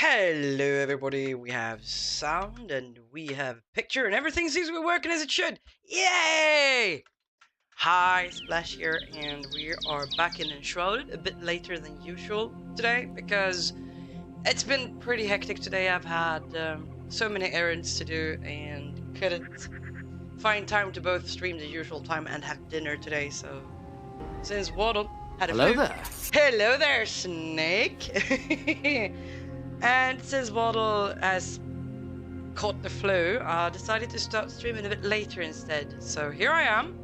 Hello everybody, we have sound and we have picture and everything seems to be working as it should. Yay! Hi, Splash here, and we are back in Enshrouded a bit later than usual today because it's been pretty hectic today. I've had so many errands to do and couldn't find time to both stream the usual time and have dinner today, so since Wadel had a Hello flu. there. Hello there, Snake! And since Wadel has caught the flu, I decided to start streaming a bit later instead. So here I am,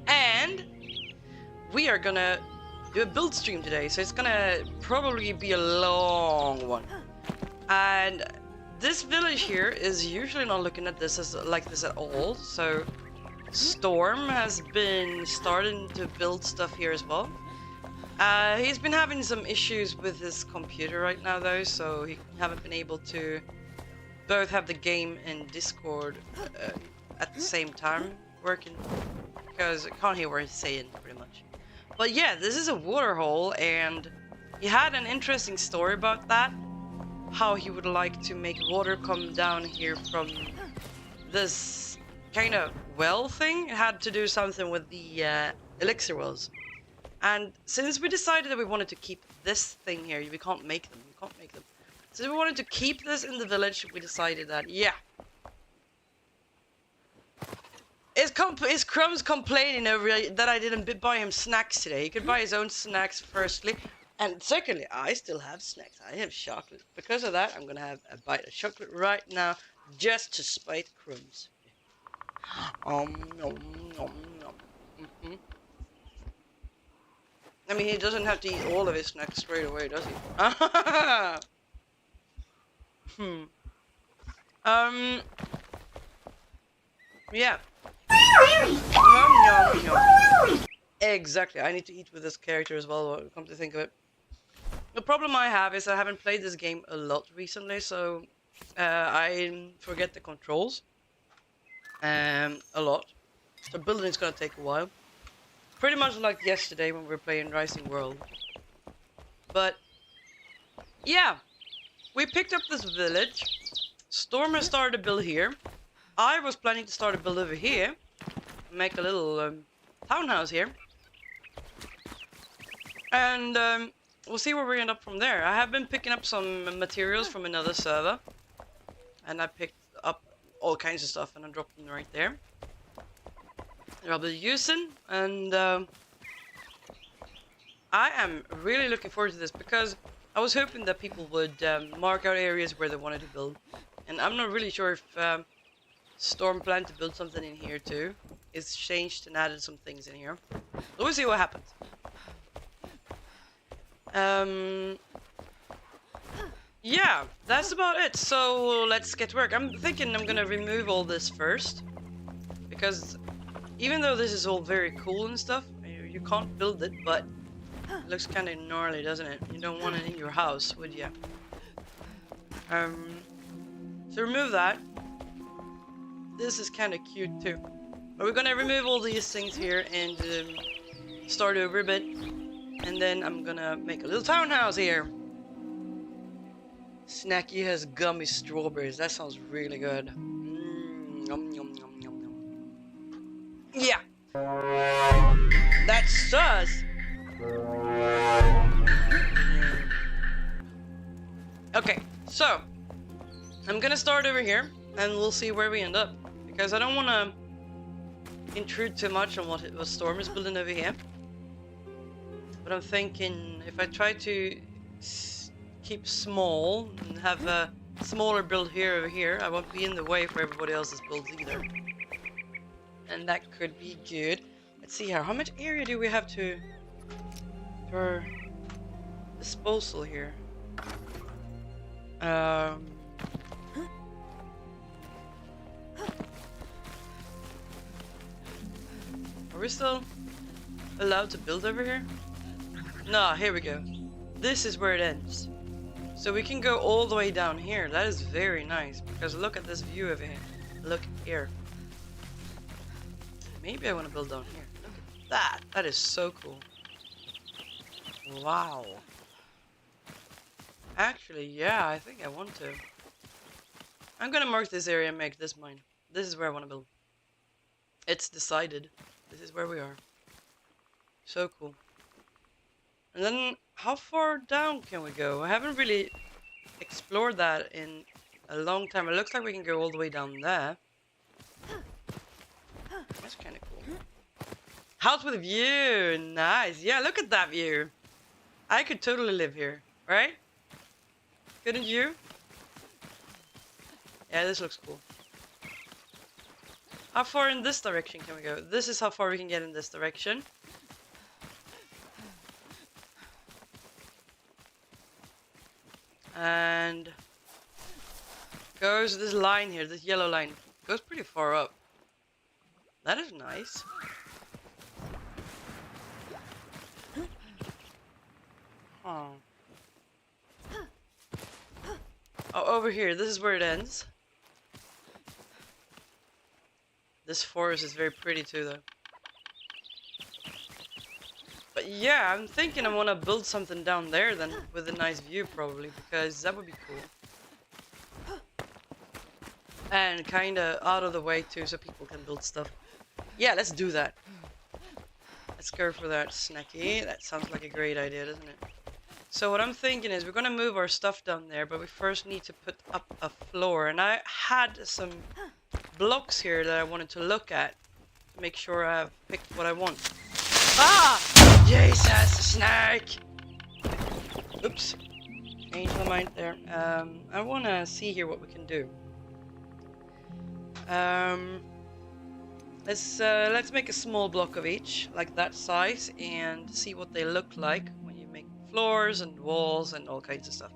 and we are gonna do a build stream today. So it's gonna probably be a long one. And this village here is usually not looking at this as like this at all. So Storm has been starting to build stuff here as well. He's been having some issues with his computer right now though, so he haven't been able to both have the game and Discord at the same time working, because I can't hear what he's saying pretty much. But yeah, this is a water hole, and he had an interesting story about that, how he would like to make water come down here from this kind of well thing. It had to do something with the elixir wells. And since we decided that we wanted to keep this thing here, we can't make them, Since we wanted to keep this in the village, we decided that, yeah. Is Crumbs complaining over that I didn't buy him snacks today? He could buy his own snacks firstly. And secondly, I still have snacks. I have chocolate. Because of that, I'm gonna have a bite of chocolate right now, just to spite Crumbs. Nom, nom, nom. Mm-hmm. I mean, he doesn't have to eat all of his snacks straight away, does he? Yeah. Nom, nom, nom. Exactly, I need to eat with this character as well, come to think of it. The problem I have is I haven't played this game a lot recently, so I forget the controls. A lot. So building is gonna take a while. Pretty much like yesterday when we were playing Rising World. But yeah, we picked up this village. Storm has started a build here. I was planning to start a build over here, make a little townhouse here, and we'll see where we end up from there. I have been picking up some materials from another server, and I picked up all kinds of stuff and I dropped them right there. I'll be using, and I am really looking forward to this because I was hoping that people would mark out areas where they wanted to build, and I'm not really sure if Storm planned to build something in here too. It's changed and added some things in here. We'll see what happens. Yeah, that's about it. So let's get to work. I'm thinking I'm gonna remove all this first, because even though this is all very cool and stuff, you can't build it, but it looks kind of gnarly, doesn't it? You don't want it in your house, would you? So remove that. This is kind of cute too. But we're gonna remove all these things here and start over a bit. And then I'm gonna make a little townhouse here. Snacky has gummy strawberries. That sounds really good. Yum, yum, yum, yum, yum. Yeah. That's us. Okay, so I'm gonna start over here and we'll see where we end up, because I don't want to intrude too much on what Storm is building over here. But I'm thinking if I try to keep small and have a smaller build here over here, I won't be in the way for everybody else's builds either. and that could be good. Let's see here. How much area do we have to for disposal here? Are we still allowed to build over here? No, here we go. This is where it ends. So we can go all the way down here. That is very nice, because look at this view over here. Look here. Maybe I want to build down here. Look at that. That is so cool. Wow. Actually, yeah, I think I want to. I'm gonna mark this area and make this mine. This is where I want to build. It's decided. This is where we are. So cool. And then, how far down can we go? I haven't really explored that in a long time. It looks like we can go all the way down there. That's kind of cool. House with a view. Nice. Yeah, look at that view. I could totally live here, right? Couldn't you? Yeah, this looks cool. How far in this direction can we go? This is how far we can get in this direction. And goes this line here, this yellow line. Goes pretty far up. That is nice. Oh. Oh, over here, this is where it ends. This forest is very pretty too, though. But yeah, I'm thinking I want to build something down there then, with a nice view probably, because that would be cool. And kinda out of the way too, so people can build stuff. Yeah, let's do that. Let's go for that, Snacky. That sounds like a great idea, doesn't it? So what I'm thinking is we're gonna move our stuff down there, but we first need to put up a floor. And I had some blocks here that I wanted to look at to make sure I've picked what I want. Ah! Jesus, snake! Oops. Changed my mind there. I wanna see here what we can do. Let's make a small block of each, like that size, and see what they look like when you make floors and walls and all kinds of stuff.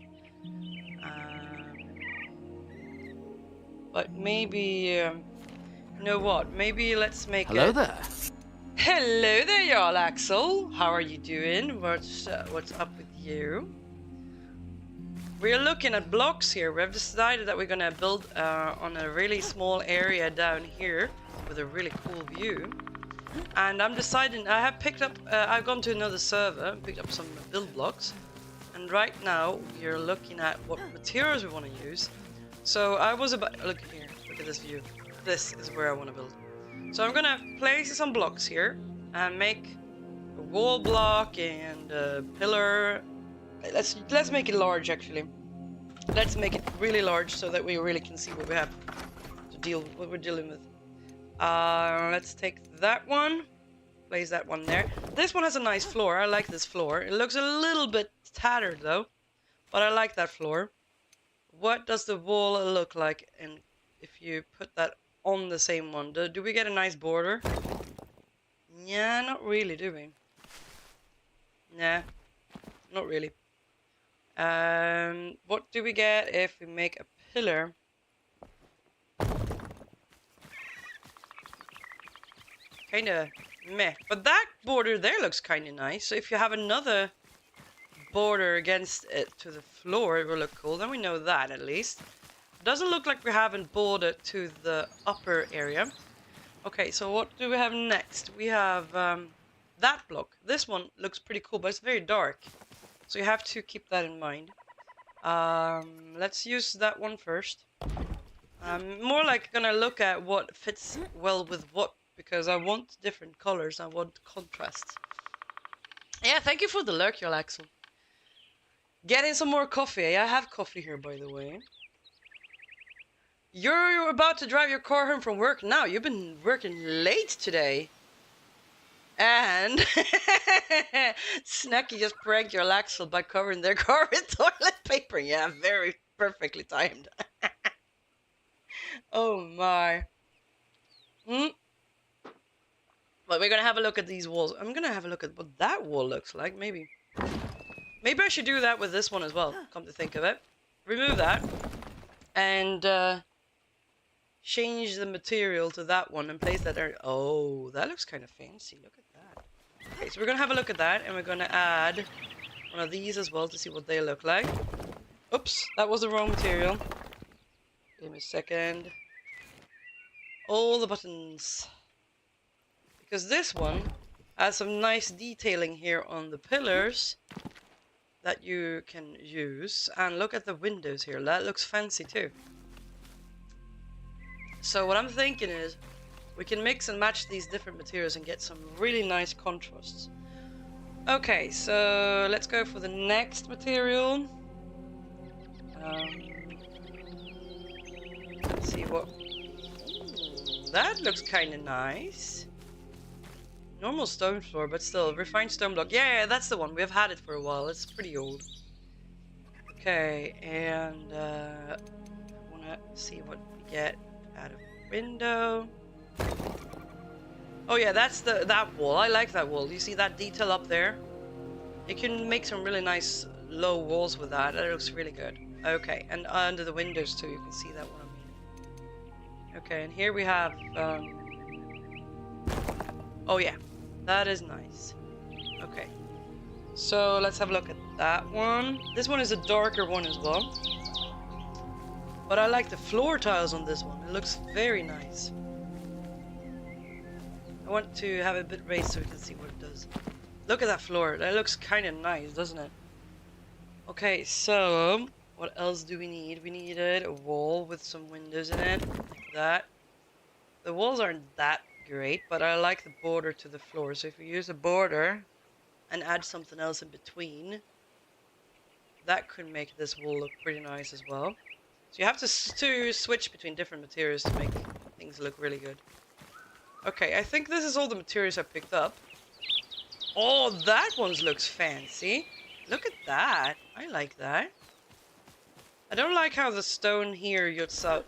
But maybe, you know what? Maybe let's make Hello there. Hello there, y'all, Axel. How are you doing? What's up with you? We're looking at blocks here. We've decided that we're gonna build on a really small area down here with a really cool view. And I'm deciding, I have picked up, I've gone to another server and picked up some build blocks. And right now we're looking at what materials we want to use. So I was about, look here, look at this view. This is where I want to build. So I'm gonna place some blocks here and make a wall block and a pillar. Let's make it large actually. Let's make it really large so that we really can see what we have to deal, what we're dealing with. Let's take that one, place that one there. This one has a nice floor. I like this floor. It looks a little bit tattered though, but I like that floor. What does the wall look like? And if you put that on the same one, do we get a nice border? Yeah, not really, do we? Nah, not really. What do we get if we make a pillar? Kinda meh. But that border there looks kinda nice. So if you have another border against it to the floor, it will look cool. Then we know that at least. Doesn't look like we haven't bordered to the upper area. Okay, so what do we have next? We have that block. This one looks pretty cool, but it's very dark. So you have to keep that in mind. Let's use that one first. I'm more like gonna look at what fits well with what, because I want different colors. I want contrasts. Yeah, thank you for the lurk, y'all, Axel. Getting some more coffee. I have coffee here, by the way. You're about to drive your car home from work now. You've been working late today. And Snacky just pranked your Axel by covering their car with toilet paper. Yeah, very perfectly timed. Oh my. But we're gonna have a look at these walls. I'm gonna have a look at what that wall looks like. Maybe I should do that with this one as well. Come to think of it, remove that and change the material to that one and place that there. Oh, that looks kind of fancy. Look at that. Okay, so we're gonna have a look at that, and we're gonna add one of these as well to see what they look like. Oops, that was the wrong material. Give me a second. All the buttons. Because this one has some nice detailing here on the pillars that you can use. And look at the windows here. That looks fancy too. So what I'm thinking is we can mix and match these different materials and get some really nice contrasts. Okay, so let's go for the next material. Let's see what... that looks kind of nice. Normal stone floor, but still, refined stone block. Yeah, that's the one. We've had it for a while. It's pretty old. Okay, and I want to see what we get out of the window. Oh yeah, that's that wall. I like that wall. You see that detail up there? You can make some really nice low walls with that. That looks really good. Okay, and under the windows too, you can see that one. Okay, and here we have oh yeah, that is nice. Okay, so let's have a look at that one. This one is a darker one as well, but I like the floor tiles on this one. It looks very nice. I want to have it a bit raised so we can see what it does. Look at that floor. That looks kind of nice, doesn't it? Okay, so what else do we need? We needed a wall with some windows in it, like that. The walls aren't that great, but I like the border to the floor. So if you use a border and add something else in between, that could make this wall look pretty nice as well. So you have to switch between different materials to make things look really good. Okay, I think this is all the materials I picked up. Oh, that one looks fancy. Look at that. I like that. I don't like how the stone here gets out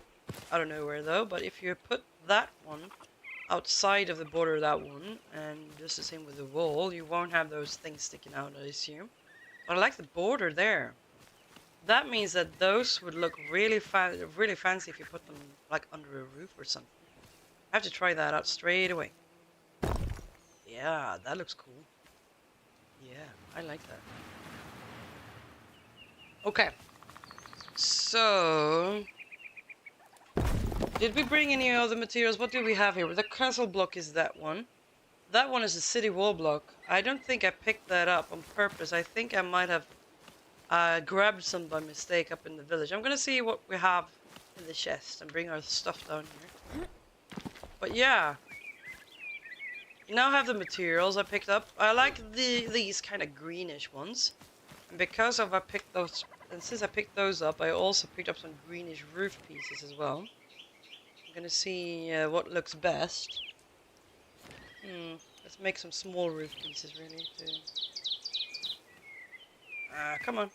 of nowhere though, but if you put that one outside of the border of that one, and just the same with the wall, you won't have those things sticking out, I assume. But I like the border there. That means that those would look really fancy if you put them like under a roof or something. I have to try that out straight away. Yeah, that looks cool. Yeah, I like that. Okay. So, did we bring any other materials? What do we have here? The castle block is that one. That one is a city wall block. I don't think I picked that up on purpose. I think I might have grabbed some by mistake up in the village. I'm gonna see what we have in the chest and bring our stuff down here. But yeah, you now have the materials I picked up. I like these kind of greenish ones, and because of I picked those, and since I picked those up, I also picked up some greenish roof pieces as well. I'm gonna see what looks best. Let's make some small roof pieces really too. Come on.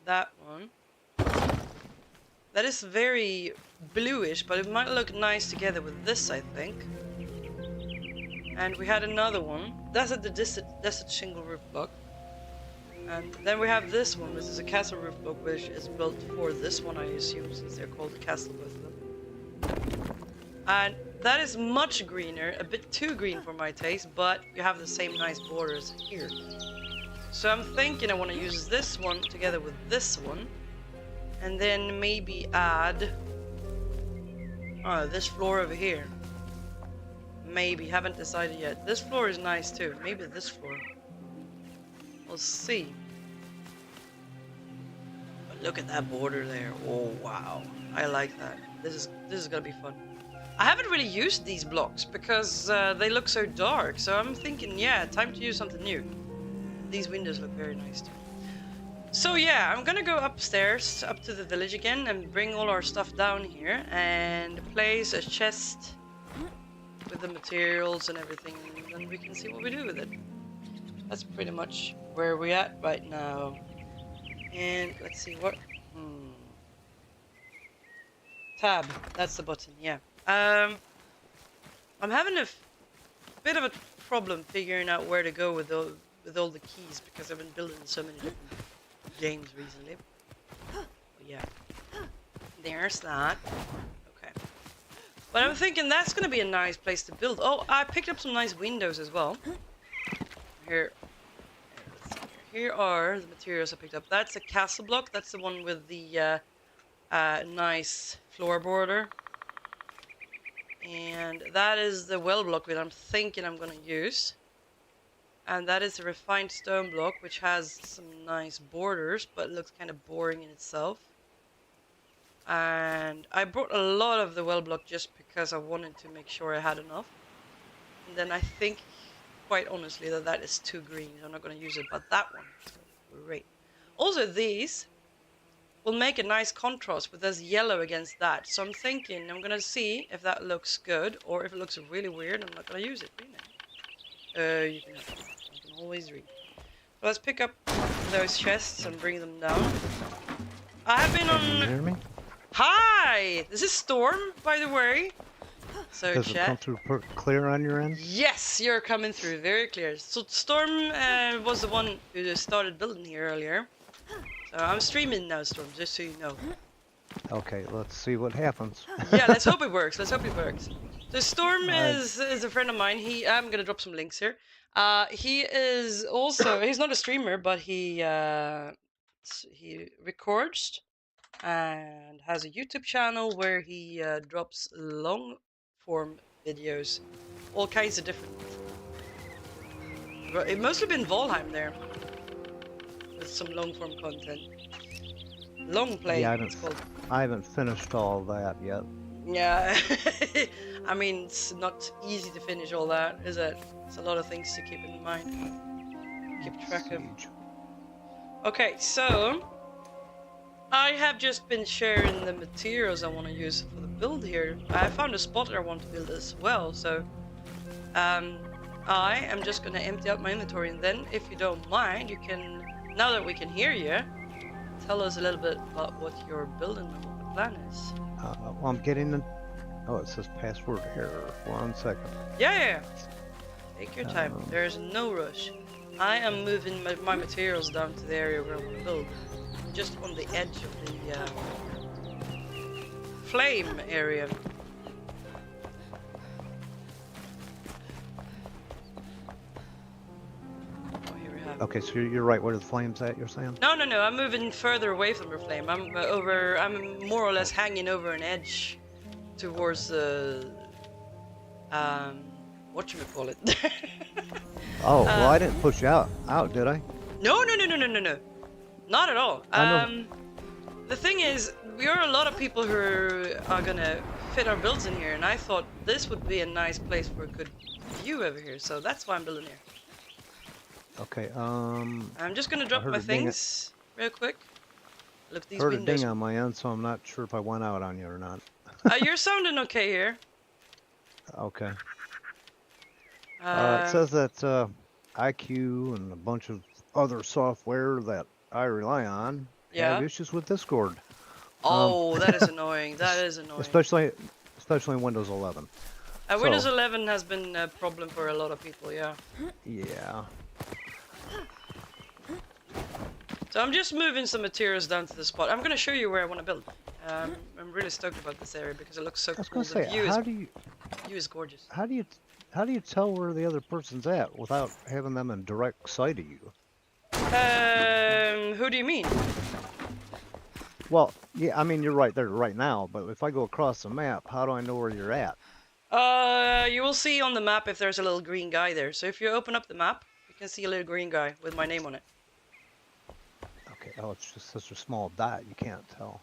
That one. That is very bluish, but it might look nice together with this, I think. And we had another one. That's at the desert shingle roof block. And then we have this one, which is a castle roof block, which is built for this one, I assume, since they're called the castle, both of them. And that is much greener, a bit too green for my taste, but you have the same nice borders here. So I'm thinking I want to use this one together with this one, and then maybe add this floor over here. Maybe, haven't decided yet. This floor is nice too. Maybe this floor. We'll see. But look at that border there. Oh wow, I like that. This is gonna be fun. I haven't really used these blocks because they look so dark. So I'm thinking, yeah, time to use something new. These windows look very nice too. So yeah, I'm gonna go upstairs, up to the village again, and bring all our stuff down here and place a chest with the materials and everything, and then we can see what we do with it. That's pretty much where we're at right now. And let's see what... Tab, that's the button, yeah. I'm having bit of a problem figuring out where to go with all the keys because I've been building so many different games recently. But yeah, there's that. Okay, but I'm thinking that's gonna be a nice place to build. Oh, I picked up some nice windows as well. Here. Here are the materials I picked up. That's a castle block. That's the one with the nice floor border. And that is the well block that I'm thinking I'm going to use. And that is a refined stone block, which has some nice borders, but it looks kind of boring in itself. And I brought a lot of the well block just because I wanted to make sure I had enough. And then I think, quite honestly, that is too green. I'm not going to use it, but that one is great. Also, these will make a nice contrast with this yellow against that. So I'm thinking I'm going to see if that looks good, or if it looks really weird, I'm not going to use it. You can always read. So let's pick up those chests and bring them down. I have been on... Can you hear me? Hi! This is Storm, by the way. So Does it come through clear on your end? Yes, you're coming through very clear. So Storm was the one who started building here earlier. So I'm streaming now, Storm, just so you know. Okay, let's see what happens. Yeah, let's hope it works. Let's hope it works. So Storm is a friend of mine. I'm gonna drop some links here. He is also, he's not a streamer, but he records and has a YouTube channel where he drops long form videos, all kinds of different. But it mostly been Valheim there with some long form content. Long play, Yeah, it's called. I haven't finished all that yet. Yeah, I mean, it's not easy to finish all that, is it? It's a lot of things to keep in mind, keep track of. Okay, so I have just been sharing the materials I want to use for the build here. I found a spot I want to build as well, so I am just going to empty out my inventory, and then, if you don't mind, you can, now that we can hear you, tell us a little bit about what you're building and what the plan is. Well, I'm getting the... Oh, it says password error. 1 second. Yeah. Take your time. There's no rush. I am moving my materials down to the area where I want to build. Just on the edge of the flame area. Oh, here we have. Okay, so you're right where the flame's at, you're saying? No. I'm moving further away from the flame. I'm more or less hanging over an edge towards the whatchamacallit. Oh, well, I didn't push you out, did I? No. Not at all. The thing is, we are a lot of people who are gonna fit our builds in here, and I thought this would be a nice place for a good view over here, so that's why I'm building here. Okay, I'm just gonna drop my things real quick. Look, these heard windows. a ding on my end, so I'm not sure if I went out on you or not. You're sounding okay here. Okay. It says that IQ and a bunch of other software that I rely on have issues with Discord. Oh, that is annoying. That is annoying. Especially in Windows 11. Windows 11 has been a problem for a lot of people, yeah. Yeah. So I'm just moving some materials down to the spot. I'm going to show you where I want to build. I'm really stoked about this area because it looks so cool. I was gonna say, view is gorgeous. How do you tell where the other person's at without having them in direct sight of you? Who do you mean? Well, yeah, I mean, you're right there right now, but if I go across the map, how do I know where you're at? You will see on the map if there's a little green guy there. So if you open up the map, you can see a little green guy with my name on it. Okay, oh, it's just such a small dot, you can't tell.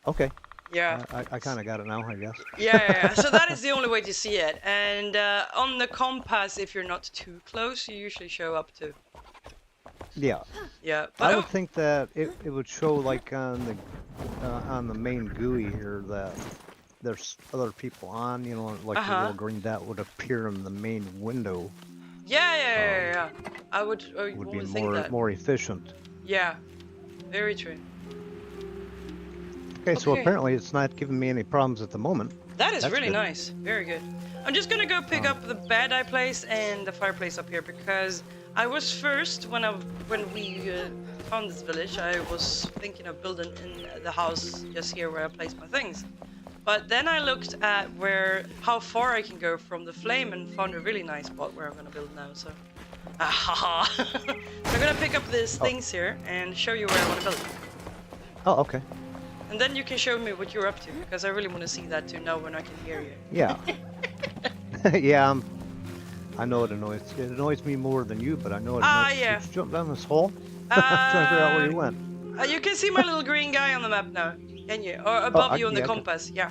Okay. Yeah. I kind of got it now, I guess. Yeah. So that is the only way to see it. And on the compass, if you're not too close, you usually show up to. Yeah. Yeah. But I would think that it would show like on the main GUI here that there's other people on, you know, like the little green dot would appear in the main window. Yeah. I would be think that. more efficient. Yeah. Very true. Okay, so apparently it's not giving me any problems at the moment. That's really good. nice. Very good. I'm just gonna go pick up the bed I placed and the fireplace up here because I was first when we found this village. I was thinking of building in the house just here where I placed my things. But then I looked at how far I can go from the flame and found a really nice spot where I'm gonna build now. So, so I'm gonna pick up these things here and show you where I want to build. Oh, okay. And then you can show me what you're up to because I really want to see that to know when I can hear you. Yeah. Yeah. I know it annoys me more than you, but I know it annoys yeah. Did you jump down this hole? Trying to figure out where you went. You can see my little green guy on the map now. Can you? Or above you on the compass, yeah.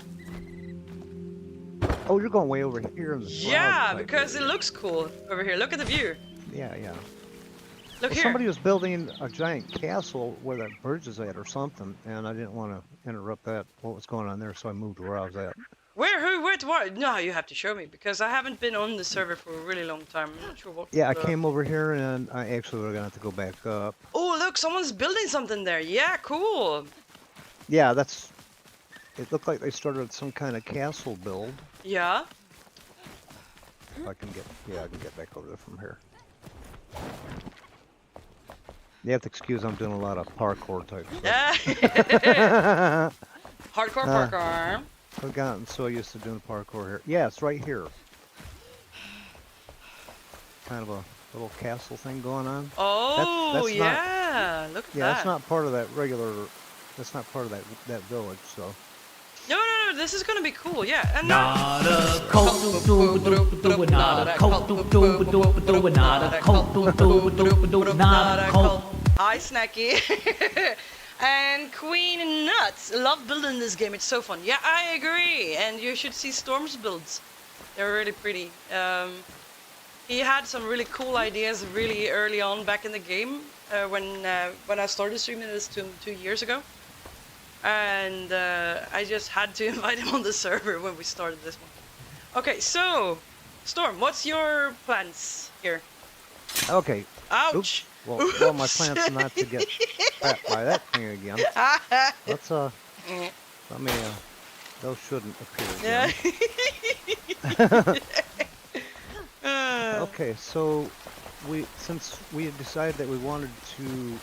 Oh, you're going way over here in the Yeah, because it looks cool over here. Look at the view. Yeah. Look here. Somebody was building a giant castle where that bridge is at or something, and I didn't want to interrupt what was going on there, so I moved where I was at. Where? Who? What? No, you have to show me, because I haven't been on the server for a really long time. I'm not sure what... Yeah, I came over here, and I actually were going to have to go back up. Oh, look, someone's building something there. Yeah, cool. Yeah, it looked like they started some kind of castle build. Yeah. I can get back over there from here. You have to excuse, I'm doing a lot of parkour type stuff. Yeah. Hardcore parkour. I've gotten so used to doing parkour here. Yeah, it's right here. Kind of a little castle thing going on. Oh, that's yeah. Look at that. Yeah, that's not part of that regular... That's not part of that village, so... No, this is gonna be cool, yeah. And not a cold not a cold not a cold not a cold. Hi, Snacky. And Queen Nuts. Love building this game, it's so fun. Yeah, I agree. And you should see Storm's builds. They're really pretty. He had some really cool ideas really early on back in the game when I started streaming this 2 years ago. And I just had to invite him on the server when we started this one. Okay, so Storm, what's your plans here? Okay. Ouch! Oops. Well, my plan's not to get hit by that thing again. Let's let me those shouldn't appear again. Okay, so since we had decided that we wanted to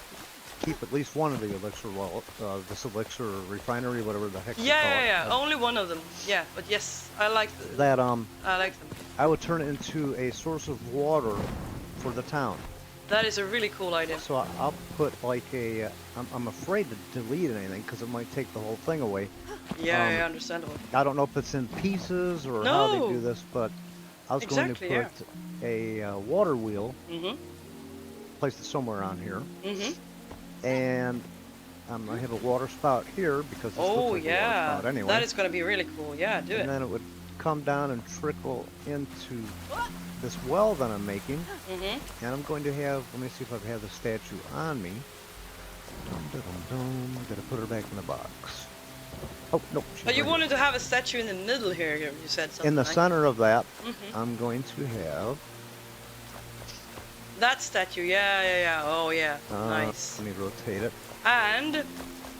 keep at least one of the elixir this elixir refinery, whatever the heck you call it. Yeah. Only one of them. Yeah, but yes, I like that. I like them. I would turn it into a source of water for the town. That is a really cool idea. So I'll put like a... I'm afraid to delete anything because it might take the whole thing away. Yeah, understandable. I don't know if it's in pieces or how they do this, but I was going to put a water wheel, place it somewhere on here, and I have a water spout here because it's like a water spout anyway. That is going to be really cool. Yeah, do it. And then it would come down and trickle into this well that I'm making, and I'm going to have, let me see if I have the statue on me. I'm gonna put her back in the box. Oh, no. But you wanted to have a statue in the middle here, you said something. In the center of that, I'm going to have... That statue, yeah. Oh, yeah. Nice. Let me rotate it. And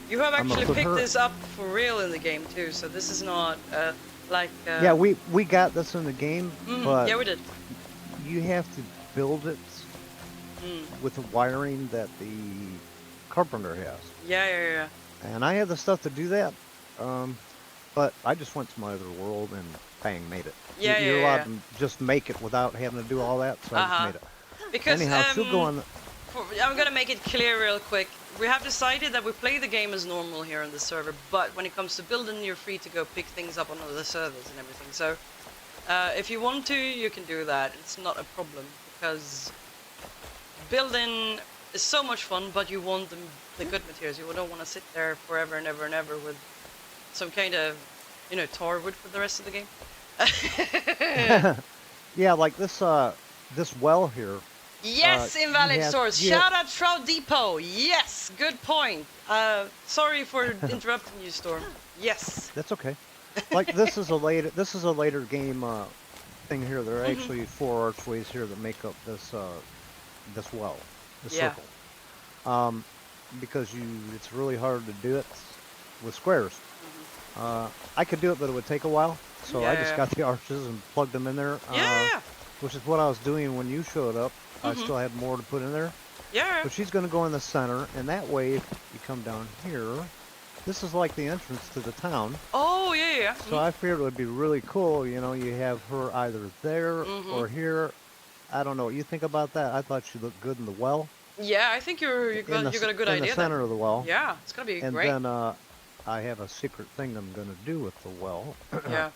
you have actually picked this up for real in the game, too, so this is not like... Yeah, we got this in the game, but... Yeah, we did. You have to build it with the wiring that the carpenter has. Yeah. And I have the stuff to do that, but I just went to my other world and bang, made it. You're allowed to just make it without having to do all that, so I just made it. Because anyhow, she'll go on. I'm gonna make it clear real quick. We have decided that we play the game as normal here on the server, but when it comes to building, you're free to go pick things up on other servers and everything. So if you want to, you can do that. It's not a problem because building is so much fun, but you want the good materials. You don't want to sit there forever and ever and ever with some kind of, tar wood for the rest of the game. Yeah, like this well here. Yes, invalid source. Shout out Shroud Depot. Yes, good point. Sorry for interrupting you, Storm. Yes. That's okay. Like this is a later game thing here. There are actually 4 archways here that make up this well, the circle. Because it's really hard to do it with squares. I could do it, but it would take a while. So I just got the arches and plugged them in there. Yeah. Which is what I was doing when you showed up. I still had more to put in there. Yeah. But she's going to go in the center, and that way, if you come down here, this is like the entrance to the town. Oh, yeah. So I figured it would be really cool, you know, you have her either there or here. I don't know what you think about that. I thought she looked good in the well. Yeah, I think you got a good idea. In the center of the well. Yeah, it's going to be and great. And then I have a secret thing I'm going to do with the well. Yeah.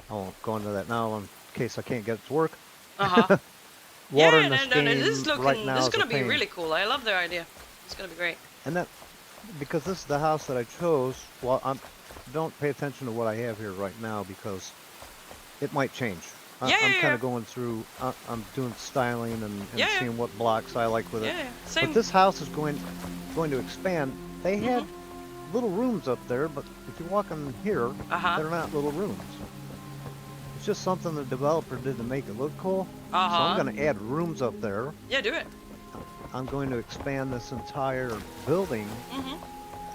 I won't go into that now in case I can't get it to work. Uh-huh. Water in this game this is right now this is going to be pain. really cool. I love the idea. It's going to be great. And that, because this is the house that I chose, well, don't pay attention to what I have here right now because it might change. I'm kind of going through, I'm doing styling and seeing what blocks I like with it. Same. But this house is going to expand. They had little rooms up there, but if you walk in here, they're not little rooms. It's just something the developer did to make it look cool. So I'm going to add rooms up there. Yeah, do it. I'm going to expand this entire building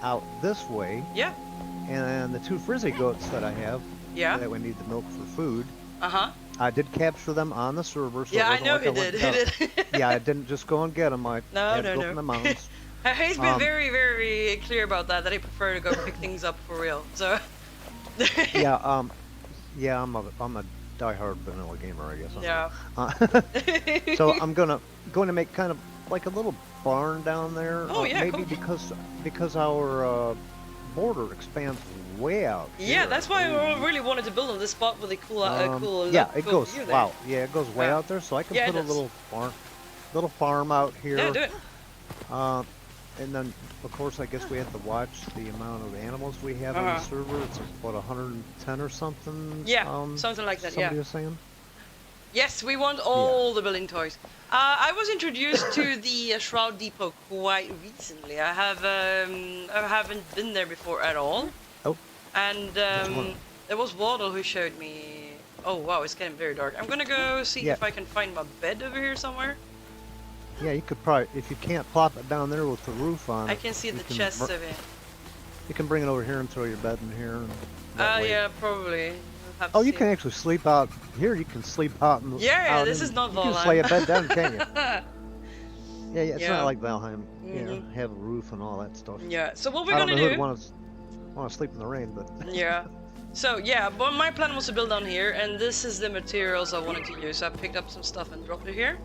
out this way. Yeah. And the 2 frizzy goats that I have that we need the milk for food. I did capture them on the server. So I know he did. Yeah, I didn't just go and get them. I had to go from the mountains. He's been very, very clear about that. That he prefer to go pick things up for real. So. Yeah. I'm a diehard vanilla gamer, I guess. Yeah. So I'm going to make kind of like a little barn down there. Oh yeah. Maybe cool. because our border expands way out. Yeah, that's why I really wanted to build on this spot with a cool, it goes. view there. Wow. Yeah, it goes way out there, so I can put a little farm out here. Yeah, do it. And then, of course, I guess we have to watch the amount of animals we have on the server. It's what 110 or something. Yeah, something like that. Somebody was saying. Yes, we want all the building toys. I was introduced to the Shroud Depot quite recently. I haven't been there before at all. Oh. And it was Wadel who showed me. Oh wow, it's getting very dark. I'm gonna go see if I can find my bed over here somewhere. Yeah, you could probably, if you can't plop it down there with the roof on I can see the chest of it. You can bring it over here and throw your bed in here. Yeah, probably. Oh, you can actually sleep out here. You can sleep out in the. Yeah, this is not Valheim. You can lay a bed down, can't you? Yeah, it's not like Valheim. You know, have a roof and all that stuff. Yeah. So what we're I gonna don't know do? who'd want to sleep in the rain, but. Yeah. So yeah, but my plan was to build down here, and this is the materials I wanted to use. So I picked up some stuff and dropped it here.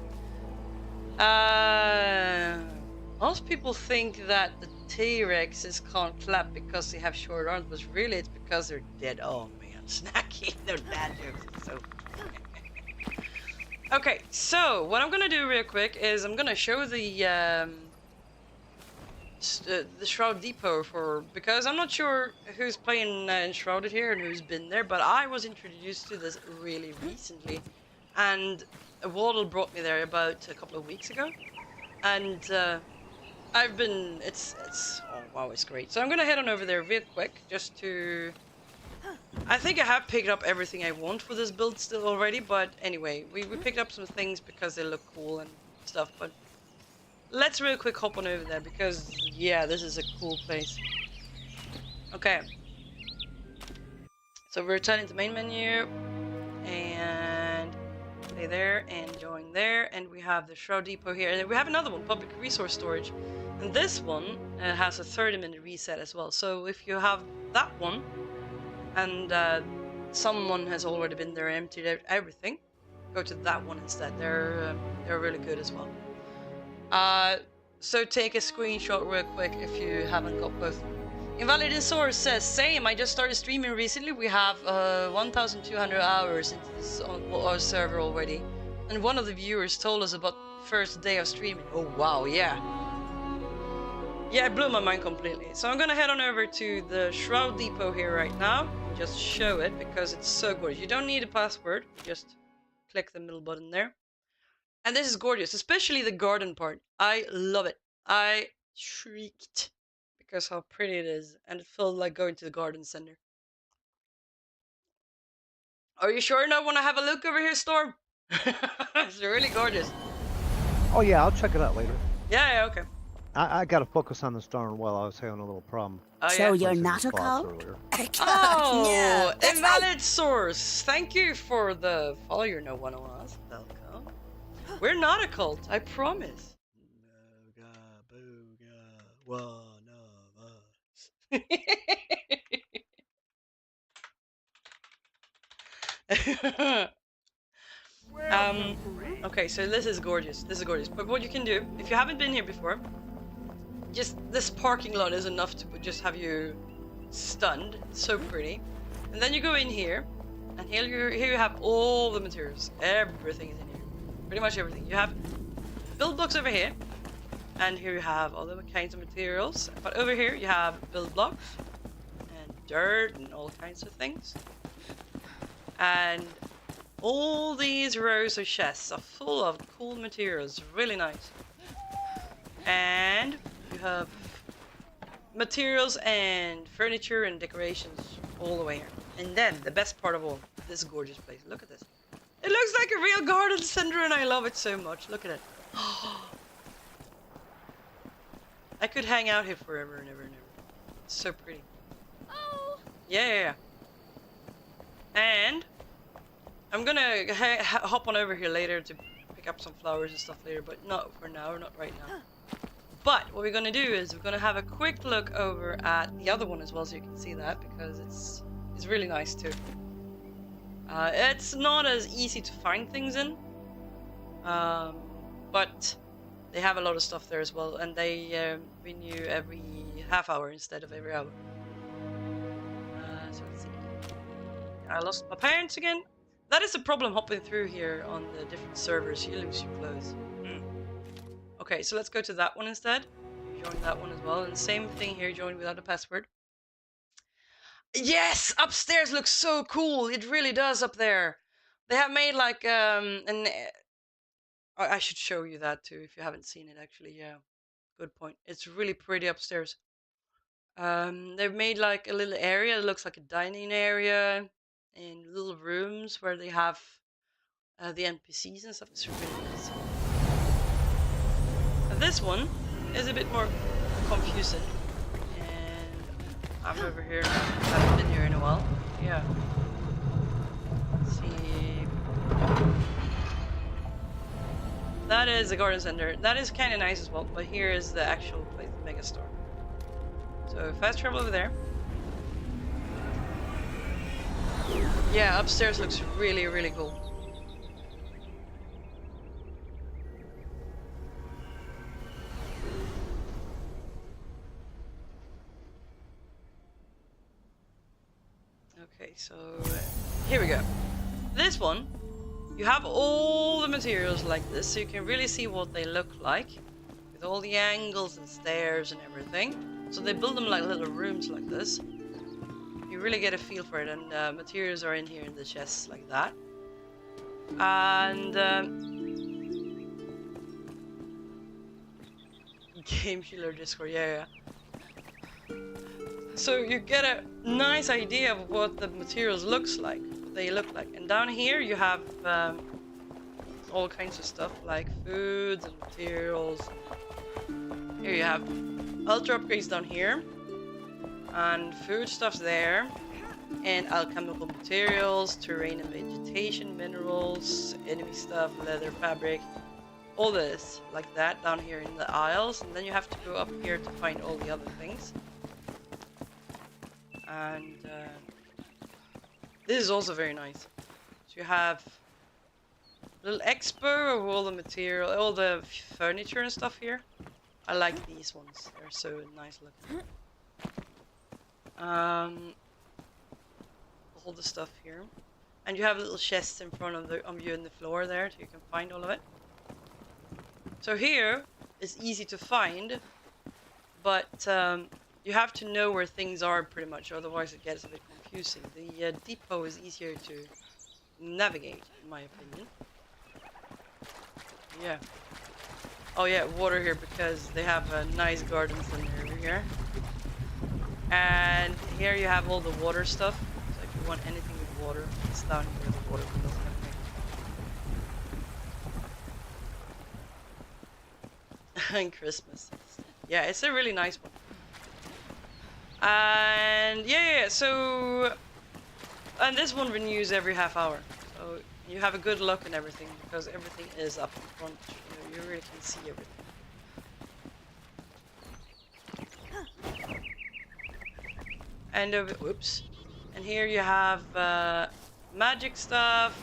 Most people think that the T-Rexes can't clap because they have short arms, but really it's because they're dead. Oh man, Snacky, they're bad jokes. So. Okay, so what I'm gonna do real quick is I'm gonna show the Shroud Depot because I'm not sure who's playing Enshrouded here and who's been there, but I was introduced to this really recently, and Wadel brought me there about a couple of weeks ago, and I've been. Oh wow, it's great. So I'm gonna head on over there real quick just to. I think I have picked up everything I want for this build still already, but anyway, we picked up some things because they look cool and stuff, but let's real quick hop on over there because, yeah, this is a cool place. Okay. So we're returning to main menu, and play there, and join there, and we have the Shroud Depot here, and we have another one, public resource storage, and this one has a 30-minute reset as well. So if you have that one, and someone has already been there and emptied everything, go to that one instead. They're really good as well. So take a screenshot real quick if you haven't got both. Invalid Source says, same, I just started streaming recently. We have 1,200 hours into this on our server already. And one of the viewers told us about first day of streaming. Oh wow, yeah. Yeah, it blew my mind completely. So I'm gonna head on over to the Shroud Depot here right now. Just show it because it's so gorgeous. You don't need a password, just click the middle button there. And this is gorgeous, especially the garden part. I love it. I shrieked because how pretty it is, and it felt like going to the garden center. Are you sure you don't want to have a look over here, Storm? It's really gorgeous. Oh yeah, I'll check it out later. Yeah, okay. I got to focus on this darn well. I was having a little problem. Oh, So yeah. you're not a cult? Oh, no, that's invalid right. source. Thank you for the follow your no one on us. Welcome. We're not a cult, I promise. Booga, one of us. Okay, so this is gorgeous. This is gorgeous. But what you can do, if you haven't been here before, just this parking lot is enough to just have you stunned. It's so pretty. And then you go in here, and here you have all the materials. Everything is in here. Pretty much everything. You have build blocks over here, and here you have all the kinds of materials. But over here you have build blocks, and dirt, and all kinds of things. And all these rows of chests are full of cool materials. Really nice. And you have materials and furniture and decorations all the way here. And then the best part of all, this gorgeous place. Look at this. It looks like a real garden center and I love it so much. Look at it. I could hang out here forever and ever and ever. It's so pretty. Oh. Yeah. And I'm gonna hop on over here later to pick up some flowers and stuff later, but not for now, not right now. But what we're gonna do is we're gonna have a quick look over at the other one as well, so you can see that, because it's really nice too. It's not as easy to find things in, but they have a lot of stuff there as well, and they renew every half hour instead of every hour. So let's see. I lost my parents again. That is a problem hopping through here on the different servers. You lose your clothes. Okay, so let's go to that one instead. You join that one as well. And same thing here, join without a password. Yes! Upstairs looks so cool. It really does up there. They have made like I should show you that too if you haven't seen it actually. Yeah, good point. It's really pretty upstairs. They've made like a little area. It looks like a dining area. In little rooms where they have the NPCs and stuff. It's really nice. This one is a bit more confusing, and I'm over here. I haven't been here in a while. Yeah. Let's see. That is the garden center. That is kind of nice as well. But here is the actual place, the mega store. So fast travel over there. Yeah, upstairs looks really, really cool. Okay, so here we go. This one, you have all the materials like this, so you can really see what they look like with all the angles and stairs and everything. So they build them like little rooms like this. You really get a feel for it, and materials are in here in the chests like that. And Game Healer Discord, yeah. So you get a nice idea of what the materials looks like, what they look like. And down here you have all kinds of stuff like foods and materials. Here you have ultra upgrades down here. And food stuff's there, and alchemical materials, terrain and vegetation, minerals, enemy stuff, leather, fabric, all this like that down here in the aisles, and then you have to go up here to find all the other things. And this is also very nice. So you have a little expo of all the material, all the furniture and stuff here. I like these ones, they're so nice looking. All the stuff here, and you have little chests in front of you in the floor there, so you can find all of it. So here it's easy to find, but you have to know where things are pretty much, otherwise it gets a bit confusing. The depot is easier to navigate, in my opinion. Yeah. Oh yeah, water here because they have a nice garden center over here. And here you have all the water stuff. So if you want anything with water, it's down here, the water wheels and everything. And Christmas. Yeah, it's a really nice one. And yeah, so and this one renews every half hour. So you have a good look and everything because everything is up in front. You really can see everything. And oops. And here you have magic stuff.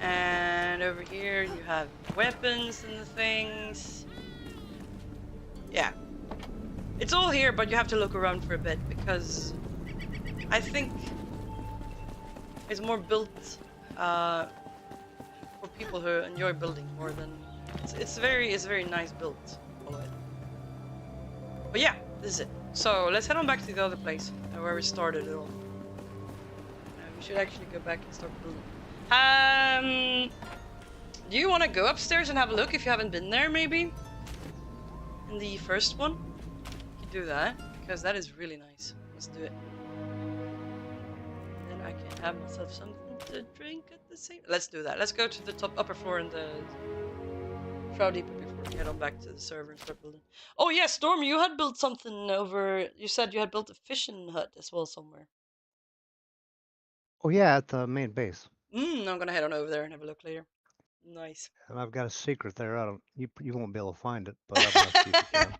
And over here you have weapons and things. Yeah. It's all here, but you have to look around for a bit because I think it's more built for people who enjoy building more than it's very nice built, all of it. But yeah, this is it. So let's head on back to the other place where we started it all. We should actually go back and start building. Do you want to go upstairs and have a look if you haven't been there, maybe? In the first one? You can do that, because that is really nice. Let's do it. Then I can have myself something to drink at the same... Let's do that. Let's go to the upper floor in the Enshrouded before we head on back to the server and start building. Oh yeah, Storm, you had built something over... You said you had built a fishing hut as well somewhere. Oh yeah, at the main base. I'm gonna head on over there and have a look later. Nice. And I've got a secret there. I don't. You won't be able to find it, but I'm gonna see if you can.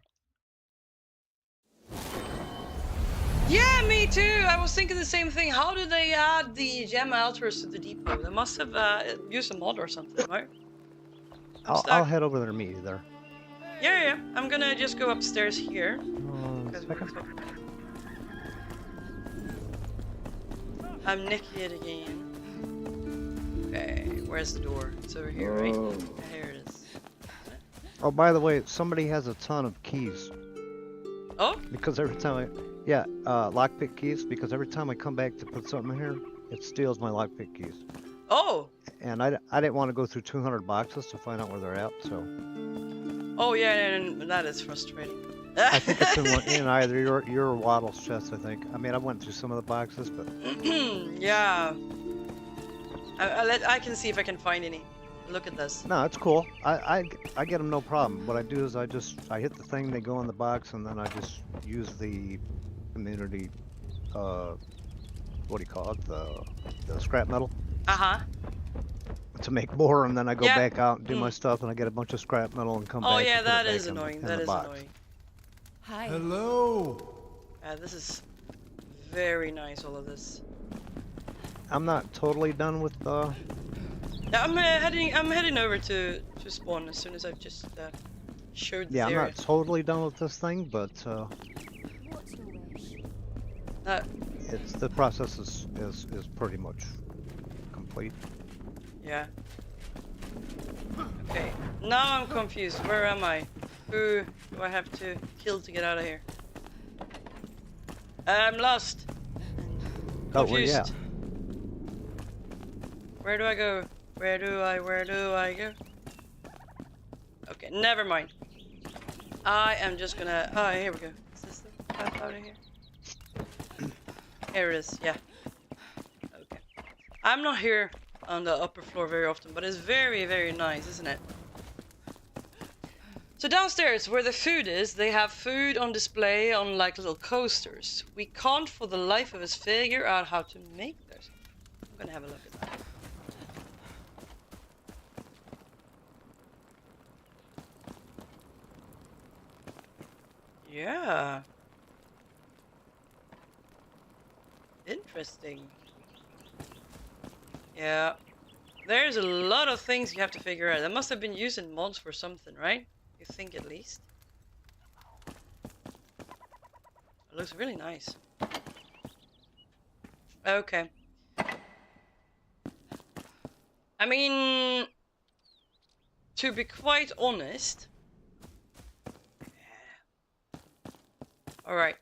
Yeah, me too. I was thinking the same thing. How do they add the gem altars to the depot? They must have used a mod or something, right? I'll head over there and meet you there. Yeah. I'm gonna just go upstairs here. I'm naked again. Okay, where's the door? It's over here, right? Here it is. Oh, by the way, somebody has a ton of keys. Oh? Because every time lockpick keys, because every time I come back to put something in here, it steals my lockpick keys. Oh! And I didn't want to go through 200 boxes to find out where they're at, so... Oh yeah, and that is frustrating. I think it's in either your or Wadel's chest, I think. I mean, I went through some of the boxes, but... Yeah. I can see if I can find any. Look at this. No, it's cool. I get them no problem. What I do is I hit the thing, they go in the box, and then I just use the community, what do you call it? The scrap metal. Uh-huh. To make more, and then I go back out and do my stuff, and I get a bunch of scrap metal and come back. Oh yeah, and that is annoying. That is annoying. Hi. Hello. This is very nice. All of this. I'm not totally done with the. Yeah, I'm heading over to spawn as soon as I've just showed. Yeah, I'm not totally done with this thing, but What's your wish? it's the process is pretty much complete. Yeah. Okay. Now I'm confused. Where am I? Who do I have to kill to get out of here? I'm lost. Confused. Yeah. Where do I go? Where do I go? Okay, never mind. I am just gonna... Oh, here we go. Is this the path out of here? Here it is, yeah. Okay. I'm not here on the upper floor very often, but it's very, very nice, isn't it? So downstairs, where the food is, they have food on display on like little coasters. We can't for the life of us figure out how to make those. I'm gonna have a look at that. Yeah. Interesting. Yeah. There's a lot of things you have to figure out. They must have been using mods for something, right? You think at least. It looks really nice. Okay. I mean, to be quite honest. All right.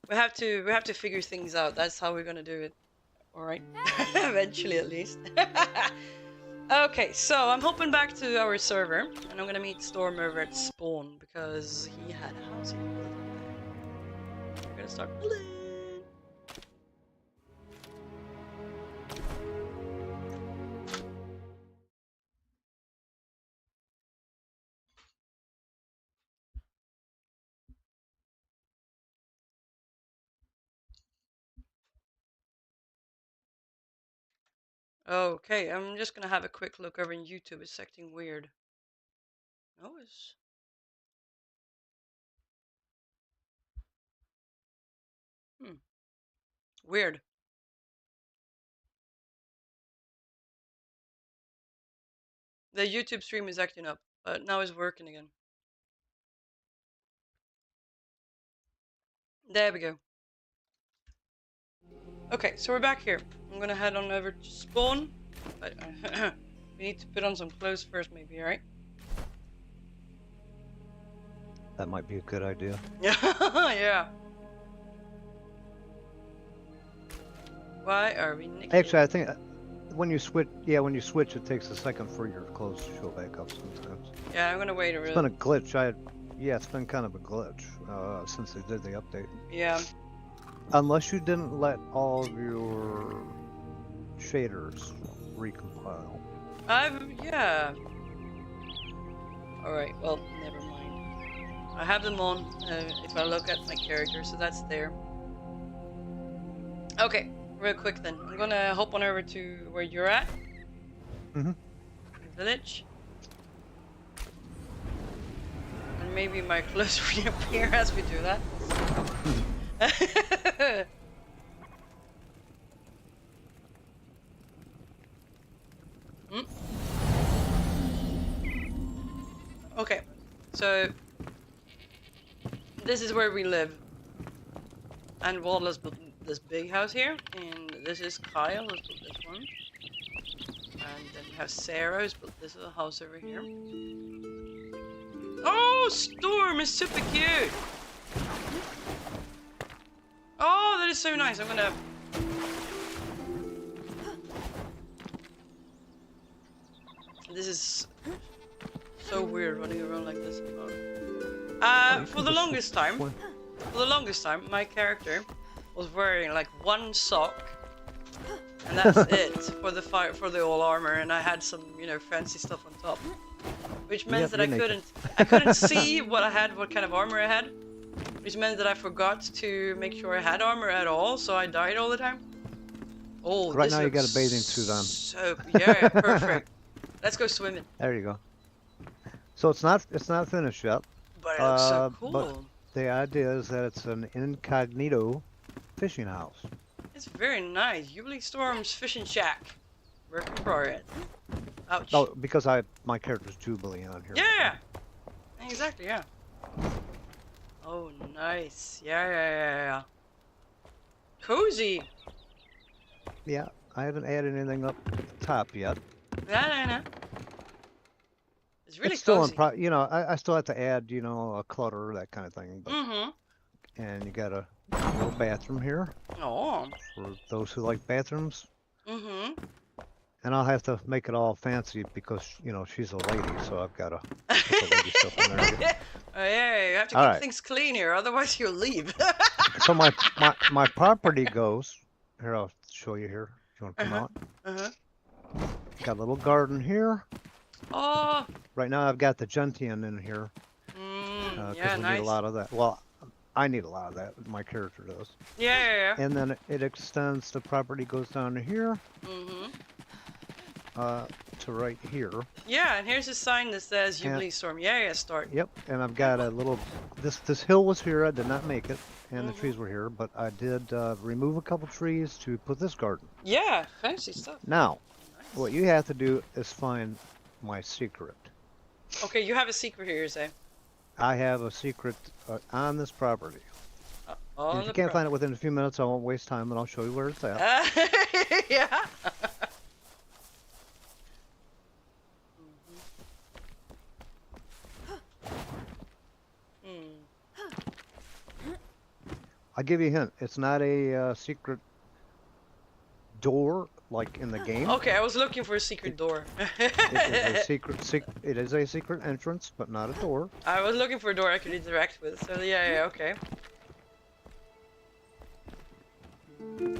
We have to figure things out. That's how we're gonna do it. All right. Eventually, at least. Okay, so I'm hopping back to our server, and I'm gonna meet Storm over at spawn because he had a house here. We're gonna start building. Okay, I'm just gonna have a quick look over in YouTube. It's acting weird. No, it's... Weird. The YouTube stream is acting up, but now it's working again. There we go. Okay, so we're back here. I'm gonna head on over to spawn. But we need to put on some clothes first, maybe, right? That might be a good idea. Yeah. Why are we nicking? Actually, I think when you switch, it takes a second for your clothes to show back up sometimes. Yeah, I'm gonna wait a It's been a glitch. Yeah, it's been kind of a glitch since they did the update. Yeah. Unless you didn't let all of your shaders recompile. Yeah. Alright, well, never mind. I have them on if I look at my character, so that's there. Okay, real quick then. I'm gonna hop on over to where you're at. Mm-hmm. Village. And maybe my clothes reappear as we do that. Okay, so this is where we live, and Wadel's built this big house here, and this is Kyle who's built this one, and then you have Sarah who's built this little house over here. Oh, Storm is super cute! Oh, that is so nice. I'm gonna... This is so weird running around like this. For the longest time, my character was wearing like one sock, and that's it for the all armor, and I had some, you know, fancy stuff on top, which meant that I couldn't see what kind of armor I had. Which meant that I forgot to make sure I had armor at all, so I died all the time. Oh, right now you got a bathing suit on. So yeah, perfect. Let's go swimming. There you go. So it's not finished yet. But it looks so cool. But the idea is that it's an incognito fishing house. It's very nice. Jubilee Storm's fishing shack. Working for it. Ouch. Oh, because my character's Jubilee on here. Yeah. Exactly. Yeah. Oh, nice. Yeah. Cozy. Yeah, I haven't added anything up the top yet. No. It's really still cozy. you know, I still have to add, you know, a clutter, that kind of thing. But, and you got a little bathroom here. Oh. For those who like bathrooms. Mm-hmm. And I'll have to make it all fancy because, you know, she's a lady, so I've got to put the lady stuff in there. Yeah, you have to keep things clean here, otherwise you'll leave. So my property goes, here, I'll show you here. If you want to come out. Got a little garden here. Oh. Right now I've got the gentian in here. Yeah, we nice. need a lot of that. Well, I need a lot of that. My character does. Yeah. And then it extends. The property goes down to here. To right here. Yeah, and here's a sign that says Jubilee Storm. Yeah, start. Yep, and I've got a little. This hill was here. I did not make it, and the trees were here, but I did remove a couple trees to put this garden. Yeah, fancy stuff. Now, what you have to do is find my secret. Okay, you have a secret here, you say? I have a secret on this property. And if you can't find it within a few minutes, I won't waste time, and I'll show you where it's at. Yeah. I'll give you a hint. It's not a secret door like in the game. Okay, I was looking for a secret door. It is a secret entrance, but not a door. I was looking for a door I could interact with. So yeah, okay.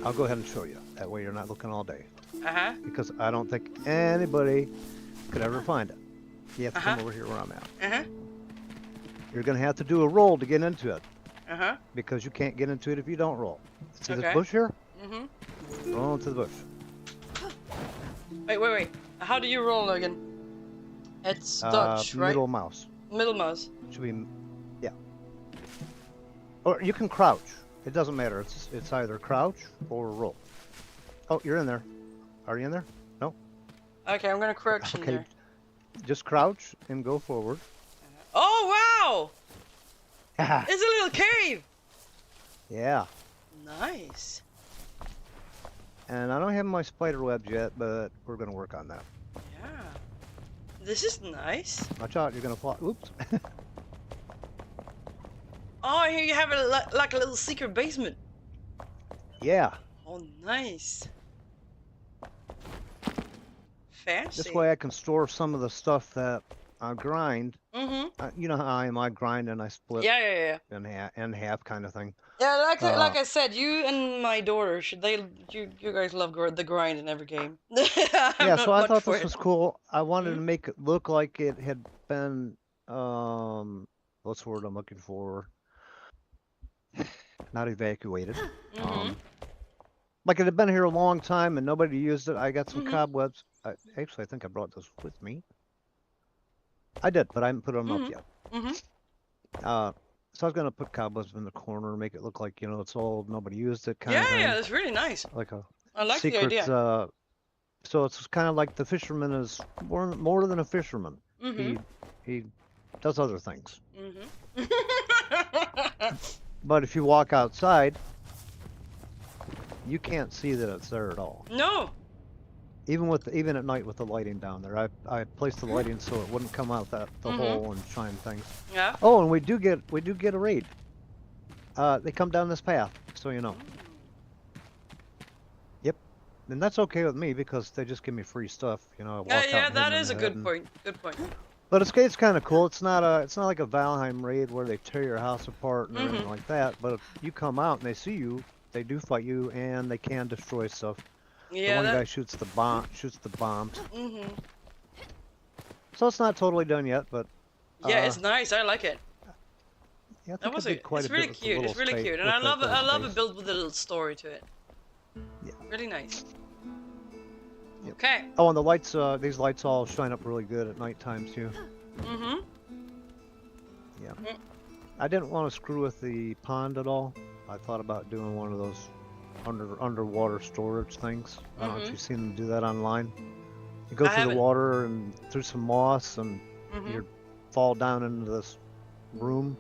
I'll go ahead and show you. That way you're not looking all day. Because I don't think anybody could ever find it. You have to come over here where I'm at. You're going to have to do a roll to get into it. Because you can't get into it if you don't roll. See this bush here? Roll into the bush. Wait. How do you roll again? It's Dutch, right? Middle mouse. Middle mouse. Should be, yeah. Or you can crouch. It doesn't matter. It's either crouch or roll. Oh, you're in there. Are you in there? No? Okay, I'm gonna crouch in there. Just crouch and go forward. Oh, wow! It's a little cave! Yeah. Nice. And I don't have my spider webs yet, but we're going to work on that. Yeah. This is nice. Watch out, you're going to fall. Oops. Oh, here you have like a little secret basement. Yeah. Oh, nice. Fancy. This way I can store some of the stuff that I grind. Mm-hmm. You know how I grind and I split Yeah. in half kind of thing. Yeah, like I said, you and my daughter, you guys love the grind in every game. Yeah, so I thought this was cool. I wanted to make it look like it had been, what's the word I'm looking for? Not evacuated. Like it had been here a long time and nobody used it. I got some cobwebs. Actually, I think I brought this with me. I did, but I haven't put them up yet. So I was gonna put cobwebs in the corner, make it look like, you know, it's old, nobody used it kind of thing. Yeah, that's really nice. Like a I like secret, the idea. So it's kind of like the fisherman is more than a fisherman. He does other things. But if you walk outside, you can't see that it's there at all. No. Even at night with the lighting down there, I placed the lighting so it wouldn't come out the hole and shine things. Yeah. Oh, and we do get a raid. They come down this path, so you know. Yep, and that's okay with me because they just give me free stuff, you know. I walk out Yeah, and that hit is a them in the good head point. Good point. But it's kind of cool. It's not like a Valheim raid where they tear your house apart and everything like that. But if you come out and they see you, they do fight you and they can destroy stuff. Yeah, the one guy shoots the bombs. So it's not totally done yet, but yeah, it's nice. I like it. Yeah, I That was it's really cute. It's really cute, and I love a build with a little story to it. Yeah. Really nice. Yep. Okay. Oh, and the lights. These lights all shine up really good at nighttime too. Yeah. I didn't want to screw with the pond at all. I thought about doing one of those underwater storage things. I don't know if you've seen them do that online. You go through the water and through some moss and you fall down into this room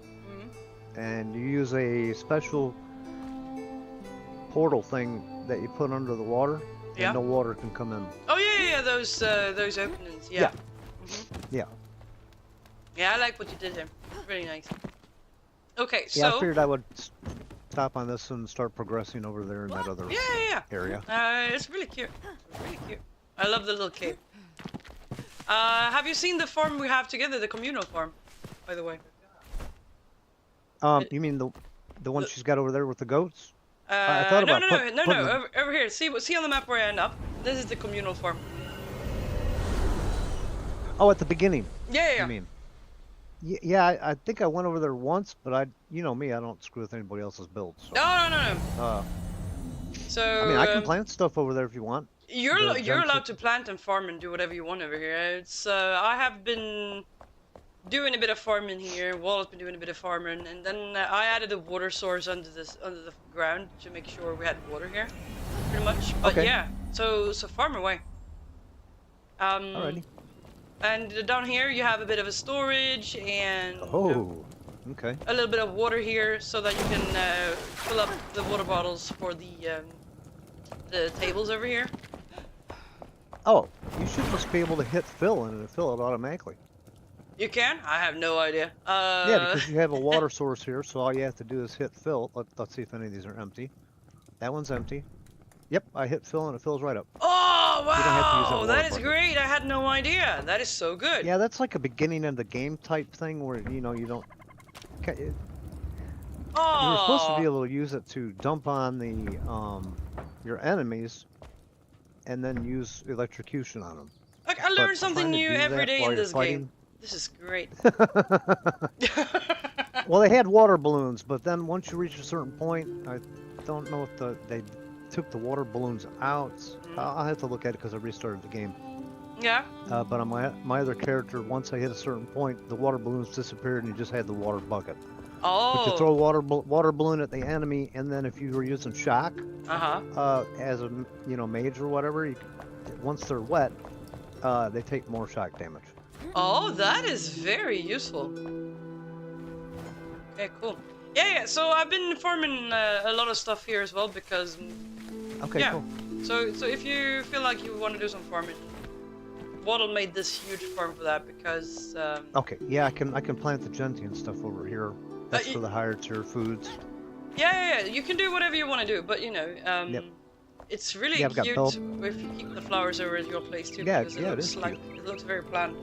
and you use a special portal thing that you put under the water and no water can come in. Oh yeah, those openings. Yeah. Yeah, I like what you did there. It's really nice. Okay, so yeah, I figured I would stop on this and start progressing over there in that other area. It's really cute. It's really cute. I love the little cave. Have you seen the farm we have together, the communal farm, by the way? You mean the one she's got over there with the goats? I No, thought about no. Over here. See on the map where I end up. This is the communal farm. Oh, at the beginning. Yeah. You mean? Yeah, I think I went over there once, but you know me, I don't screw with anybody else's builds. So. No. So I mean, I can plant stuff over there if you want. You're allowed to plant and farm and do whatever you want over here. It's I have been doing a bit of farming here. Wall has been doing a bit of farming, and then I added a water source under the ground to make sure we had water here, pretty much. But yeah, so farm away. Alrighty. And down here you have a bit of a storage and okay. a little bit of water here so that you can fill up the water bottles for the tables over here. Oh, you should just be able to hit fill and it'll fill it automatically. You can? I have no idea. Yeah, because you have a water source here, so all you have to do is hit fill. Let's see if any of these are empty. That one's empty. Yep, I hit fill and it fills right up. Oh, wow! You don't have to use that is bucket. great. I had no idea. That is so good. Yeah, that's like a beginning of the game type thing where, you know, you don't... You're supposed to be able to use it to dump on the your enemies and then use electrocution on them. Like, I learn something new every day in this game. This is great. Well, they had water balloons, but then once you reach a certain point, I don't know if they took the water balloons out I'll have to look at it because I restarted the game. Yeah. But on my other character, once I hit a certain point, the water balloons disappeared and you just had the water bucket. Oh. But you throw a water balloon at the enemy, and then if you were using shock, as a mage or whatever, once they're wet, they take more shock damage. Oh, that is very useful. Okay, cool. Yeah. So I've been farming a lot of stuff here as well because. Okay, yeah. cool. So if you feel like you want to do some farming, Wadel made this huge farm for that because. Okay, yeah, I can plant the gentian stuff over here. That's for the higher tier foods. Yeah. You can do whatever you want to do, but it's really cute if you keep the flowers over at your place too. Yeah, because it looks very planned.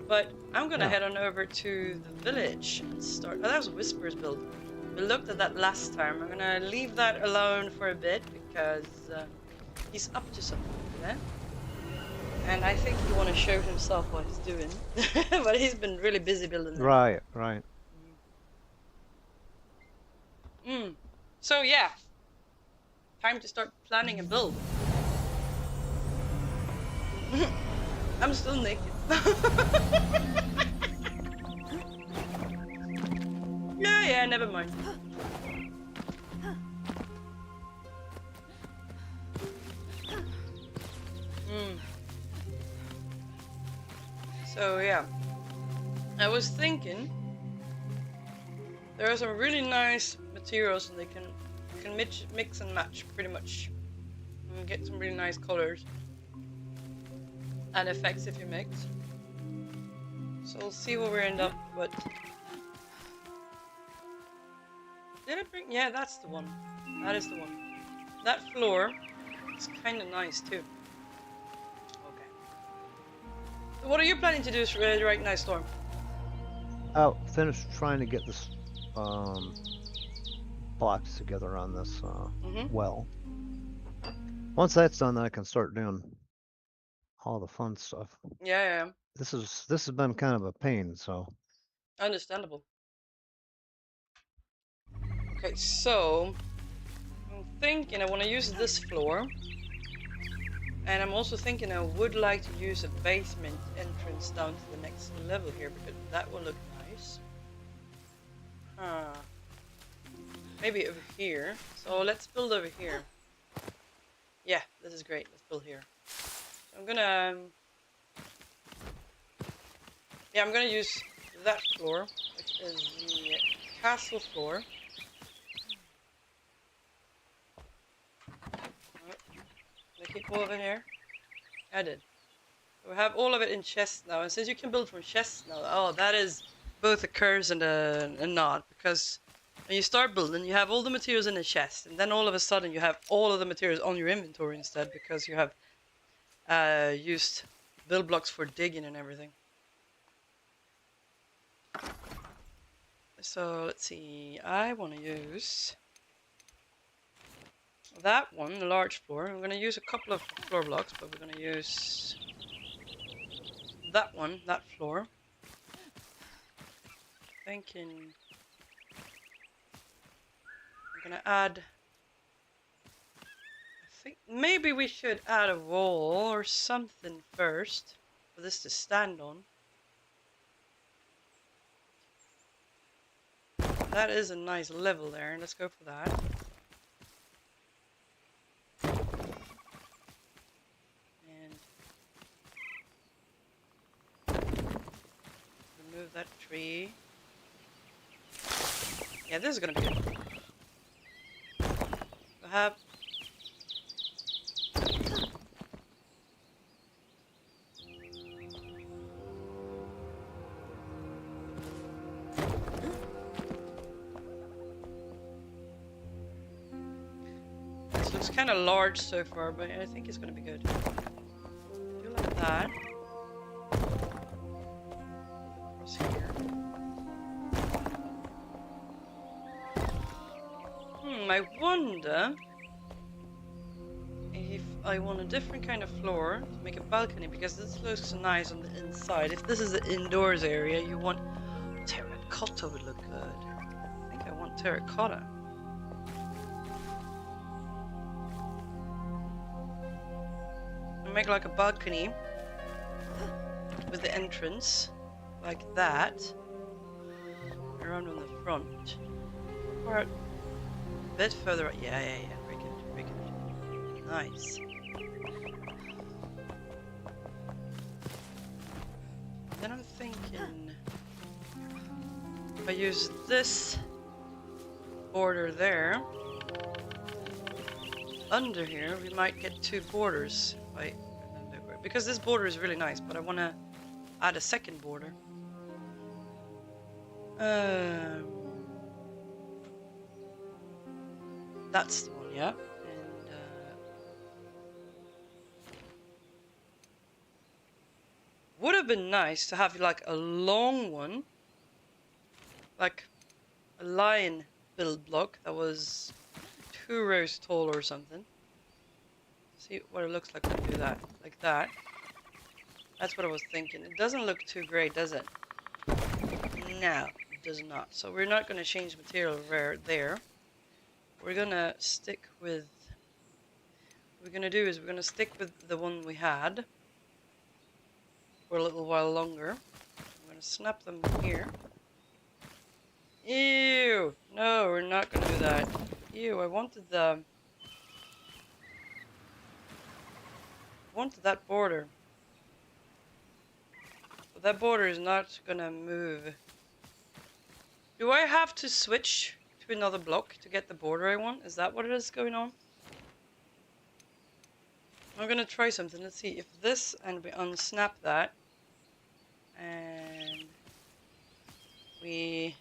But I'm gonna head on over to the village and start. Oh, that was Whisper's build. We looked at that last time. I'm gonna leave that alone for a bit because he's up to something, yeah? And I think he want to show himself what he's doing. But he's been really busy building that. Right. So yeah, time to start planning a build. I'm still naked. Yeah, never mind. So yeah, I was thinking there are some really nice materials and they can mix and match pretty much and get some really nice colors and effects if you mix. So we'll see what we end up with. Did I bring? Yeah, that's the one. That is the one. That floor is kind of nice too. Okay. So what are you planning to do right now, Storm? Oh, finish trying to get this blocks together on this well. Once that's done, then I can start doing all the fun stuff. Yeah. This has been kind of a pain, so. Understandable. Okay, so I'm thinking I want to use this floor, and I'm also thinking I would like to use a basement entrance down to the next level here because that will look nice. Maybe over here. So let's build over here. Yeah, this is great. Let's build here. So I'm gonna use that floor, which is the castle floor. Did I keep all of it here? I did. So we have all of it in chests now, and since you can build from chests now, that is both a curse and a nod, because when you start building, you have all the materials in the chest, and then all of a sudden you have all of the materials on your inventory instead, because you have used build blocks for digging and everything. So let's see, I want to use that one, the large floor. I'm going to use a couple of floor blocks, but we're going to use that one, that floor. Thinking I'm going to add, I think maybe we should add a wall or something first for this to stand on. That is a nice level there, let's go for that. And remove that tree. Yeah, this is gonna be good. I have it's kind of large so far, but I think it's going to be good. Do like that. Across here. I wonder if I want a different kind of floor to make a balcony, because this looks nice on the inside. If this is the indoors area, you want terracotta would look good. I think I want terracotta. make like a balcony with the entrance, like that, around on the front, or a bit further. Yeah. Very good. Nice. Then I'm thinking, if I use this border there, under here, we might get 2 borders. Because this border is really nice, but I want to add a second border. That's the one, yeah. And would have been nice to have like a long one, like a line build block that was 2 rows tall or something. See what it looks like when I do that, like that. That's what I was thinking. It doesn't look too great, does it? No, it does not. So we're not going to change material there. We're going to stick with... What we're going to do is we're going to stick with the one we had for a little while longer. I'm going to snap them here. Ew! No, we're not going to do that. Ew, I wanted that border. But that border is not gonna move. Do I have to switch to another block to get the border I want? Is that what it is going on? I'm gonna try something. Let's see if this, and we unsnap that, and we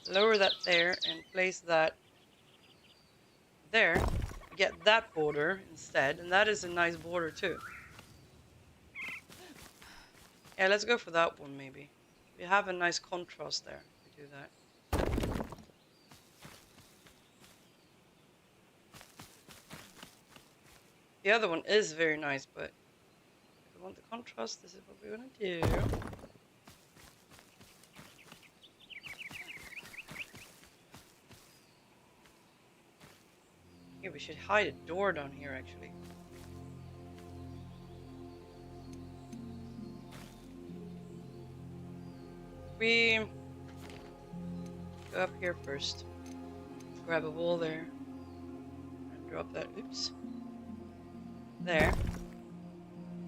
lower that there and place that there. Get that border instead, and that is a nice border too. Yeah, let's go for that one maybe. We have a nice contrast there if we do that. The other one is very nice, but if we want the contrast, this is what we're gonna do. Yeah, we should hide a door down here actually. We go up here first. Grab a wall there. And drop that. Oops. There.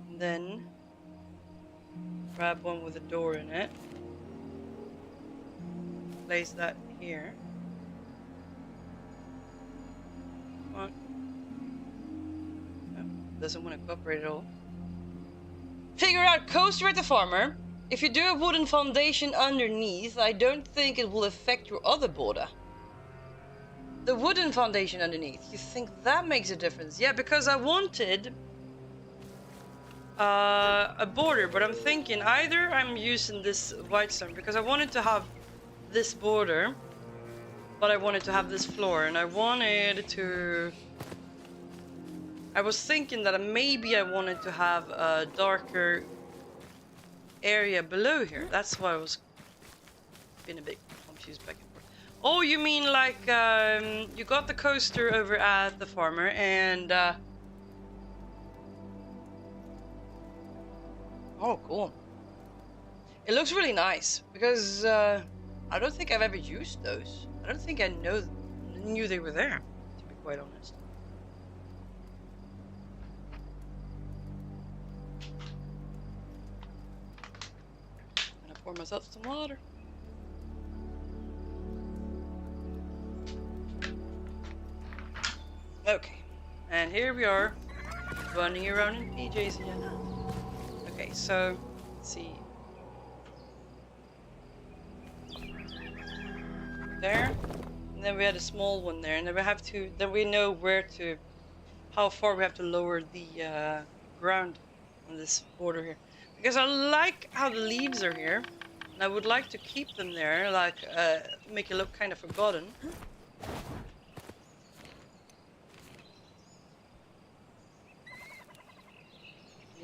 And then grab one with a door in it. Place that here. Come on. No, doesn't want to cooperate at all. Figure out coaster at the farmer. If you do a wooden foundation underneath, I don't think it will affect your other border. The wooden foundation underneath, you think that makes a difference? Yeah, because I wanted a border, but I'm thinking either I'm using this white stone because I wanted to have this border, but I wanted to have this floor, and I was thinking that maybe I wanted to have a darker area below here. That's why I was been a bit confused back and forth. Oh, you mean like you got the coaster over at the farmer and oh, cool. It looks really nice because I don't think I've ever used those. I don't think I knew they were there, to be quite honest. Pour myself some water. Okay, and here we are, running around in PJs again. Okay, so let's see. There, and then we had a small one there, and then we have to. Then we know how far we have to lower the ground on this border here. Because I like how the leaves are here, and I would like to keep them there, like make it look kind of forgotten.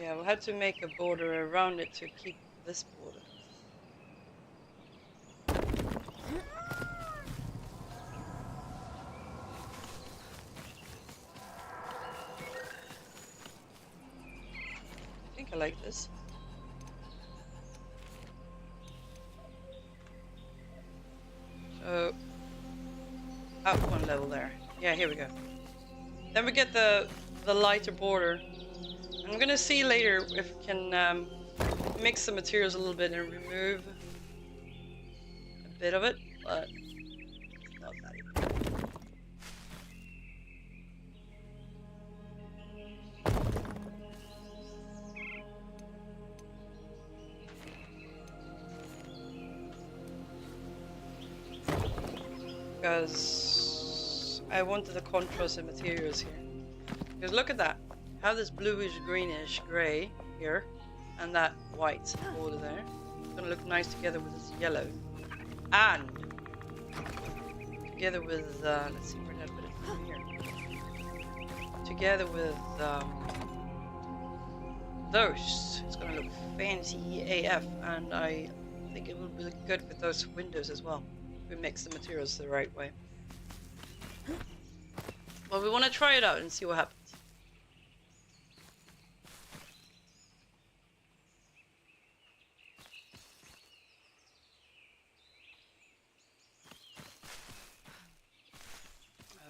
Yeah, we'll have to make a border around it to keep this border. I like this. So, up one level there. Yeah, here we go. Then we get the lighter border. I'm gonna see later if we can mix the materials a little bit and remove a bit of it, but it's not that easy. Because I wanted the contrast in materials here. Because look at that. How this bluish, greenish, grey here, and that white border there. It's gonna look nice together with this yellow, and together with let's see where did I put it from here. Together with those, it's gonna look fancy AF, and I think it will be good with those windows as well. We mix the materials the right way. Well, we want to try it out and see what happens.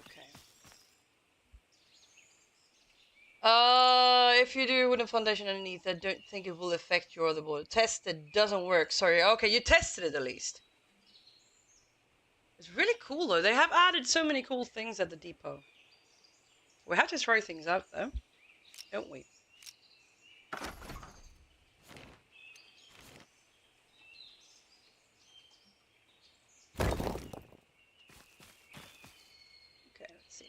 Okay. If you do wooden foundation underneath, I don't think it will affect your other board. Tested doesn't work. Sorry. Okay, you tested it at least. It's really cool though. They have added so many cool things at the depot. We have to try things out though, don't we? Okay, let's see.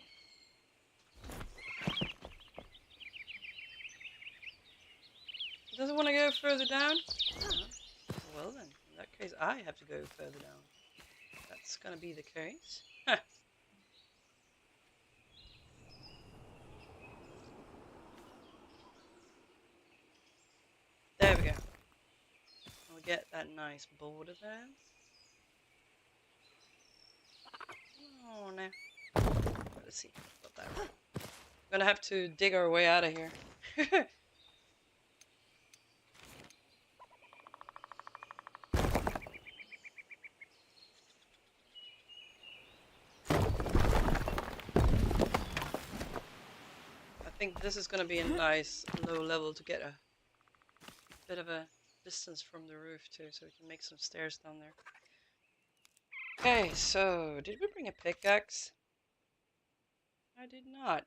Doesn't want to go further down? Oh. Well then, in that case I have to go further down. That's gonna be the case. Huh. There we go. We'll get that nice border there. Oh no. Let's see. Got that right. We're gonna have to dig our way out of here. I think this is going to be a nice low level to get a bit of a distance from the roof too, so we can make some stairs down there. Okay, so did we bring a pickaxe? I did not.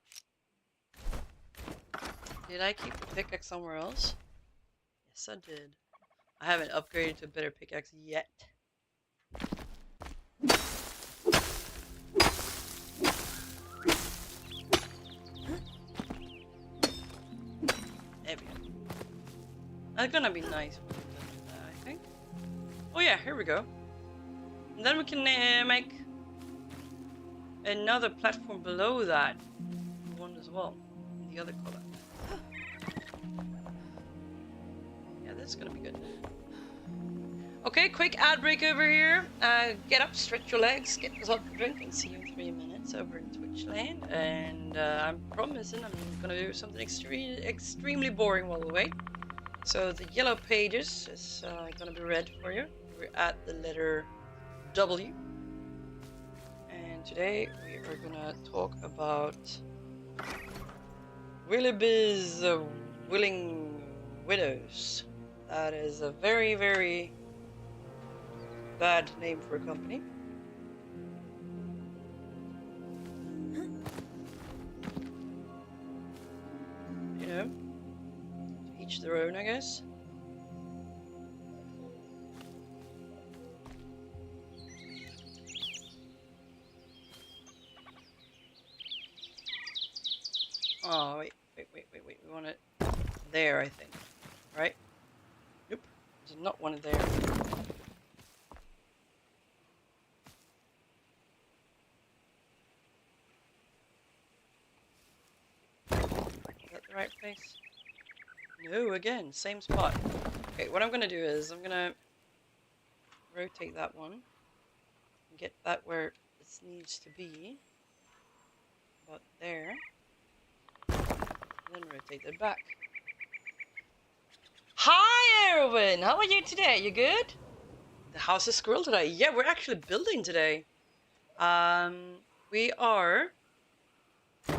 Did I keep the pickaxe somewhere else? Yes, I did. I haven't upgraded to a better pickaxe yet. There we go. That's gonna be nice when we're done with that, I think. Oh yeah, here we go. And then we can make another platform below that one as well, in the other color. Yeah, this is gonna be good. Okay, quick ad break over here. Get up, stretch your legs, get yourself a drink, and see you in 3 minutes over in Twitch land. And I'm promising I'm gonna do something extremely boring while we wait. So the yellow pages is gonna be red for you. We're at the letter W. And today we are gonna talk about Willoughby's Willing Widows. That is a very, very bad name for a company. You know, each their own, I guess. Oh, wait. We want it there, I think. Right? Nope. There's not one there. Is that the right place? No, again, same spot. Okay, what I'm gonna do is I'm gonna rotate that one and get that where it needs to be. About there. And then rotate it back. Hi, Erwin. How are you today? You good? The house is squirrel today. Yeah, we're actually building today. We are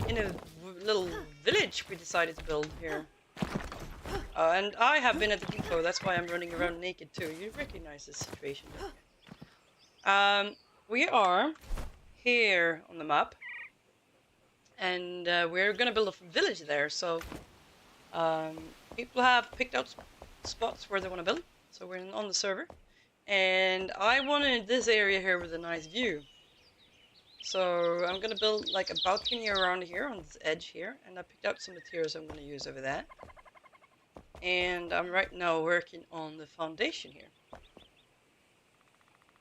in a little village we decided to build here. And I have been at the depot. That's why I'm running around naked too. You recognize this situation, don't you? We are here on the map. And we're gonna build a village there. So people have picked out spots where they want to build. So we're on the server. And I wanted this area here with a nice view. So I'm gonna build like a balcony around here on this edge here, and I picked out some materials I'm gonna use over there. And I'm right now working on the foundation here.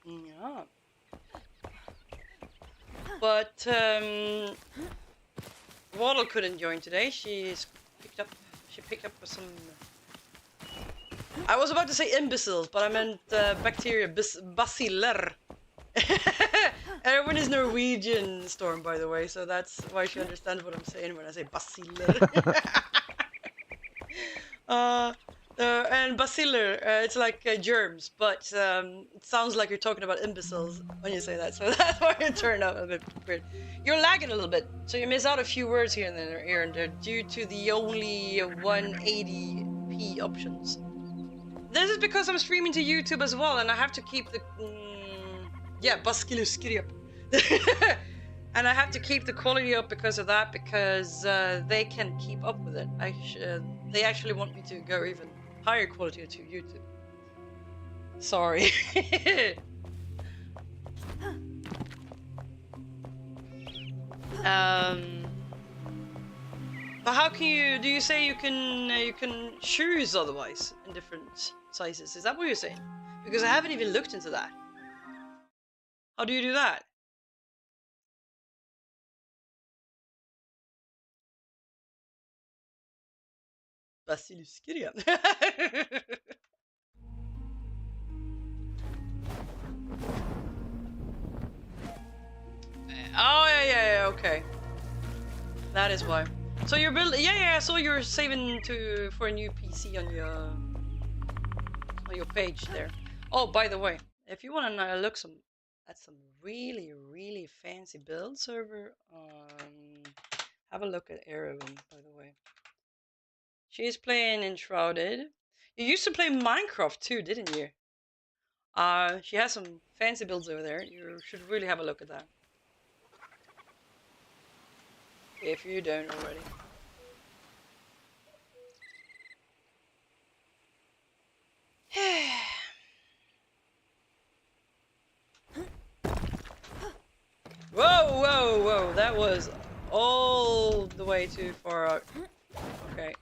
Yeah. But Wadel couldn't join today. She picked up some. I was about to say imbeciles, but I meant bacteria, baciller. Everyone is Norwegian, Storm, by the way, so that's why she understands what I'm saying when I say baciller. And baciller, it's like germs, but it sounds like you're talking about imbeciles when you say that, so that's why it turned out a bit weird. You're lagging a little bit, so you miss out a few words here and there due to the only 180p options. This is because I'm streaming to YouTube as well, and I have to keep the baskiluskriep. And I have to keep the quality up because of that, because they can keep up with it. They actually want me to go even higher quality to YouTube. Sorry. But how can you? Do you say you can choose otherwise in different sizes? Is that what you're saying? Because I haven't even looked into that. How do you do that? Basiluskiria. Oh yeah, okay. That is why. So you're building, yeah. So you're saving for a new PC on your page there. Oh, by the way, if you want to look at some really fancy build server, have a look at Erwin, by the way. She's playing Enshrouded. You used to play Minecraft too, didn't you? She has some fancy builds over there. You should really have a look at that. If you don't already. Whoa, that was all the way too far out. Okay.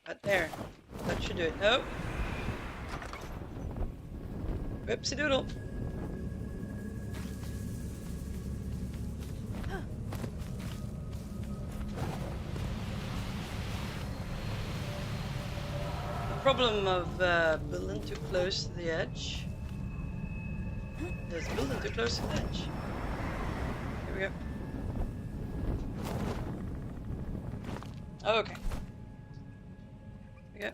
Right there. That should do it. Nope. Whoopsie doodle. The problem of building too close to the edge. There's building too close to the edge. Here we go. Okay. Here we go.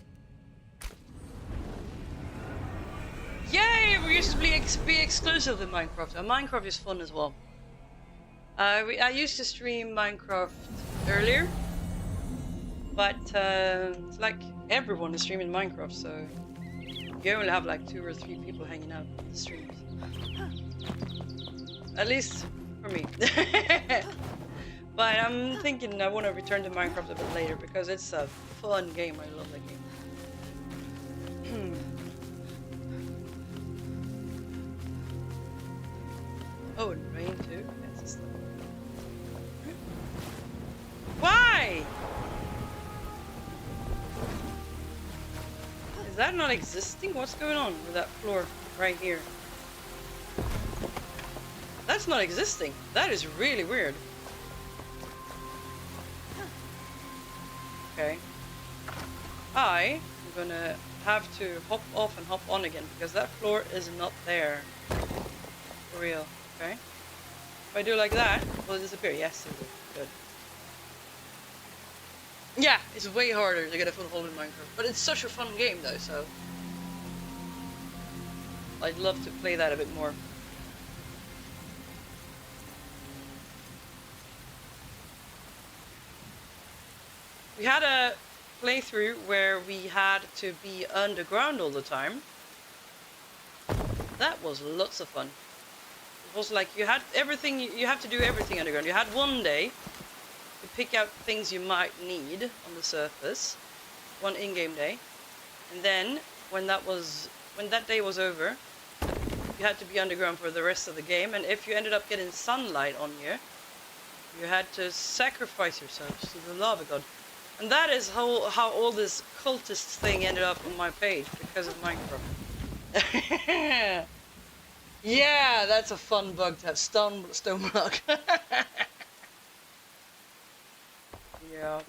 Yay! We used to be exclusive in Minecraft. And Minecraft is fun as well. I used to stream Minecraft earlier. But it's like everyone is streaming Minecraft, so you only have like 2 or 3 people hanging out on the streams. At least for me. But I'm thinking I want to return to Minecraft a bit later because it's a fun game. I love that game. Oh, and rain too. That's just... Why? Is that not existing? What's going on with that floor right here? That's not existing. That is really weird. Okay. I am gonna have to hop off and hop on again because that floor is not there. For real. Okay. If I do like that, will it disappear? Yes, it will. Good. Yeah, it's way harder to get a foothold in Minecraft, but it's such a fun game though, so I'd love to play that a bit more. We had a playthrough where we had to be underground all the time. That was lots of fun. It was like you had everything, you have to do everything underground. You had one day to pick out things you might need on the surface, one in-game day, and then when that day was over, you had to be underground for the rest of the game, and if you ended up getting sunlight on you, you had to sacrifice yourselves to the lava god. And that is how all this cultist thing ended up on my page, because of Minecraft. Yeah, that's a fun bug to have, stone block. Yeah.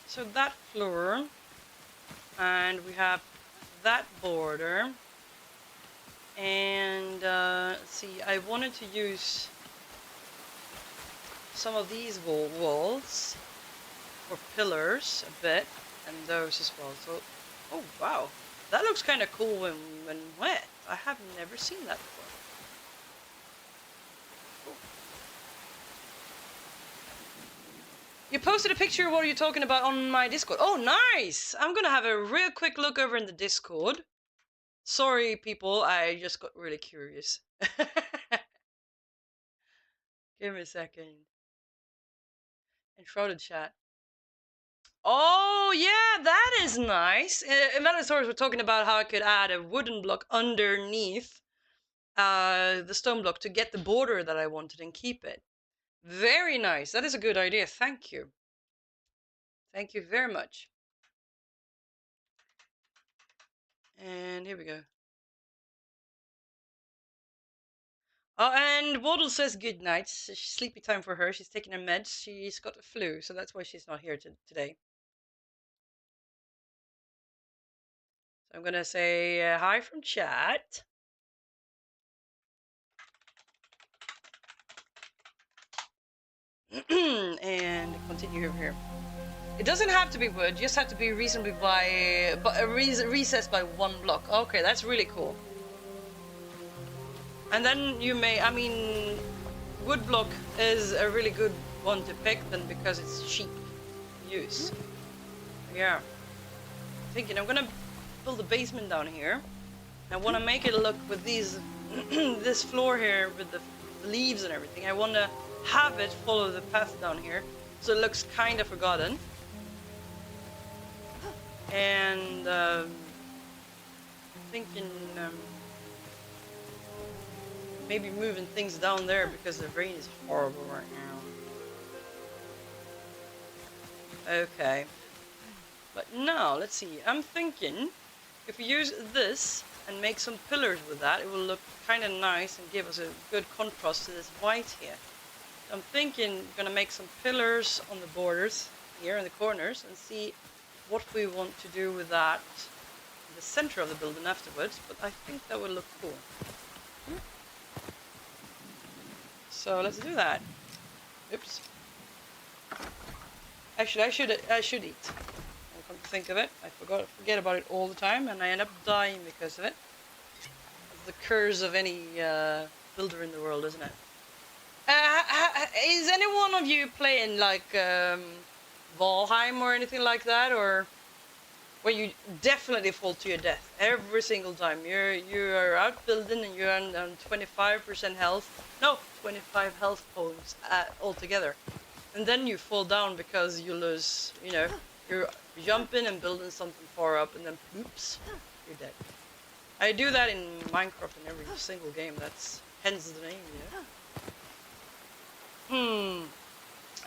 So that floor, and we have that border, and let's see, I wanted to use some of these walls for pillars a bit, and those as well. So, oh wow, that looks kind of cool when wet. I have never seen that before. Cool. You posted a picture of what you're talking about on my Discord. Oh, nice! I'm gonna have a real quick look over in the Discord. Sorry, people, I just got really curious. Give me a second. Enshrouded chat. Oh, yeah, that is nice. In Valentine, we're talking about how I could add a wooden block underneath the stone block to get the border that I wanted and keep it. Very nice. That is a good idea. Thank you. Thank you very much. And here we go. Oh, and Wadel says good night. It's sleepy time for her. She's taking her meds. She's got a flu, so that's why she's not here today. So I'm gonna say hi from chat. And continue over here. It doesn't have to be wood, you just have to be reasonably recessed by one block. Okay, that's really cool. And then you may, I mean, wood block is a really good one to pick then because it's cheap to use. Yeah. Thinking I'm gonna build a basement down here. I want to make it look with these, this floor here with the leaves and everything. I want to have it follow the path down here, so it looks kind of forgotten. And thinking maybe moving things down there because the rain is horrible right now. Okay. But now, let's see, I'm thinking if we use this and make some pillars with that, it will look kind of nice and give us a good contrast to this white here. So I'm thinking we're gonna make some pillars on the borders here in the corners and see what we want to do with that in the center of the building afterwards, but I think that would look cool. So let's do that. Oops. Actually, I should eat. Come to think of it, I forget about it all the time, and I end up dying because of it. It's the curse of any builder in the world, isn't it? Is any one of you playing like Valheim or anything like that, or where you definitely fall to your death every single time? You are out building and you're on 25% health. No, 25 health points altogether, and then you fall down because you lose. You know, you're jumping and building something far up, and then oops, you're dead. I do that in Minecraft in every single game. That's hence the name, yeah.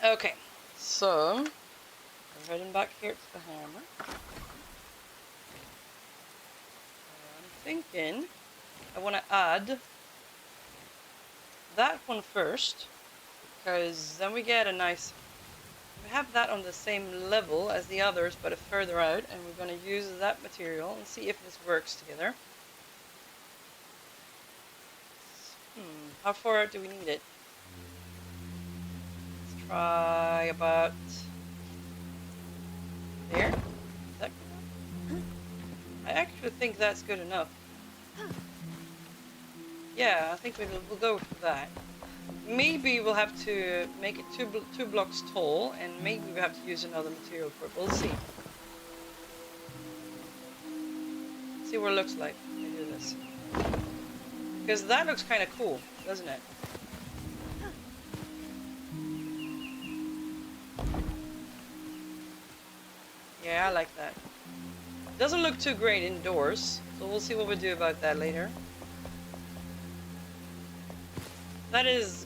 Okay, so I'm heading back here to the hammer. I'm thinking I want to add that one first, because then we get a nice. We have that on the same level as the others, but further out, and we're going to use that material and see if this works together. How far out do we need it? Let's try about there. Is that good enough? I actually think that's good enough. Yeah, I think we'll go for that. Maybe we'll have to make it two blocks tall, and maybe we have to use another material for it. We'll see. See what it looks like when we do this. Because that looks kind of cool, doesn't it? Yeah, I like that. Doesn't look too great indoors, so we'll see what we do about that later. That is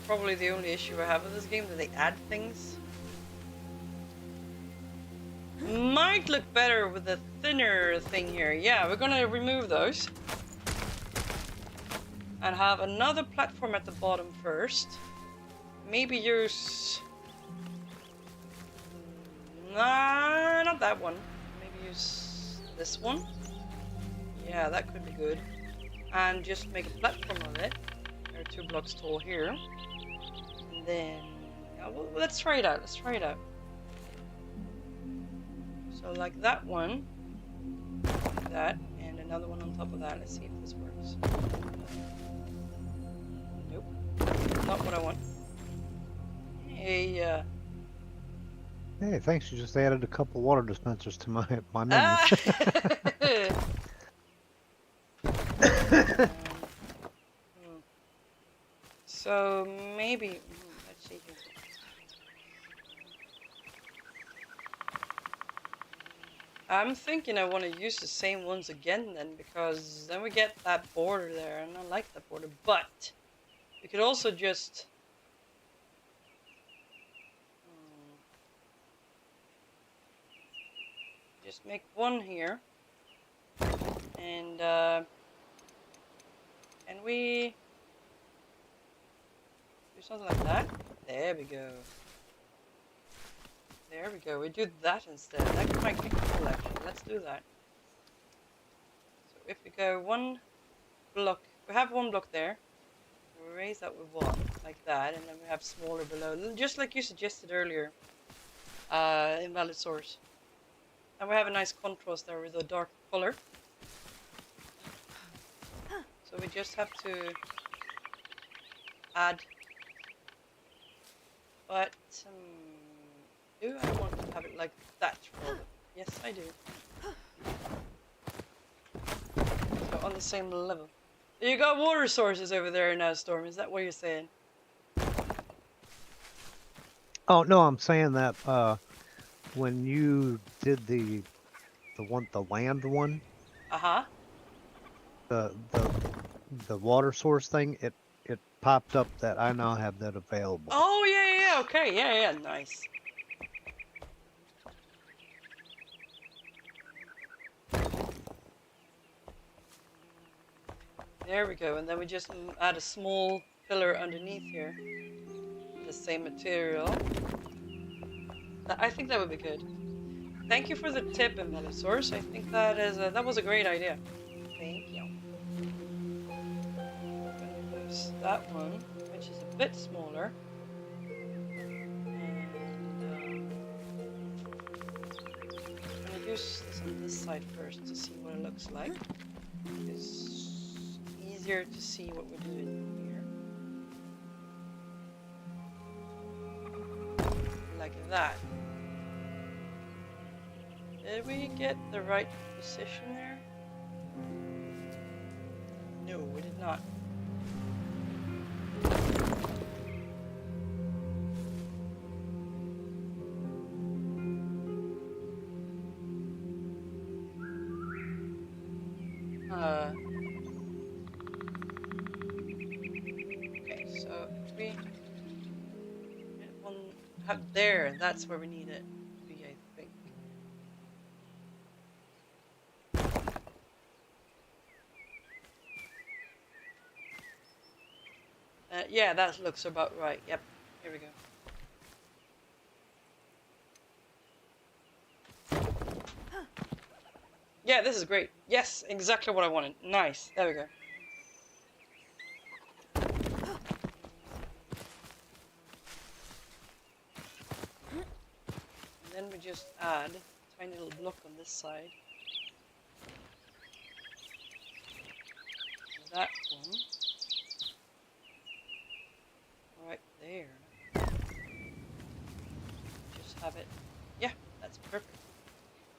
probably the only issue I have with this game, that they add things. Might look better with the thinner thing here. Yeah, we're gonna remove those. And have another platform at the bottom first. Maybe use... Nah, not that one. Maybe use this one. Yeah, that could be good. And just make a platform of it. There are 2 blocks tall here. And then... Yeah, well, let's try it out. Let's try it out. So like that one. Like that. And another one on top of that. Let's see if this works. Nope. Not what I want. Hey, Hey, thanks. You just added a couple water dispensers to my menu. So maybe let's see here. I'm thinking I want to use the same ones again then, because then we get that border there, and I like that border. But we could also just make one here, and we do something like that. There we go. There we go. We do that instead. That might be cool actually. Let's do that. So if we go 1 block, we have 1 block there. We raise that with 1, like that, and then we have smaller below, just like you suggested earlier. Invalid source. And we have a nice contrast there with a dark color. So we just have to add. But do I want to have it like that? Yes, I do. So on the same level. You got water sources over there now, Storm. Is that what you're saying? Oh no, I'm saying that when you did the land one, the water source thing, it popped up that I now have that available. Oh yeah, okay, yeah, nice. There we go, and then we just add a small pillar underneath here. The same material. I think that would be good. Thank you for the tip, Melisaurus. I think that is that was a great idea. Thank you. I'm gonna use that one, which is a bit smaller. And I'm gonna use this on this side first to see what it looks like. It's easier to see what we're doing here. Like that. Did we get the right position there? No, we did not. Okay, so if we get one up there, that's where we need it to be, I think. Yeah, that looks about right. Yep, here we go. Yeah, this is great. Yes, exactly what I wanted. Nice. There we go. just add a tiny little block on this side. That one. Right there. Just have it. Yeah, that's perfect.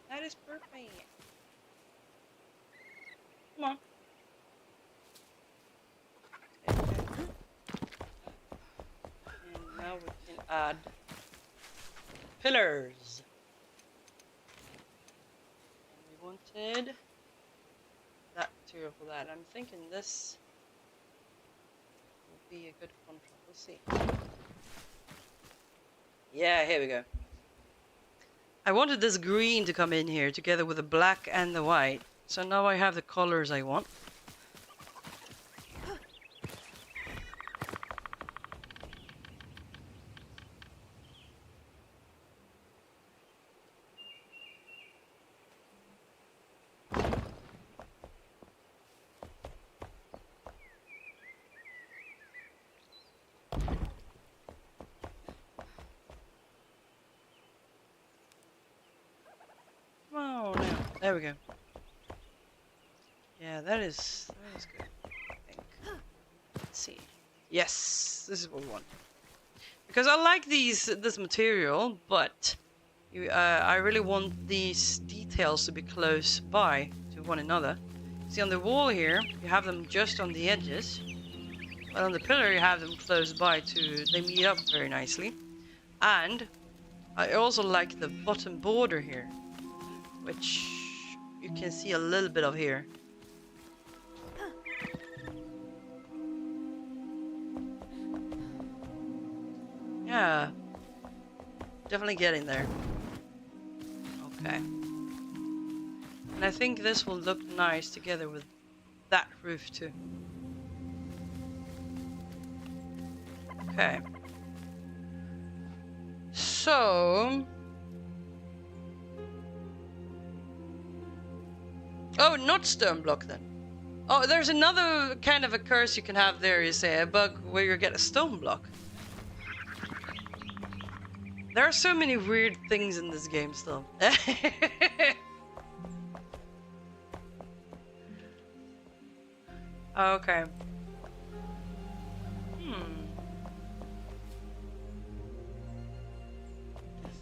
That is perfect. Come on. Okay. And now we can add pillars. And we wanted that material for that. I'm thinking this will be a good contrast. We'll see. Yeah, here we go. I wanted this green to come in here together with the black and the white. So now I have the colors I want. Oh, no. There we go. Yeah, that is good, I think. Let's see. Yes, this is what we want. Because I like this material, but I really want these details to be close by to one another. See, on the wall here, you have them just on the edges. But on the pillar, you have them close by they meet up very nicely. And I also like the bottom border here, which you can see a little bit of here. Yeah, definitely getting there. Okay. And I think this will look nice together with that roof too. Okay. So... Oh, not stone block then. Oh, there's another kind of a curse you can have there, you say, a bug where you get a stone block. There are so many weird things in this game still. Okay. I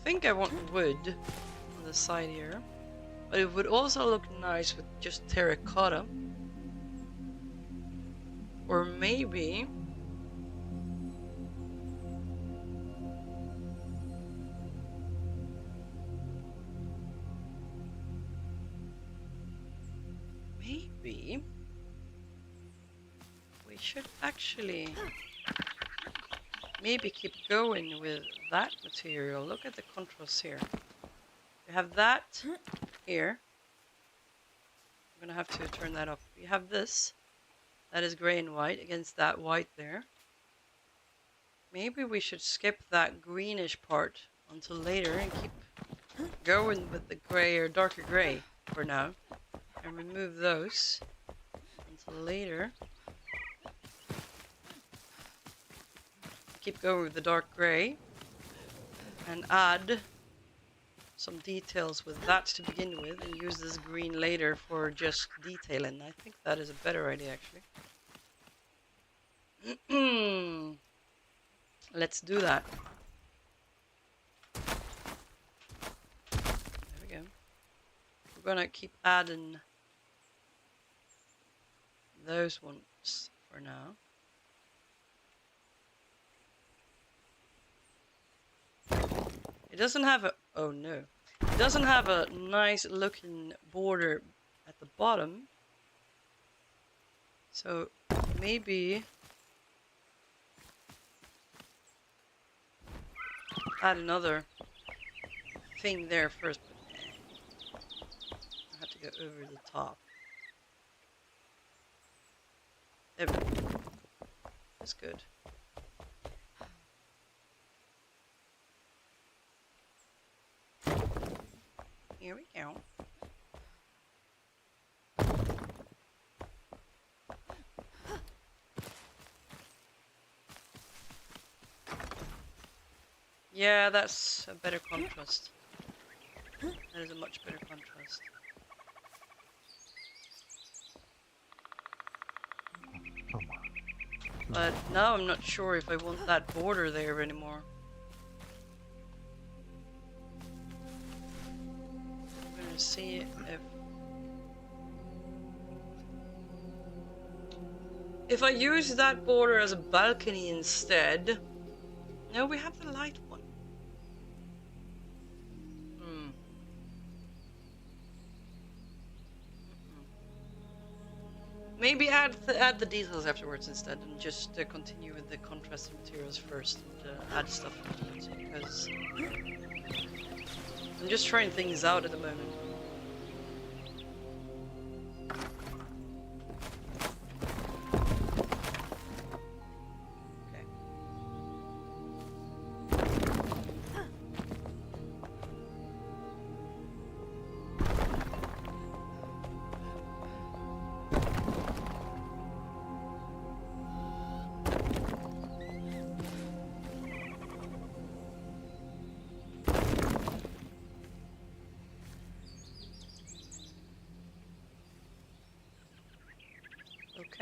think I want wood on the side here. But it would also look nice with just terracotta. Or maybe... Maybe... we should actually... maybe keep going with that material. Look at the contrast here. We have that here. I'm gonna have to turn that up. We have this. That is gray and white against that white there. Maybe we should skip that greenish part until later and keep going with the gray or darker gray for now. And remove those until later. Keep going with the dark gray. And add some details with that to begin with, and use this green later for just detailing. I think that is a better idea, actually. Let's do that. There we go. We're gonna keep adding those ones for now. It doesn't have a... oh no. It doesn't have a nice looking border at the bottom. So maybe... add another thing there first. But I have to go over the top. There we go. That's good. Here we go. Yeah, that's a better contrast. That is a much better contrast. But now I'm not sure if I want that border there anymore. I'm gonna see if I use that border as a balcony instead. No, we have the light one. Maybe add the details afterwards instead, and just continue with the contrasting materials first, and add stuff afterwards, because I'm just trying things out at the moment.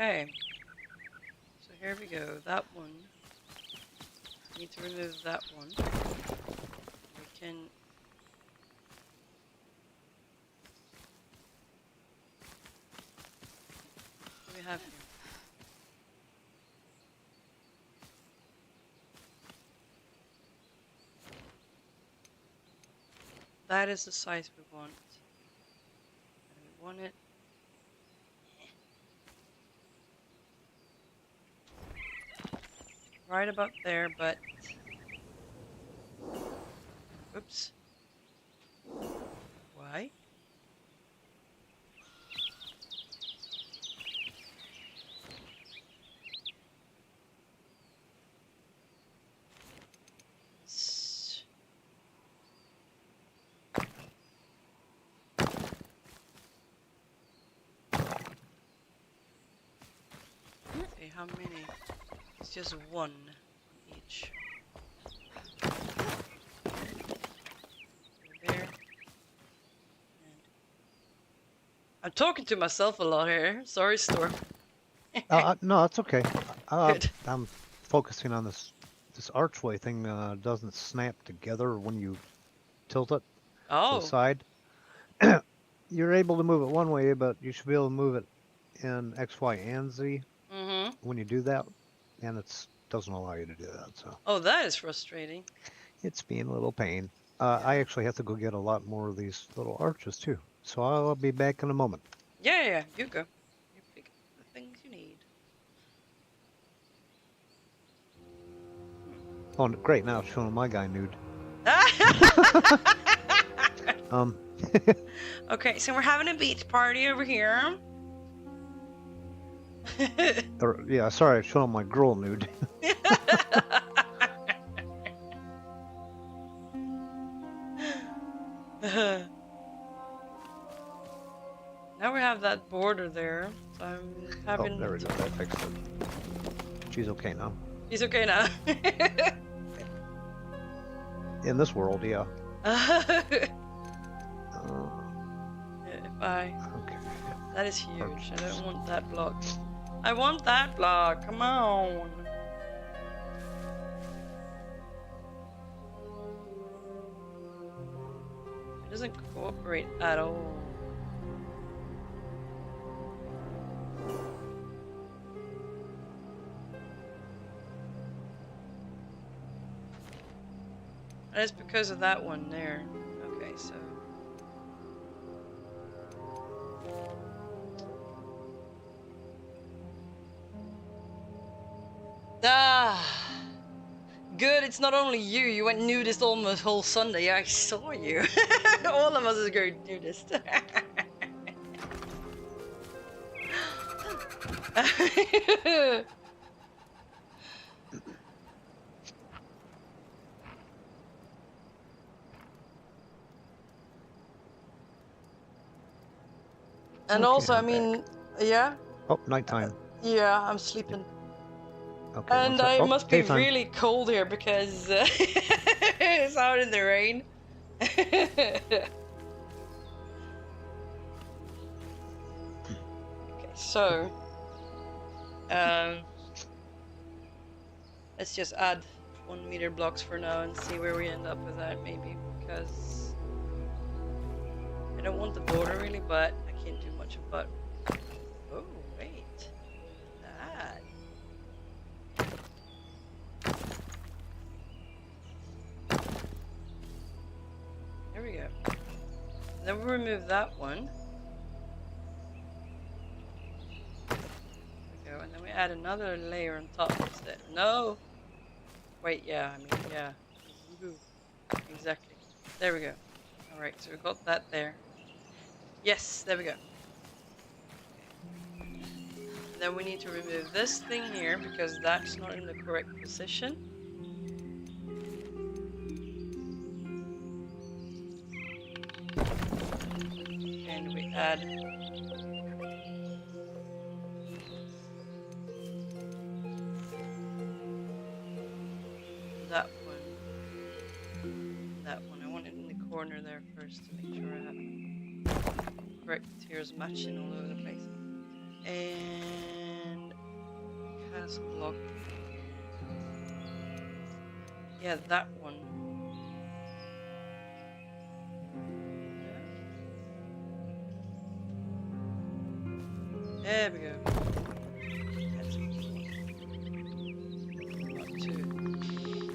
Okay, so here we go. That one. Need to remove that one. We can. What do we have here? That is the size we want. And we want it. Right about there, but oops. Why? Okay, how many? It's just one each. There. And I'm talking to myself a lot here. Sorry, Storm. No, it's okay. Good. I'm focusing on this archway thing. Doesn't snap together when you tilt it to the side. You're able to move it one way, but you should be able to move it in X, Y, and Z when you do that. And it doesn't allow you to do that, so. Oh, that is frustrating. It's being a little pain. I actually have to go get a lot more of these little arches too, so I'll be back in a moment. Yeah, you go. You pick the things you need. Oh, great! Now it's showing my guy nude. Okay, so we're having a beach party over here. Yeah, sorry, it's showing my girl nude. Now we have that border there, so I'm having. Oh, there we go. That fixed it. She's okay now. He's okay now. In this world, yeah. If I. Okay. That is huge. I don't want that block. I want that block. Come on. It doesn't cooperate at all. And it's because of that one there. Okay, so. Ah, good. It's not only you. You went nudist almost whole Sunday. I saw you. All of us is going nudist. And Okay, also, I I'm mean, yeah. Oh, nighttime. Yeah, I'm sleeping. Okay. And what's up? I Oh, must be daytime. really cold here because it's out in the rain. So, let's just add 1 meter blocks for now and see where we end up with that, maybe, because I don't want the border really, but I can't do much about. Oh wait, that. There we go. Then we'll remove that one. There we go, and then we add another layer on top instead. No. Wait, yeah, I mean, yeah. Exactly. There we go. Alright, so we got that there. Yes, there we go. And then we need to remove this thing here because that's not in the correct position. And we add that one. That one. I want it in the corner there first to make sure I have correct materials matching all over the place. And cast block. Yeah, that one. There we go.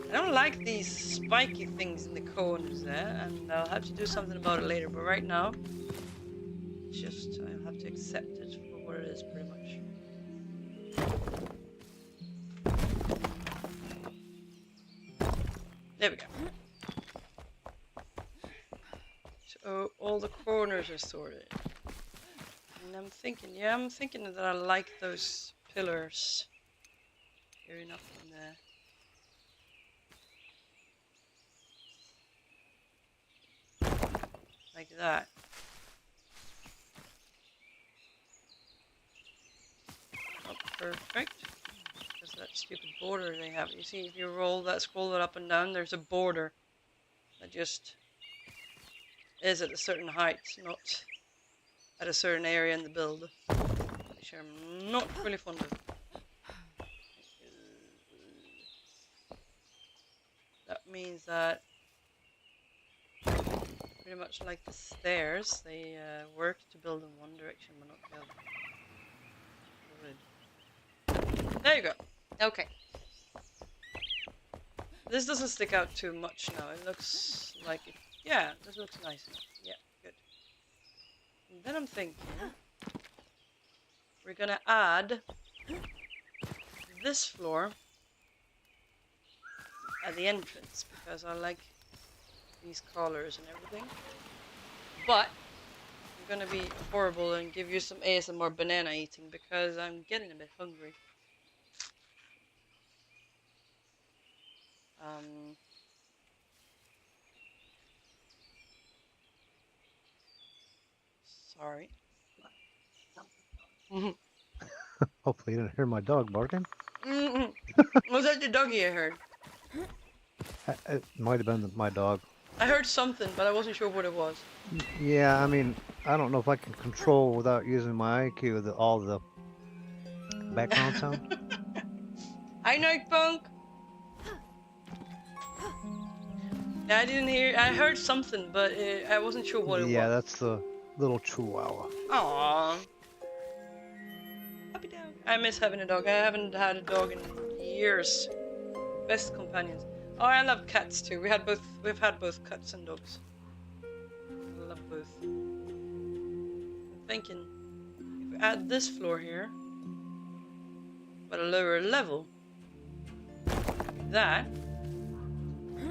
I don't like these spiky things in the corners there, and I'll have to do something about it later, but right now, it's just, I'll have to accept it for what it is, pretty much. There we go. So all the corners are sorted. And I'm thinking that I like those pillars. Fair enough in there. Like that. Oh, perfect. Because that stupid border they have. You see, if you scroll that up and down, there's a border that just is at a certain height, not at a certain area in the build, which I'm not really fond of. That means that pretty much like the stairs, they work to build in one direction but not the other. There you go. Okay. This doesn't stick out too much now. It looks like it. Yeah, this looks nice enough. Yeah, good. And then I'm thinking we're gonna add this floor at the entrance because I like these colors and everything. But I'm gonna be horrible and give you some ASMR banana eating because I'm getting a bit hungry. Sorry. Hopefully you didn't hear my dog barking. Was that the doggy I heard? It might have been my dog. I heard something, but I wasn't sure what it was. Yeah, I mean, I don't know if I can control without using my IQ all the background sound. Hi, Nightpunk! Yeah, I didn't hear. I heard something, but I wasn't sure what it was. Yeah, that's the little chihuahua. Aww. Puppy dog. I miss having a dog. I haven't had a dog in years. Best companions. Oh, I love cats too. We've had both cats and dogs. I love both. I'm thinking if we add this floor here, but a lower level, like that, we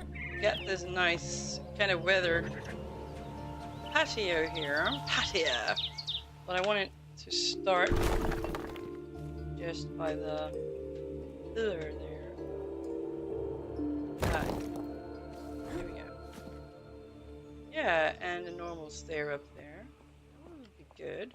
get this nice kind of weathered patio here. But I want it to start just by the pillar there. There we go. Yeah, and a normal stair up there. That would be good.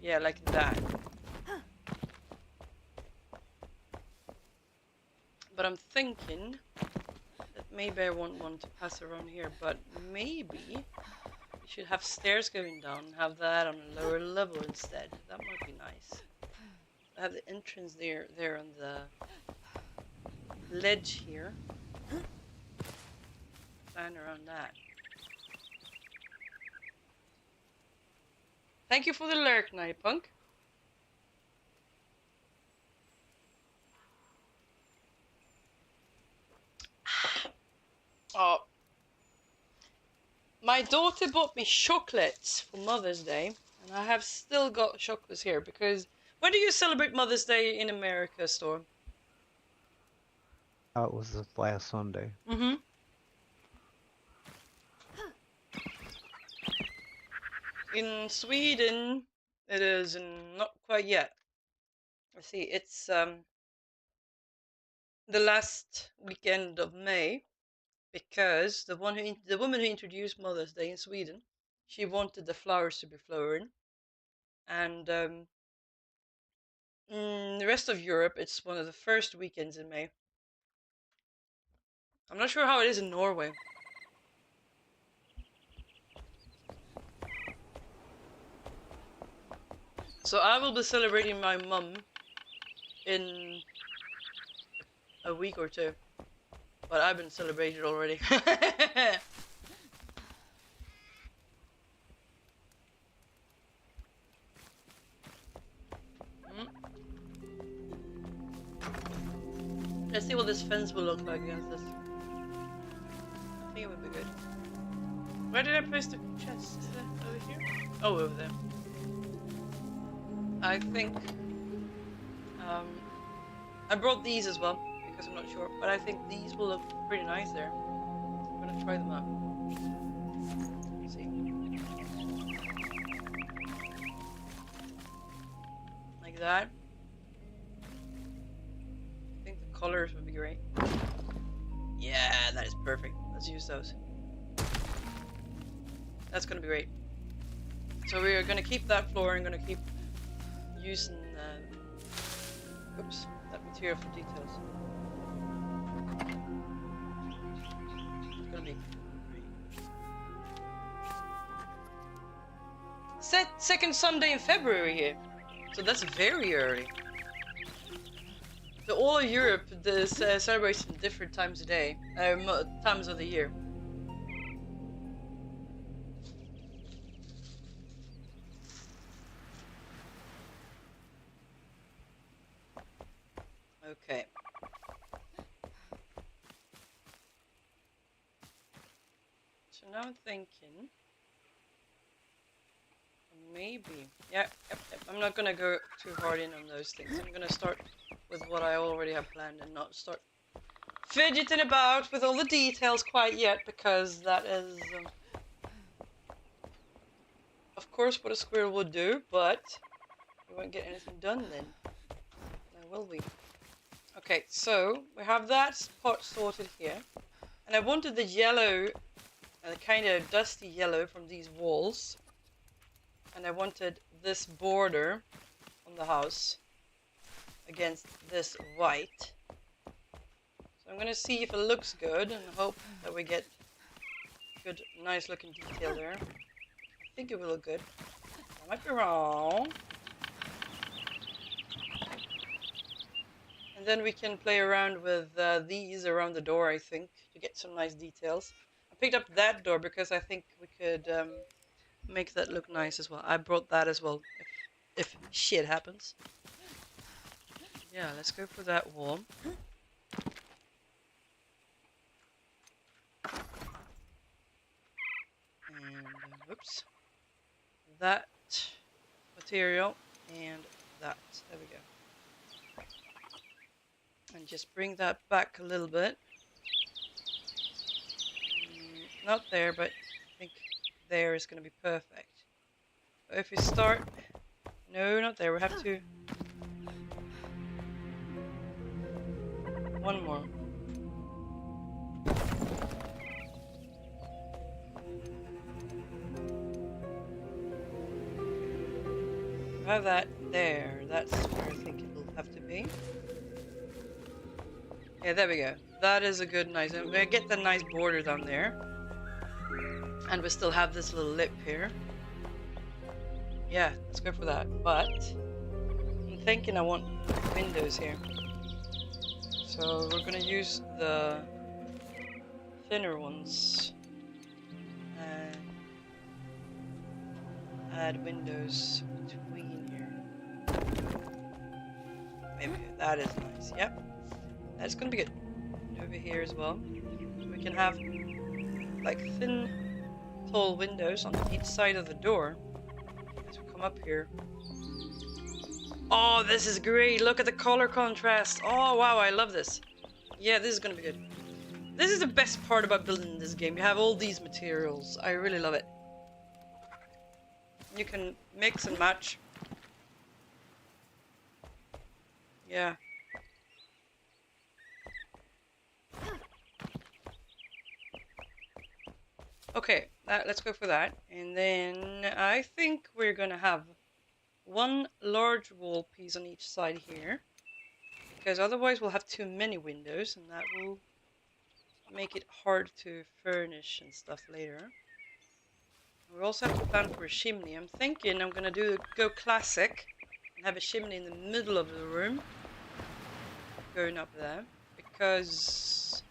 Yeah, like that. But I'm thinking that maybe I won't want to pass around here, but maybe we should have stairs going down and have that on a lower level instead. That might be nice. I have the entrance there on the ledge here. Plan around that. Thank you for the lurk, Night Punk. Oh, my daughter bought me chocolates for Mother's Day, and I have still got chocolates here because when do you celebrate Mother's Day in America, Storm? It was this last Sunday. Mm-hmm. In Sweden, it is not quite yet. I see it's the last weekend of May. Because the woman who introduced Mother's Day in Sweden, she wanted the flowers to be flowering, and the rest of Europe, it's one of the first weekends in May. I'm not sure how it is in Norway. So I will be celebrating my mum in a week or two, but I've been celebrated already. Let's see what this fence will look like against this. I think it would be good. Where did I place the chest? Is that over here? Oh, over there. I think I brought these as well because I'm not sure, but I think these will look pretty nice there. I'm gonna try them out. Let's see. Like that. I think the colors would be great. Yeah, that is perfect. Let's use those. That's gonna be great. So we are gonna keep that floor and gonna keep using that material for details. It's gonna be great. Second Sunday in February here, so that's very early. So all of Europe celebrates in different times of day, times of the year. Okay. So now I'm thinking maybe, yep. I'm not gonna go too hard in on those things. I'm gonna start with what I already have planned and not start fidgeting about with all the details quite yet, because that is, of course, what a squirrel would do, but we won't get anything done then. Now will we? Okay, so we have that part sorted here, and I wanted the yellow, the kind of dusty yellow from these walls, and I wanted this border on the house against this white. So I'm gonna see if it looks good and hope that we get good, nice looking detail there. I think it will look good. I might be wrong. And then we can play around with these around the door, I think, to get some nice details. I picked up that door because I think we could make that look nice as well. I brought that as well, if shit happens. Yeah, let's go for that wall. And, whoops. That material and that. There we go. And just bring that back a little bit. Not there, but I think there is going to be perfect. But if we start... No, not there. We have to... One more. Have that there. That's where I think it will have to be. Yeah, there we go. That is a good, nice. And we get the nice border down there. And we still have this little lip here. Yeah, let's go for that. But I'm thinking I want windows here. So we're gonna use the thinner ones. And add windows between here. Maybe that is nice. Yep. That's gonna be good. And over here as well. So we can have like thin, tall windows on each side of the door. As we come up here. Oh, this is great. Look at the color contrast. Oh, wow, I love this. Yeah, this is gonna be good. This is the best part about building this game. You have all these materials. I really love it. You can mix and match. Yeah. Okay, let's go for that. And then I think we're gonna have one large wall piece on each side here. Because otherwise we'll have too many windows and that will make it hard to furnish and stuff later. We also have to plan for a chimney. I'm thinking I'm gonna go classic and have a chimney in the middle of the room. Going up there. Because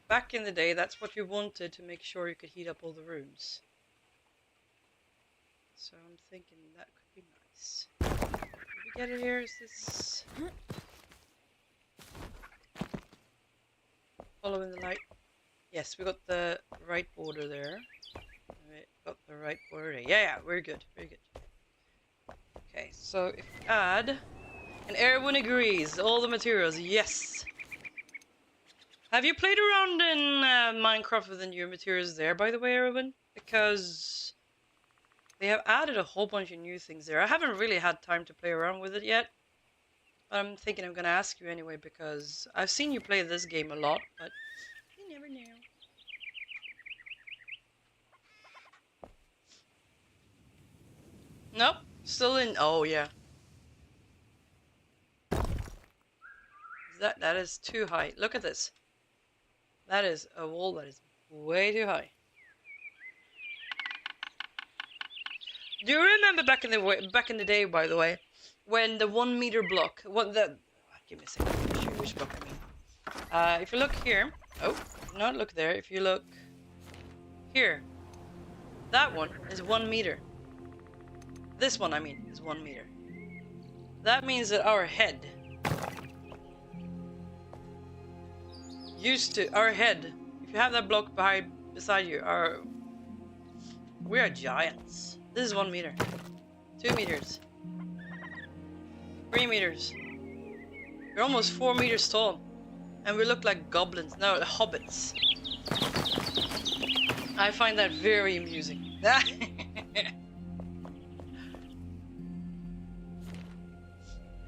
back in the day that's what you wanted to make sure you could heat up all the rooms. So I'm thinking that could be nice. Did we get it here? Is this... Following the light. Yes, we got the right border there. We got the right border there. Yeah, we're good. Very good. Okay, so if we add... And everyone agrees. All the materials. Yes! Have you played around in Minecraft with the new materials there, by the way, Erwin? Because they have added a whole bunch of new things there. I haven't really had time to play around with it yet. I'm thinking I'm gonna ask you anyway because I've seen you play this game a lot, but you never know. Nope, still in. Oh yeah. That is too high. Look at this. That is a wall that is way too high. Do you remember back in the day, by the way? When the 1 meter block, give me a second, I'll show you which block I mean. If you look here, oh, not look there, if you look here, that one is 1 meter. This one, I mean, is 1 meter. That means that our head if you have that block beside you, we are giants. This is 1 meter, 2 meters. 3 meters. We're almost 4 meters tall. And we look like goblins. No, hobbits. I find that very amusing.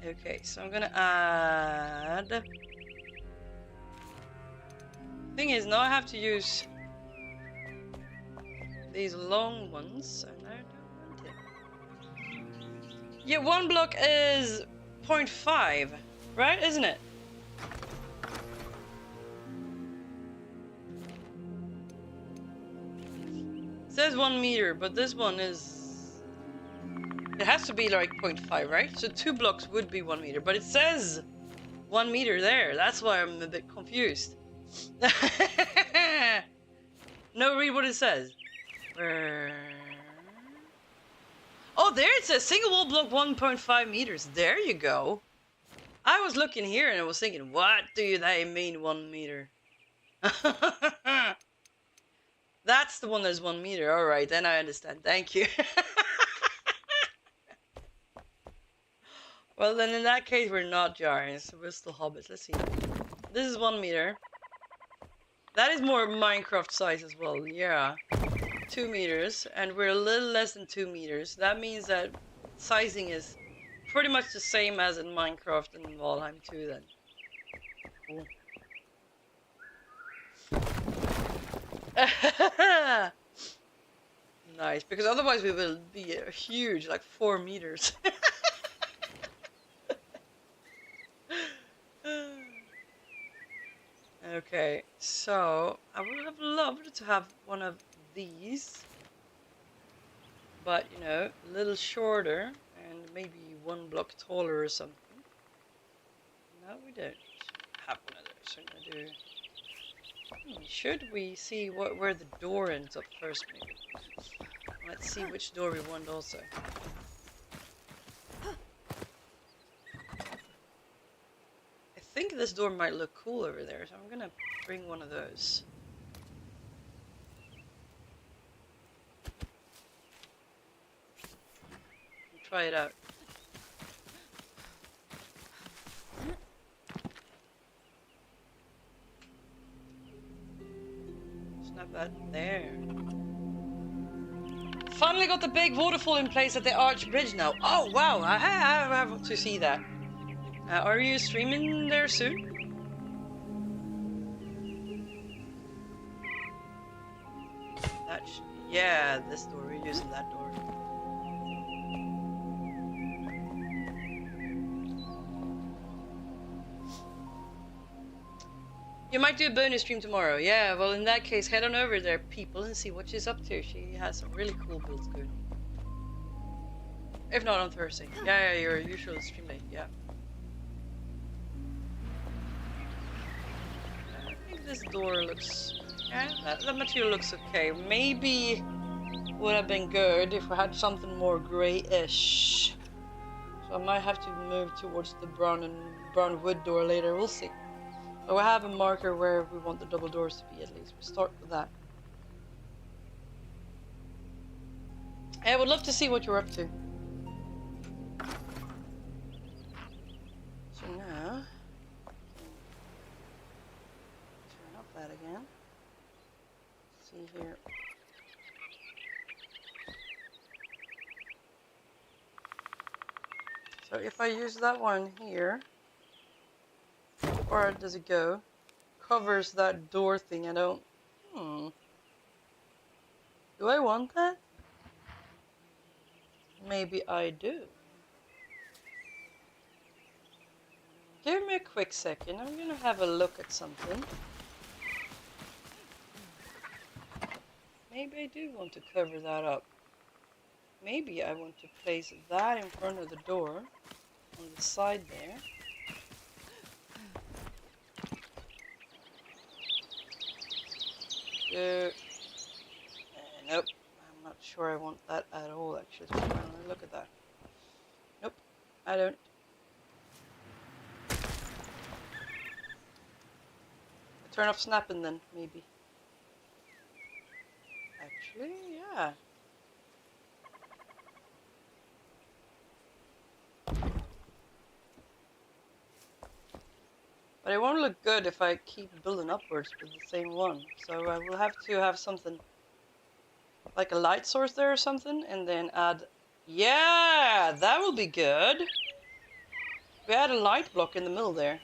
Okay, so I'm gonna add... Thing is, now I have to use these long ones. And I don't want it. Yeah, 1 block is 0.5, right? Isn't it? It says 1 meter, but this one is... It has to be like 0.5, right? So 2 blocks would be 1 meter, but it says 1 meter there. That's why I'm a bit confused. No, read what it says. Oh, there it says single wall block 1.5 meters. There you go. I was looking here and I was thinking, what do they mean 1 meter? That's the one that's 1 meter. All right, then I understand. Thank you. Well, then in that case, we're not giants. We're still hobbits. Let's see. This is 1 meter. That is more Minecraft size as well. Yeah. 2 meters. And we're a little less than 2 meters. That means that sizing is pretty much the same as in Minecraft and Valheim 2 then. Cool. Nice, because otherwise we will be huge, like 4 meters. Okay, so I would have loved to have one of these, but you know, a little shorter and maybe 1 block taller or something. No, we don't have one of those. I'm gonna do. Should we see where the door ends up first, maybe? Let's see which door we want also. I think this door might look cool over there, so I'm gonna bring one of those. And try it out. Snap that there. Finally got the big waterfall in place at the arch bridge now. Oh wow, I have to see that. Are you streaming there soon? Yeah, this door. We're using that door. You might do a bonus stream tomorrow. Yeah, well in that case, head on over there, people, and see what she's up to. She has some really cool builds going on. If not on Thursday. Yeah, your usual stream day. Yeah. I think this door looks... Yeah, that material looks okay. Maybe would have been good if I had something more grayish. So I might have to move towards the brown wood door later. We'll see. So we have a marker where we want the double doors to be at least. We'll start with that. I would love to see what you're up to. So now, turn up that again. See here. So if I use that one here, or does it go? Covers that door thing. I don't. Do I want that? Maybe I do. Give me a quick second. I'm gonna have a look at something. Maybe I do want to cover that up. Maybe I want to place that in front of the door on the side there. Nope, I'm not sure I want that at all actually. Look at that. Nope, I don't. Turn off snapping then, maybe. Actually, yeah. But it won't look good if I keep building upwards with the same one. So I will have to have something like a light source there or something, and then add... Yeah, that will be good. We add a light block in the middle there.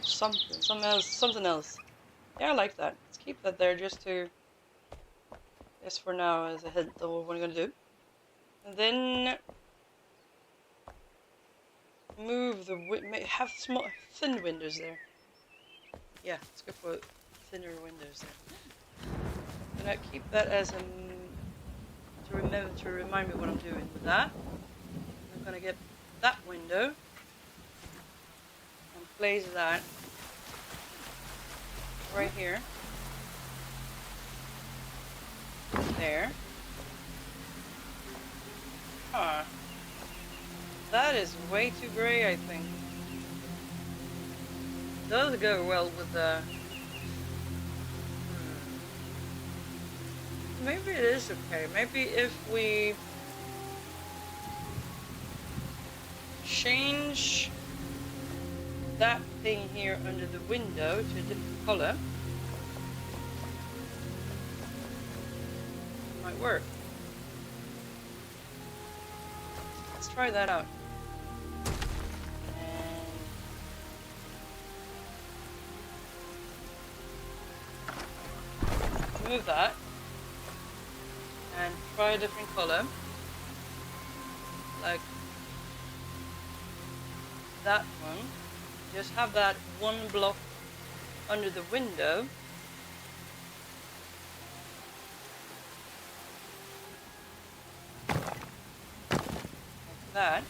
Something else. Yeah, I like that. Let's keep that there just to... Just for now as a hint of what we're gonna do. And then... Move the... Have small, thin windows there. Yeah, let's go for thinner windows there. And I keep that as a... To remind me what I'm doing with that. I'm gonna get that window. And place that right here. There. Ah. That is way too gray, I think. Does go well with the... Maybe it is okay. Maybe if we change that thing here under the window to a different color, it might work. Let's try that out. And move that. And try a different color, like that one. Just have that one block under the window. Like that.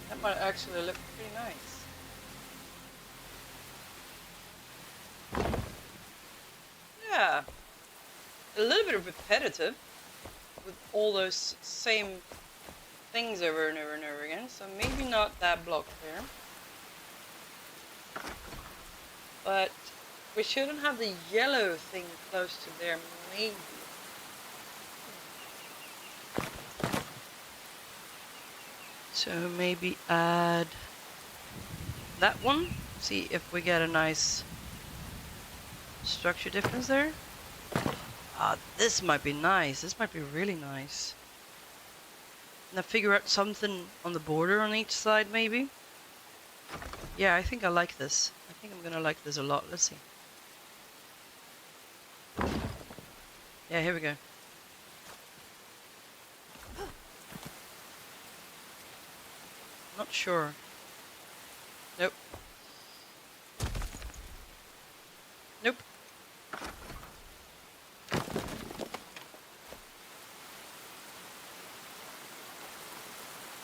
That might actually look pretty nice. Yeah. A little bit repetitive with all those same things over and over and over again, so maybe not that block there. But we shouldn't have the yellow thing close to there, maybe. So maybe add that one, see if we get a nice structure difference there. Ah, this might be nice, this might be really nice. Now figure out something on the border on each side, maybe. Yeah, I think I like this. I think I'm gonna like this a lot. Let's see. Yeah, here we go. Not sure. Nope. Nope.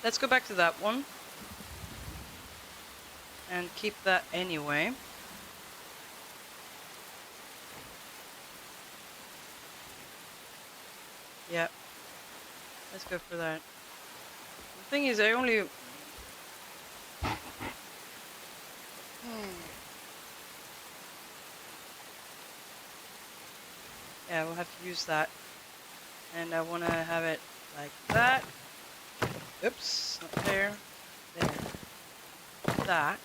Let's go back to that one. And keep that anyway. Yeah. Let's go for that. The thing is, I only... Yeah, we'll have to use that. And I want to have it like that. Oops, not there. There. That.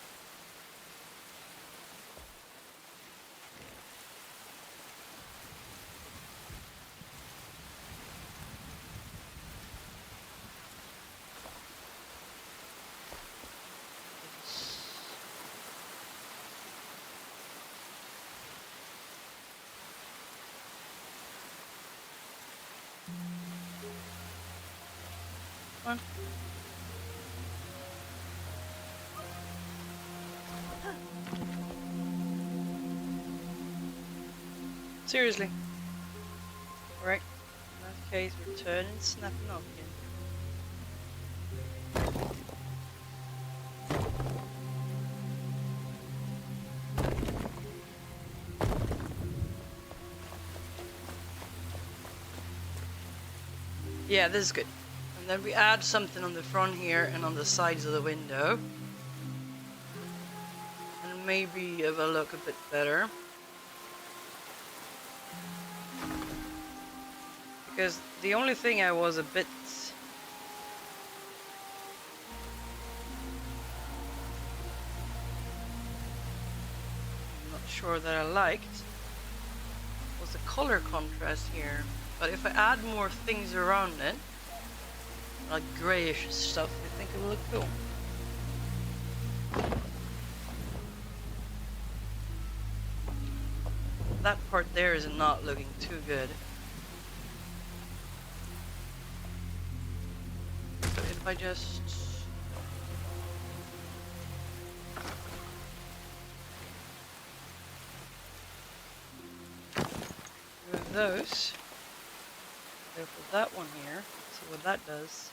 Come on. Seriously. Alright. In that case, return and snap it off again. Yeah, this is good. And then we add something on the front here and on the sides of the window. And maybe it will look a bit better. Because the only thing I was a bit... I'm not sure that I liked was the color contrast here. But if I add more things around it, like grayish stuff, I think it will look cool. That part there is not looking too good. But if I just... move those. Go for that one here. See what that does.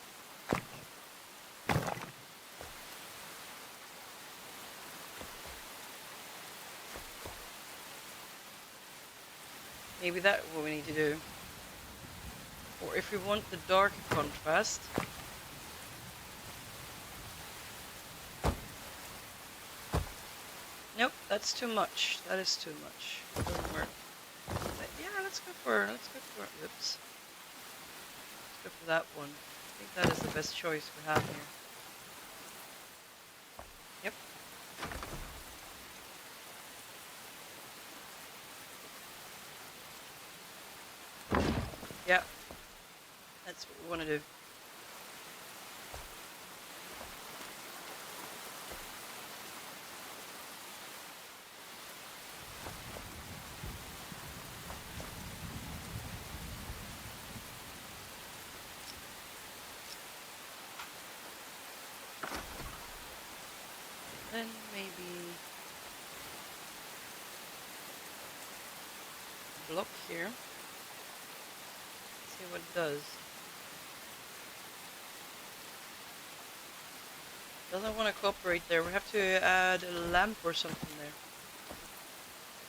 Maybe that's what we need to do. Or if we want the dark contrast, nope, that's too much. That is too much. Doesn't work. But yeah, let's go for. Oops. Let's go for that one. I think that is the best choice we have here. Yep. Yeah. That's what we want to do. then maybe block here. See what it does. Doesn't want to cooperate there. We have to add a lamp or something there.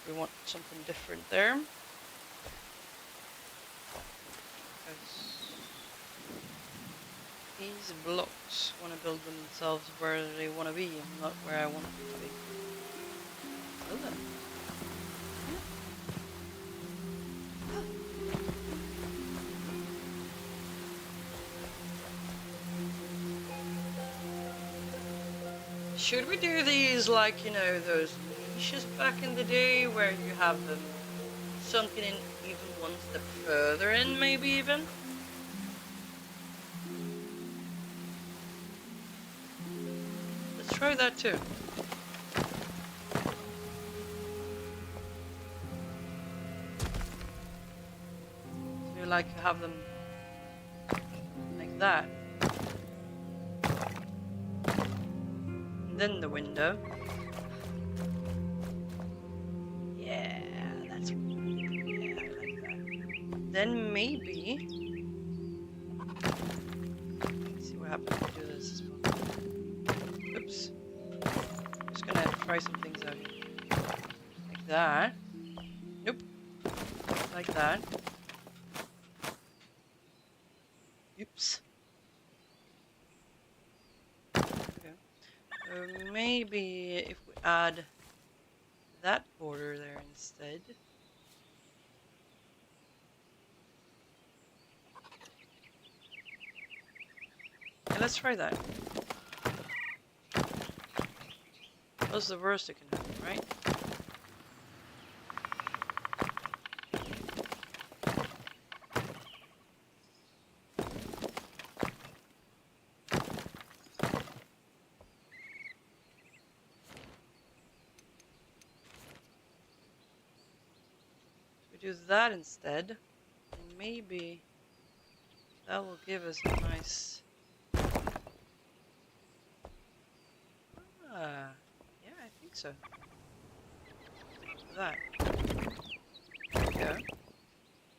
We want something different there. Because these blocks want to build themselves where they want to be, and not where I want them to be. Build them. Should we do these like, you know, those niches back in the day where you have them sunken in even one step further in, maybe even? Let's try that too. So you like to have them like that. Then the window. Yeah, that's... yeah, I like that. Then maybe... let's see what happens if we do this as well. Oops. I'm just gonna try some things out here. Like that. Nope. Like that. Oops. Maybe if we add that border there instead. Yeah, let's try that. What's the worst that can happen, right? Do that instead, and maybe that will give us a nice... yeah, I think so. That. There we go.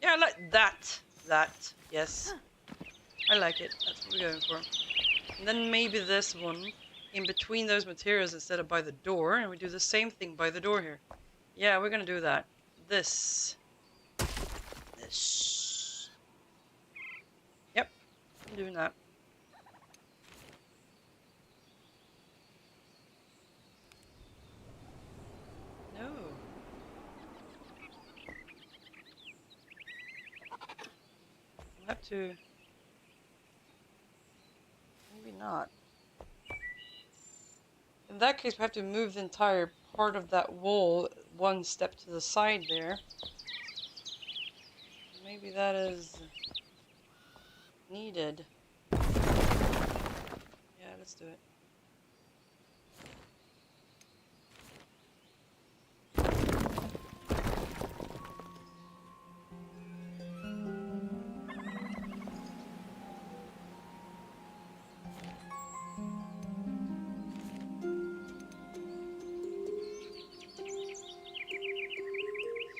Yeah, I like that. That, yes. I like it. That's what we're going for. And then maybe this one in between those materials instead of by the door, and we do the same thing by the door here. Yeah, we're gonna do that. This. Yep, I'm doing that. No. We'll have to... maybe not. In that case, we have to move the entire part of that wall one step to the side there. Maybe that is needed. Yeah, let's do it.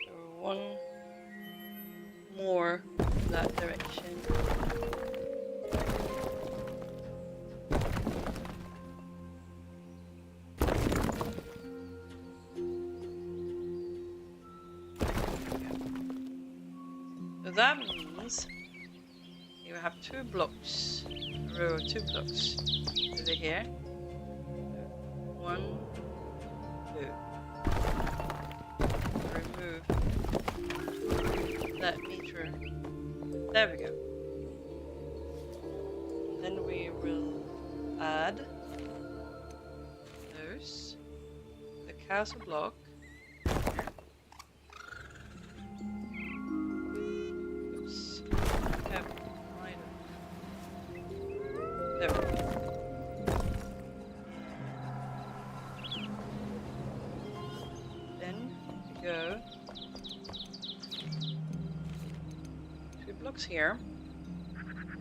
So one more in that direction. So that means you have 2 blocks, a row of 2 blocks over here. 1, 2. Remove that meter. There we go. Then we will add those, the castle block. Oops. There we go. Then we go 2 blocks here.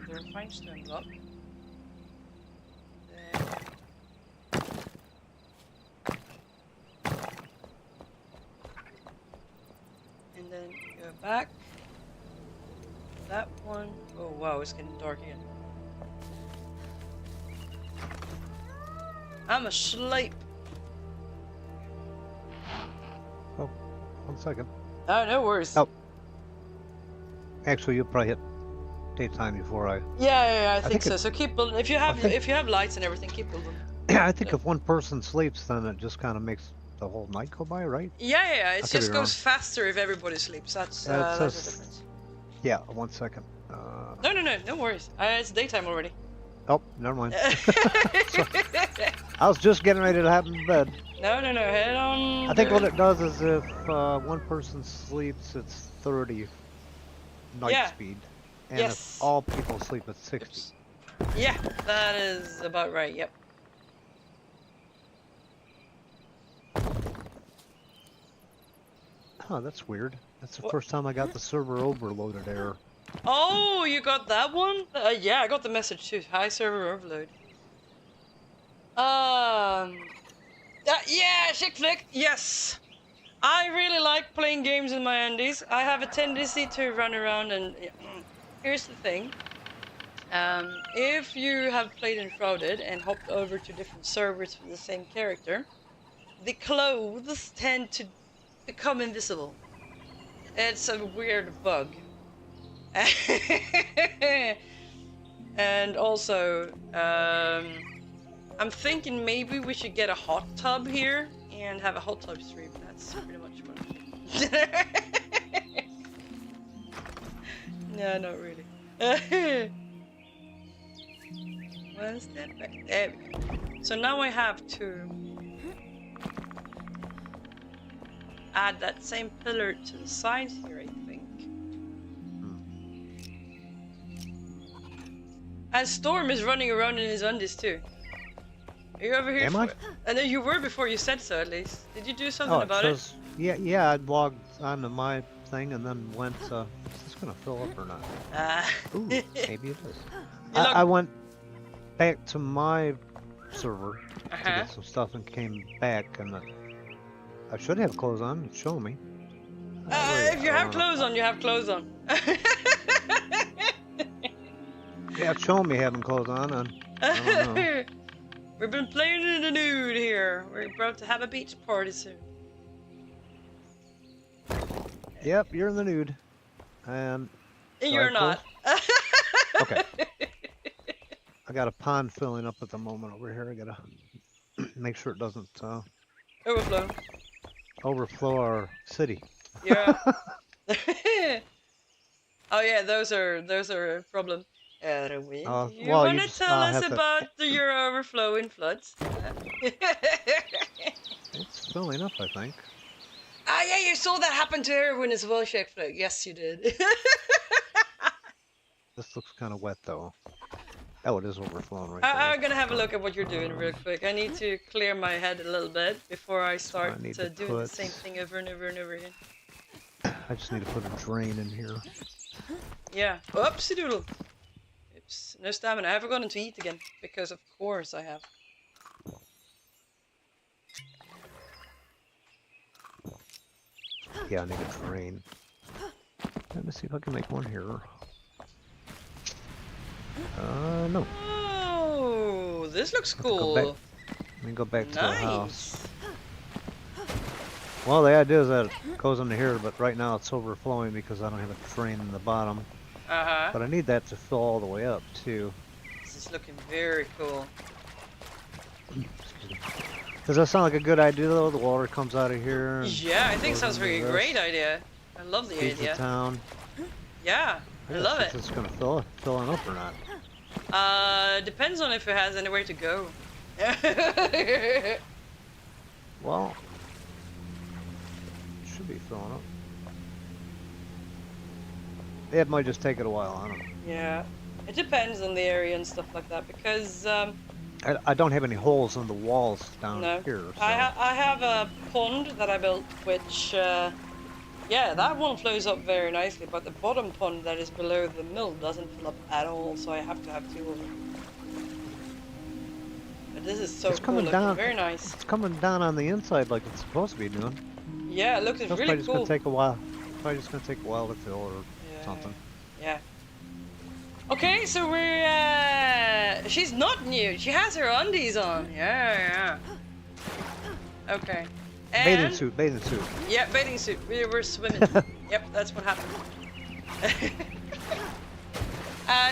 They're a fine stone block. There. that one. Oh wow, it's getting dark again. I'm asleep. Oh, 1 second. Oh, no worries. Oh. Actually, you'll probably hit daytime before I... Yeah, I think so. So keep building. If you have lights and everything, keep building. Yeah, I think if one person sleeps, then it just kind of makes the whole night go by, right? Yeah. It just goes faster if everybody sleeps. That's the difference. Yeah, 1 second. No worries. It's daytime already. Oh, never mind. So, I was just getting ready to have in bed. No. Head on. I think what it does is if one person sleeps, it's 30 night speed. And if all people sleep, it's 60. Oops. Yeah, that is about right. Yep. Huh, that's weird. That's the first time I got the server overloaded error. Oh, you got that one? Yeah, I got the message too. Hi, server overload. Yeah, chick flick. Yes. I really like playing games in my undies. I have a tendency to run around and... Here's the thing. If you have played Enshrouded and hopped over to different servers with the same character, the clothes tend to become invisible. It's a weird bug. And also, I'm thinking maybe we should get a hot tub here and have a hot tub stream. That's pretty much what I'm thinking. No, not really. Where's that back? There we go. So now I have to add that same pillar to the side here, I think. And Storm is running around in his undies too. Are you over here? Am I? I know you were before you said so, at least. Did you do something about it? Yeah, I logged onto my thing and then went, is this gonna fill up or not? Ooh, maybe it is. I went back to my server to get some stuff and came back and I should have clothes on, it's showing me. If you have clothes on, you have clothes on. Yeah, it's showing me having clothes on and I don't know. We've been playing in the nude here. We're about to have a beach party soon. Yep, you're in the nude. And you're not. Okay. I got a pond filling up at the moment over here. I gotta make sure it doesn't overflow our city. Yeah. Oh yeah, those are a problem. You want to tell us about your overflowing floods? It's filling up, I think. Ah, yeah, you saw that happen to everyone as well, Shake Flick. Yes, you did. This looks kind of wet, though. Oh, it is overflowing right I'm gonna have a look at what you're doing real quick. I need to clear my head a little bit before I start doing the same thing over and over and over again. I just need to put a drain in here. Yeah. Oopsie doodle. Oops. No stamina. I have forgotten to eat again. Because of course I have. Yeah, I need a drain. Let me see if I can make one here. No. Oh, this looks cool. Let me go back to the house. Well, the idea is that it goes into here, but right now it's overflowing because I don't have a drain in the bottom. But I need that to fill all the way up, too. This is looking very cool. Does that sound like a good idea, though? The water comes out of here. Yeah, I think it sounds like a great idea. I love the idea. The town. Yeah, I love it. It's gonna fill up or not? Depends on if it has anywhere to go. Well, it should be filling up. It might just take it a while, I don't know. Yeah, it depends on the area and stuff like that because I don't have any holes in the walls down here. So. I have a pond that I built, which yeah, that one flows up very nicely, but the bottom pond that is below the mill doesn't fill up at all, so I have to have two of them. But this is so cool, looking very nice. It's coming down on the inside like it's supposed to be doing. Yeah, it looks really cool. It's probably just gonna take a while. Probably just gonna take a while to fill or something. Yeah. Okay, so we're she's not nude. She has her undies on. Yeah. Okay. And Bathing suit. yeah, bathing suit. We're swimming. Yep, that's what happened.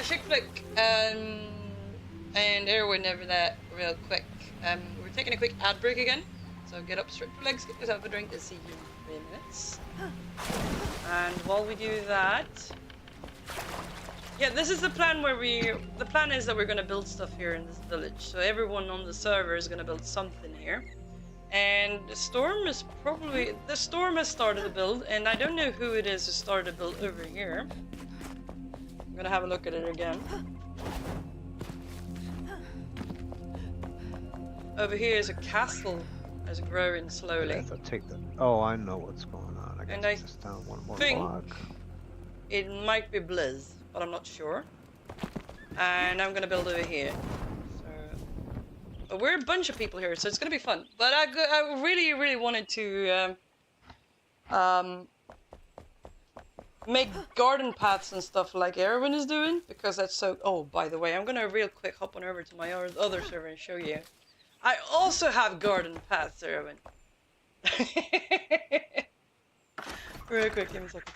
Chick flick. And Erwin over that real quick. We're taking a quick ad break again. So get up, stretch your legs, get yourself a drink, and see you in 3 minutes. And while we do that, yeah, this is the plan where the plan is that we're gonna build stuff here in this village. So everyone on the server is gonna build something here. And the storm has started to build, and I don't know who it is who started to build over here. I'm gonna have a look at it again. Over here is a castle that's growing slowly. If I take the... Oh, I know what's going on. I And I this down one more think block. it might be Blizz, but I'm not sure. And I'm gonna build over here. But we're a bunch of people here, so it's gonna be fun. But I really wanted to make garden paths and stuff like Erwin is doing, because that's so... Oh, by the way, I'm gonna real quick hop on over to my other server and show you. I also have garden paths, Erwin. Real quick, give me a second.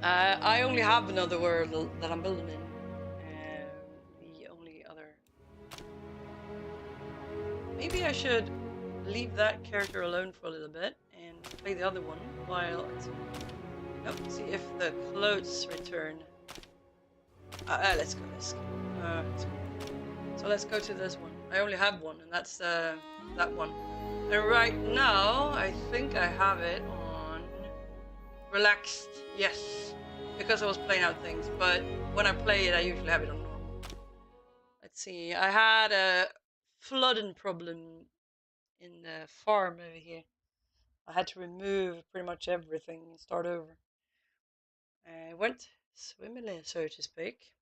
I only have another world that I'm building in. The only other... Maybe I should leave that character alone for a little bit and play the other one while it's... Nope, see if the clothes return. Let's go. So let's go to this one. I only have one, and that's that one. And right now, I think I have it on relaxed, yes, because I was playing out things. But when I play it, I usually have it on normal. Let's see. I had a flooding problem in the farm over here. I had to remove pretty much everything and start over. I went swimmingly, so to speak.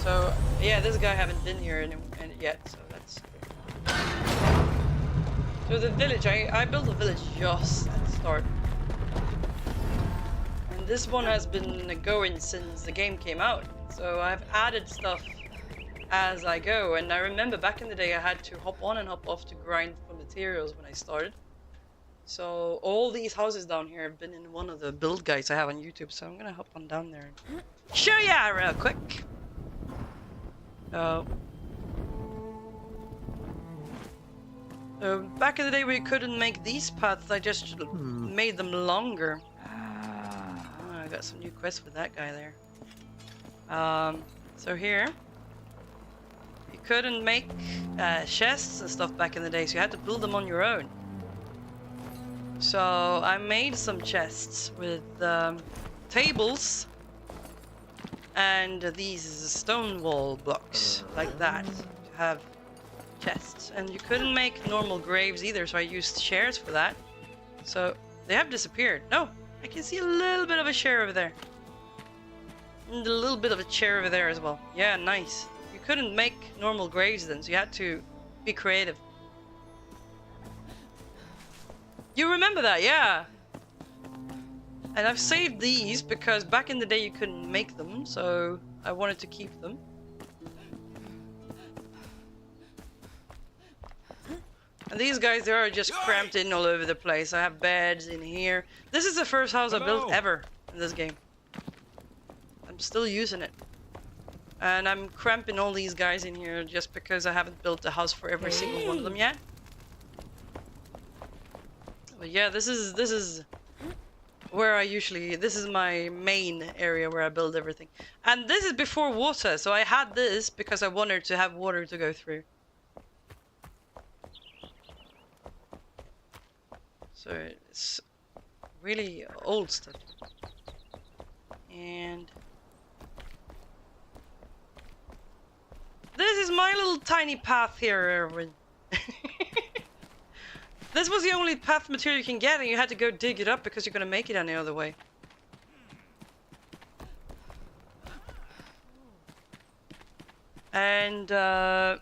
So yeah, this guy haven't been here yet, so that's good. So the village, I built a village just at the start, and this one has been going since the game came out. So I've added stuff as I go, and I remember back in the day I had to hop on and hop off to grind for materials when I started. So all these houses down here have been in one of the build guides I have on YouTube, so I'm gonna hop on down there and show ya real quick. Back in the day we couldn't make these paths, I just made them longer. Oh, I got some new quests with that guy there. So here, you couldn't make chests and stuff back in the day, so you had to build them on your own. So I made some chests with tables and these stone wall blocks like that to have chests. And you couldn't make normal graves either, so I used chairs for that. So they have disappeared. No, I can see a little bit of a chair over there. And a little bit of a chair over there as well. Yeah, nice. You couldn't make normal graves then, so you had to be creative. You remember that, yeah. And I've saved these because back in the day you couldn't make them, so I wanted to keep them. And these guys, they are just cramped in all over the place. I have beds in here. This is the first house I built ever in this game. I'm still using it. And I'm cramping all these guys in here just because I haven't built a house for every single one of them yet. But yeah, this is where this is my main area where I build everything. And this is before water, so I had this because I wanted to have water to go through. So it's really old stuff. And this is my little tiny path here, Erwin. This was the only path material you can get, and you had to go dig it up because you're gonna make it any other way. And that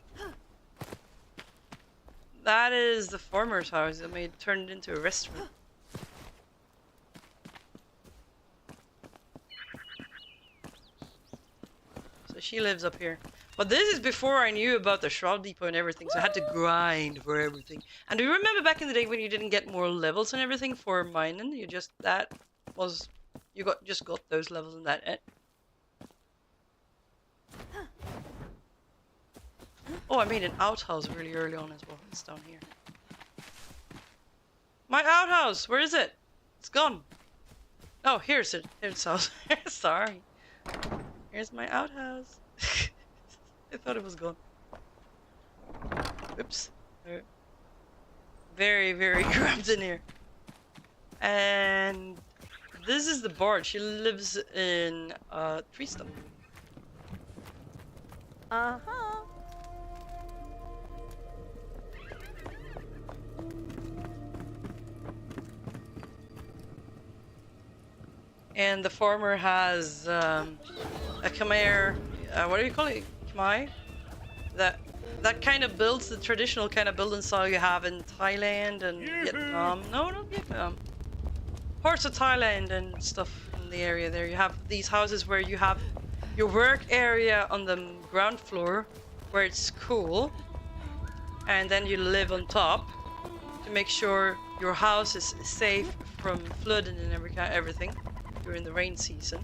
is the farmer's house. I turned it into a restaurant. she lives up here. But this is before I knew about the Shroud Depot and everything, so I had to grind for everything. And do you remember back in the day when you didn't get more levels and everything for mining? You just just got those levels and that it. Oh, I made an outhouse really early on as well. It's down here. My outhouse! Where is it? It's gone. Oh, here's it. Here's the house. Sorry. Here's my outhouse. I thought it was gone. Oops. Very, very cramped in here. And this is the bard. She lives in a tree stump. Uh-huh. And the farmer has a Khmer, what do you call it? Khmer? That kind of builds the traditional kind of building style you have in Thailand and Vietnam. No, not Vietnam. Parts of Thailand and stuff in the area there. You have these houses where you have your work area on the ground floor where it's cool. And then you live on top to make sure your house is safe from flooding and everything during the rain season.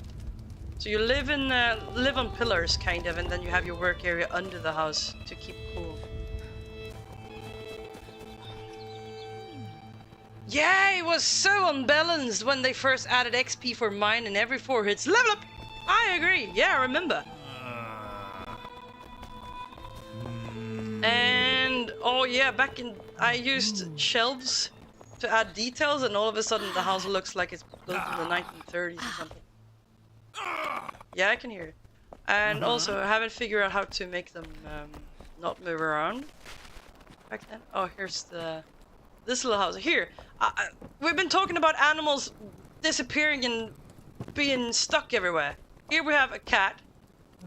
So you live on pillars kind of, and then you have your work area under the house to keep cool. Yeah, it was so unbalanced when they first added XP for mine and every 4 hits. Level up! I agree. Yeah, I remember. And oh yeah, I used shelves to add details, and all of a sudden the house looks like it's built in the 1930s or something. Yeah, I can hear it. And also, I haven't figured out how to make them not move around back then. Oh, here's this little house. Here, we've been talking about animals disappearing and being stuck everywhere. Here we have a cat.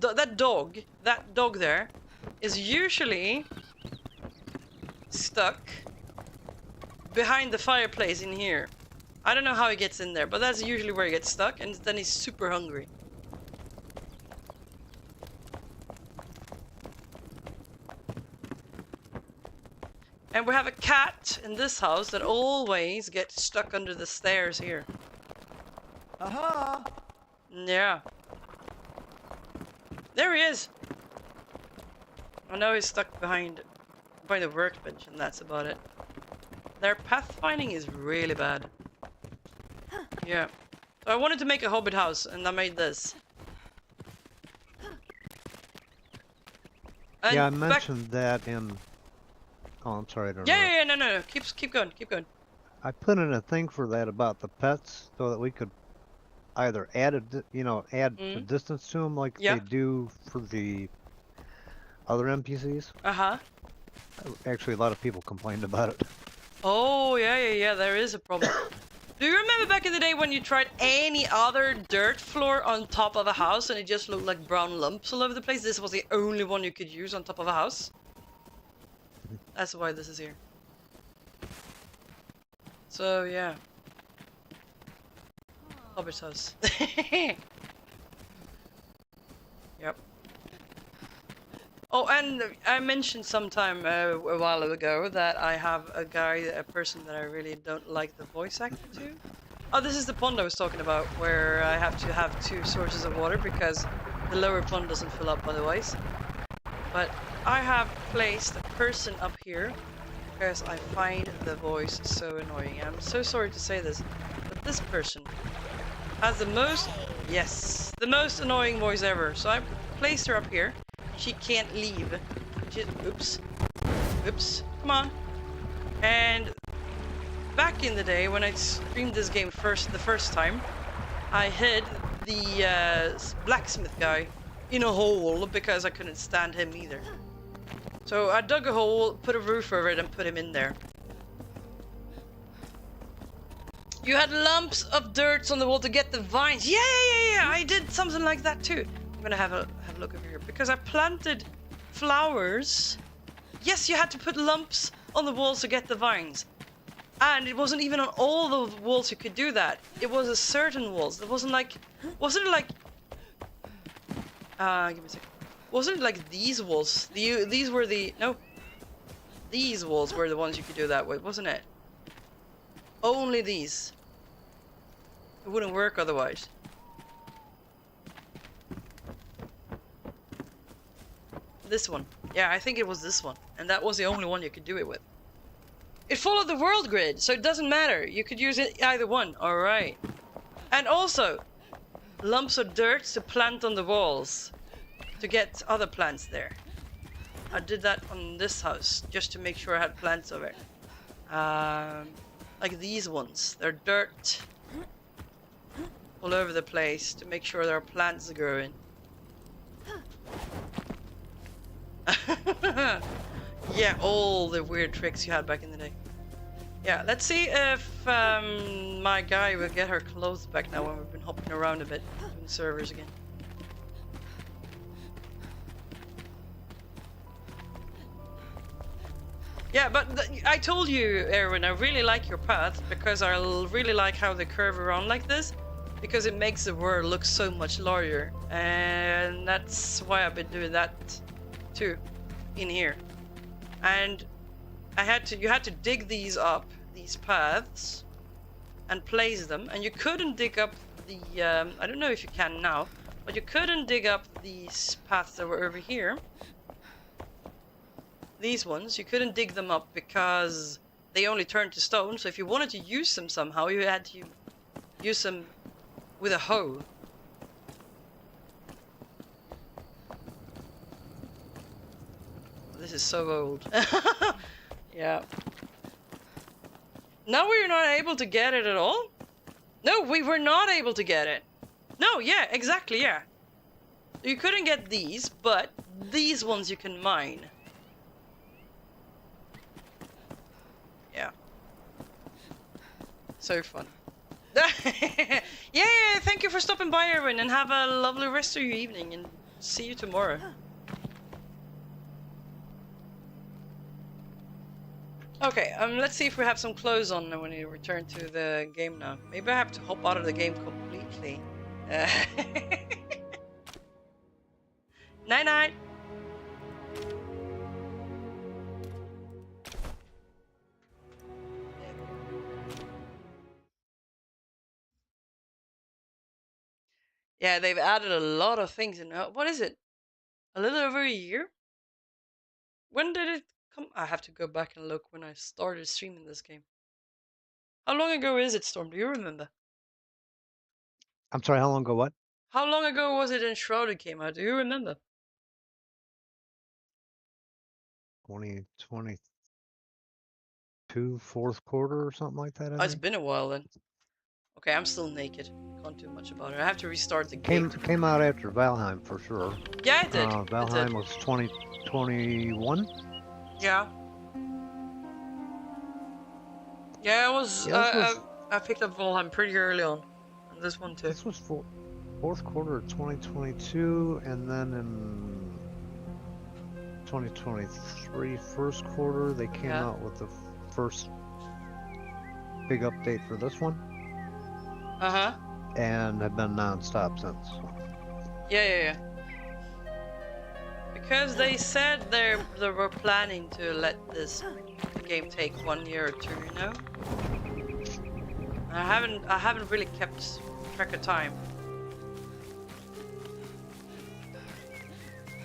That dog there is usually stuck behind the fireplace in here. I don't know how he gets in there, but that's usually where he gets stuck, and then he's super hungry. And we have a cat in this house that always gets stuck under the stairs here. Aha! Yeah. There he is! I know he's stuck behind the workbench, and that's about it. Their pathfinding is really bad. Yeah. So I wanted to make a hobbit house, and I made this. And yeah, I mentioned that in... Oh, I'm sorry. Yeah, no. Keep going. I put in a thing for that about the pets, so that we could either add a distance to them like they do for the other NPCs. Actually, a lot of people complained about it. Oh, yeah, there is a problem. Do you remember back in the day when you tried any other dirt floor on top of a house and it just looked like brown lumps all over the place? This was the only one you could use on top of a house. That's why this is here. So, yeah. Hobbit's house. Yep. Oh, and I mentioned sometime a while ago that I have a person that I really don't like the voice actor to. Oh, this is the pond I was talking about, where I have to have 2 sources of water because the lower pond doesn't fill up otherwise. But I have placed a person up here because I find the voice so annoying. I'm so sorry to say this, but this person has the most annoying voice ever. So I placed her up here. She can't leave. Oops, come on. And back in the day when I streamed this game the first time, I hid the blacksmith guy in a hole because I couldn't stand him either. So I dug a hole, put a roof over it, and put him in there. You had lumps of dirt on the wall to get the vines. Yeah, I did something like that too. I'm gonna have a look over here because I planted flowers. Yes, you had to put lumps on the walls to get the vines. And it wasn't even on all the walls you could do that. It was a certain walls. It wasn't like... give me a second. Wasn't it like these walls? These were the... No. These walls were the ones you could do that with, wasn't it? Only these. It wouldn't work otherwise. This one. Yeah, I think it was this one. And that was the only one you could do it with. It followed the world grid, so it doesn't matter. You could use it either one. Alright. And also, lumps of dirt to plant on the walls. To get other plants there. I did that on this house, just to make sure I had plants over it. Like these ones. They're dirt all over the place to make sure there are plants growing. Yeah, all the weird tricks you had back in the day. Yeah, let's see if my guy will get her clothes back now when we've been hopping around a bit doing servers again. Yeah, but I told you, Erwin, I really like your path because I really like how they curve around like this because it makes the world look so much larger, and that's why I've been doing that too in here. And you had to dig these up, these paths, and place them, and you couldn't dig up the I don't know if you can now, but you couldn't dig up these paths that were over here. These ones, you couldn't dig them up because they only turned to stone, so if you wanted to use them somehow, you had to use them with a hoe. This is so old. Yeah. Now we're not able to get it at all? No, we were not able to get it. No, yeah, exactly, yeah. You couldn't get these, but these ones you can mine. Yeah. So fun. Yeah, thank you for stopping by, Erwin, and have a lovely rest of your evening, and see you tomorrow. Okay, let's see if we have some clothes on when we return to the game now. Maybe I have to hop out of the game completely. Night-night! Yeah, they've added a lot of things in. What is it? A little over a year? When did it come? I have to go back and look when I started streaming this game. How long ago is it, Storm? Do you remember? I'm sorry, how long ago what? How long ago was it Enshrouded came out? Do you remember? 2022, fourth quarter or something like that, I It's think. been a while then. Okay, I'm still naked. Can't do much about it. I have to restart the game. Came out after Valheim for sure. Yeah, it did. Valheim was 2021. Yeah. Yeah, it was. I picked up Valheim pretty early on. And this one too. This was fourth quarter of 2022, and then in 2023 first quarter they came out with the first big update for this one. Uh-huh. And have been non-stop since. Yeah. Because they said they were planning to let this game take 1 year or two, you know. I haven't really kept track of time.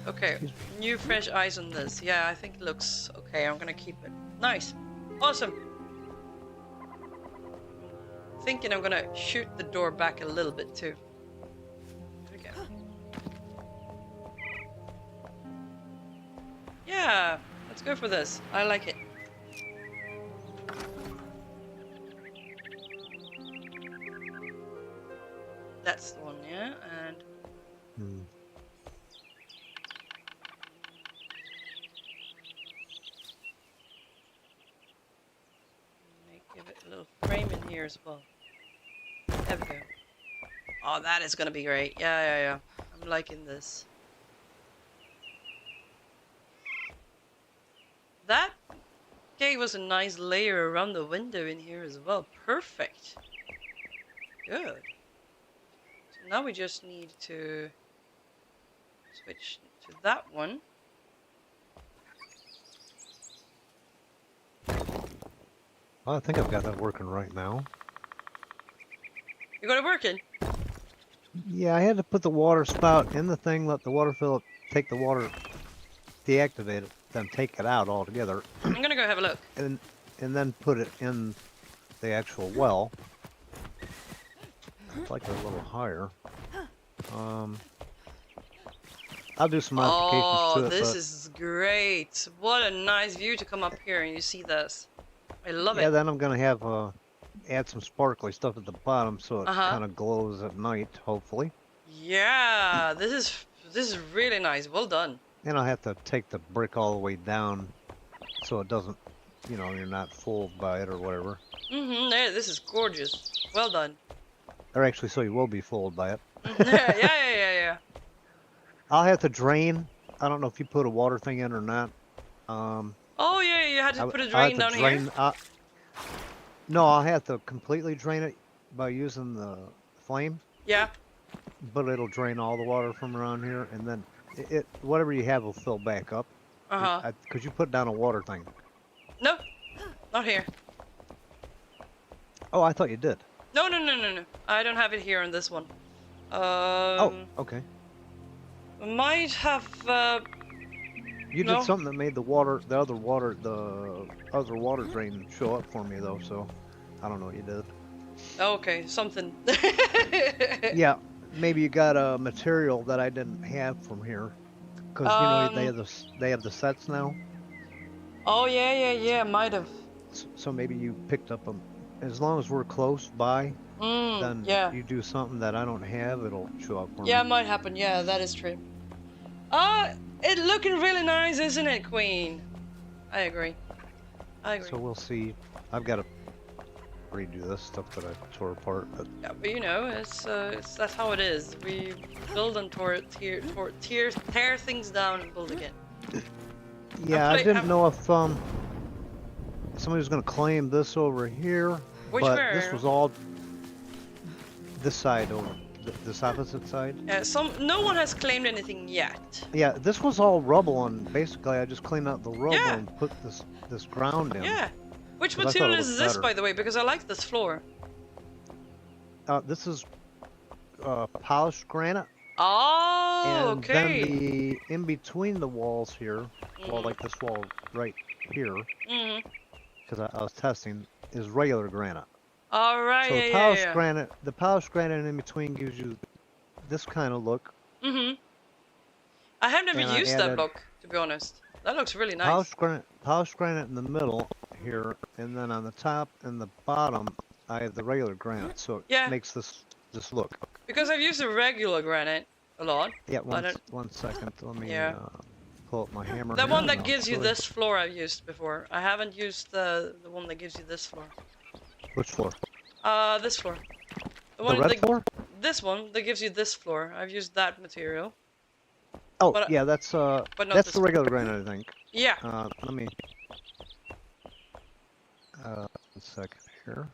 Okay, new fresh eyes on this. Yeah, I think it looks okay. I'm gonna keep it. Nice, awesome. Thinking I'm gonna shoot the door back a little bit too. There we go. Yeah, let's go for this. I like it. That's the one, yeah, and give it a little frame in here as well. There we go. Oh, that is gonna be great. Yeah. I'm liking this. That gave us a nice layer around the window in here as well. Perfect. Good. So now we just need to switch to that one. Well, I think I've got that working right now. You got it working? Yeah, I had to put the water spout in the thing, let the water fill up, take the water, deactivate it, then take it out altogether. I'm gonna go have a look. And then put it in the actual well. I'd like it a little higher. I'll do some modifications to it. Oh, this is great. What a nice view to come up here and you see this. I love it. Yeah, then I'm gonna have add some sparkly stuff at the bottom so it kind of glows at night, hopefully. Yeah, this is really nice. Well done. And I'll have to take the brick all the way down so it doesn't, you know, you're not fooled by it or whatever. Yeah, this is gorgeous. Well done. Or actually, so you will be fooled by it. Yeah. I'll have to drain. I don't know if you put a water thing in or not. Oh yeah, you had to put a drain down here. No, I'll have to completely drain it by using the flame. Yeah. But it'll drain all the water from around here, and then whatever you have will fill back up. Could you put down a water thing? No, not here. Oh, I thought you did. No. I don't have it here on this one. Oh, okay. Might have. You did something that made the other water drain show up for me though, so I don't know what you did. Okay, something. Yeah, maybe you got a material that I didn't have from here, because you know they have the sets now. Oh yeah, might have. So maybe you picked up them. As long as we're close by, then you do something that I don't have, it'll show up for me. Yeah, it might happen. Yeah, that is true. It's looking really nice, isn't it, Queen? I agree. So we'll see. I've got to redo this stuff that I tore apart. But... Yeah, but you know, it's that's how it is. We build and tear things down and build again. Yeah, I didn't know if somebody was going to claim this over here, this was all this side over. This opposite side? Yeah, no one has claimed anything yet. Yeah, this was all rubble, and basically I just cleaned out the rubble and put this ground in. Yeah. Which material is this, by the way? Because I like this floor. This is polished granite. Oh, and okay. And then in between the walls here, well, like this wall right here, because I was testing, is regular granite. All right. So the polished granite in between gives you this kind of look. I have never used that look, to be honest. That looks really nice. Polished granite in the middle here, and then on the top and the bottom, I have the regular granite. So it makes this look. Because I've used the regular granite a lot. Yeah. One second. Let me pull up my hammer. The one that gives you this floor I've used before. I haven't used the one that gives you this floor. Which floor? This floor. The red floor? This one that gives you this floor. I've used that material. Oh, yeah, that's the regular granite, I think. Yeah. Let me. 1 second here.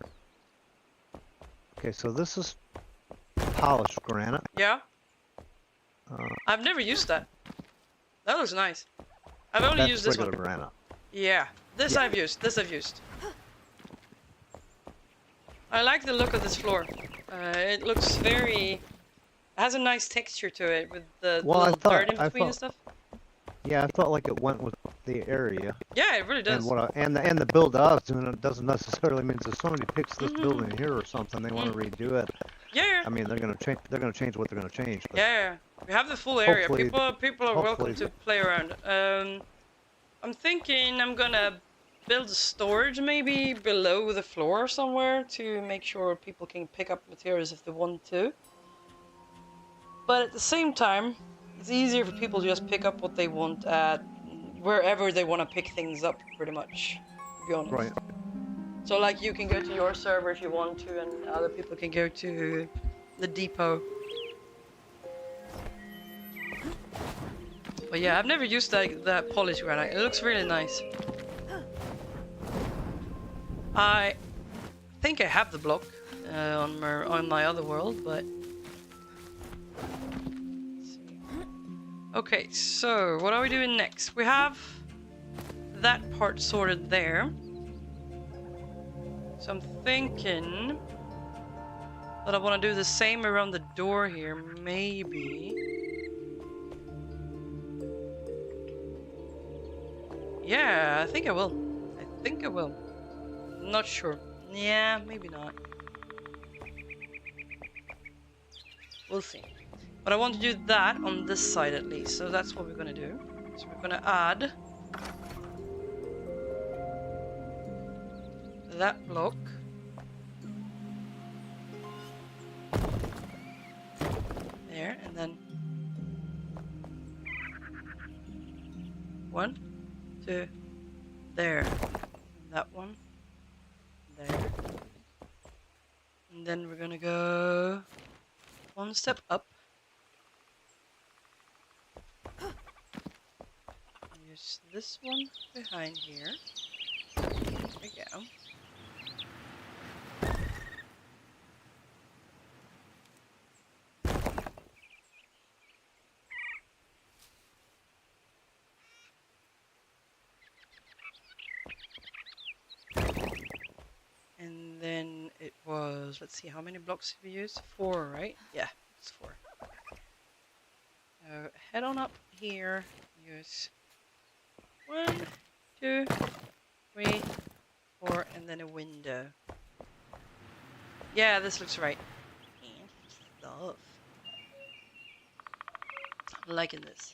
Okay, so this is polished granite. Yeah. I've never used that. That looks nice. I've only used this one. Regular granite. Yeah. I've used. This I've used. I like the look of this floor. It looks very... It has a nice texture to it with the little dirt in between and stuff. Yeah, I felt like it went with the area. Yeah, it really does. And the build I was doing, it doesn't necessarily mean if somebody picks this building here or something, they want to redo it. Yeah. I mean, they're gonna change what they're gonna change. But yeah. We have the full area. People are welcome to play around. I'm thinking I'm gonna build a storage maybe below the floor somewhere to make sure people can pick up materials if they want to. But at the same time, it's easier for people to just pick up what they want at wherever they want to pick things up, pretty much, to be honest. Right. So like you can go to your server if you want to, and other people can go to the depot. But yeah, I've never used that polished granite. It looks really nice. I think I have the block on my other world, but let's see. Okay, so what are we doing next? We have that part sorted there. So I'm thinking that I want to do the same around the door here, maybe. Yeah, I think I will. I think I will. Not sure. Yeah, maybe not. We'll see. But I want to do that on this side at least, so that's what we're gonna do. So we're gonna add that block. There, and then 1, 2, there. That one, there. And then we're gonna go 1 step up. Use this one behind here. There we go. And then it was, let's see, how many blocks have we used? 4, right? Yeah, it's 4. So head on up here, use 1, 2, 3, 4, and then a window. Yeah, this looks right. Stuff. I'm liking this.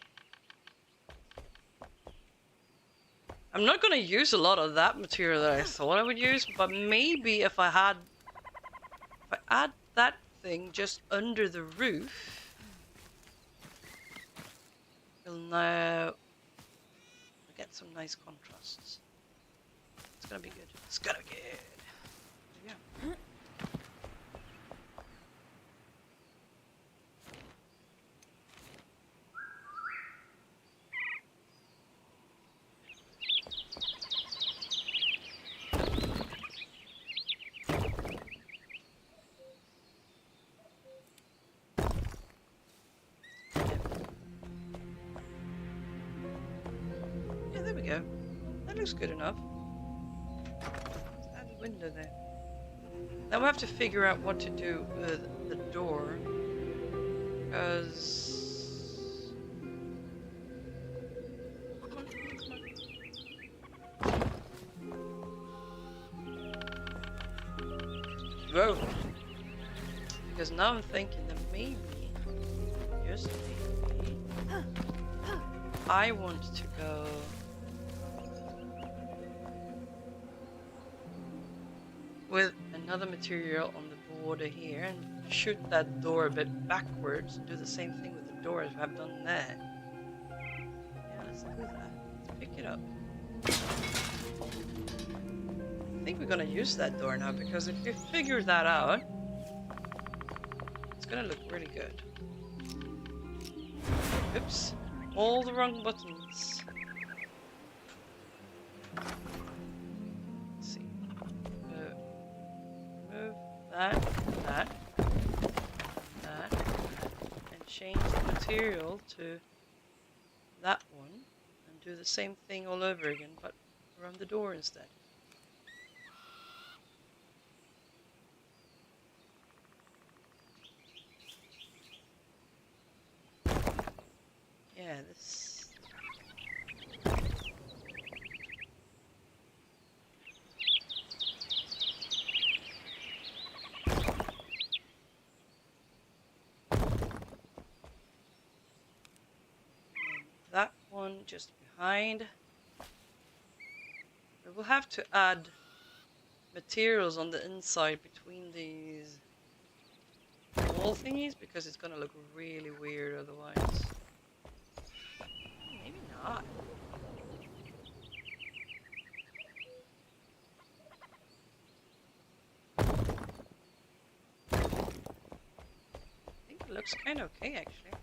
I'm not gonna use a lot of that material that I thought I would use, but maybe if I add that thing just under the roof, we'll now get some nice contrasts. It's gonna be good. It's gonna be good. Yeah. Yeah, there we go. That looks good enough. Let's add a window there. Now we have to figure out what to do with the door, because whoa! Because now I'm thinking that maybe, just maybe, I want to go with another material on the border here and shoot that door a bit backwards and do the same thing with the door as I've done there. Yeah, let's do that. Let's pick it up. I think we're gonna use that door now, because if we figure that out, it's gonna look really good. Oops, all the wrong buttons. Let's see. Move that, and change the material to that one, and do the same thing all over again, but around the door instead. Yeah, this. That one just behind. We will have to add materials on the inside between these wall thingies, because it's gonna look really weird otherwise. Maybe not. I think it looks kind of okay actually.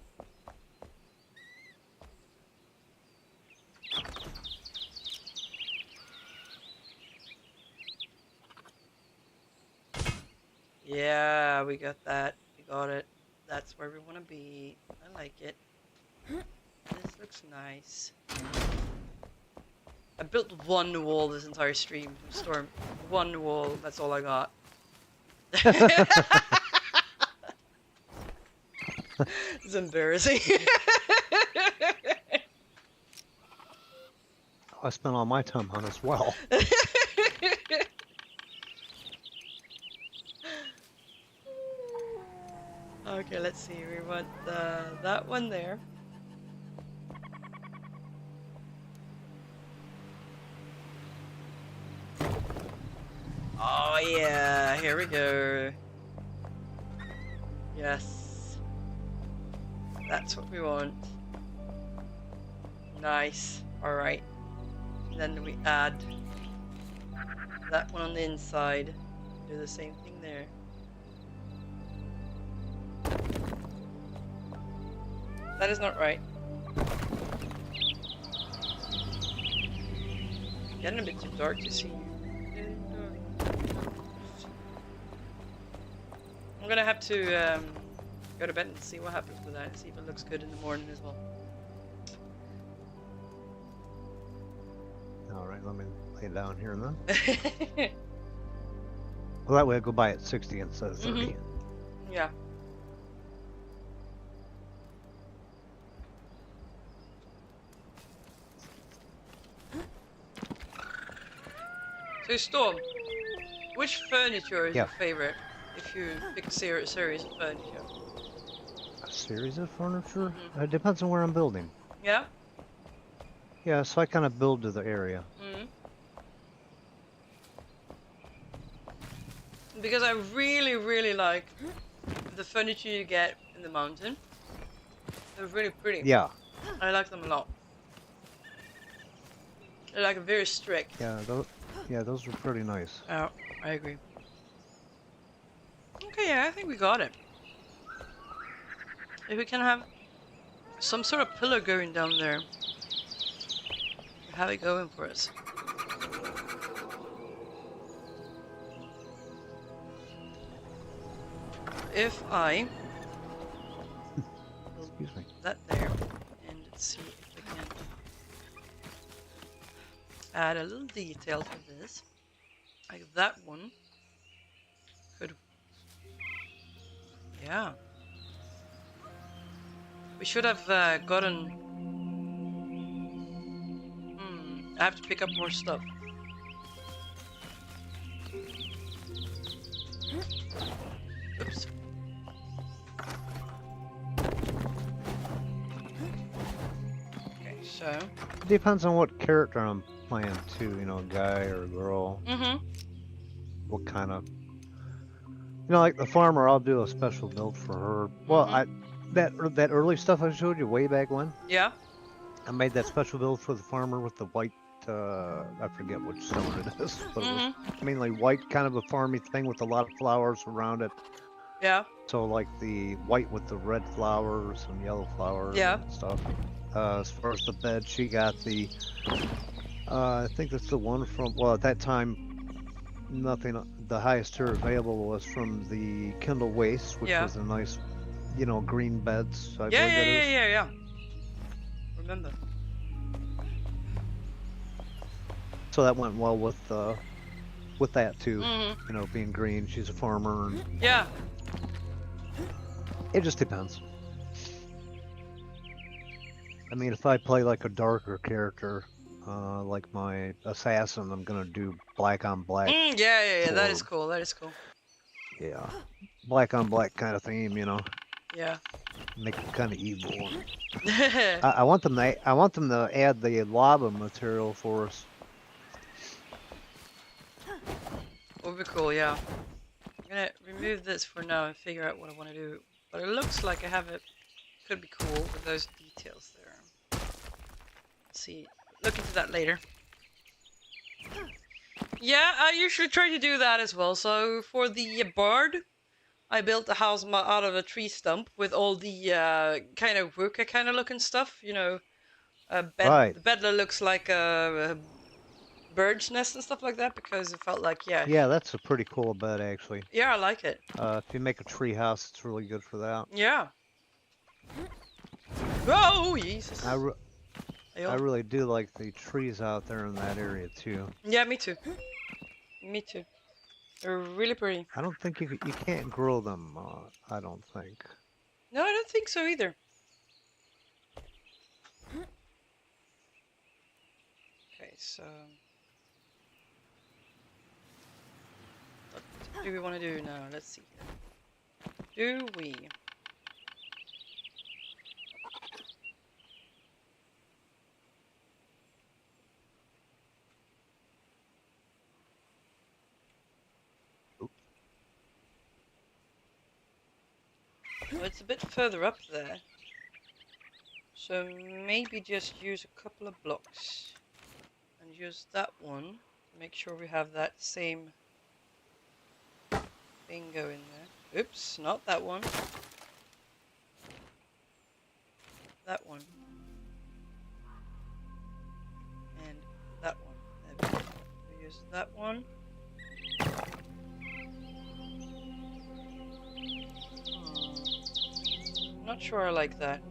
Yeah, we got that. We got it. That's where we want to be. I like it. This looks nice. I built one wall this entire stream from Storm. One wall, that's all I got. It's embarrassing. I spent all my time on as well. Okay, let's see. We want that one there. Oh yeah, here we go. Yes. That's what we want. Nice. Alright. Then we add that one on the inside. Do the same thing there. That is not right. Getting a bit too dark to see. I'm gonna have to go to bed and see what happens with that, and see if it looks good in the morning as well. Alright, let me lay down here then. Well, that way I go by at 60 instead of 30. Yeah. So Storm, which furniture is your favorite? If you pick a series of furniture. A series of furniture? It depends on where I'm building. Yeah? Yeah, so I kind of build to the area. Because I really like the furniture you get in the mountain. They're really pretty. Yeah. I like them a lot. They're like very strict. Yeah, those are pretty nice. Oh, I agree. Okay, yeah, I think we got it. If we can have some sort of pillar going down there, we have it going for us. If I Excuse me. that there, and let's see if we can add a little detail to this, like that one could, yeah. We should have gotten. I have to pick up more stuff. Oops. Okay, so. It depends on what character I'm playing too, you know, guy or girl. What kind of, you know, like the farmer, I'll do a special build for her. Well, that early stuff I showed you way back when. Yeah. I made that special build for the farmer with the white. I forget which stone it is, but it was mainly white, kind of a farmy thing with a lot of flowers around it. Yeah. So like the white with the red flowers and yellow flowers and stuff. As far as the bed, she got the, I think that's the one from, well, at that time, nothing, the highest tier available was from the Kindle Waste, which was a nice, you know, green beds. I believe that is. Yeah. Remember. So that went well with that too. You know, being green, she's a farmer. And yeah. It just depends. I mean, if I play like a darker character, like my assassin, I'm gonna do black on black. Yeah. That is cool. That is cool. Yeah, black on black kind of theme, you know. Yeah. Make it kind of evil. I want them to add the lava material for us. Would be cool, yeah. I'm gonna remove this for now and figure out what I want to do. But it looks like I have it. Could be cool with those details there. Let's see. Look into that later. Yeah, I usually try to do that as well. So for the bard, I built a house out of a tree stump with all the kind of wooka kind of looking stuff. You know, the bed that looks like a bird's nest and stuff like that, because it felt like, Yeah, that's a pretty cool bed, actually. Yeah, I like it. If you make a tree house, it's really good for that. Yeah. Oh, Jesus. I Ayo. really do like the trees out there in that area too. Yeah, me too. Me too. They're really pretty. I don't think you can't grow them. I don't think. No, I don't think so either. Okay, so what do we want to do now? Let's see here. Do we? Well, it's a bit further up there. So maybe just use a couple of blocks and use that one to make sure we have that same thing going there. Oops, not that one. That one. And that one. There we go. We use that one. Not sure I like that.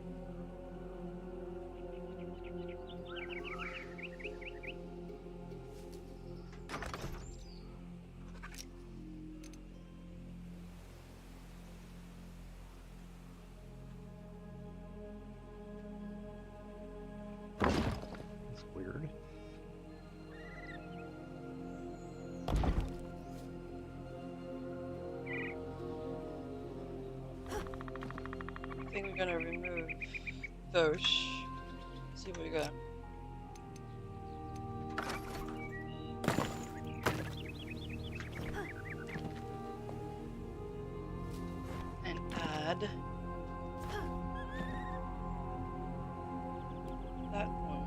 That's weird. I think we're gonna remove those. See what we got. And add that one.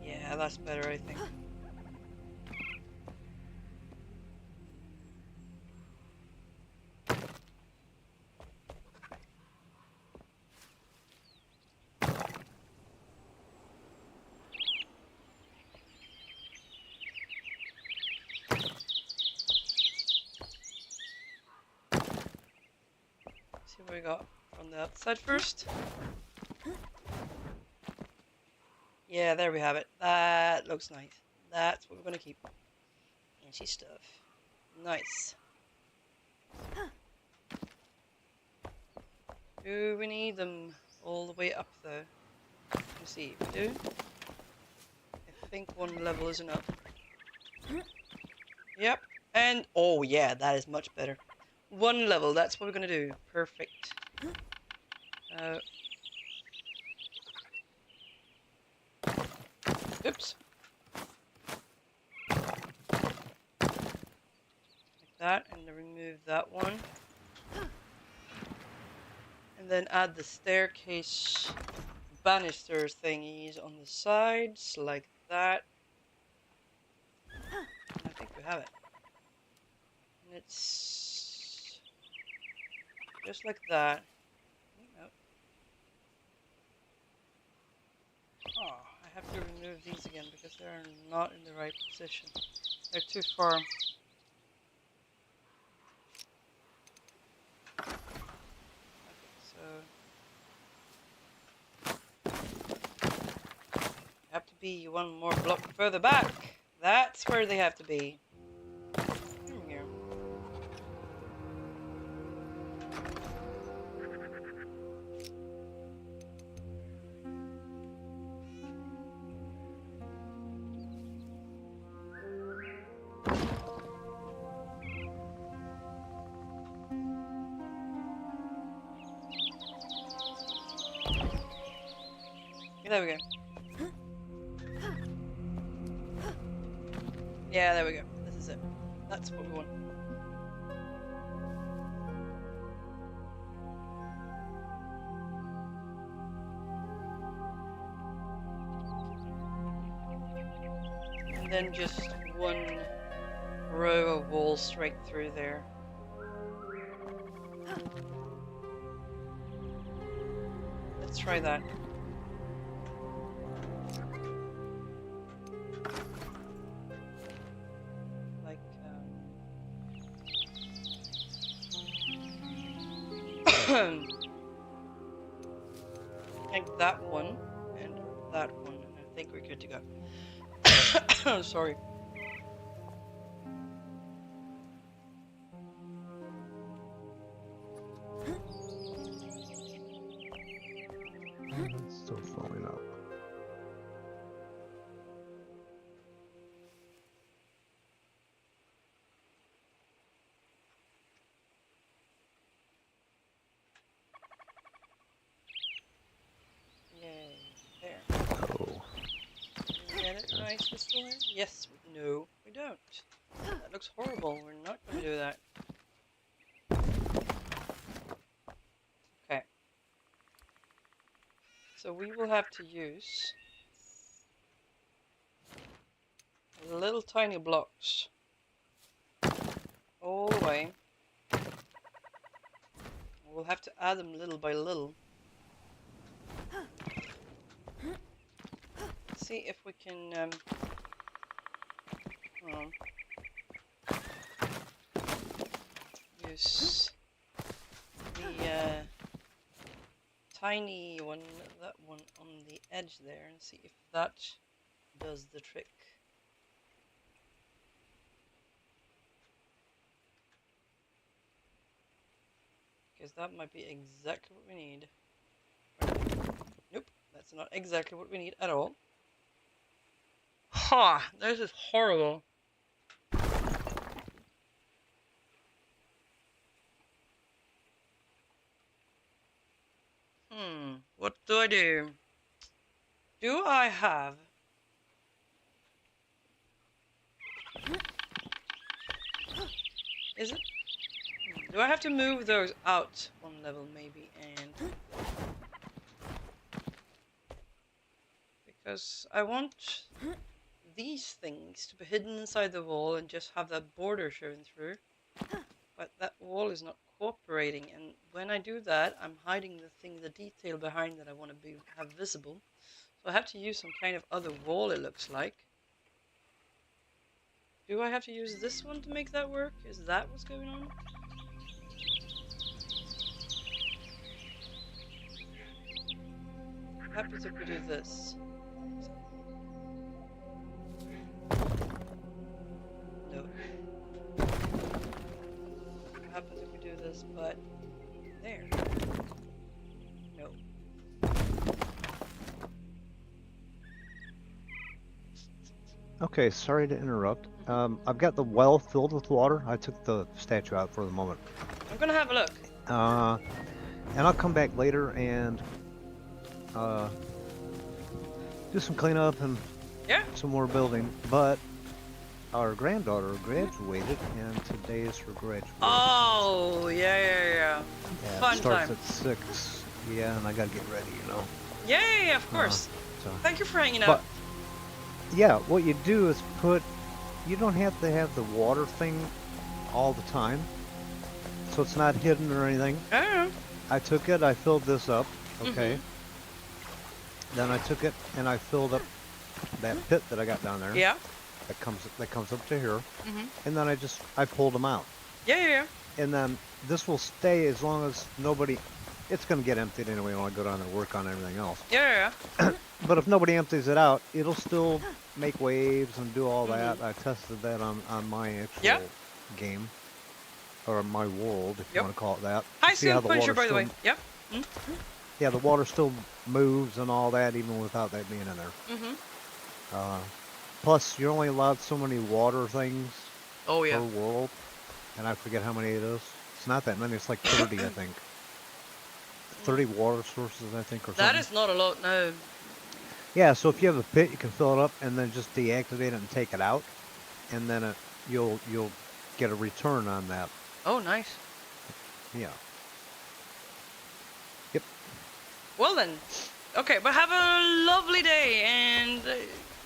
Yeah, that's better, I think. See what we got from the outside first. Yeah, there we have it. That looks nice. That's what we're gonna keep. Fancy stuff. Nice. Do we need them all the way up though? Let's see if we do. I think one level is enough. Yep. And oh yeah, that is much better. One level, that's what we're gonna do. Perfect. Oops. Like that, and then remove that one. And then add the staircase banister thingies on the sides, like that. And I think we have it. And it's just like that. Nope. Oh, I have to remove these again because they're not in the right position. They're too far. Okay, so have to be one more block further back. That's where they have to be. There we go. There we go. Yeah, there we go. This is it. That's what we want. And then just one row of walls straight through there. Let's try that. think that one and that one, and I think we're good to go. Sorry. It's still filling up. Yay. There. Oh. Get it nice this way? Yes. No, we don't. That looks horrible. We're not going to do that. Okay. So we will have to use little tiny blocks all the way. We'll have to add them little by little. See if we can use the tiny one, that one on the edge there, and see if that does the trick. Because that might be exactly what we need. Nope, that's not exactly what we need at all. Ha! This is horrible. What do I do? Do I have... Is it? Do I have to move those out one level maybe, and... Because I want these things to be hidden inside the wall and just have that border showing through. But that wall is not cooperating, and when I do that, I'm hiding the detail behind that I want to have visible. So I have to use some kind of other wall, it looks like. Do I have to use this one to make that work? Is that what's going on? What happens if we do this? No. What happens if we do this, but there? No. Okay, sorry to interrupt. I've got the well filled with water. I took the statue out for the moment. I'm gonna have a look. And I'll come back later and do some cleanup and some more building. But our granddaughter graduated, and today is her graduation. Oh, yeah. Fun it starts time. at 6. Yeah, and I gotta get ready, you know. Yeah, of course. So. Thank you for hanging out. But, yeah, what you do is you don't have to have the water thing all the time, so it's not hidden or anything. I took it, I filled this up, okay. Then I took it and I filled up that pit that I got down there. Yeah. That comes up to here. And then I pulled them out. Yeah. And then this will stay as long as nobody. It's gonna get emptied anyway when I go down there and work on everything else. Yeah. But if nobody empties it out, it'll still make waves and do all that. I tested that on my actual game, or my world, if you want to call it that. Hi, Sim Puncher, by the way. Yep. Yeah, the water still moves and all that, even without that being in there. Plus, you're only allowed so many water things per world, and I forget how many it is. It's not that many. It's like 30, I think. 30 water sources, I think, or something. That is not a lot, no. Yeah, so if you have a pit, you can fill it up and then just deactivate it and take it out, and then you'll get a return on that. Oh, nice. Yeah. Yep. Well then, okay, but have a lovely day and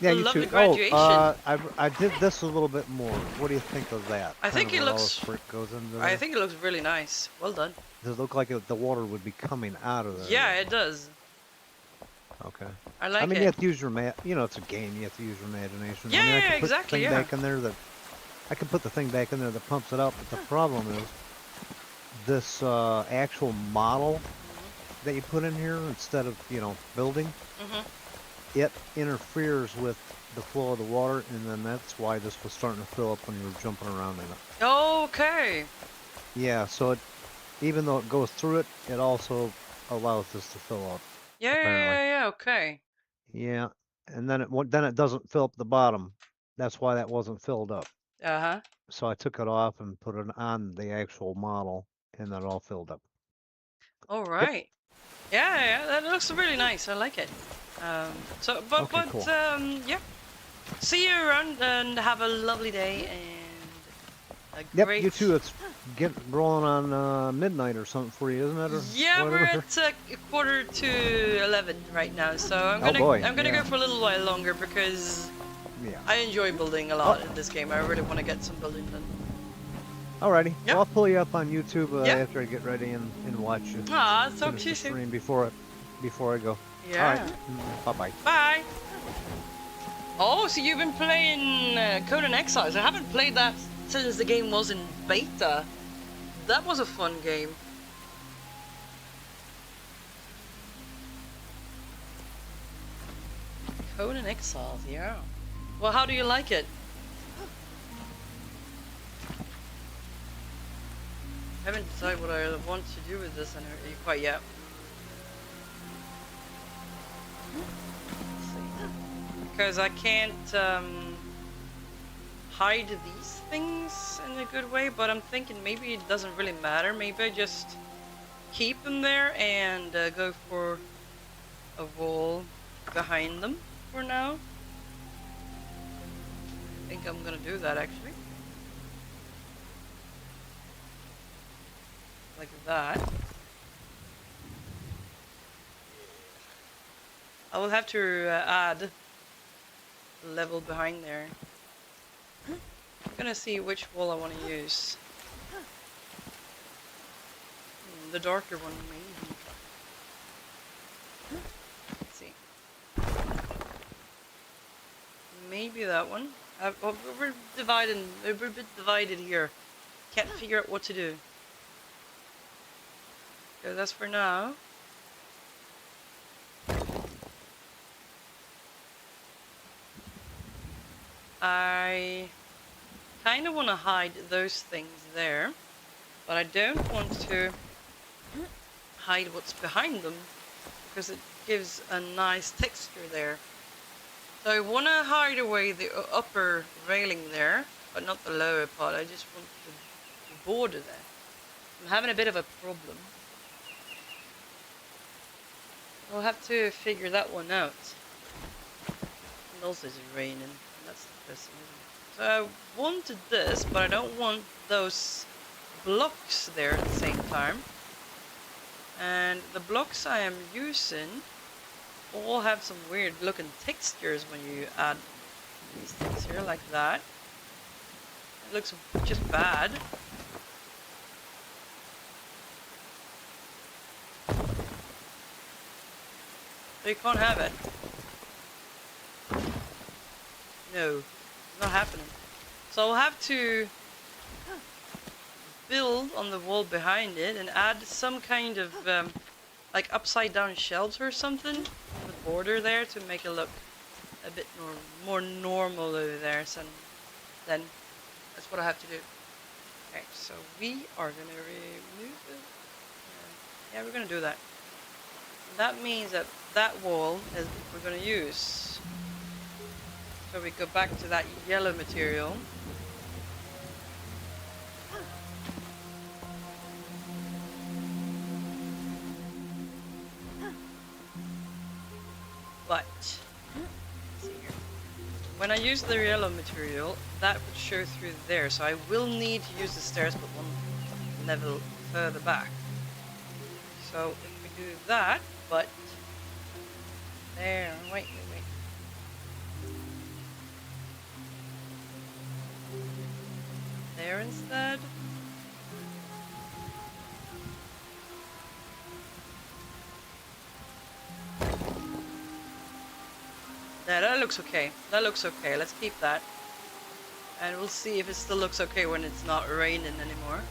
yeah, a you lovely too. graduation. I did this a little bit more. What do you think of that? I think it looks. Goes into I think it looks really nice. Well done. Does it look like the water would be coming out of there? Yeah, it does. Okay. I like it. I mean, you have to use your it's a game. You have to use your imagination. Yeah, I mean, I can put exactly. the thing back in there I can put the thing back in there that pumps it out, but the problem is this actual model that you put in here instead of, you know, building, it interferes with the flow of the water, and then that's why this was starting to fill up when you were jumping around in it. Okay. Yeah, so it, even though it goes through it, it also allows this to fill up. Yeah, Apparently. yeah, okay. Yeah, and then it doesn't fill up the bottom. That's why that wasn't filled up. Uh-huh. So I took it off and put it on the actual model, and that all filled up. All Yep. right. Yeah, yeah, that looks really nice. I like it. Okay, cool. Yeah. See you around and have a lovely day and a Yep, great. you too. It's getting rolling on midnight or something for you, isn't it? Or Yeah, we're whatever? at a quarter to 11 right now, so I'm Oh, gonna boy, I'm gonna yeah. go for a little while longer because Yeah. I enjoy building a lot in this game. I really want to get some building done. Alrighty. Yep. Well, I'll pull you up on YouTube Yep. after I get ready and watch you. Ah, talk Finish to you the soon. stream before I go. Yeah. All right. Bye-bye. Bye. Oh, so you've been playing Conan Exiles. I haven't played that since the game was in beta. That was a fun game. Conan Exiles, yeah. Well, how do you like it? I haven't decided what I want to do with this quite yet. Let's see. Because I can't hide these things in a good way, but I'm thinking maybe it doesn't really matter. Maybe I just keep them there and go for a wall behind them for now. I think I'm gonna do that actually. Like that. I will have to add a level behind there. I'm gonna see which wall I want to use. The darker one maybe. Let's see. Maybe that one. We're a bit divided here. Can't figure out what to do. So that's for now. I kind of want to hide those things there, but I don't want to hide what's behind them because it gives a nice texture there. So I want to hide away the upper railing there, but not the lower part. I just want the border there. I'm having a bit of a problem. I'll have to figure that one out. And also it's raining. That's depressing, isn't it? So I wanted this, but I don't want those blocks there at the same time. And the blocks I am using all have some weird looking textures when you add these things here, like that. It looks just bad. So you can't have it. No, it's not happening. So I'll have to build on the wall behind it and add some kind of like upside down shelves or something on the border there to make it look a bit more normal over there. So then that's what I have to do. Okay, so we are gonna remove it. Yeah, we're gonna do that. That means that that wall is what we're going to use. So we go back to that yellow material. But, let's see here. When I use the yellow material, that would show through there. So I will need to use the stairs, but one level further back. So if we do that, but there, wait. There instead. Yeah, that looks okay. That looks okay. Let's keep that. And we'll see if it still looks okay when it's not raining anymore.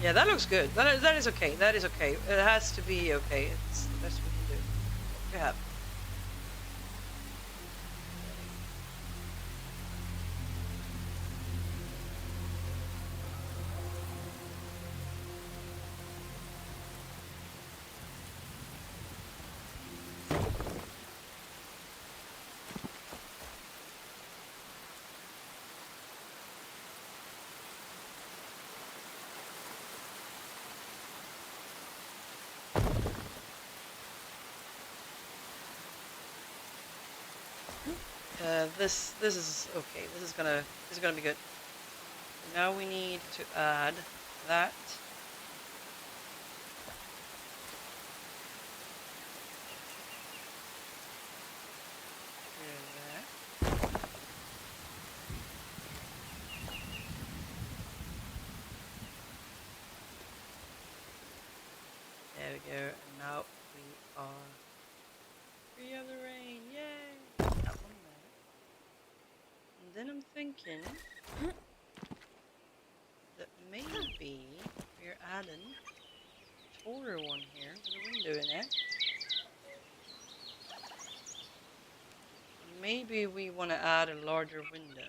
Yeah, that looks good. That is okay. That is okay. It has to be okay. It's the best we can do. What do we have? This is okay. This is gonna be good. Now we need to add that. There we go. And now we are free of the rain. Yay! That one there. And then I'm thinking that maybe we're adding a taller one here with a window in it. Maybe we want to add a larger window.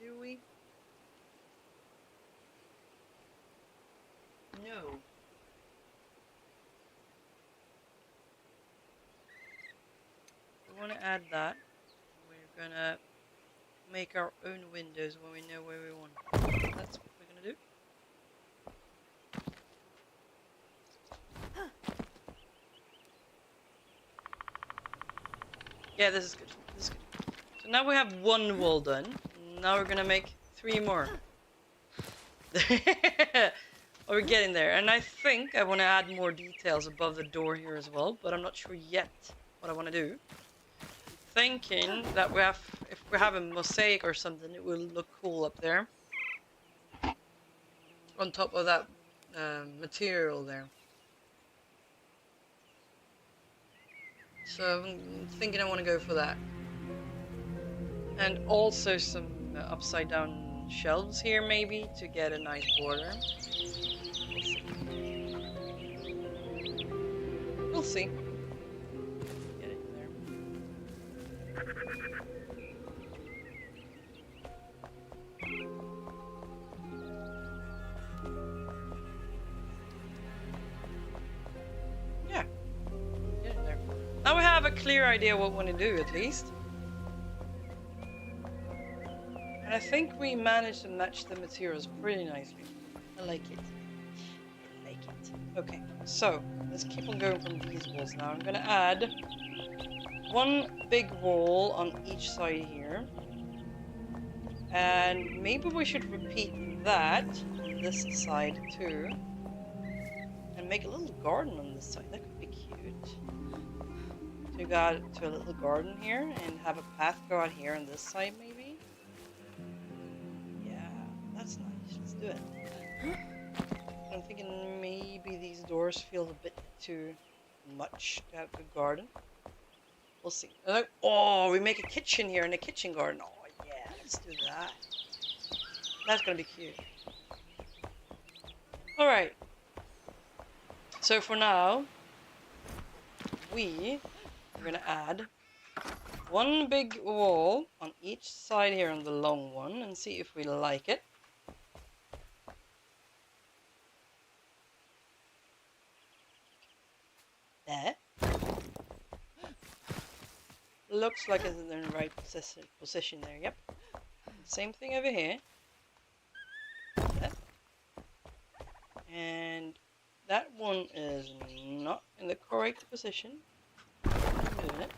Do we? No. We want to add that. We're gonna make our own windows when we know where we want. That's what we're gonna do. Yeah, this is good. This is good. So now we have one wall done. Now we're gonna make 3 more. We're getting there. And I think I want to add more details above the door here as well, but I'm not sure yet what I want to do. I'm thinking that if we have a mosaic or something, it will look cool up there. On top of that material there. So I'm thinking I want to go for that. And also some upside down shelves here maybe to get a nice border. We'll see. Get it there. Yeah. Get it there. Now we have a clear idea what we want to do at least. And I think we managed to match the materials pretty nicely. I like it. I like it. Okay, so let's keep on going from these walls now. I'm gonna add one big wall on each side here. And maybe we should repeat that on this side too. And make a little garden on this side. That could be cute. So you got to a little garden here and have a path go out here on this side maybe. That's nice. Let's do it. I'm thinking maybe these doors feel a bit too much to have a garden. We'll see. Oh, we make a kitchen here and a kitchen garden. Oh yeah, let's do that. That's gonna be cute. All right. So for now, we're gonna add one big wall on each side here on the long one and see if we like it. There. Looks like it's in the right position there, yep. Same thing over here. There. And that one is not in the correct position. I'm doing it.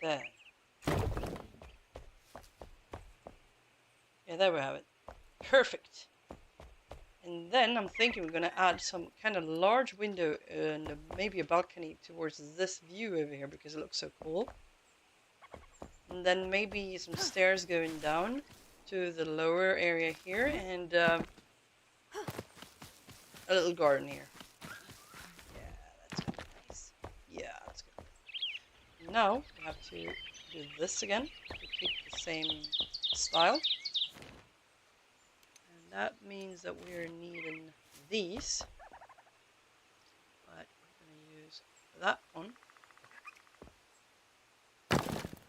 There. Yeah, there we have it. Perfect. And then I'm thinking we're going to add some kind of large window and maybe a balcony towards this view over here because it looks so cool. And then maybe some stairs going down to the lower area here and a little garden here. Yeah, that's gonna be nice. Yeah, that's good. now we have to do this again to keep the same style. And that means that we're needing these. But we're going to use that one.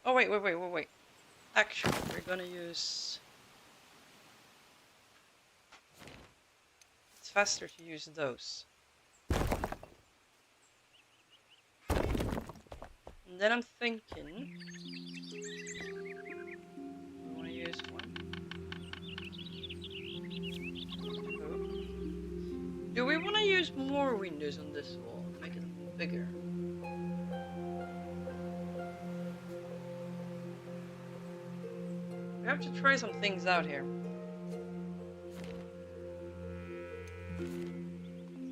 Oh, wait. Actually, we're going to use... It's faster to use those. And then I'm thinking... We want to use one. Two. Do we want to use more windows on this wall? Make it a little bigger. We have to try some things out here.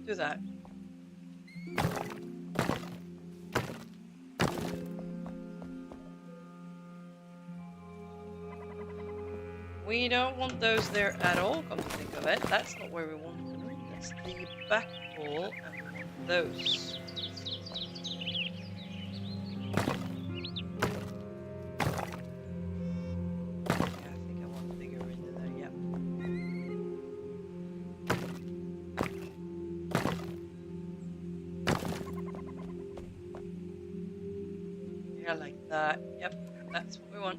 Do that. We don't want those there at all, come to think of it. That's not where we want them. That's the back wall, and we want those. Like that. Yep, that's what we want.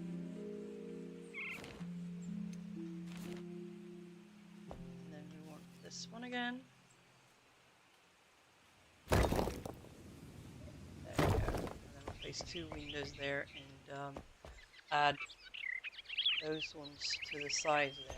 And then we want this one again. There we go. And then place 2 windows there and add those ones to the sides there.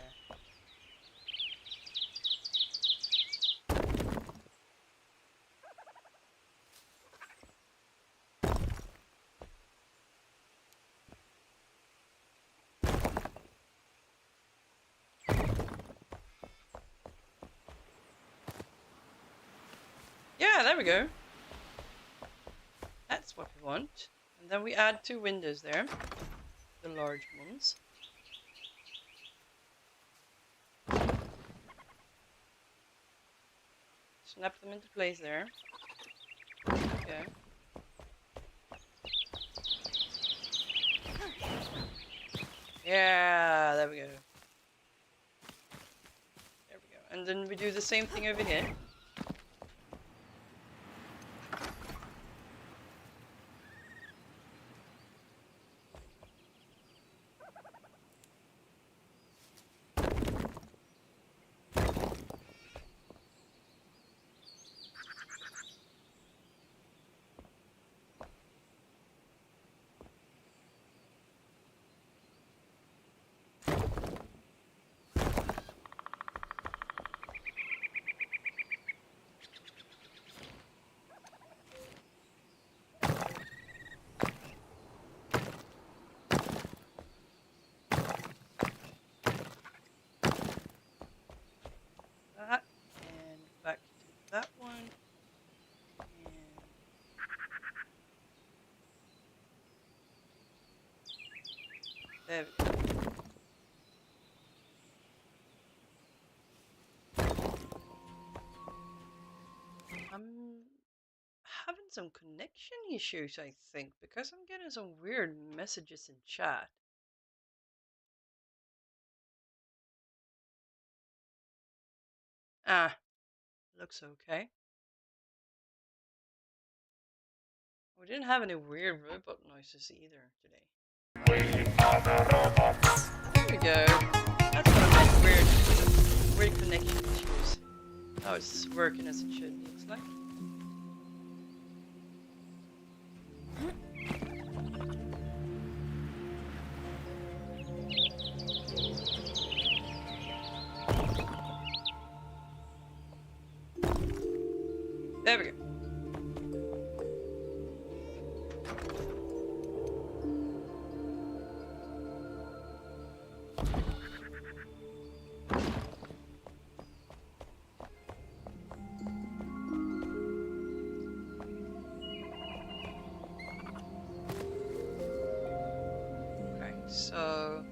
Yeah, there we go. That's what we want. And then we add 2 windows there. The large ones. Snap them into place there. Okay. Yeah, there we go. There we go. And then we do the same thing over here. That, and back to that one, and there we go. I'm having some connection issues, I think, because I'm getting some weird messages in chat. Ah, looks okay. We didn't have any weird robot noises either today. There we go. That's what I meant, weird connection issues. Oh, it's working as it should, looks like. There we go. Okay, so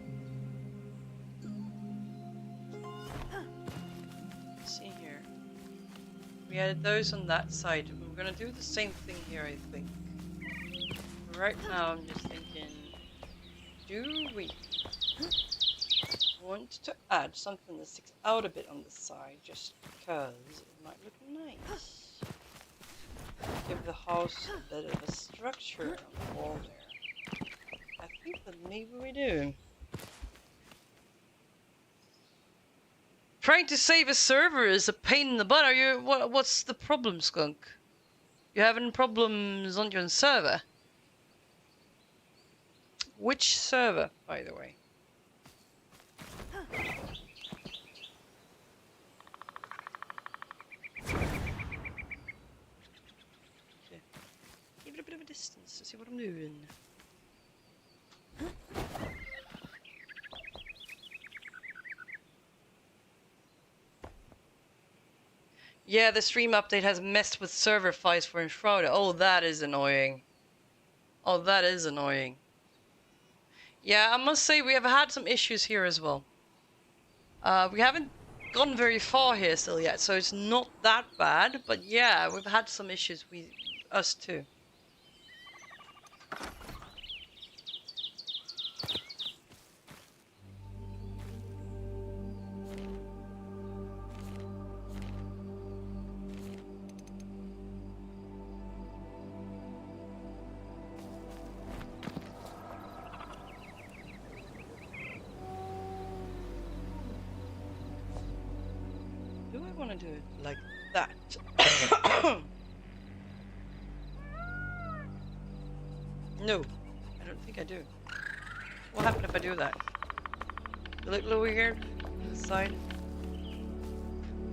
let's see here. We added those on that side. We're gonna do the same thing here, I think. right now I'm just thinking, do we want to add something that sticks out a bit on the side just because it might look nice? Give the house a bit of a structure on the wall there. I think that maybe we do. Trying to save a server is a pain in the butt. Are you? What's the problem, Skunk? You having problems on your server? Which server, by the way? Okay. Give it a bit of a distance to see what I'm doing. Yeah, the stream update has messed with server files for Enshrouded. Oh, that is annoying. Oh, that is annoying. Yeah, I must say we have had some issues here as well. We haven't gone very far here still yet, so it's not that bad. But yeah, we've had some issues with us too. Do I want to do it like that? No, I don't think I do. What happened if I do that? Will it look weird on the side?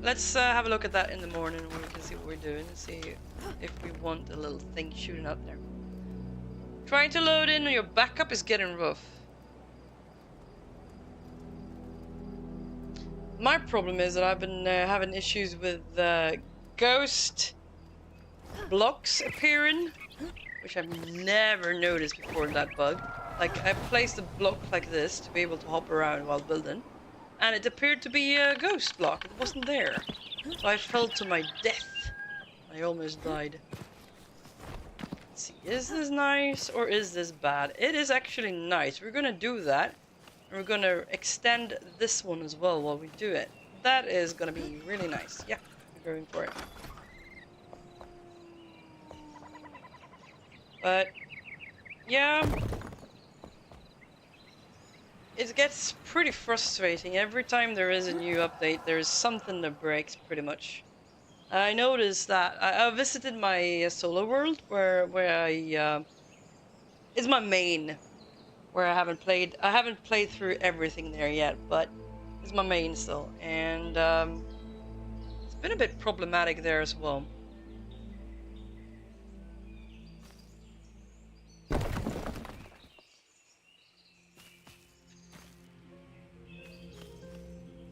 Let's have a look at that in the morning when we can see what we're doing and see if we want a little thing shooting out there. Trying to load in on your backup is getting rough. My problem is that I've been having issues with ghost blocks appearing, which I've never noticed before in that bug. Like, I placed a block like this to be able to hop around while building, and it appeared to be a ghost block. It wasn't there. So I fell to my death. I almost died. Let's see, is this nice or is this bad? It is actually nice. We're gonna do that. And we're gonna extend this one as well while we do it. That is gonna be really nice. Yeah, we're going for it. But yeah, it gets pretty frustrating. Every time there is a new update, there is something that breaks pretty much. I noticed that I visited my solo world where I it's my main. Where I haven't played through everything there yet, but it's my main still, and it's been a bit problematic there as well.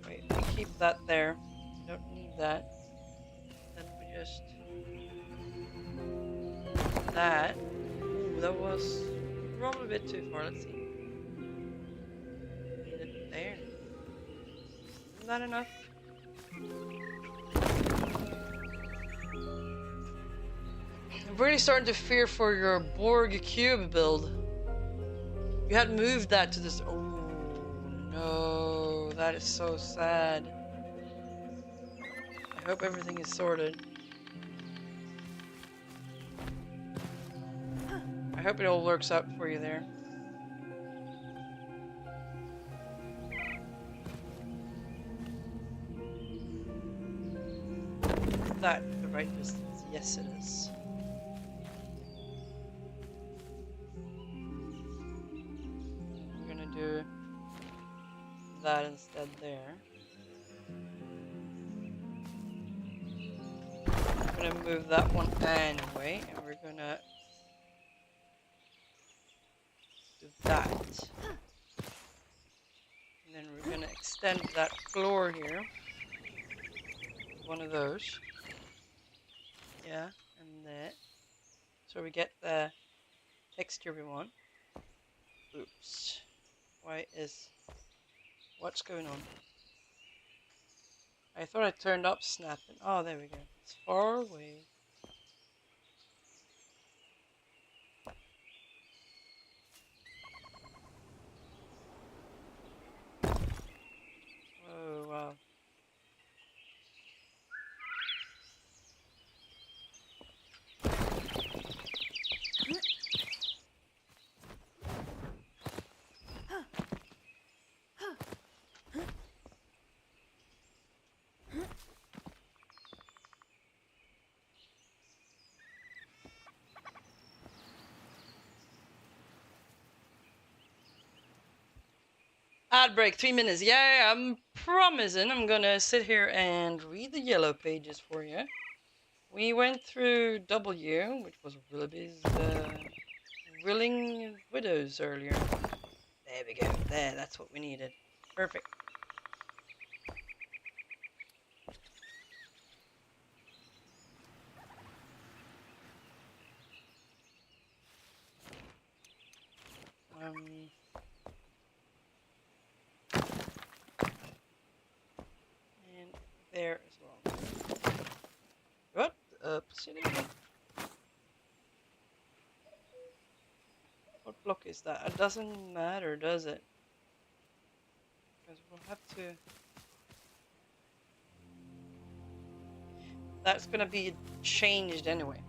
Wait, we keep that there. We don't need that. Then we just that. Ooh, that was probably a bit too far. Let's see. Need it there. Isn't that enough? I'm really starting to fear for your Borg cube build. You had moved that to this. Oh no, that is so sad. I hope everything is sorted. I hope it all works out for you there. Is that the right distance? Yes, it is. We're gonna do that instead there. I'm gonna move that one anyway, and we're gonna do that. And then we're gonna extend that floor here. One of those. Yeah, and that. So we get the texture we want. Oops. What's going on? I thought I turned up snapping. Oh, there we go. It's far away. Ad break, 3 minutes. Yeah, I'm promising I'm gonna sit here and read the yellow pages for you. We went through W, which was Willoughby's Willing Widows earlier. There we go. There, that's what we needed. Perfect. And there as well. What? What block is that? It doesn't matter, does it? Because we'll have to... That's gonna be changed anyway.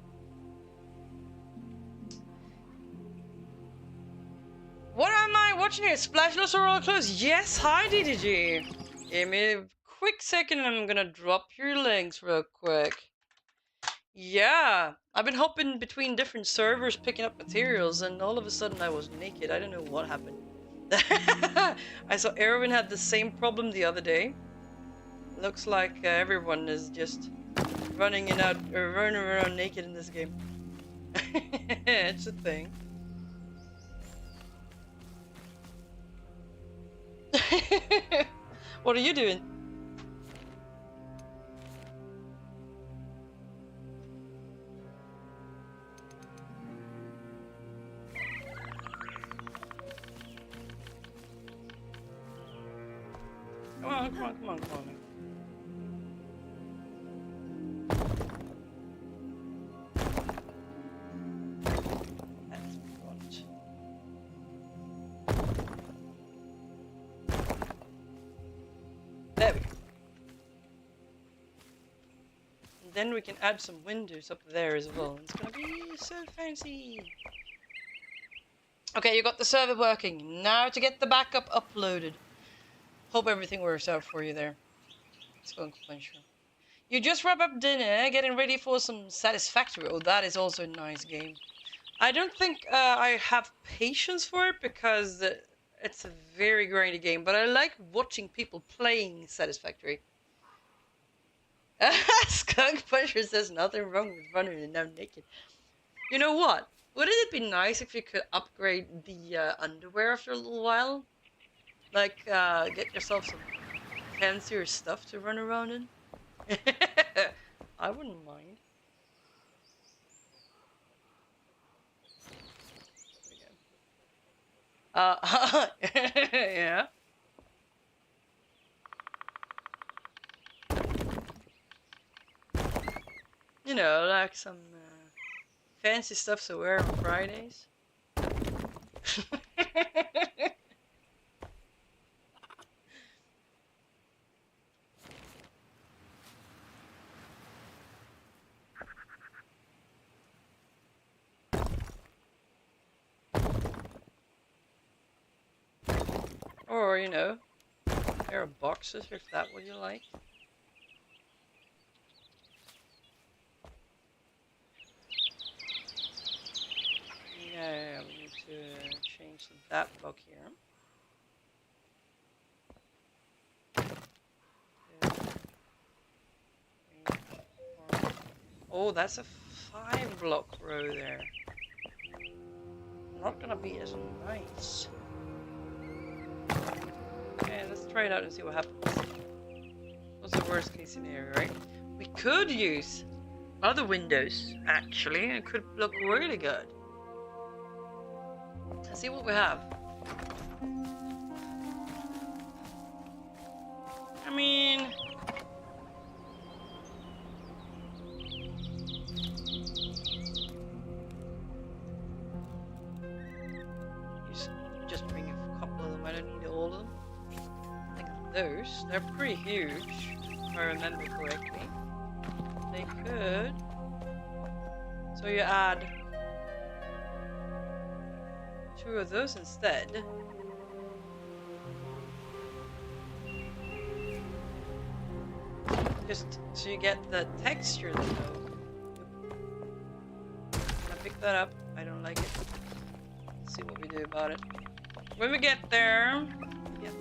What am I watching here? Splashless or all close? Yes, hi DDG. Give me a quick second and I'm gonna drop your links real quick. Yeah, I've been hopping between different servers picking up materials and all of a sudden I was naked. I don't know what happened. I saw Erwin had the same problem the other day. Looks like everyone is just running around naked in this game. It's a thing. What are you doing? Come on, come on, come on, come on. That's front. There we go. And then we can add some windows up there as well. It's gonna be so fancy. Okay, you got the server working. Now to get the backup uploaded. Hope everything works out for you there. Let's go and clench her. You just wrap up dinner, getting ready for some Satisfactory. Oh, that is also a nice game. I don't think I have patience for it because it's a very grindy game, but I like watching people playing Satisfactory. Skunk Puncher says nothing wrong with running and now naked. You know what? Wouldn't it be nice if you could upgrade the underwear after a little while? Like, get yourself some fancier stuff to run around in. I wouldn't mind. Yeah. You know, like some fancy stuff to wear on Fridays. Or, you know, a pair of boxes if that's what you like. Yeah, we need to change that block here. Oh, that's a 5-block row there. Not gonna be as nice. Okay, let's try it out and see what happens. What's the worst case scenario, right? We could use other windows, actually, and it could look really good. Let's see what we have. I mean... just bring a couple of them, I don't need all of them. Like those, they're pretty huge, if I remember correctly. They could... So you add 2 of those instead. Just so you get the texture though. I picked that up. I don't like it. Let's see what we do about it. When we get there... Yes,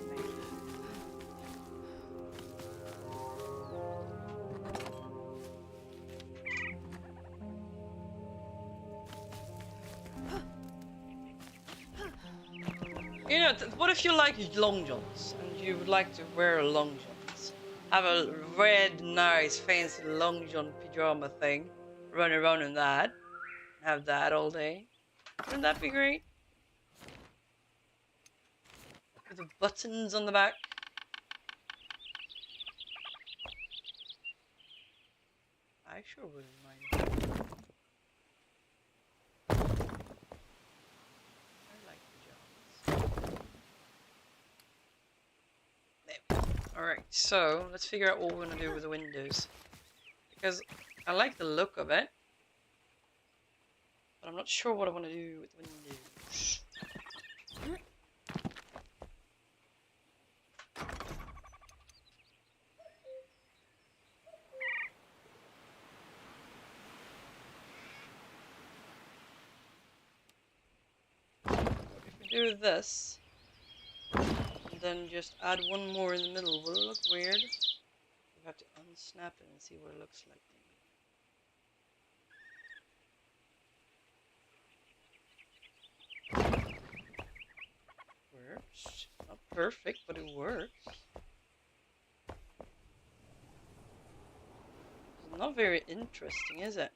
You know, what if you like long johns and you would like to wear long johns? Have a red, nice, fancy long john pajama thing, run around in that, have that all day. Wouldn't that be great? With the buttons on the back. I sure wouldn't mind. I like pajamas. Alright, so let's figure out what we're gonna do with the windows. Because I like the look of it, but I'm not sure what I want to do with the windows. If we do this, and then just add one more in the middle, will it look weird? We have to unsnap it and see what it looks like. Works. Not perfect, but it works. It's not very interesting, is it?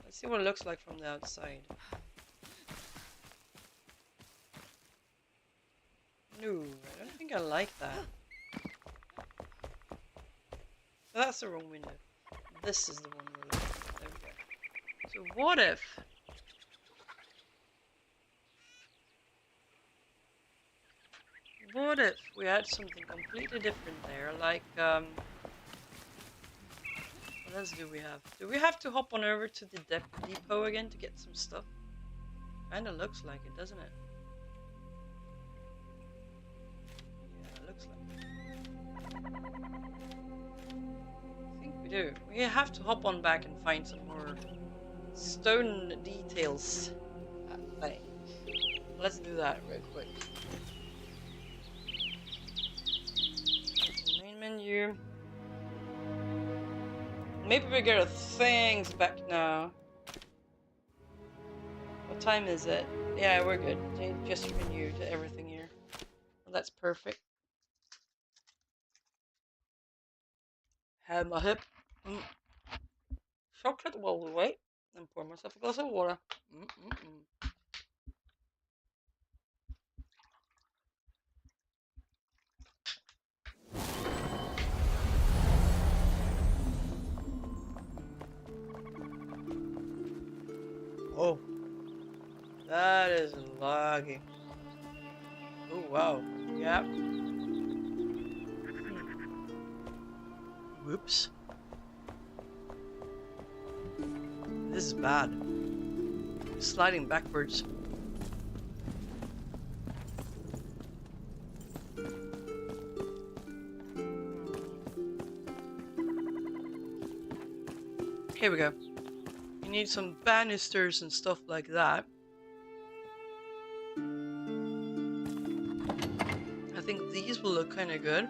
Let's see what it looks like from the outside. No, I don't think I like that. That's the wrong window. This is the one we're looking at. There we go. So what if... What if we had something completely different there, like, what else do we have? Do we have to hop on over to the depot again to get some stuff? Kinda looks like it, doesn't it? Yeah, it looks like it. I think we do. We have to hop on back and find some more stone details, I think. Let's do that real quick. Main menu. Maybe we get our things back now. What time is it? Yeah, we're good. They just renewed everything here. Well, that's perfect. Have my hip. Chocolate while we wait. And pour myself a glass of water. Oh, that is laggy. Oh wow, yeah. Whoops. This is bad. Sliding backwards. Here we go. You need some banisters and stuff like that. I think these will look kind of good.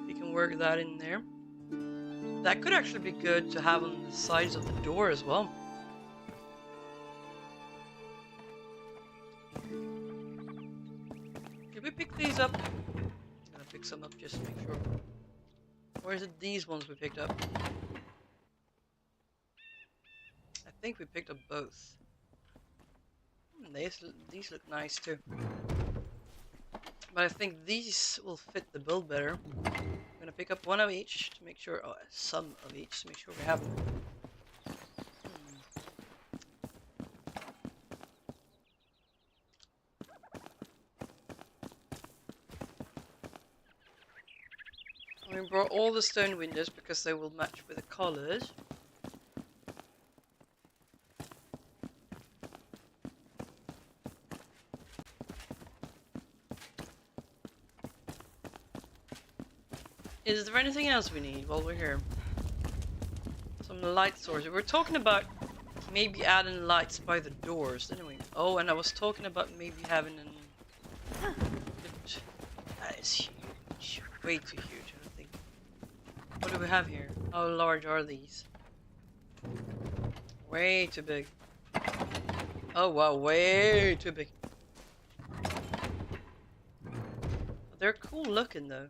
We can work that in there. That could actually be good to have on the sides of the door as well. Did we pick these up? I'm gonna pick some up just to make sure. Or is it these ones we picked up? I think we picked up both. These look nice too. But I think these will fit the build better. I'm gonna pick up one of each to make sure, some of each to make sure we have them. We brought all the stone windows because they will match with the colors. Is there anything else we need while we're here? Some light sources. We're talking about maybe adding lights by the doors, didn't we? Oh, and I was talking about maybe having an... That is huge. Way too huge, I think. What do we have here? How large are these? Way too big. Oh wow, way too big. They're cool looking though.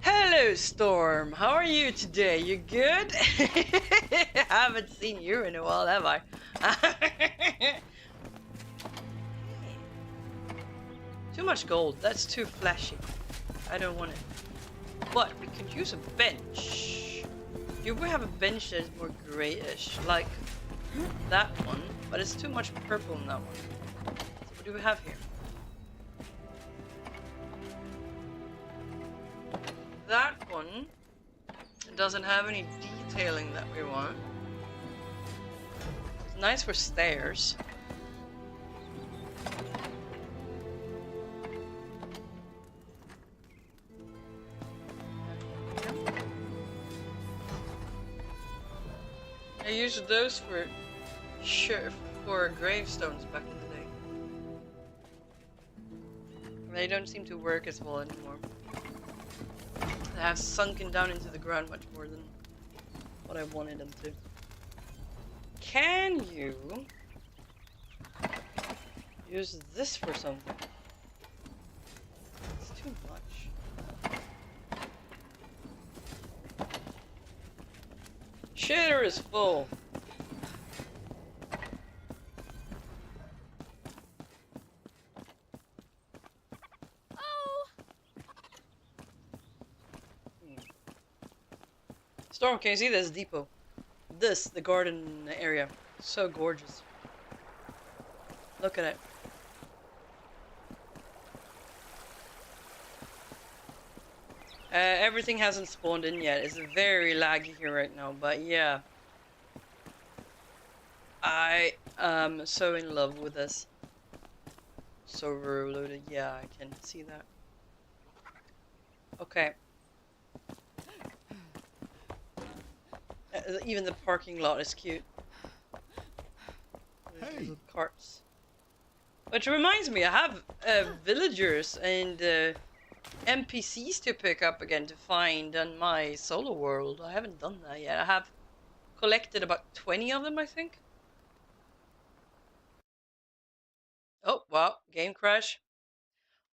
Hello, Storm. How are you today? You good? I haven't seen you in a while, have I? Too much gold. That's too flashy. I don't want it. But we could use a bench. You would have a bench that is more grayish, like that one, but it's too much purple in that one. So what do we have here? That one doesn't have any detailing that we want. It's nice for stairs. I used those for gravestones back in the day. They don't seem to work as well anymore. They have sunken down into the ground much more than what I wanted them to. Can you use this for something? It's too much. Shitter is full. Storm, can you see this depot? The garden area. So gorgeous. Look at it. Everything hasn't spawned in yet. It's very laggy here right now, but yeah. I am so in love with this. So overloaded. Yeah, I can see that. Okay. Even the parking lot is cute. Hey. Little carts. Which reminds me, I have villagers and NPCs to pick up again to find on my solo world. I haven't done that yet. I have collected about 20 of them, I think. Oh, wow. Game crash.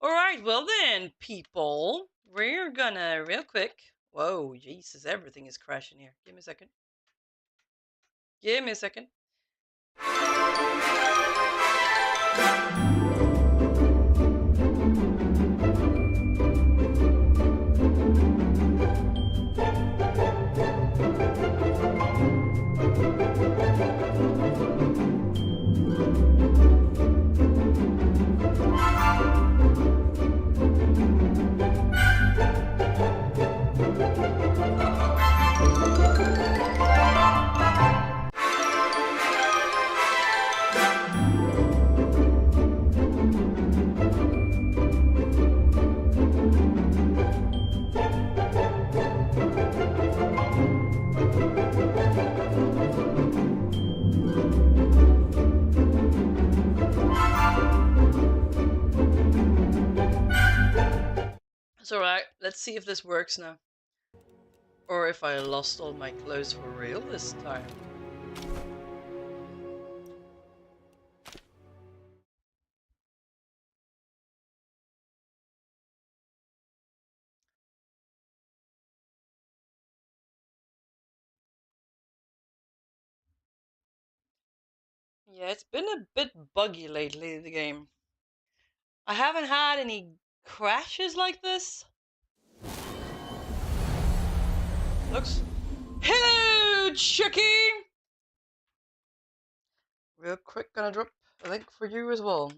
Alright, well then, people. We're gonna, real quick. Whoa, Jesus, everything is crashing here. Give me a second. Give me a second. It's alright, let's see if this works now. Or if I lost all my clothes for real this time. Yeah, it's been a bit buggy lately, the game. I haven't had any crashes like this. Looks... Hello, Chucky! Real quick, gonna drop a link for you as well.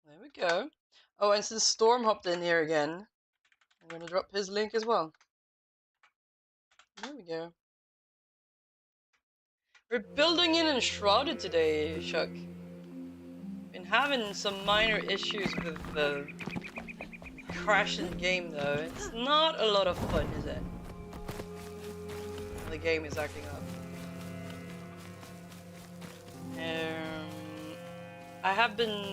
There we go. Oh, and since Storm hopped in here again, I'm gonna drop his link as well. There we go. We're building in Enshrouded today, Chuck. Been having some minor issues with the crashing game though. It's not a lot of fun, is it? the game is acting up. I have been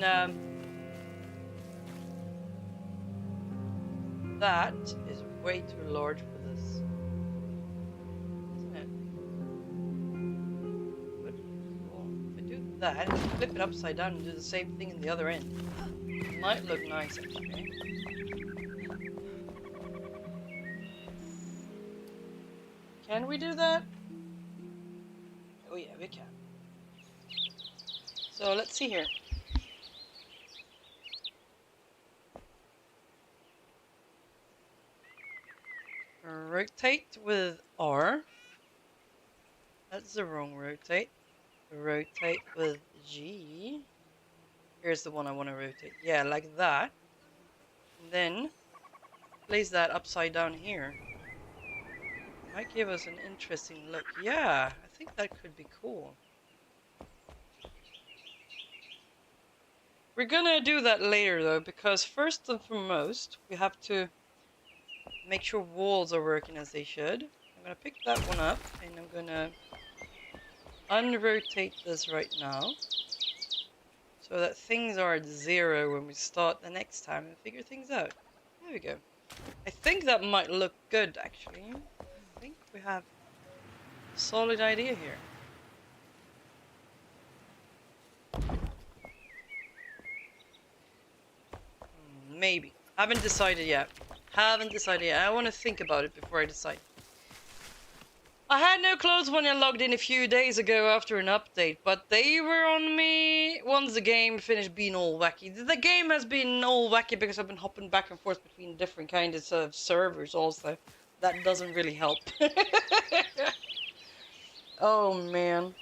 that is way too large for this, isn't it? But well, if I do that, flip it upside down and do the same thing in the other end, it might look nice actually. Can we do that? Oh yeah, we can. So let's see here. Rotate with R. That's the wrong rotate. Rotate with G. Here's the one I want to rotate. Yeah, like that. And then place that upside down here. Might give us an interesting look. Yeah, I think that could be cool. We're gonna do that later though, because first and foremost, we have to make sure walls are working as they should. I'm gonna pick that one up and I'm gonna unrotate this right now so that things are at 0 when we start the next time and figure things out. There we go. I think that might look good actually. I think we have a solid idea here. Maybe. Haven't decided yet. I want to think about it before I decide. I had no clothes when I logged in a few days ago after an update, but they were on me once the game finished being all wacky. The game has been all wacky because I've been hopping back and forth between different kinds of servers also. That doesn't really help. Oh man.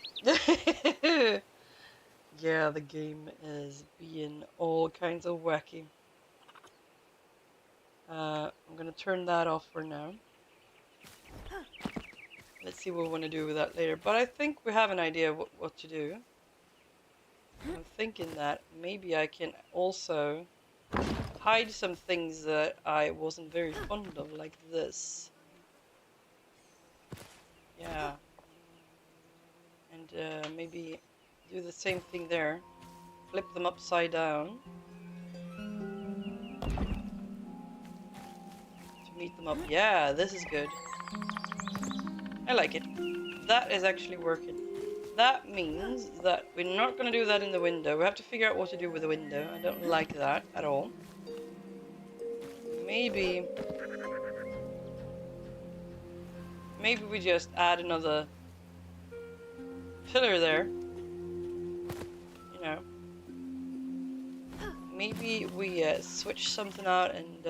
Yeah, the game is being all kinds of wacky. I'm gonna turn that off for now. Let's see what we want to do with that later. But I think we have an idea of what to do. I'm thinking that maybe I can also hide some things that I wasn't very fond of, like this. Yeah. And maybe do the same thing there. Flip them upside down. Meet them up. Yeah, this is good. I like it. That is actually working. That means that we're not going to do that in the window. We have to figure out what to do with the window. I don't like that at all. Maybe we just add another pillar there. You know. Maybe we switch something out and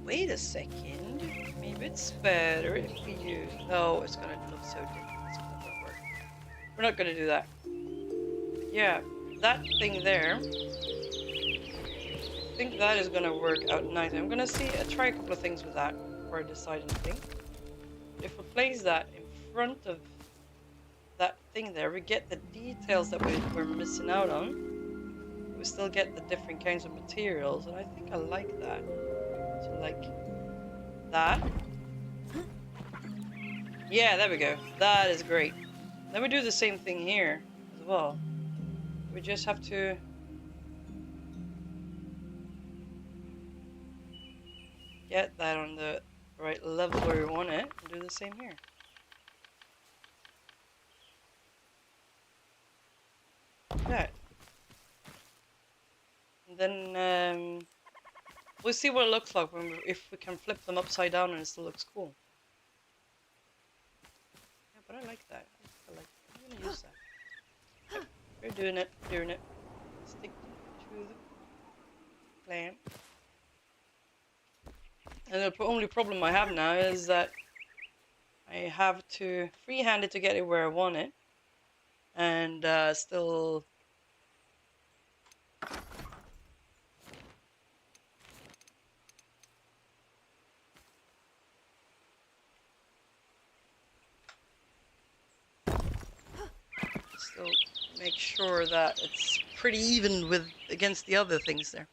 wait a second. Maybe it's better if we use... No, it's gonna look so different. It's not gonna work. We're not gonna do that. Yeah, that thing there. I think that is gonna work out nice. I'm gonna try a couple of things with that before I decide anything. If we place that in front of that thing there, we get the details that we're missing out on. We still get the different kinds of materials, and I think I like that. So like that. Yeah, there we go. That is great. Then we do the same thing here as well. We just have to get that on the right level where we want it and do the same here. That. And then we'll see what it looks like if we can flip them upside down and it still looks cool. Yeah, but I like that. I'm gonna use that. Yep, we're doing it. Stick to the clamp. And the only problem I have now is that I have to freehand it to get it where I want it. And still... make sure that it's pretty even against the other things there.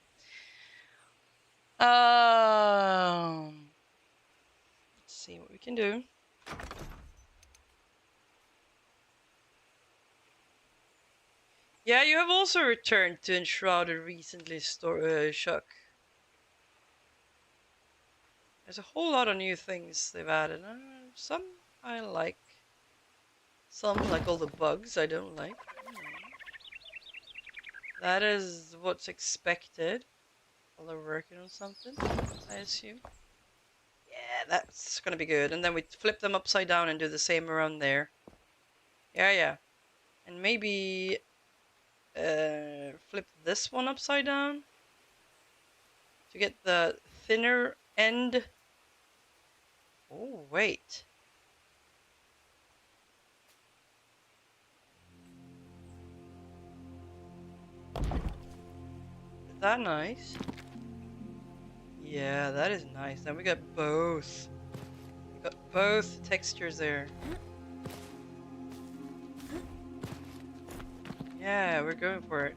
can do. Yeah, you have also returned to Enshrouded recently, Shuck. There's a whole lot of new things they've added. Some I like. Some, like all the bugs, I don't like. That is what's expected. While they're working on something, I assume. Yeah, that's gonna be good. And then we flip them upside down and do the same around there. Yeah. And maybe flip this one upside down to get the thinner end. Oh, wait. Is that nice? Yeah, that is nice. Then we got both. We got both textures there. Yeah, we're going for it.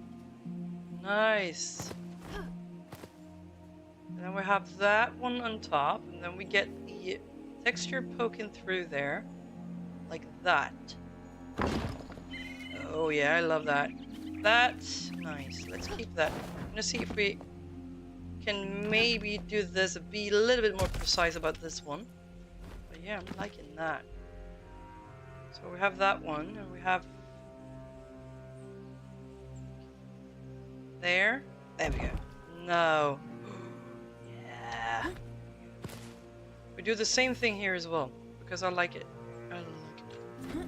Nice. And then we have that one on top, and then we get the texture poking through there, like that. Oh yeah, I love that. That's nice. Let's keep that. I'm gonna see if we can maybe do this, be a little bit more precise about this one. But yeah, I'm liking that. So we have that one, and we have there. There we go. No. Yeah. We do the same thing here as well, because I like it. I like it.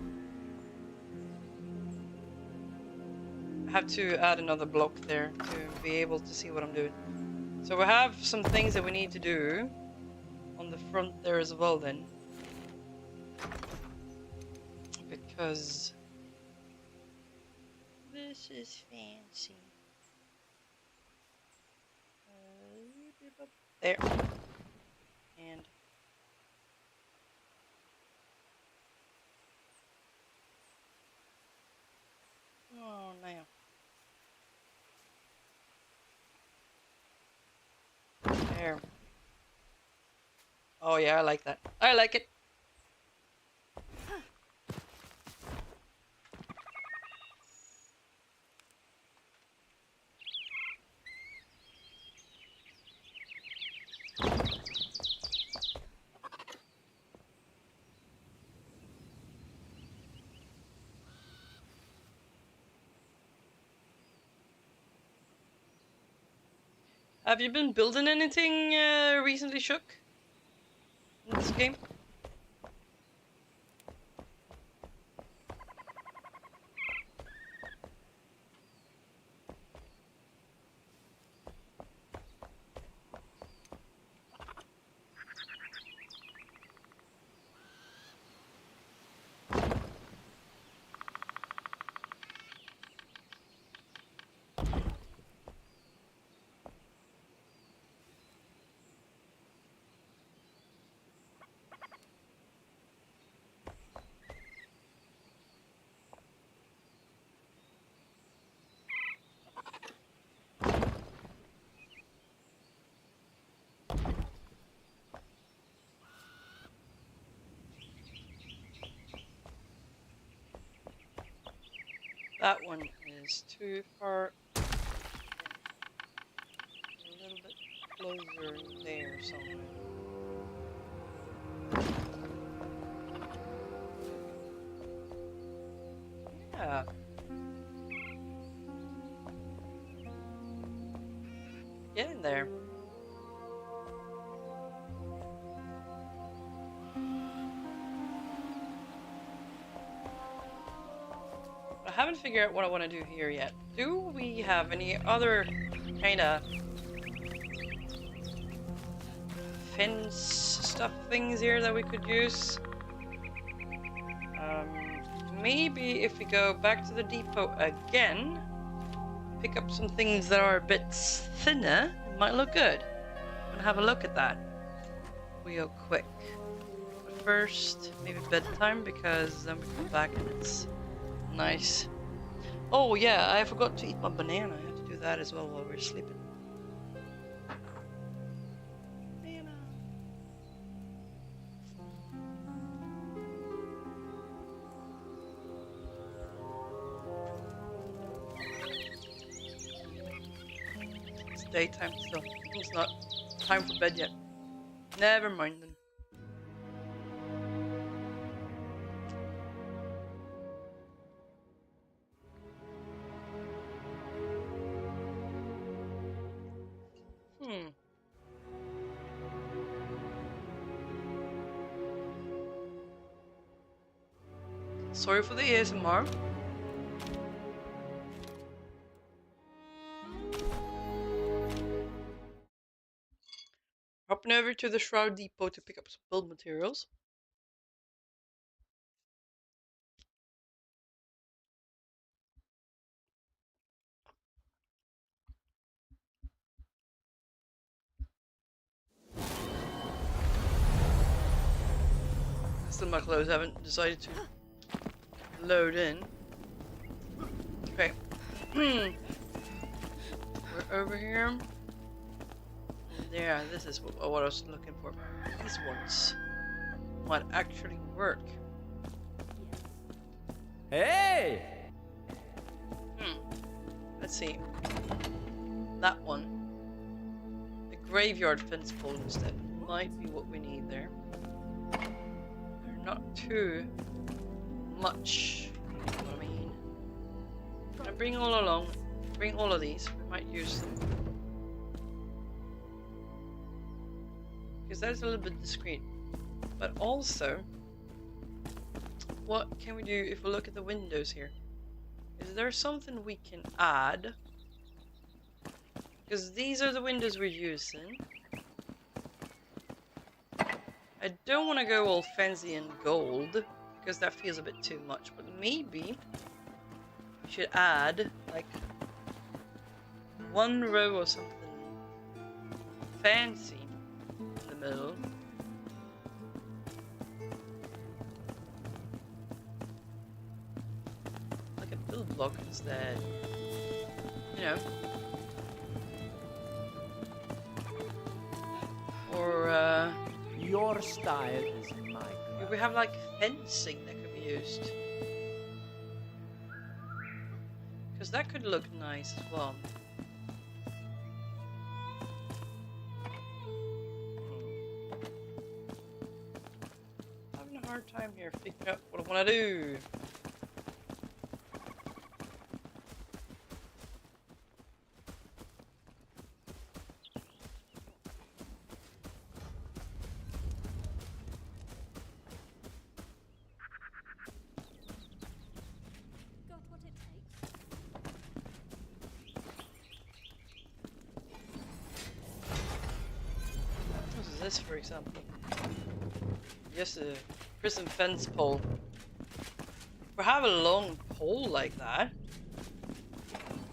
I have to add another block there to be able to see what I'm doing. So we have some things that we need to do on the front there as well then. Because this is fancy. There. And oh, now. There. Oh yeah, I like that. I like it. Have you been building anything recently, Shook? In this game? That one is too far. A little bit closer there somewhere. Yeah. Get in there. I haven't figured out what I want to do here yet. Do we have any other kind of fence stuff things here that we could use? Maybe if we go back to the depot again, pick up some things that are a bit thinner, it might look good. I'm gonna have a look at that real quick. But first, maybe bedtime, because then we come back and it's nice. Oh yeah, I forgot to eat my banana. I have to do that as well while we're sleeping. Banana. daytime still. It's not time for bed yet. Never mind then. Sorry for the ASMR. Hopping over to the Shroud Depot to pick up some build materials. Still my clothes haven't decided to load in. Okay. We're over here. Yeah, this is what I was looking for. These ones might actually work. Hey! Let's see. That one. The graveyard fence pole instead might be what we need there. They're not too much. You know what I mean? I bring all along. Bring all of these. We might use them. Because that's a little bit discreet. But also, what can we do if we look at the windows here? Is there something we can add? Because these are the windows we're using. I don't want to go all fancy and gold, because that feels a bit too much. But maybe we should add, like, one row or something fancy in the middle. Like a build block instead. You know. Or, Your style is my if we have like fencing that could be used. Because that could look nice as well. Having a hard time here figuring out what I want to do. Got what it takes. What is this, for example? Yes, a prison fence pole. If we have a long pole like that,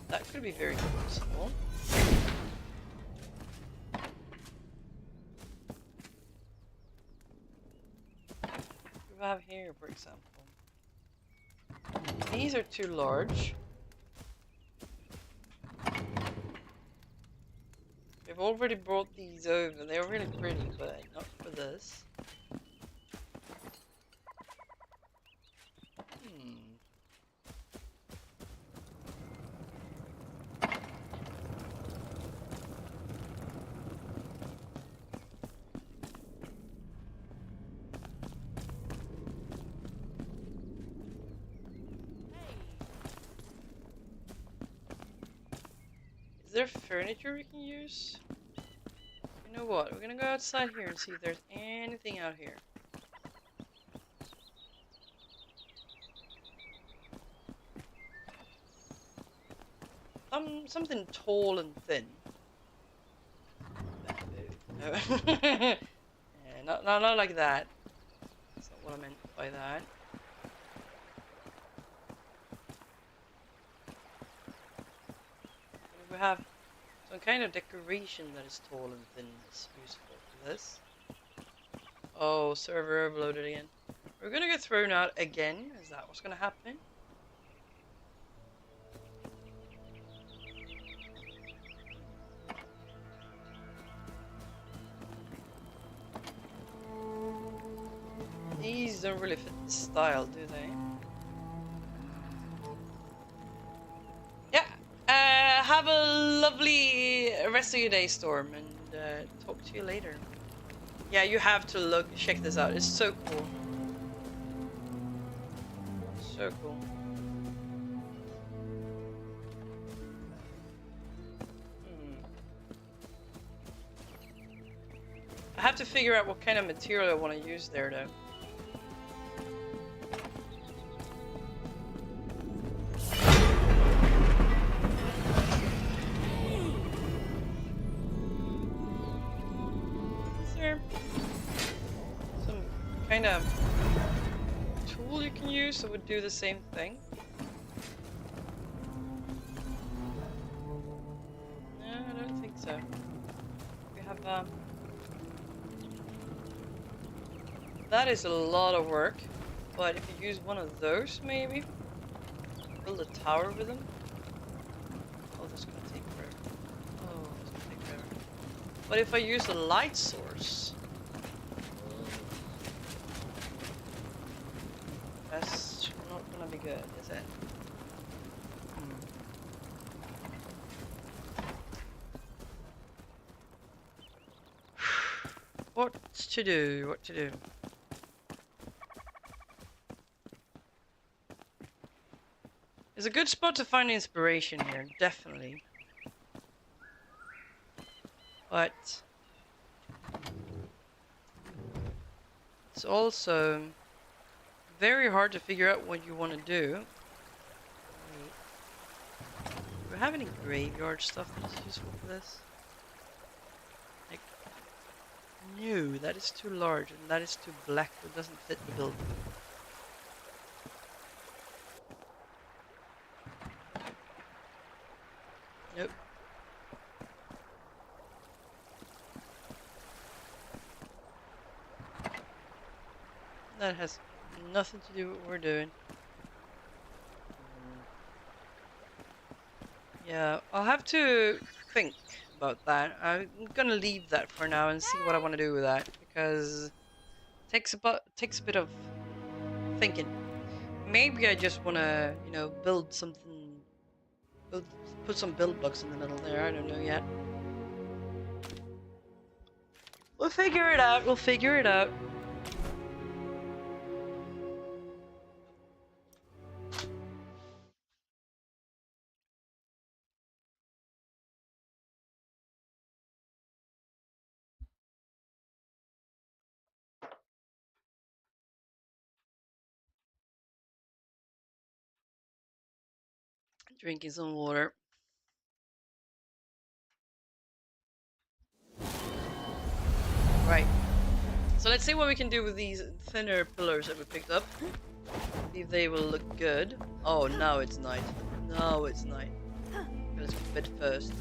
that could be very useful. What do we have here, for example? These are too large. We've already brought these over. They're really pretty, but not for this. Is there furniture we can use? You know what? We're gonna go outside here and see if there's anything out here. Something tall and thin. No. Yeah, not like that. That's not what I meant by that. We have some kind of decoration that is tall and thin that's useful for this. Oh, server overloaded again. We're gonna get thrown out again. Is that what's gonna happen? These don't really fit the style, do they? Yeah. Have a lovely rest of your day, Storm, and talk to you later. Yeah, you have to check this out. It's so cool. So cool. I have to figure out what kind of material I want to use there, though. Is there some kind of tool you can use that would do the same thing? No, I don't think so. We have that is a lot of work, but if you use one of those, maybe build a tower with them. Oh, that's gonna take forever. Oh, that's gonna take forever. But if I use a light source, that's not gonna be good, is it? What to do? What to do? It's a good spot to find inspiration here, definitely. But it's also very hard to figure out what you want to do. Do we have any graveyard stuff that's useful for this? Like, no, that is too large and that is too black. It doesn't fit the build. Nope. That has nothing to do with what we're doing. Yeah, I'll have to think about that. I'm gonna leave that for now and see what I want to do with that, because it takes a bit of thinking. Maybe I just want to, you know, build something, put some build blocks in the middle there. I don't know yet. We'll figure it out. We'll figure it out. Drinking some water. Right. So let's see what we can do with these thinner pillars that we picked up. See if they will look good. Oh, now it's night. Now it's night. Let's go to bed first.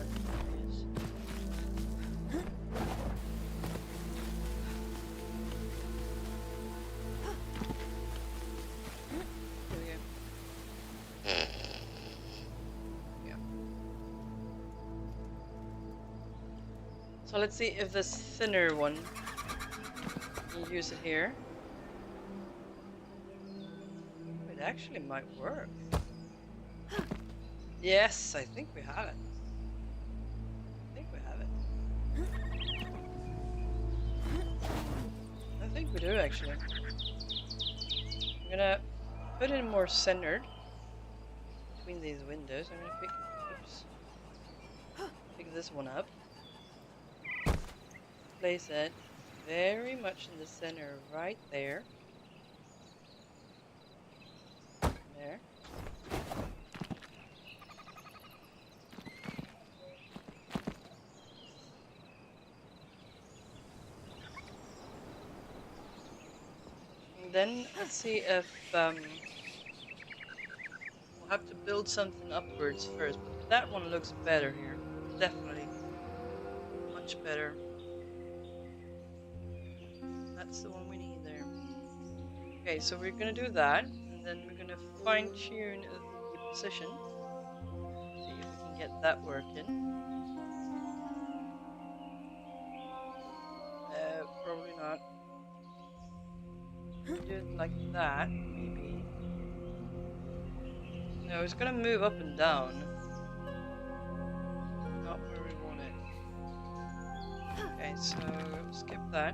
So let's see if this thinner one, we'll use it here. It actually might work. Yes, I think we have it. I think we have it. I think we do actually. I'm gonna put it more centered between these windows. I'm gonna pick this one up. Place it very much in the center, right there. There. And then let's see if we'll have to build something upwards first, but that one looks better here. Definitely. Much better. That's the one we need there. Okay, so we're gonna do that, and then we're gonna fine tune the position. See if we can get that working. Probably not. Do it like that, maybe. No, it's gonna move up and down. Not so skip that.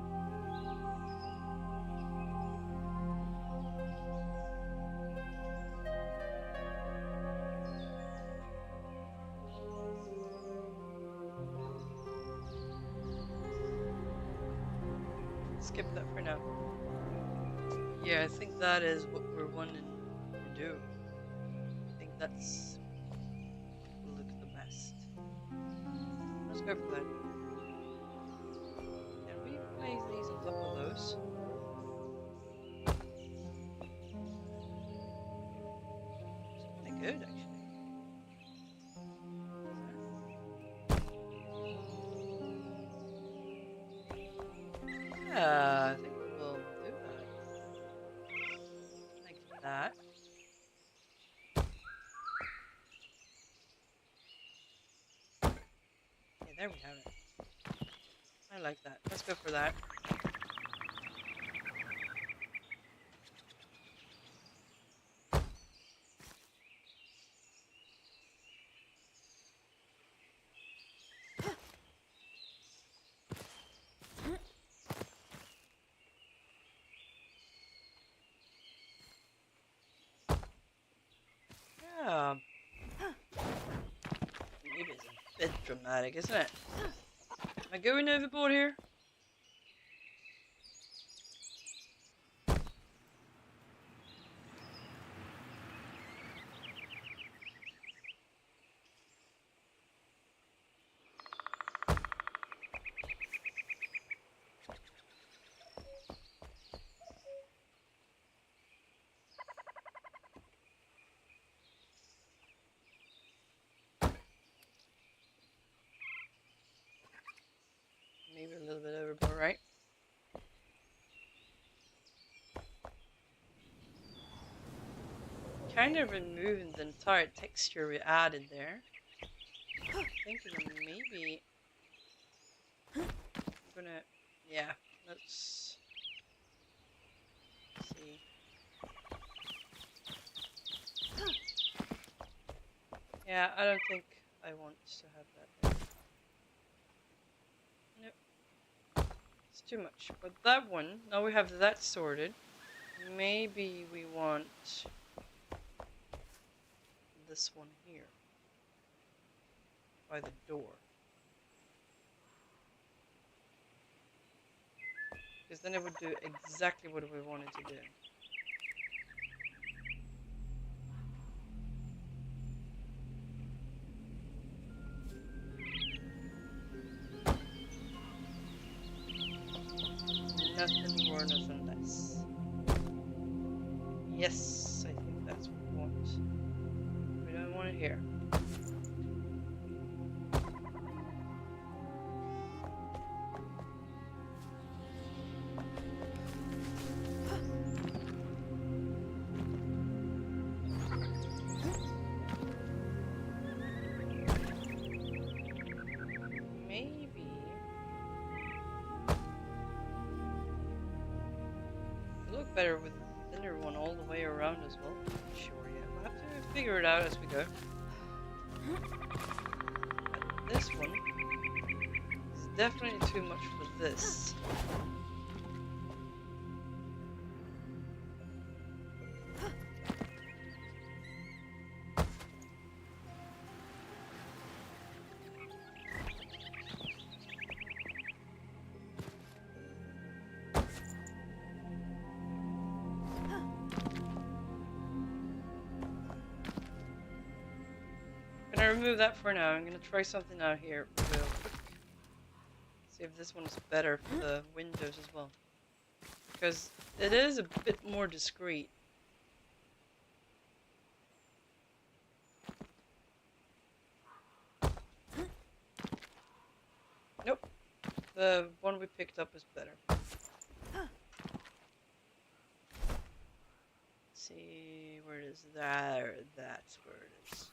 Skip that for now. Yeah, I think that is what we're wanting to do. I think that's what will look the best. Let's go for that. Can we place these on top of those? It's kind of good, actually. Yeah, I think we will do that. Like that. Yeah, there we have it. I like that. Let's go for that. Yeah. Maybe it's a bit dramatic, isn't it? Am I going overboard here? Maybe a little bit overboard, right? Kind of removing the entire texture we added there. Thinking maybe I'm gonna, yeah, let's see. Yeah, I don't think I want to have that there. Nope, it's too much. But that one, now we have that sorted. Maybe we want this one here by the door. Because then it would do exactly what we wanted to do. Nothing more, nothing less. Yes, I think that's what we want. We don't want it here. Maybe it'll look better with the thinner one all the way around as well. Sure, yeah. We'll have to figure it out as we go. But this one is definitely too much for this. I'm gonna remove that for now. I'm gonna try something out here real quick. See if this one's better for the windows as well. Because it is a bit more discreet. Nope. The one we picked up is better. Let's see, where is that? That's where it is.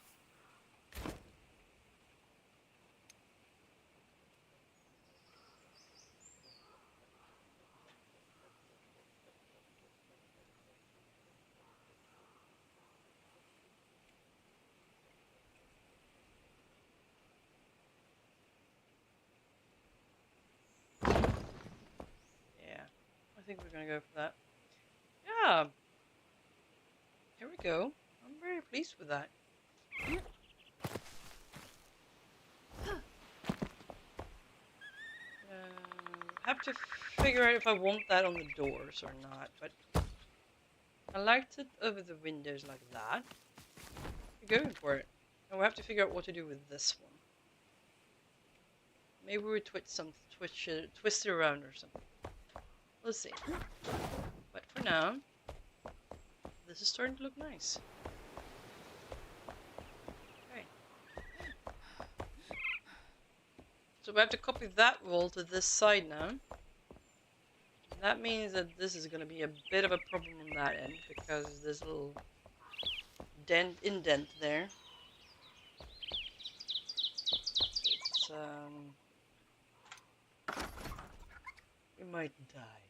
gonna go for that. Yeah. Here we go. I'm very pleased with that. Have to figure out if I want that on the doors or not, but I liked it over the windows like that. We're going for it. And we'll have to figure out what to do with this one. Maybe we twist it around or something. We'll see. But for now, this is starting to look nice. Okay. So we have to copy that wall to this side now. That means that this is going to be a bit of a problem on that end because this little indent there. It's we might die.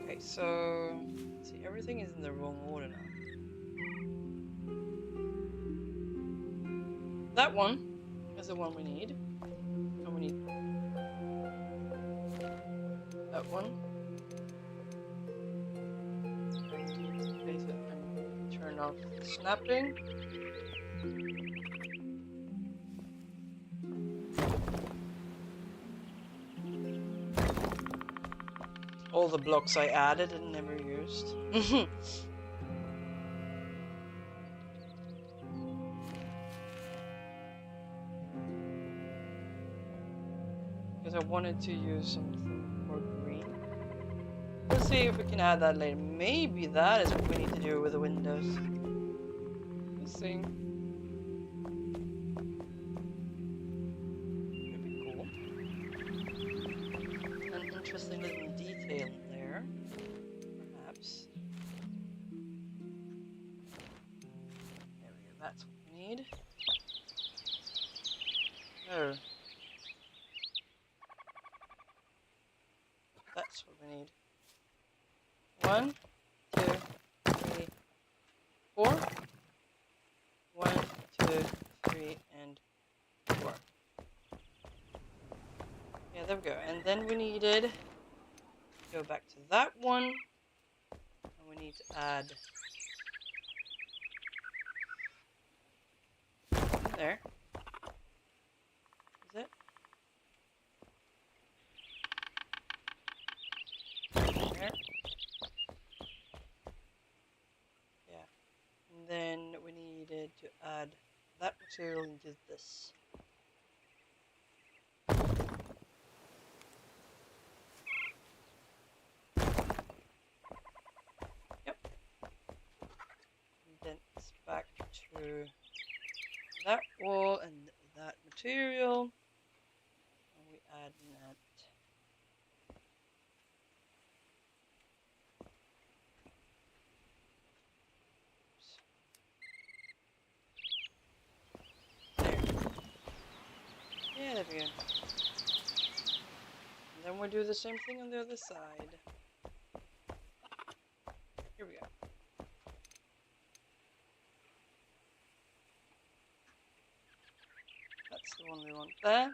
Okay, so let's see, everything is in the wrong order now. That one is the one we need. And we need that one. Place it and turn off the snapping. All the blocks I added and never used. Because I wanted to use something more green. We'll see if we can add that later. Maybe that is what we need to do with the windows. We'll see. Could be cool. An interesting little detail there, perhaps. There we go. That's what we need. No. That's what we need. 1, 2, 3, 4. 1, 2, 3, and 4. Yeah, there we go. And then we needed to go back to that one. And we need to add there. Is it? There. Yeah. And then we needed to add that material into this. Yep. And then it's back to that wall and that material. And we add that. Yeah, there we go. And then we'll do the same thing on the other side. Here we go. That's the one we want there.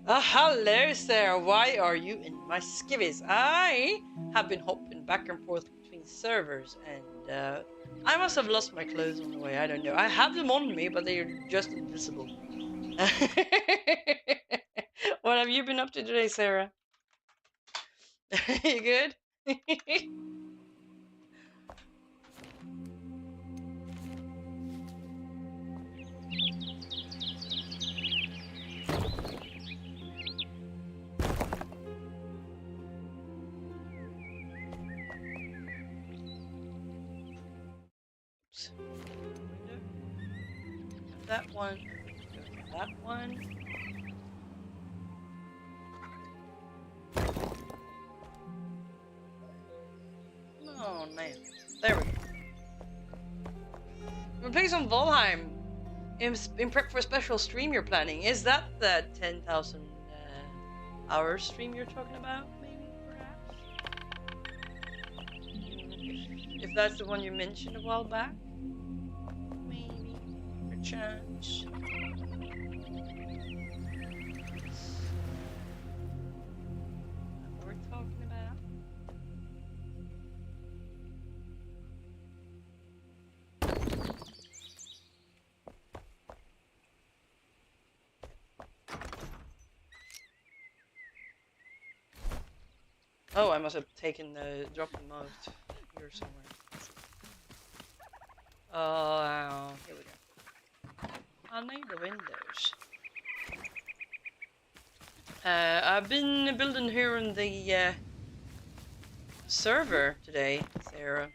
Hello, Sarah. Why are you in my skivvies? I have been hopping back and forth between servers, and I must have lost my clothes on the way. I don't know. I have them on me, but they're just invisible. What have you been up to today, Sarah? You good? That one, that one. on now. There we go. We're playing some Valheim in prep for a special stream you're planning. Is that the 10,000 hour stream you're talking about? Maybe, perhaps? If that's the one you mentioned a while back? Maybe. Perchance. What we're talking about? Oh, I must have dropped them out here somewhere. Oh, here we go. I need the windows. I've been building here on the server today, Sarah.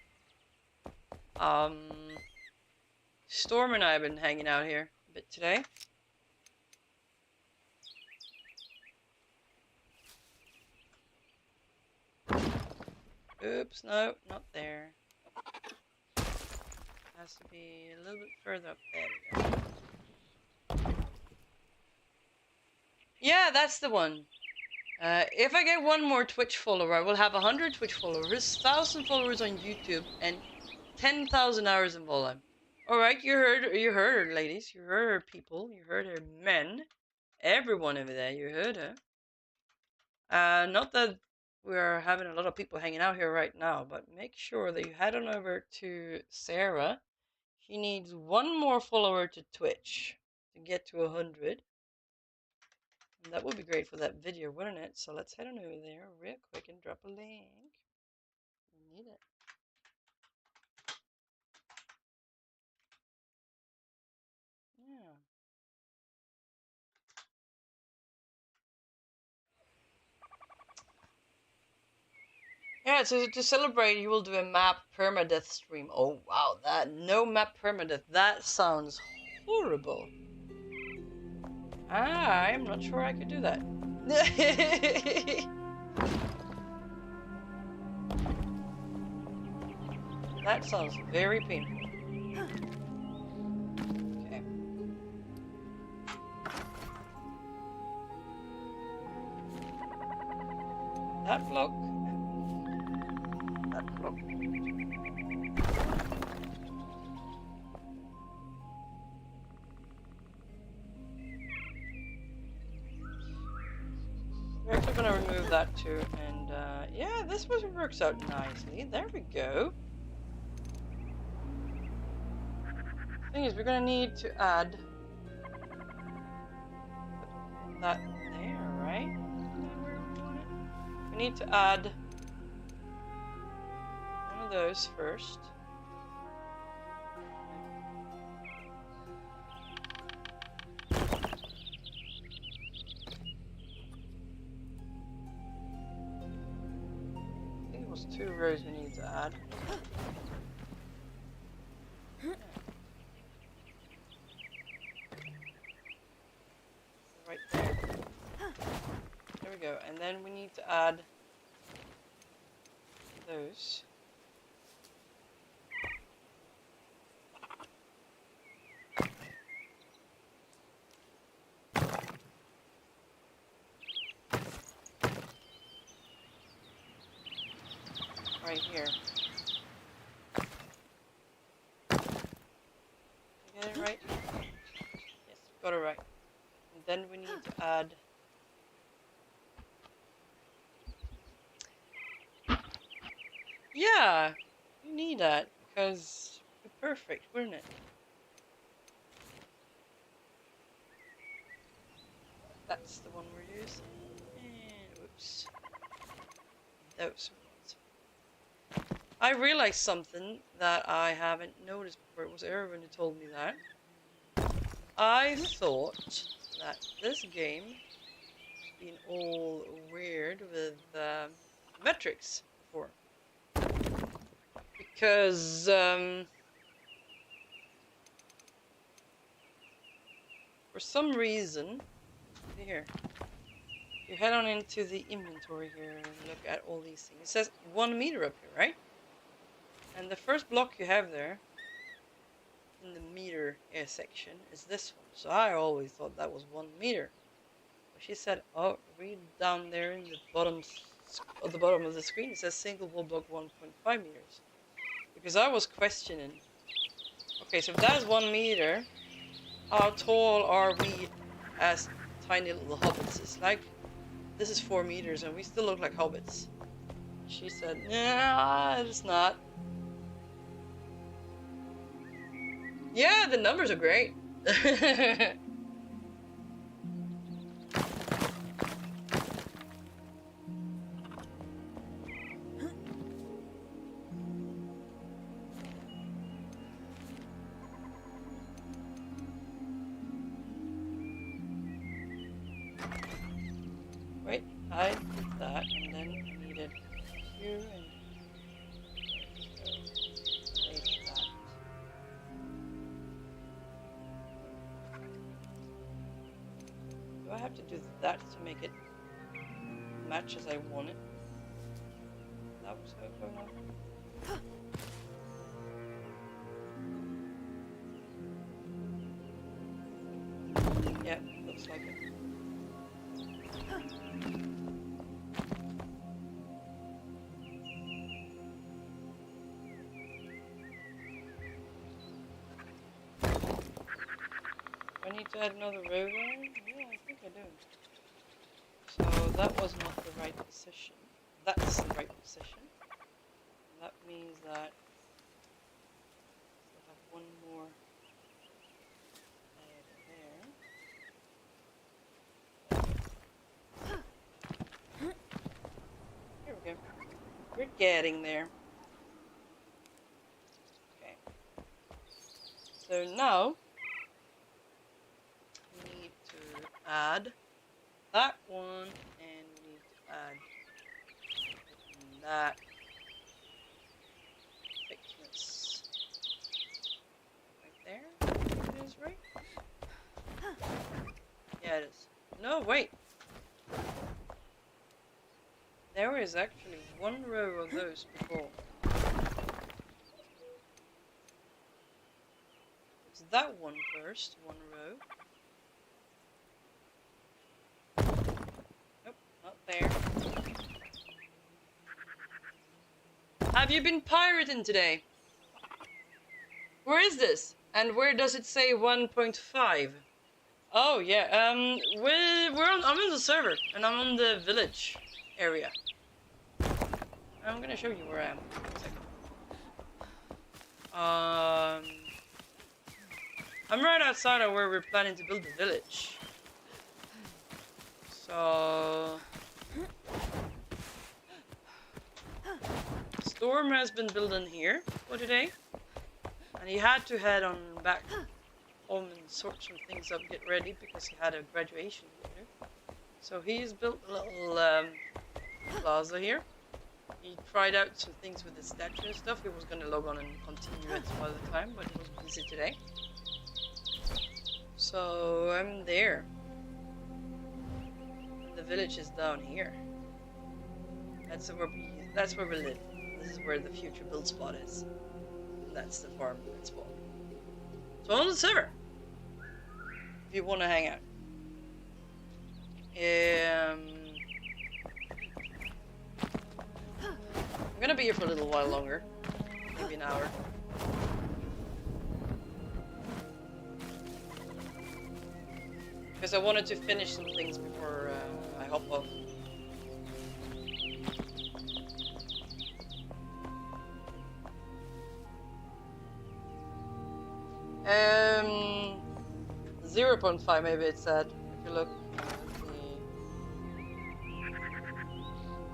Storm and I have been hanging out here a bit today. Oops, no, not there. Has to be a little bit further up. There we go. Yeah, that's the one. If I get one more Twitch follower, I will have 100 Twitch followers, 1,000 followers on YouTube, and 10,000 hours in Valheim. Alright, you heard her, ladies. You heard her, people. You heard her, men. Everyone over there, you heard her. Not that we're having a lot of people hanging out here right now, but make sure that you head on over to Sarah. She needs one more follower to Twitch to get to 100. And that would be great for that video, wouldn't it? So let's head on over there real quick and drop a link. We need it. Yeah. Yeah, so to celebrate, you will do a map permadeath stream. Oh wow, no map permadeath. That sounds horrible. I'm not sure I could do that. That sounds very painful. Okay. That block. That block. We're actually gonna remove that too, and yeah, this works out nicely. There we go. Thing is, we're gonna need to add that there, right? Is that where we want it? We need to add one of those first. I think it was 2 rows we need to add. Right there. There we go. And then we need to add those. Right here. Get it right? Yes, got it right. And then we need to add yeah, you need that because it'd be perfect, wouldn't it? That's the one we're using. And whoops. Those ones. I realized something that I haven't noticed before. It was Erwin who told me that. I thought that this game has been all weird with metrics before. Because for some reason, here, you head on into the inventory here and look at all these things. It says 1 meter up here, right? And the first block you have there, in the meter section, is this one. So I always thought that was 1 meter. But she said, oh, read down there in the bottom, at the bottom of the screen, it says single wall block 1.5 meters. Because I was questioning, okay, so if that is 1 meter, how tall are we as tiny little hobbits? It's like, this is 4 meters and we still look like hobbits. She said, nah, it's not. Yeah, the numbers are great. Wait, I did that, and then I needed you and place that. Do I have to do that to make it match as I want it? That was how it going on. Yeah, looks like it. I need to add another row there? Yeah, I think I do. So that was not the right position. That's the right position. And that means that I have one more there. Here we go. We're getting there. Okay. So now we need to add that one, and we need to add that thickness right there. It is right. Yeah, it is. No, wait. There is actually one row of those before. It's that one first, one row. Nope, not there. Have you been pirating today? Where is this? And where does it say 1.5? Oh yeah, I'm on the server, and I'm on the village area. I'm gonna show you where I am. One second. I'm right outside of where we're planning to build the village. So Storm has been building here for today, and he had to head on back home and sort some things up, get ready, because he had a graduation later. So he's built a little plaza here. He tried out some things with the statue and stuff. He was going to log on and continue it some other time, but he was busy today. So I'm there. The village is down here. That's where we live. This is where the future build spot is. And that's the farm spot. So on the server, if you want to hang out. I'm gonna be here for a little while longer, maybe an hour. Because I wanted to finish some things before I hop off. 0.5 maybe it said. If you look,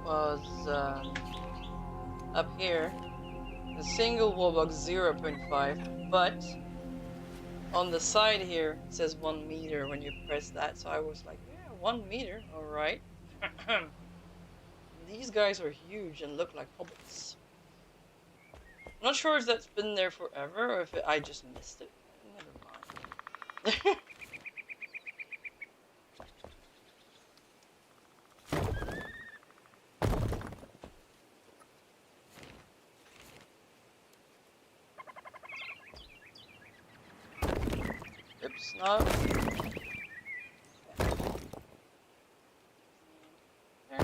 was up here. The single wall box 0.5, but on the side here it says 1 meter when you press that. So I was like, yeah, 1 meter, all right. These guys are huge and look like hobbits. I'm not sure if that's been there forever or if I just missed it. Never mind. Oops, no. There.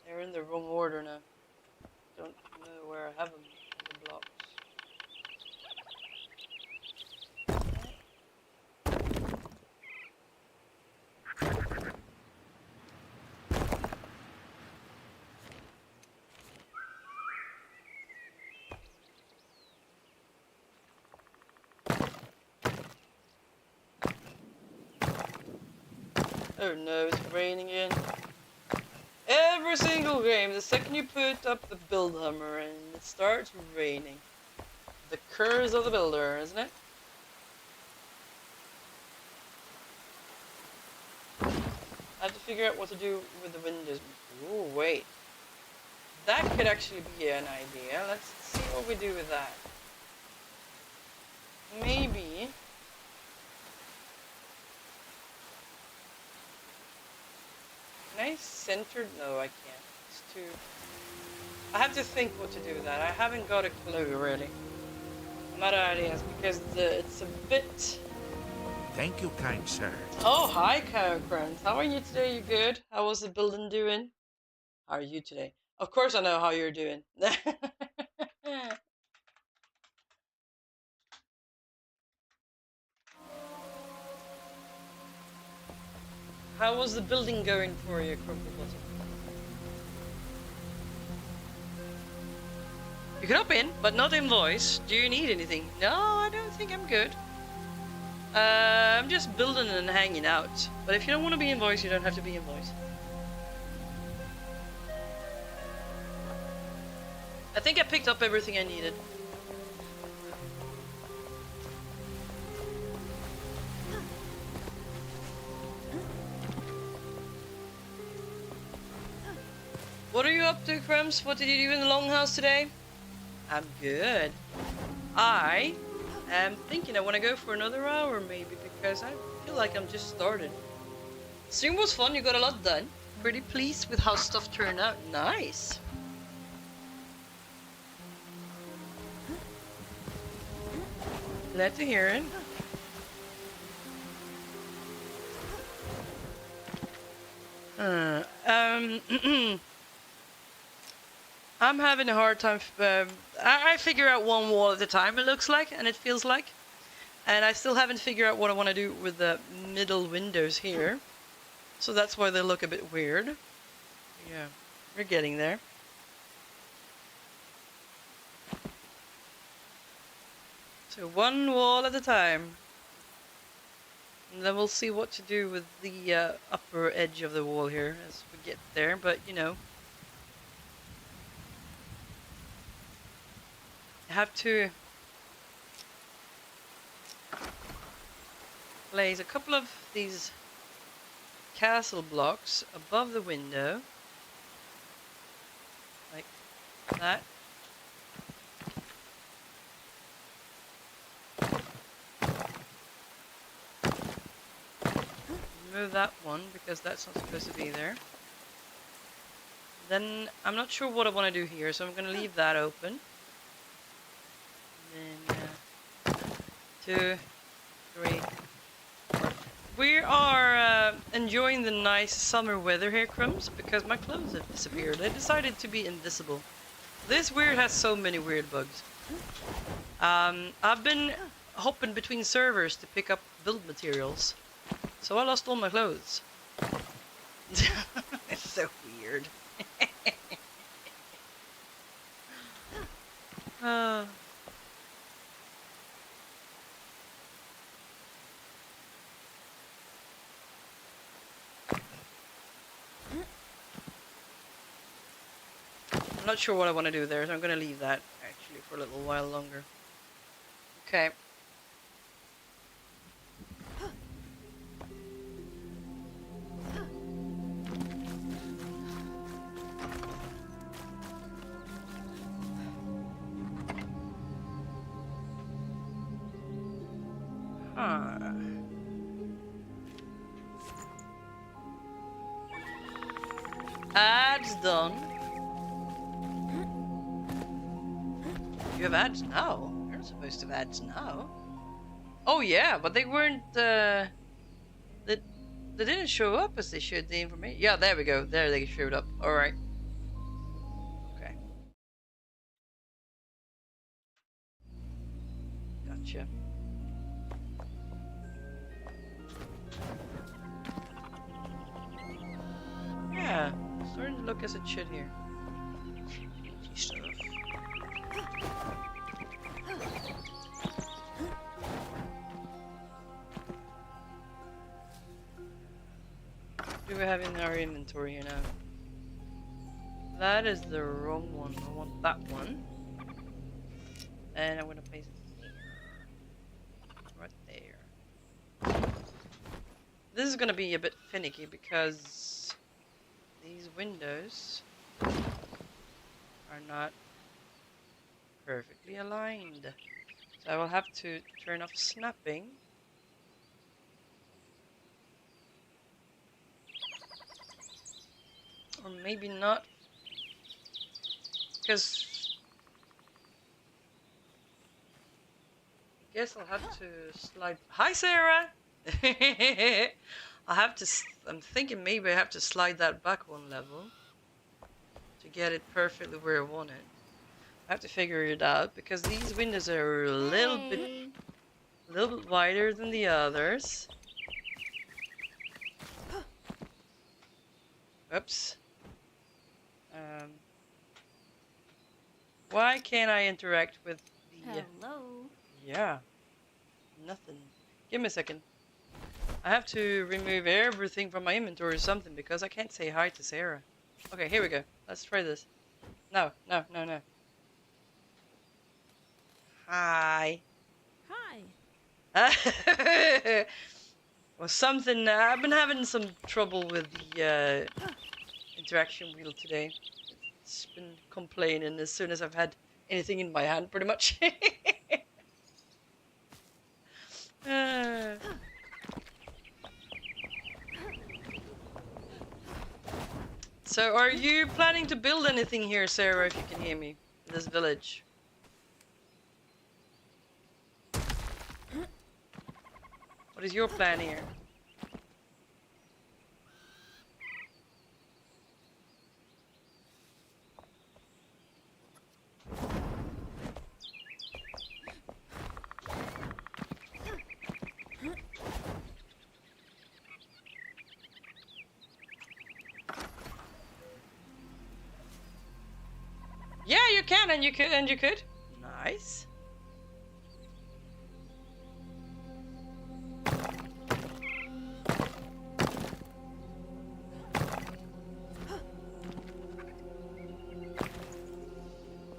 They're in the wrong order now. Don't know where I have them, the blocks. Oh no, it's raining again. Every single game, the second you put up the build hammer and it starts raining. The curse of the builder, isn't it? I have to figure out what to do with the windows. Oh wait. That could actually be an idea. Let's see what we do with that. Maybe... Can I center? No, I can't. It's too... I have to think what to do with that. I haven't got a clue, really. I'm out of ideas, because it's a bit... Thank you, kind sir. Oh, hi, Crunch. How are you today? You good? How was the building doing? How are you today? Of course I know how you're doing. How was the building going for you, Crumplebottom? You can hop in, but not in voice. Do you need anything? No, I don't think I'm good. I'm just building and hanging out. But if you don't want to be in voice, you don't have to be in voice. I think I picked up everything I needed. What are you up to, Crumbs? What did you do in the longhouse today? I'm good. I am thinking I want to go for another hour maybe, because I feel like I'm just started. Stream was fun, you got a lot done. Pretty pleased with how stuff turned out. Nice. Glad to hear it. I'm having a hard time. I figure out one wall at a time, it looks like, and it feels like. And I still haven't figured out what I want to do with the middle windows here. So that's why they look a bit weird. Yeah, we're getting there. So one wall at a time. And then we'll see what to do with the upper edge of the wall here as we get there, but you know. I have to place a couple of these castle blocks above the window, like that. Remove that one because that's not supposed to be there. Then I'm not sure what I want to do here, so I'm going to leave that open. And then 2, 3, 4. We are enjoying the nice summer weather here, Crumbs, because my clothes have disappeared. They decided to be invisible. This weird has so many weird bugs. I've been hopping between servers to pick up build materials, so I lost all my clothes. It's so weird. I'm not sure what I want to do there, so I'm going to leave that actually for a little while longer. Okay. ads done. You have ads now? You're not supposed to have ads now. Oh yeah, but they weren't, they didn't show up as they should, the information. Yeah, there we go. There they showed up. Alright. Okay. Gotcha. Yeah, starting to look as it should here. Stuff. What do we have in our inventory here now? That is the wrong one. I want that one. And I'm gonna place it there. Right there. This is gonna be a bit finicky because these windows are not perfectly aligned. So I will have to turn off snapping. Or maybe not. Because I guess I'll have to slide. Hi, Sarah! I'll have to. I'm thinking maybe I have to slide that back one level to get it perfectly where I want it. I have to figure it out because these windows are a little bit wider than the others. Oops. Why can't I interact with the... Hello. Yeah. Nothing. Give me a second. I have to remove everything from my inventory or something because I can't say hi to Sarah. Okay, here we go. Let's try this. No. Hi. Hi. Well, something... I've been having some trouble with the interaction wheel today. It's been complaining as soon as I've had anything in my hand, pretty much. So, are you planning to build anything here, Sarah, if you can hear me, in this village? What is your plan here? Yeah, you can, and you could, and you could. Nice.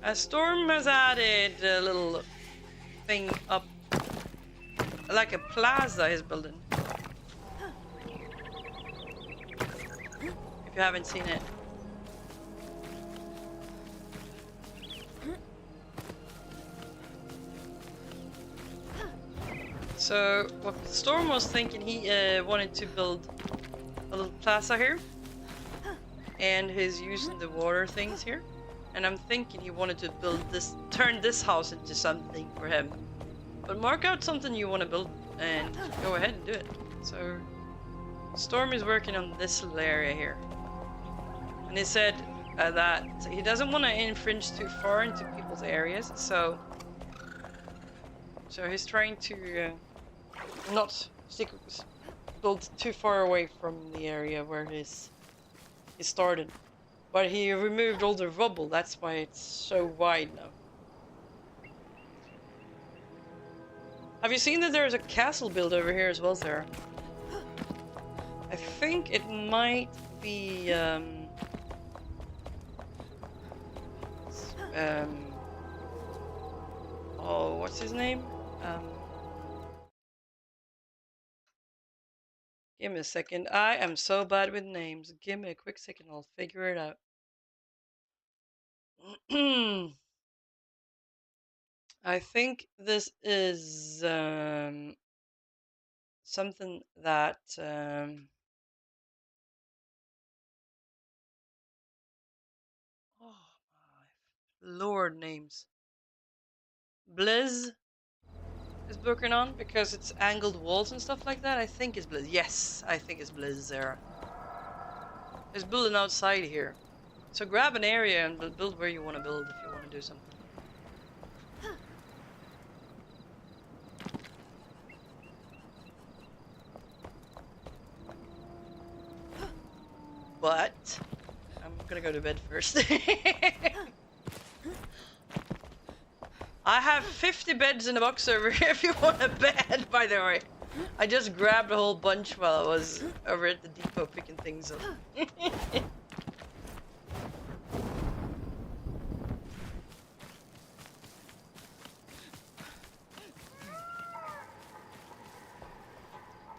A storm has added a little thing up, like a plaza he's building. If you haven't seen it. So, what Storm was thinking, he wanted to build a little plaza here. And he's using the water things here. And I'm thinking he wanted to build this, turn this house into something for him. But mark out something you want to build and go ahead and do it. So, Storm is working on this little area here. And he said that he doesn't want to infringe too far into people's areas. So he's trying to not build too far away from the area where he started. But he removed all the rubble, that's why it's so wide now. Have you seen that there's a castle built over here as well, Sarah? I think it might be oh, what's his name? Give me a second. I am so bad with names. Give me a quick second. I'll figure it out. I think this is something that Lord names. Blizz is broken on because it's angled walls and stuff like that. I think it's Blizz. Yes, I think it's Blizz there. There's building outside here. So grab an area and build where you want to build if you want to do something. But I'm gonna go to bed first. I have 50 beds in the box over here if you want a bed, by the way. I just grabbed a whole bunch while I was over at the depot picking things up.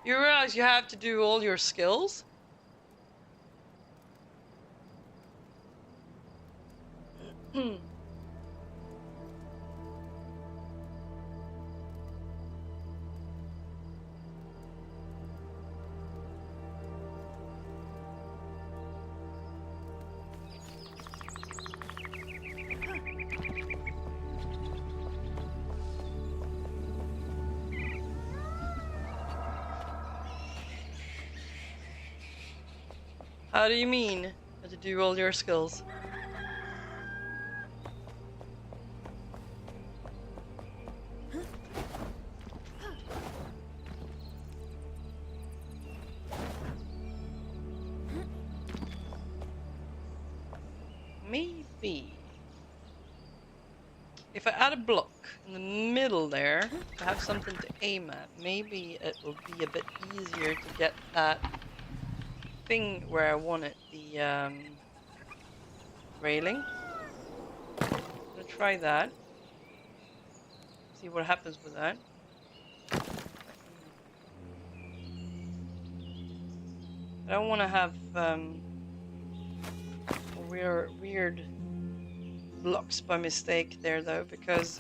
You realize you have to do all your skills? How do you mean to do all your skills? Maybe if I add a block in the middle there to have something to aim at, maybe it will be a bit easier to get that thing where I want it, the railing. I'm gonna try that. See what happens with that. I don't want to have weird blocks by mistake there though, because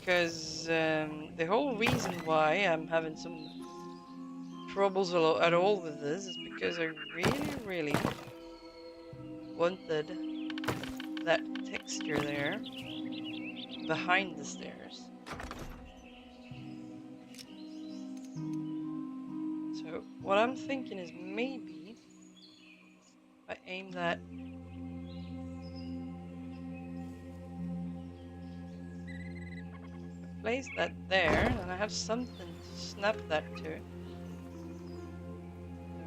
the whole reason why I'm having some troubles at all with this is because I really wanted that texture there behind the stairs. So what I'm thinking is maybe if I aim that place that there, and I have something to snap that to. Very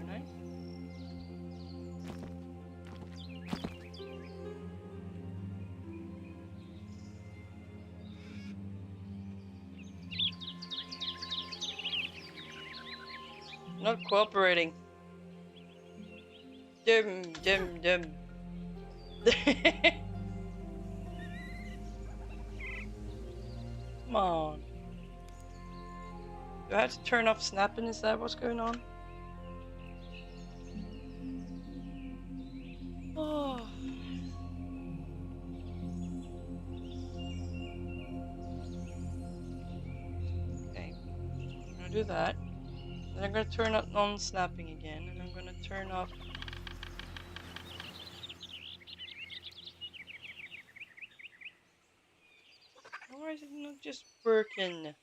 nice. Not cooperating. Dum. Come on. Do I have to turn off snapping? Is that what's going on? Oh. Okay. I'm gonna do that. Then I'm gonna turn up non-snapping again, and I'm gonna turn off. Why is it not just working?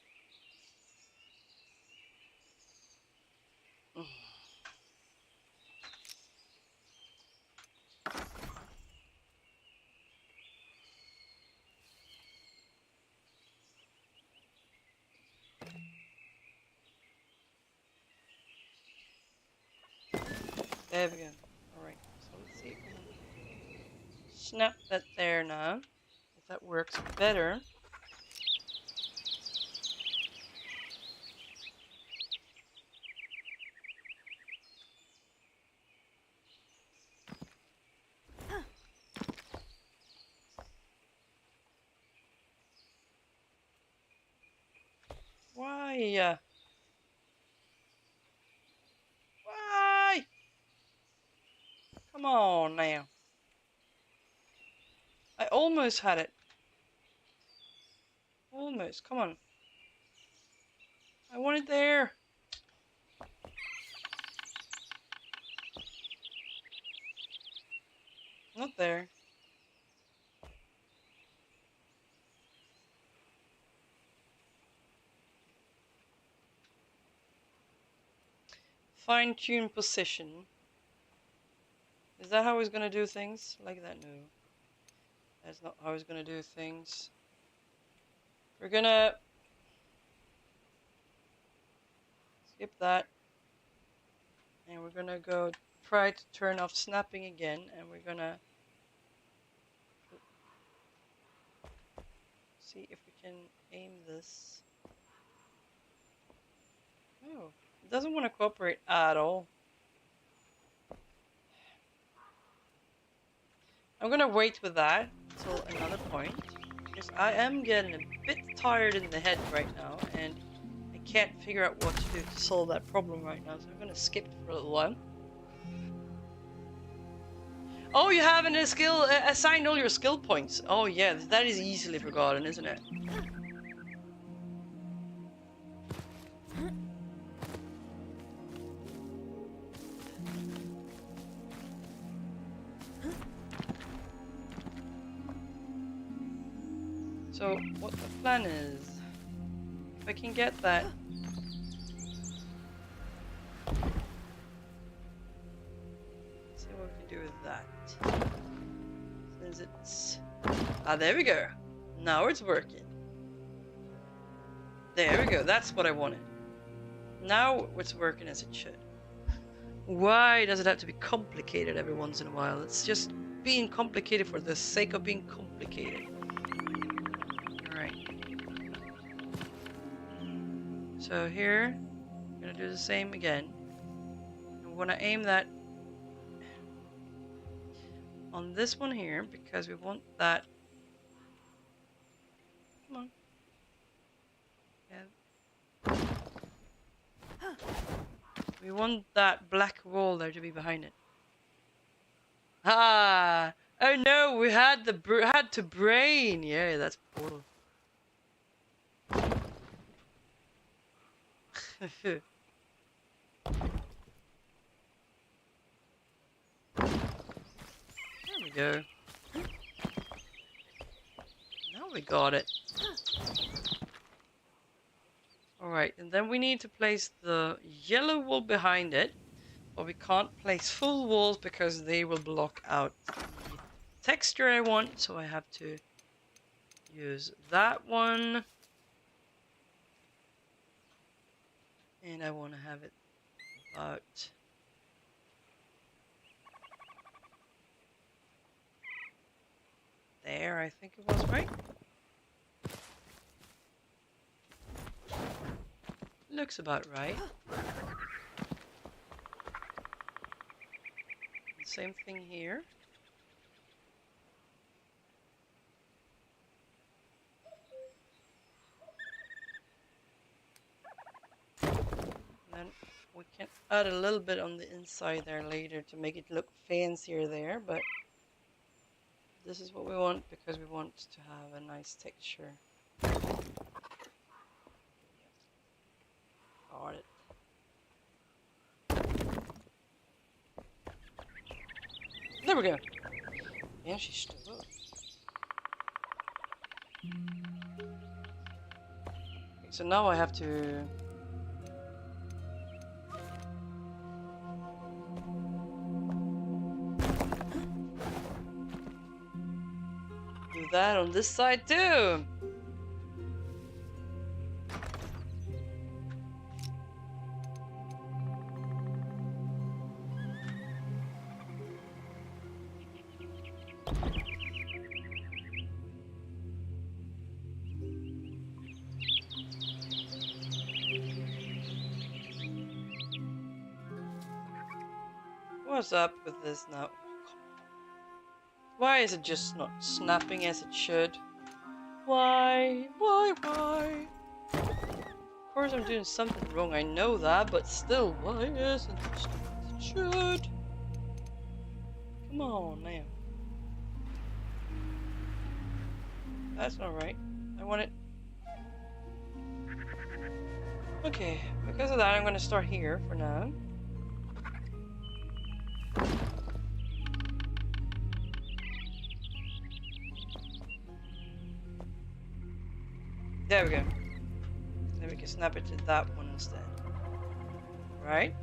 There we go. Alright, so let's see if we can snap that there now. If that works better. Why? Why? Come on now. I almost had it. Almost. Come on. I want it there. Not there. fine-tune position. Is that how he's gonna do things? Like that? No. That's not how he's gonna do things. We're gonna skip that. And we're gonna go try to turn off snapping again, and we're gonna see if we can aim this. Oh, it doesn't want to cooperate at all. I'm gonna wait with that until another point, because I am getting a bit tired in the head right now, and I can't figure out what to do to solve that problem right now, so I'm gonna skip it for a little while. Oh, you haven't assigned all your skill points. Oh yeah, that is easily forgotten, isn't it? So, what the plan is, if I can get that... Let's see what we can do with that. Since it's... Ah, there we go. Now it's working. There we go, that's what I wanted. Now it's working as it should. Why does it have to be complicated every once in a while? It's just being complicated for the sake of being complicated. So here, I'm gonna do the same again. I'm gonna aim that on this one here because we want that. Come on. Yeah. We want that black wall there to be behind it. Ah! Oh no, we had to brain. Yeah, that's portal. There we go. Now we got it. Alright, and then we need to place the yellow wall behind it. But we can't place full walls because they will block out the texture I want. So I have to use that one. And I want to have it about there, I think it was, right? Looks about right. Same thing here. Then we can add a little bit on the inside there later to make it look fancier there, but this is what we want because we want to have a nice texture. Got it. There we go. Yeah, she stood up. Okay, so now I have to do that on this side too. What's up with this now? Why is it just not snapping as it should? Why? Of course I'm doing something wrong, I know that, but still, why isn't it snapping as it should? Come on now. That's not right. I want it... Okay, because of that I'm gonna start here for now. There we go. Then we can snap it to that one instead. Right?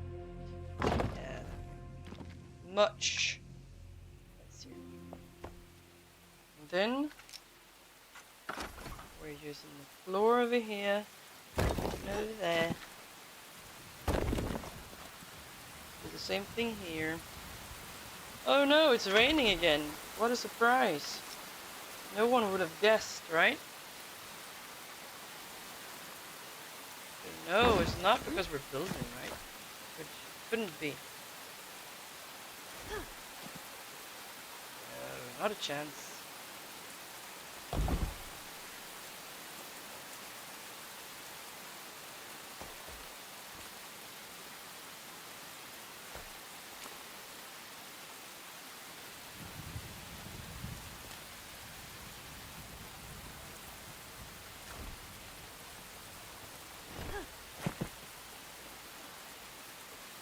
much. Let's see. And then we're using the floor over here, over there. Do the same thing here. Oh no, it's raining again. What a surprise. No one would have guessed, right? No, it's not because we're building, right? Which couldn't be. No, not a chance.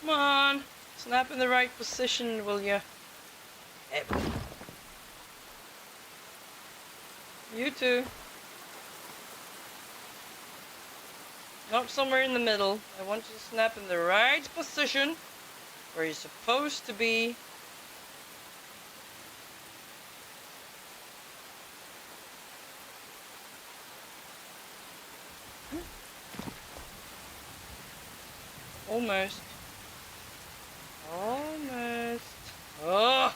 Come on, snap in the right position, will ya? You too. Not somewhere in the middle. I want you to snap in the right position where you're supposed to be. Almost. Almost. Oh!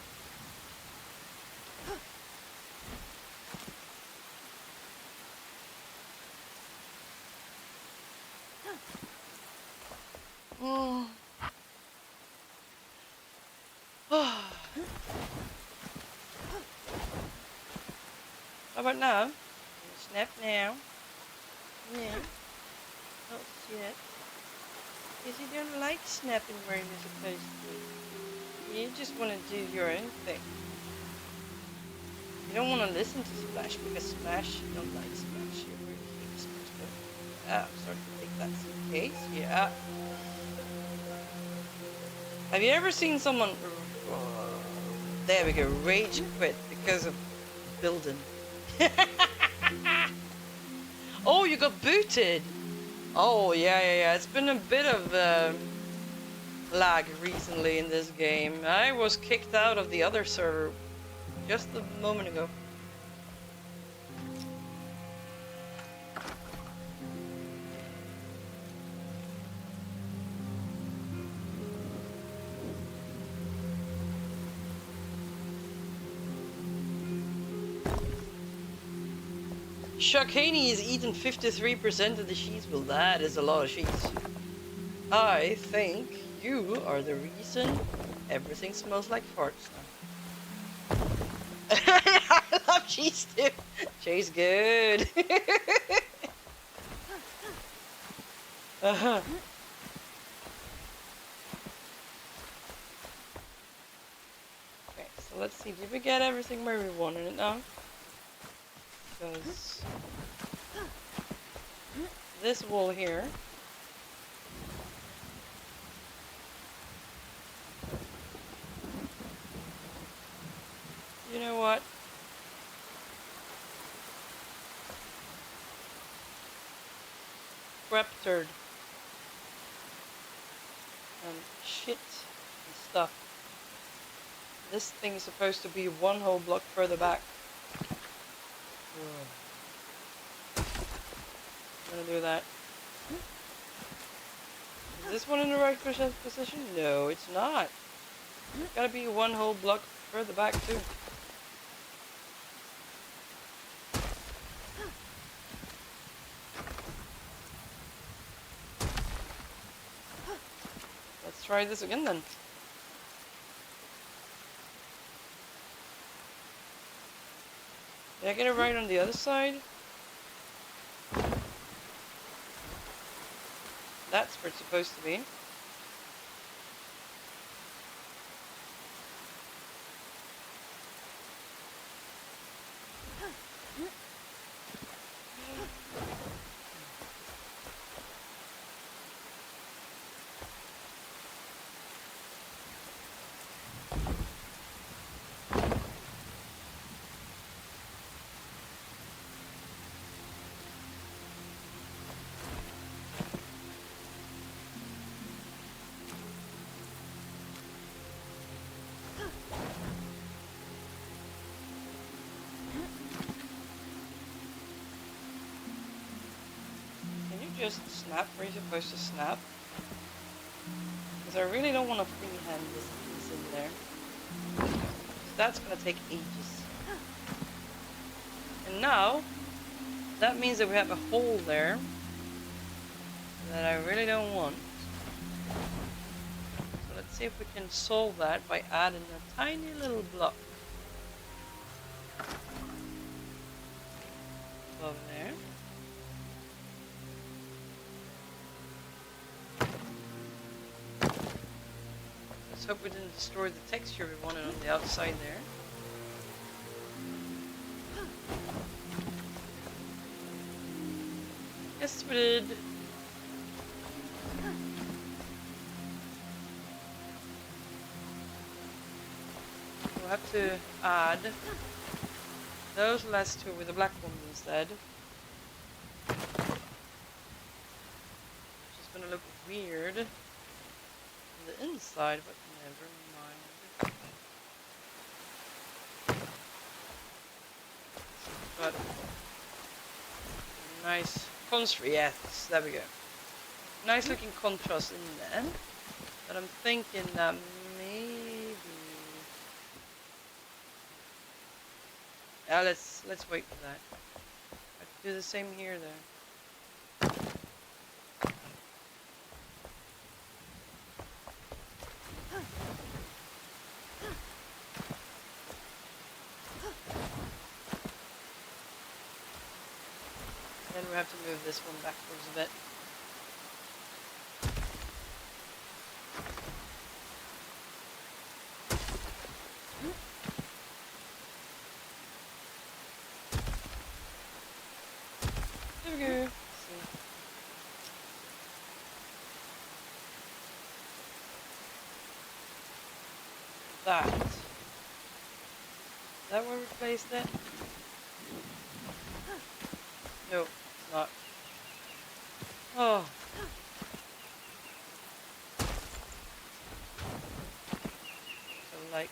Oh. How about now? Snap now. Yeah. Oh, see that? Because you don't like snapping where you're supposed to. You just want to do your own thing. You don't want to listen to Splash because Splash, you don't like Splash. You really hate Splash. Yeah, I'm starting to think that's the case. Yeah. Have you ever seen someone, there we go, rage quit because of building? Oh, you got booted. Oh, yeah. It's been a bit of lag recently in this game. I was kicked out of the other server just a moment ago. Shakani is eating 53% of the sheets. Well, that is a lot of sheets. I think you are the reason everything smells like farts now. I love cheese too. Cheese good. Uh-huh. Okay, so let's see. Did we get everything where we wanted it now? Because this wall here you know what? Crap turd and shit and stuff. This thing is supposed to be one whole block further back. I'm gonna do that. Is this one in the right position? No, it's not. It's gotta be one whole block further back too. Let's try this again then. Did I get it right on the other side? That's where it's supposed to be. just snap where you're supposed to snap. Because I really don't want to freehand this piece in there. That's gonna take ages. And now, that means that we have a hole there that I really don't want. So let's see if we can solve that by adding a tiny little block above there. Let's hope we didn't destroy the texture we wanted on the outside there. Yes, we did. We'll have to add those last two with the black one instead. Which is gonna look weird on the inside, but never mind. But nice contrast. Yes, there we go. Nice looking contrast in there. But I'm thinking that maybe. Yeah, let's wait for that. I could do the same here though. Then we have to move this one backwards a bit. There we go. Let's see. That. Is that where we placed it? No, it's not. Oh. So like.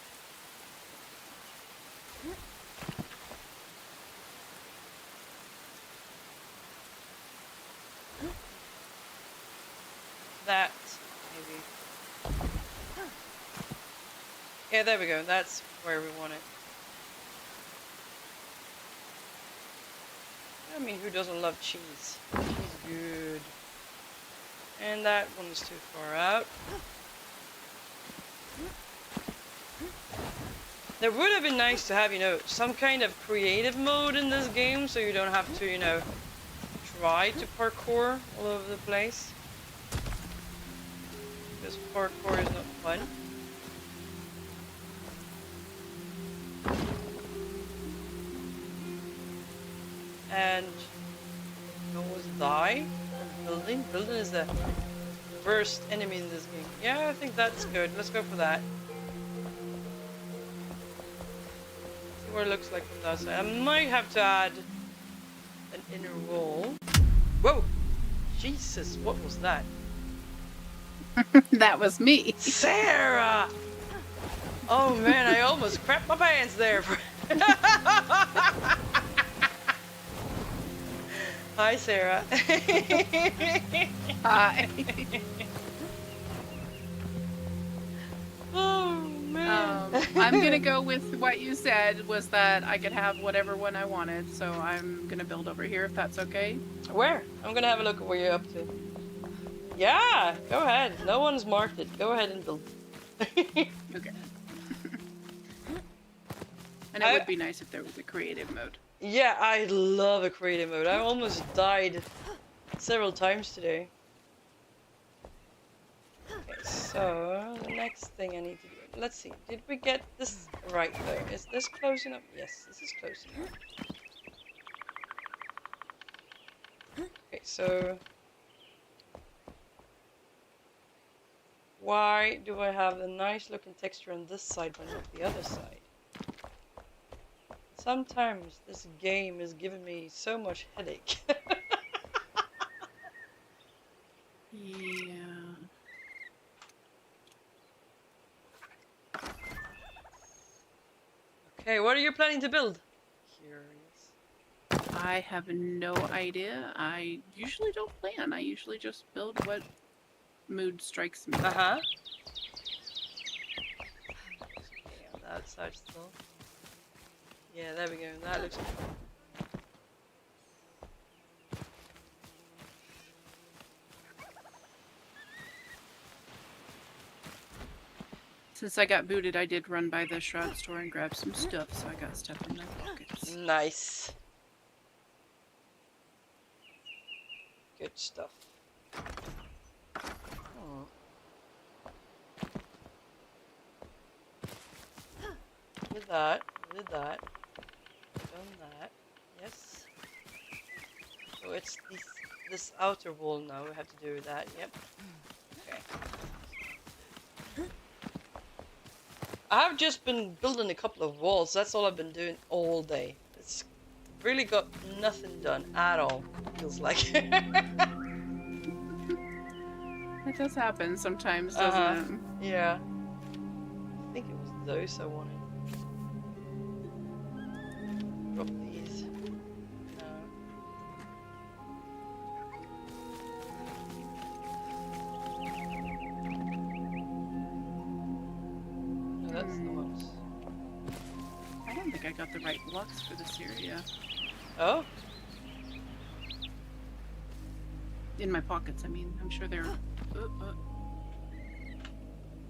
That, maybe. Yeah, there we go. That's where we want it. I mean, who doesn't love cheese? Cheese is good. And that one's too far out. There would have been nice to have, you know, some kind of creative mode in this game, so you don't have to, you know, try to parkour all over the place. Because parkour is not fun. And you always die from building. Building is the worst enemy in this game. Yeah, I think that's good. Let's go for that. See what it looks like from the outside. I might have to add an inner wall. Whoa! Jesus, what was that? That was me. Sarah! Oh man, I almost crapped my pants there. Hi, Sarah. Hi. Oh man. I'm gonna go with what you said, was that I could have whatever one I wanted, so I'm gonna build over here if that's okay. Where? I'm gonna have a look at what you're up to. Yeah, go ahead. No one's marked it. Go ahead and build. Okay. And it would be nice if there was a creative mode. Yeah, I love a creative mode. I almost died several times today. Okay, so the next thing I need to do. Let's see. Did we get this right though? Is this close enough? Yes, this is close enough. Okay, so why do I have a nice looking texture on this side but not the other side? Sometimes this game is giving me so much headache. Yeah. Okay, what are you planning to build? Curious. I have no idea. I usually don't plan. I usually just build what mood strikes me. Uh-huh. Yeah, on the outside still. Yeah, there we go. That looks good. Since I got booted, I did run by the Shroud store and grab some stuff, so I got stuff in my pockets. Nice. Good stuff. Oh. Did that. Did that. Done that. Yes. So it's this outer wall now. We have to do that. Yep. Okay. I have just been building a couple of walls. That's all I've been doing all day. It's really got nothing done at all. Feels like. It does happen sometimes, doesn't it? Yeah. I think it was those I wanted. Drop these. No. No, that's the ones. I don't think I got the right blocks for this area. Oh? In my pockets, I mean. I'm sure they're...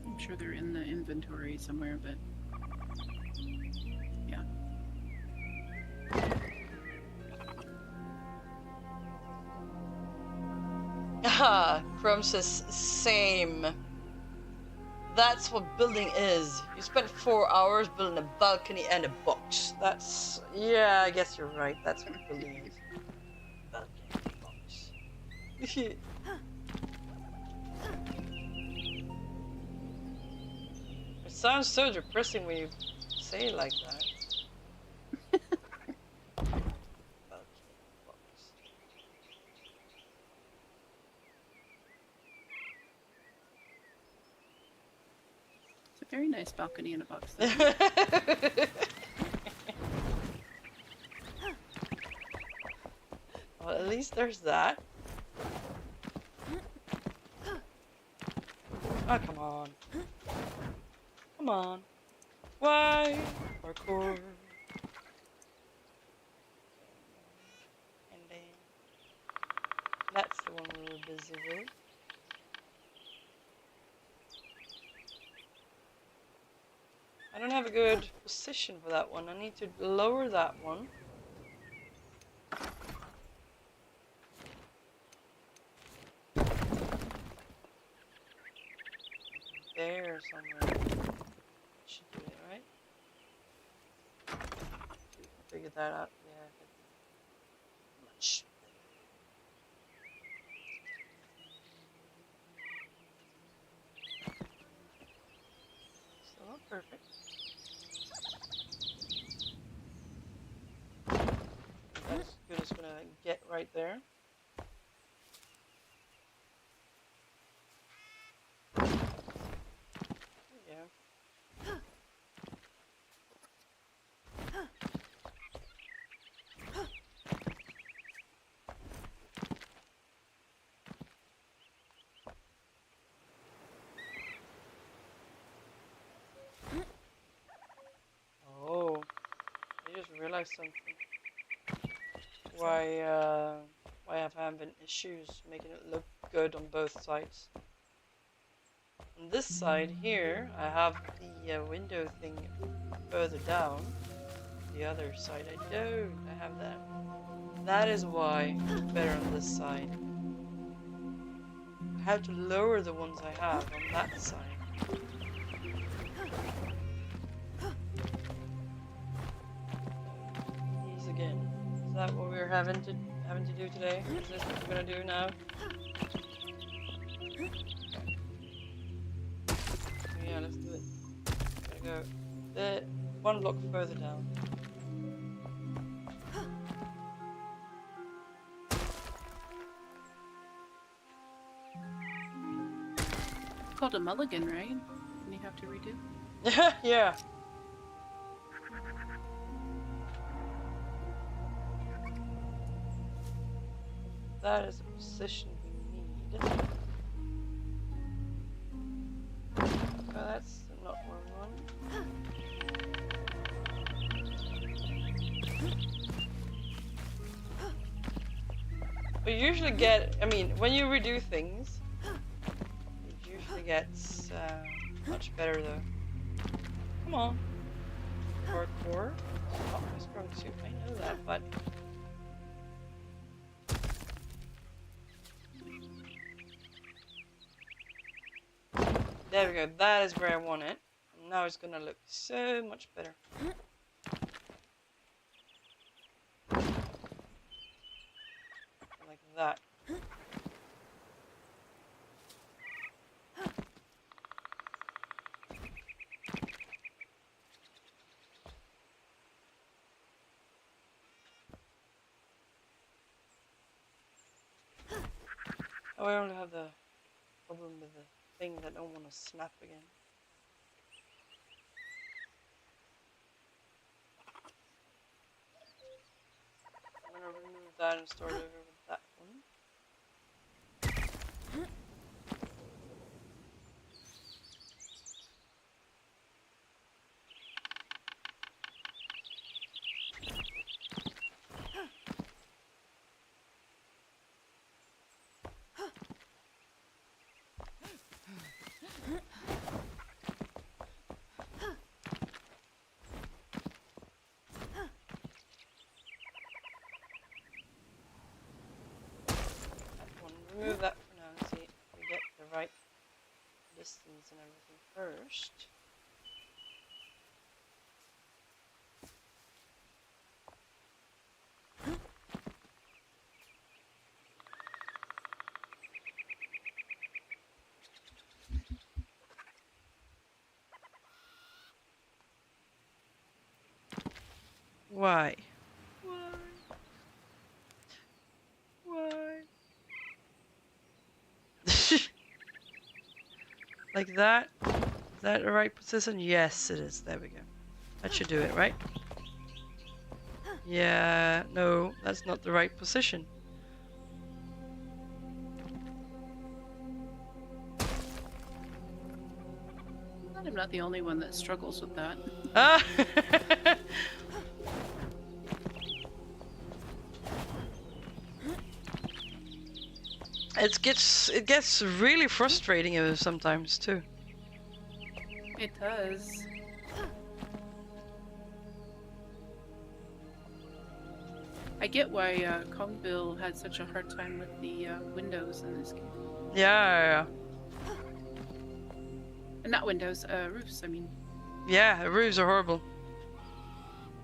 I'm sure they're in the inventory somewhere, but... Yeah. Haha, Chrome says same. That's what building is. You spent 4 hours building a balcony and a box. That's... yeah, I guess you're right. That's what building is. Balcony and box. It sounds so depressing when you say it like that. Balcony and box. It's a very nice balcony in a box, though. Well, at least there's that. Oh, come on. Come on. Why? Parkour. And then... that's the one we were busy with. I don't have a good position for that one. I need to lower that one. There somewhere. Should do it, right? Figure that out. Yeah. Much. Still not perfect. That's good. It's gonna get right there. Oh, I just realized something. Why I'm having issues making it look good on both sides. On this side here, I have the window thing further down. The other side, I don't. I have that. That is why it's better on this side. I have to lower the ones I have on that side. These again. Is that what we're having to do today? Is this what we're gonna do now? Yeah, let's do it. Gotta go one block further down. It's called a mulligan, right? And you have to redo? that is the position we need. Oh, that's not one. We usually get, I mean, when you redo things, it usually gets much better though. Come on. Hardcore. Not my strong suit, I know that, but... There we go, that is where I want it. And now it's gonna look so much better. Like that. Oh, I only have the problem with the thing that I don't want to snap again. I'm gonna remove that and start over with that one. Remove that for now and see if we get the right distance and everything first. Why? Why? Like that? Is that the right position? Yes, it is. There we go. That should do it, right? Yeah, no, that's not the right position. I'm not the only one that struggles with that. Ah! It gets really frustrating sometimes too. It does. I get why Kongbill had such a hard time with the windows in this game. Yeah. Not windows, roofs, I mean. Yeah, the roofs are horrible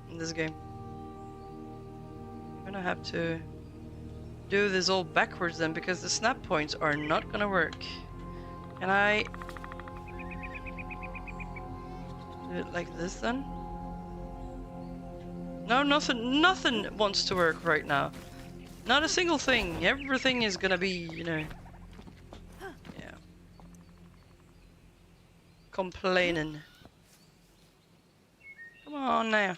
in this game. I'm gonna have to do this all backwards then, because the snap points are not gonna work. Can I do it like this then? No, nothing wants to work right now. Not a single thing. Everything is gonna be, you know, yeah, complaining. Come on now.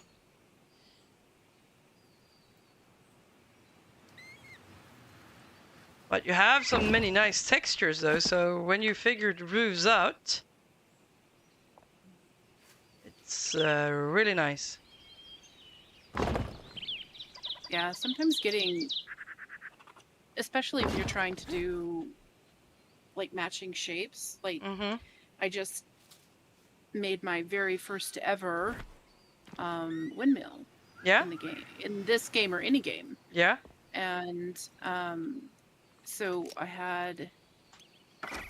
But you have some many nice textures though, so when you figure the roofs out, it's really nice. Yeah, sometimes getting, especially if you're trying to do like matching shapes, like I just made my very first ever windmill. Yeah. In the game, in this game or any game. Yeah. And so I had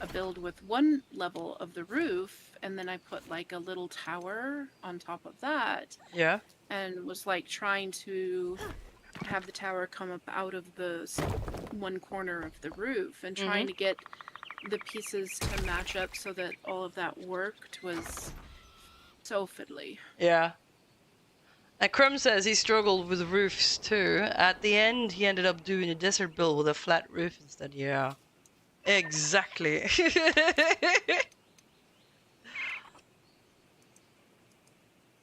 a build with one level of the roof, and then I put like a little tower on top of that. Yeah. And was like trying to have the tower come up out of the one corner of the roof, and trying to get the pieces to match up so that all of that worked was so fiddly. Yeah. And Crumb says he struggled with roofs too. At the end, he ended up doing a desert build with a flat roof instead. Yeah. Exactly.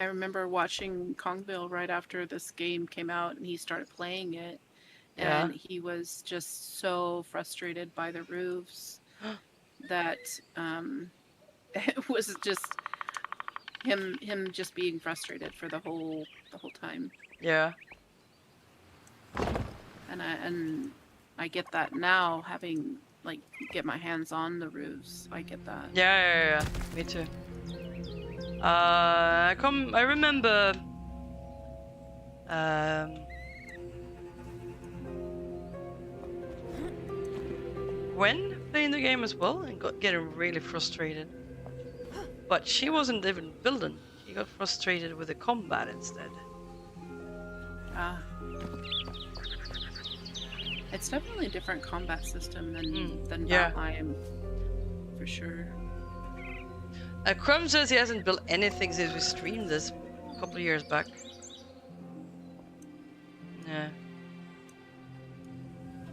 I remember watching Kongbill right after this game came out, and he started playing it, and he was just so frustrated by the roofs that it was just him just being frustrated for the whole time. Yeah. And I get that now, having like get my hands on the roofs. I get that. Yeah. Me too. I remember. When playing the game as well and getting really frustrated. But she wasn't even building. She got frustrated with the combat instead. It's definitely a different combat system than Valheim, for sure. Crumb says he hasn't built anything since we streamed this a couple of years back. Yeah.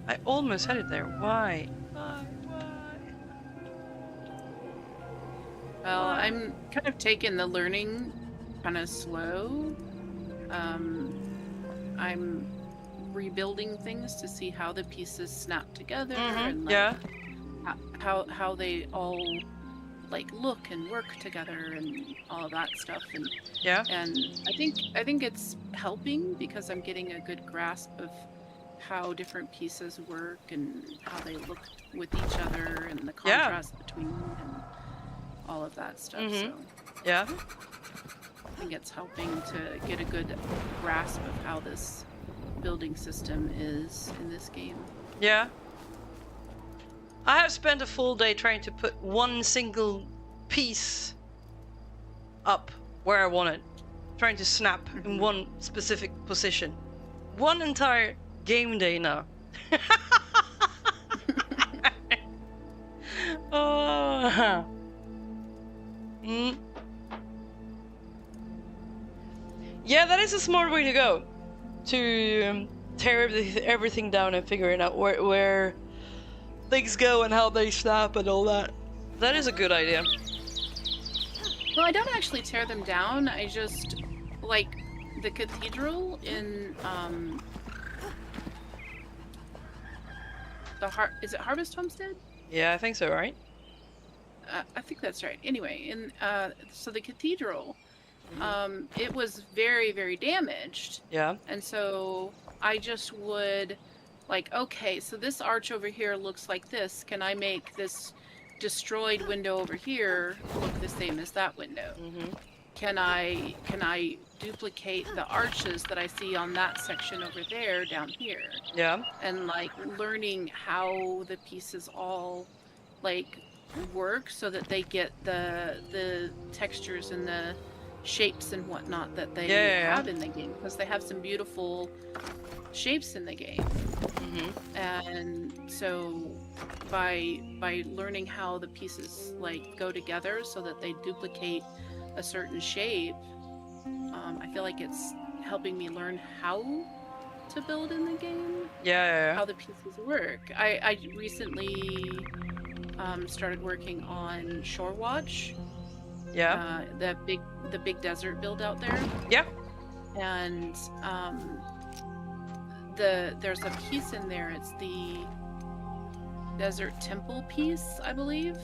I almost had it there. Why? Well, I'm kind of taking the learning kind of slow. I'm rebuilding things to see how the pieces snap together and like, how they all like look and work together and all of that stuff. And I think it's helping because I'm getting a good grasp of how different pieces work and how they look with each other and the contrast between and all of that stuff. So yeah, I think it's helping to get a good grasp of how this building system is in this game. Yeah. I have spent a full day trying to put one single piece up where I want it, trying to snap in one specific position. One entire game day now. Oh. Yeah, that is a smart way to go. To tear everything down and figuring out where things go and how they snap and all that. That is a good idea. Well, I don't actually tear them down. I just like the cathedral in is it Harvest Homestead? Yeah, I think so, right? I think that's right. Anyway, so the cathedral, it was very, very damaged. Yeah. And so I just would, like, okay, so this arch over here looks like this. Can I make this destroyed window over here look the same as that window? Can I duplicate the arches that I see on that section over there down here? Yeah. And like learning how the pieces all like work so that they get the textures and the shapes and whatnot that they have in the game, because they have some beautiful shapes in the game. And so by learning how the pieces like go together so that they duplicate a certain shape, I feel like it's helping me learn how to build in the game. How the pieces work. I recently started working on Shore Watch. The big desert build out there. And there's a piece in there. It's the Desert Temple piece, I believe.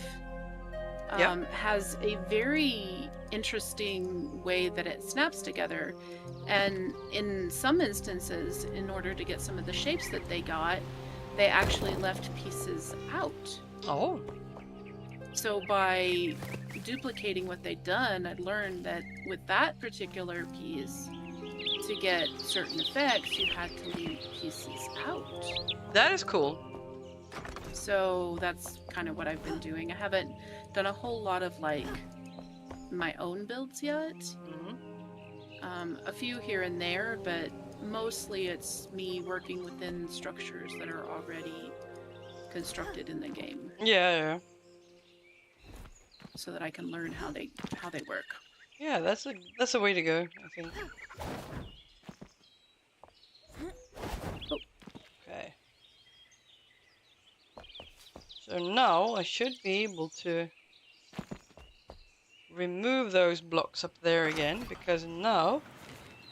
Has a very interesting way that it snaps together, and in some instances, in order to get some of the shapes that they got, they actually left pieces out. Oh. So by duplicating what they'd done, I'd learned that with that particular piece, to get certain effects, you had to leave pieces out. That is cool. So that's kind of what I've been doing. I haven't done a whole lot of like my own builds yet. A few here and there, but mostly it's me working within structures that are already constructed in the game. So that I can learn how they work. Yeah, that's a way to go, I think. Okay. So now I should be able to remove those blocks up there again, because now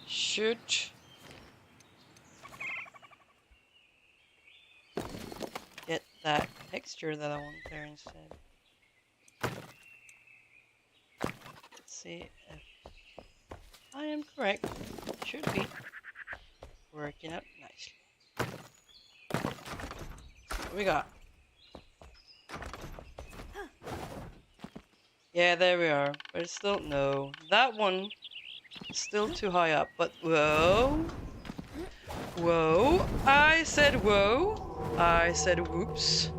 should get that texture that I want there instead. Let's see if I am correct. It should be working out nicely. What we got? Yeah, there we are. But it's still, no. That one is still too high up. But whoa. Whoa. I said whoa. I said whoops.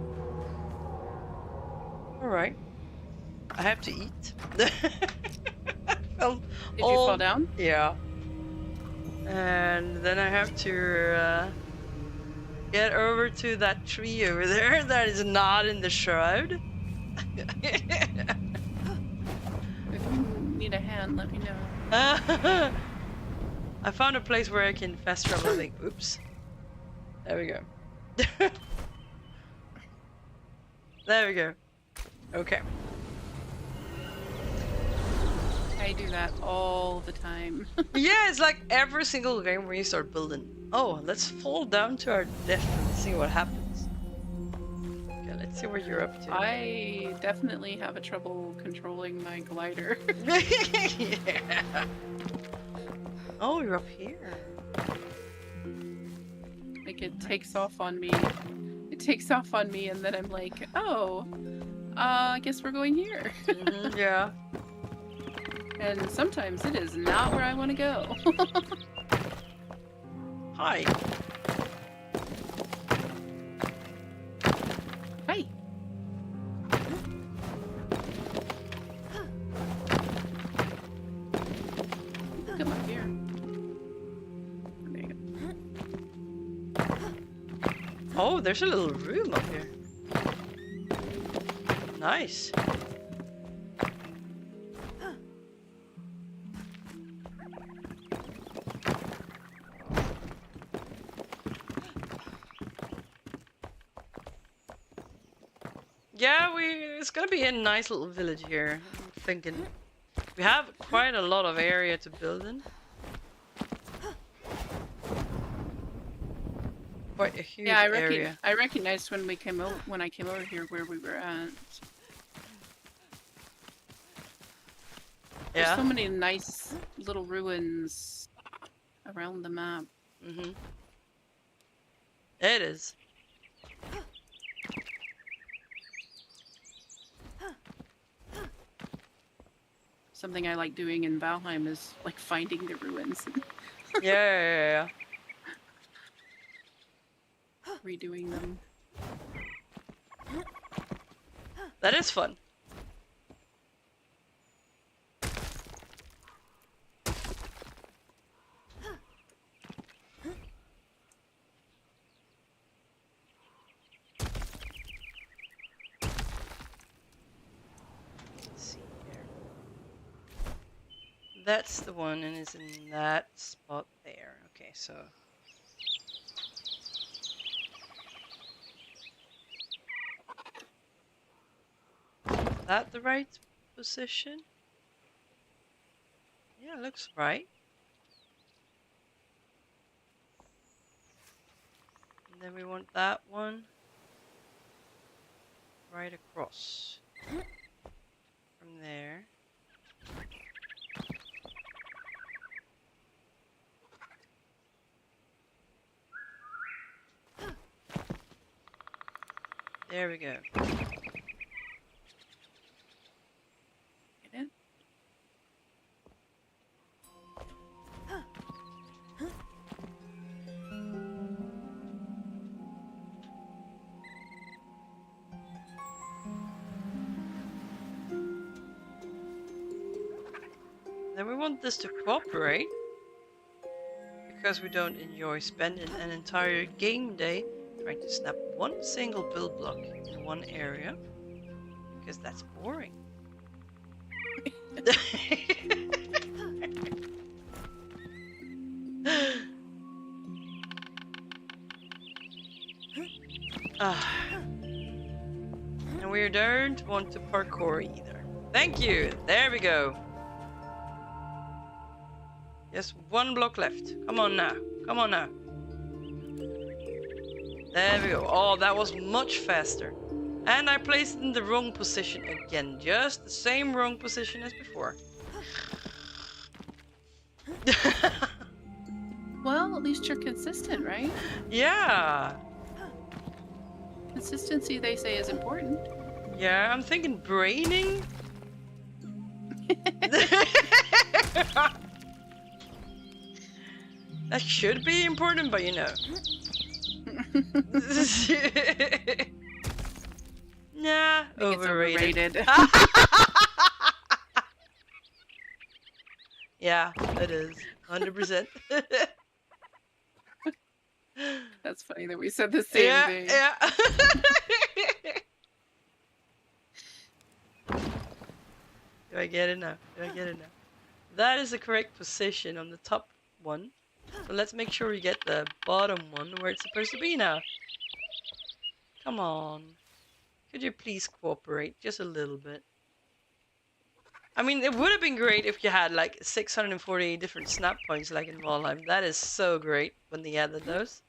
Alright. I have to eat. Did you fall down? Yeah. And then I have to get over to that tree over there that is not in the shroud. If you need a hand, let me know. I found a place where I can fast travel, I think. Oops. There we go. There we go. Okay. I do that all the time. Yeah, it's like every single game where you start building. Oh, let's fall down to our death and see what happens. Okay, let's see what you're up to. I definitely have a trouble controlling my glider. Yeah. Oh, you're up here. Like it takes off on me. It takes off on me and then I'm like, oh, I guess we're going here. Yeah. And sometimes it is not where I want to go. Hi. Hi. Come up here. There you go. Oh, there's a little room up here. Nice. Yeah, it's gonna be a nice little village here. I'm thinking we have quite a lot of area to build in. Quite a huge area. I recognized when I came over here where we were at. There's Yeah. so many nice little ruins around the map. Mhm. It is. Something I like doing in Valheim is like finding the ruins and Yeah. redoing them. That is fun. Let's see here. That's the one, and it's in that spot there. Okay, so. Is that the right position? Yeah, looks right. And then we want that one right across from there. There we go. Get in? Then we want this to cooperate, because we don't enjoy spending an entire game day trying to snap one single build block in one area, because that's boring. And we don't want to parkour either. Thank you. There we go. Just one block left. Come on now. Come on now. There we go. Oh, that was much faster. And I placed it in the wrong position again. Just the same wrong position as before. Well, at least you're consistent, right? Yeah. Consistency, they say, is important. Yeah, I'm thinking braining. That should be important, but you know. Nah, overrated. Yeah, it is. 100%. That's funny that we said the same thing. Yeah. Do I get it now? That is the correct position on the top one. So let's make sure we get the bottom one where it's supposed to be now. Come on. Could you please cooperate just a little bit? I mean, it would have been great if you had like 640 different snap points like in Valheim. That is so great when they added those.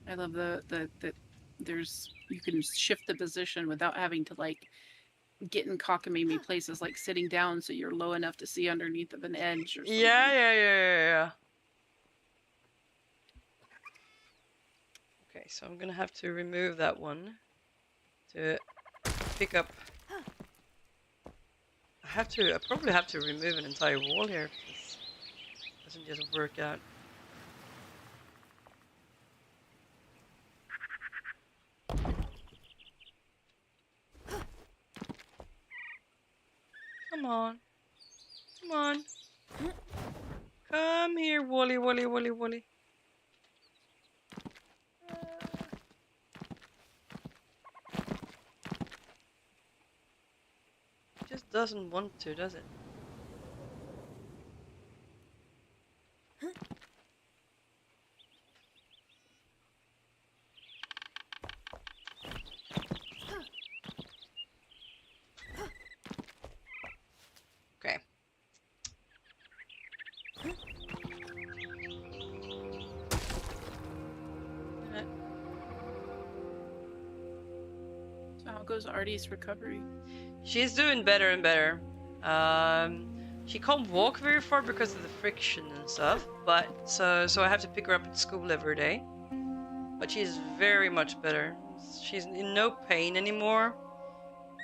I love the there's you can shift the position without having to like get in cockamamie places like sitting down so you're low enough to see underneath of an edge or something. Yeah. Okay, so I'm gonna have to remove that one to pick up. I probably have to remove an entire wall here. This doesn't just work out. Come on. Come here, Wally. Just doesn't want to, does it? Okay. So how goes Artie's recovery? She's doing better and better. She can't walk very far because of the friction and stuff, but so I have to pick her up at school every day. But she's very much better. She's in no pain anymore.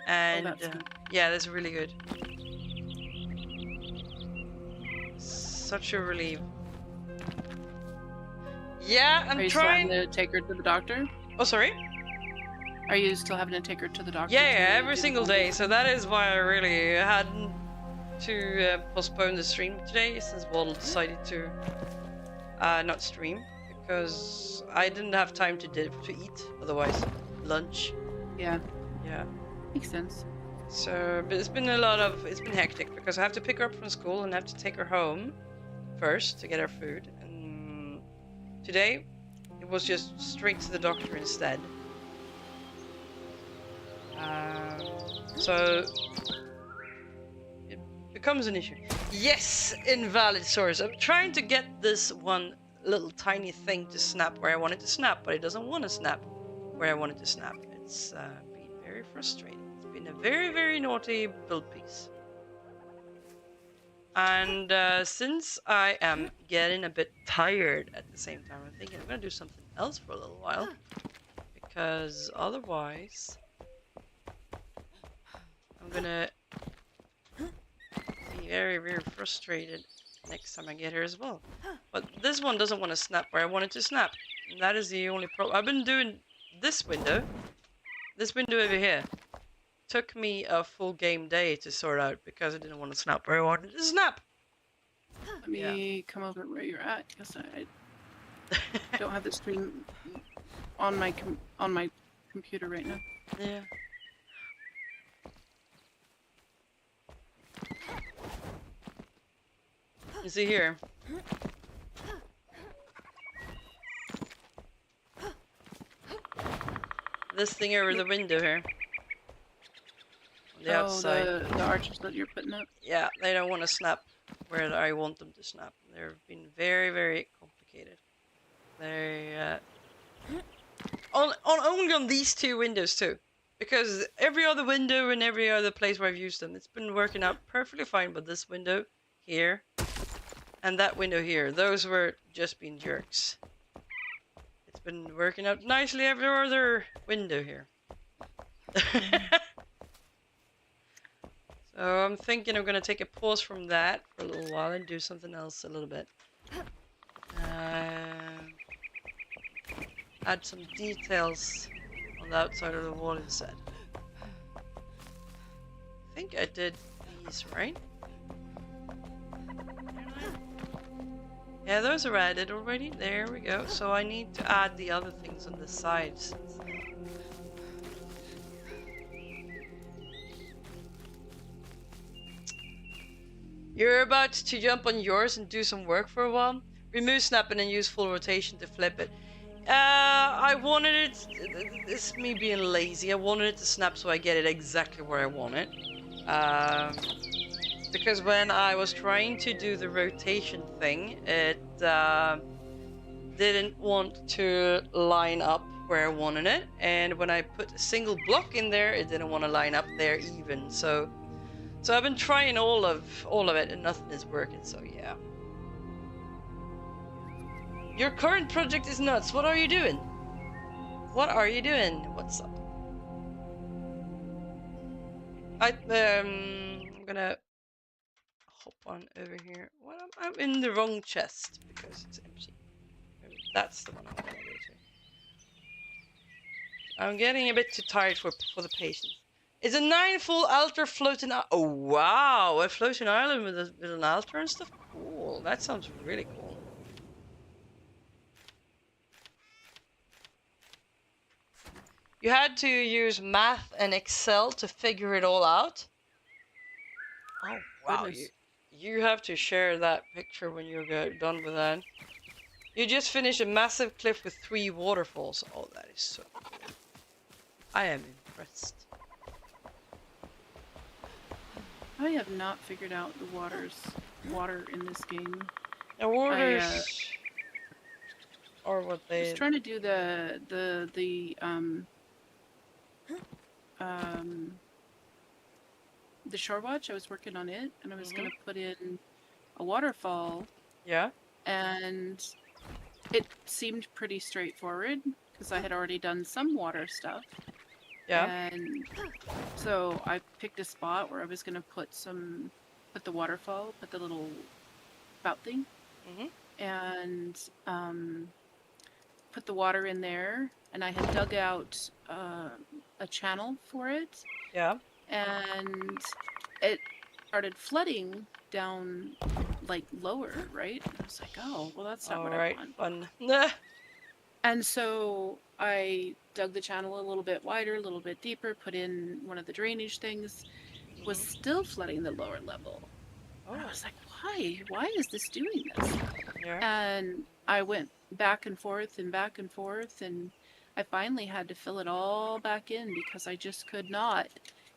And that's good. yeah, that's really good. Such a relief. Yeah, I'm Are you trying still having to take her to the doctor? Oh, sorry? Are you still having to take her to the doctor? Yeah, every single day. So that is why I really had to postpone the stream today, since Wadel decided to not stream, because I didn't have time to eat. Otherwise, lunch. Yeah. Yeah. Makes sense. So, but it's been hectic because I have to pick her up from school and have to take her home first to get her food. And today, it was just straight to the doctor instead. So it becomes an issue. Yes, invalid source. I'm trying to get this one little tiny thing to snap where I want it to snap, but it doesn't want to snap where I want it to snap. It's been very frustrating. It's been a very, very naughty build piece. And since I am getting a bit tired at the same time, I'm thinking I'm going to do something else for a little while, because otherwise I'm gonna be very, very frustrated next time I get here as well. But this one doesn't want to snap where I want it to snap. And that is the only problem. I've been doing this window over here. Took me a full game day to sort out because I didn't want to snap where I wanted to snap. Let me come over where you're at, because I don't have the stream on my computer right now. Yeah. You see here. This thing over the window here. On the outside. The arches that you're putting up? Yeah, they don't want to snap where I want them to snap. They've been very, very complicated They only on these two windows too, because every other window and every other place where I've used them, it's been working out perfectly fine. But this window here and that window here, those were just being jerks. It's been working out nicely every other window here. So I'm thinking I'm gonna take a pause from that for a little while and do something else a little bit. Add some details on the outside of the wall instead. I think I did these right. Yeah, those are added already. There we go. So I need to add the other things on the sides. You're about to jump on yours and do some work for a while. Remove snapping and use full rotation to flip it. I wanted it. It's me being lazy. I wanted it to snap so I get it exactly where I want it. Because when I was trying to do the rotation thing, it didn't want to line up where I wanted it, and when I put a single block in there, it didn't want to line up there even. So I've been trying all of it, and nothing is working. So yeah. Your current project is nuts. What are you doing? What are you doing? What's up? I'm gonna hop on over here. Well, I'm in the wrong chest because it's empty. Maybe that's the one I'm gonna go to. I'm getting a bit too tired for the patience. It's a 9 full altar floating. Oh wow, a floating island with an altar and stuff. Cool. That sounds really cool. You had to use math and Excel to figure it all out. Oh wow, you have to share that picture when you get done with that. You just finished a massive cliff with 3 waterfalls. Oh, that is so good. I am impressed. I have not figured out the water in this game. The waters or what they. I was trying to do the shore watch. I was working on it, and I was gonna put in a waterfall. Yeah. And it seemed pretty straightforward because I had already done some water stuff. Yeah. And so I picked a spot where I was gonna put the waterfall, put the little spout thing, and put the water in there. And I had dug out a channel for it. Yeah. And it started flooding down, like, lower, right? And I was like, oh, well, that's not what I want. Fun. And so I dug the channel a little bit wider, a little bit deeper, put in one of the drainage things, was still flooding the lower level. Oh. And I was like, why? Why is this doing this? Yeah. And I went back and forth, and I finally had to fill it all back in because I just could not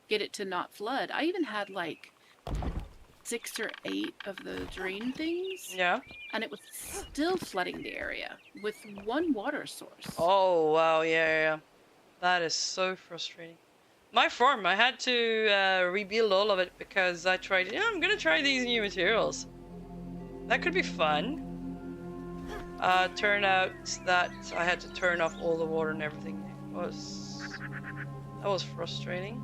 get it to not flood. I even had like 6 or 8 of the drain things. Yeah. And it was still flooding the area with one water source. Oh wow, yeah. That is so frustrating. My farm, I had to rebuild all of it because I tried. Yeah, I'm gonna try these new materials. That could be fun. Turned out that I had to turn off all the water and everything. That was frustrating.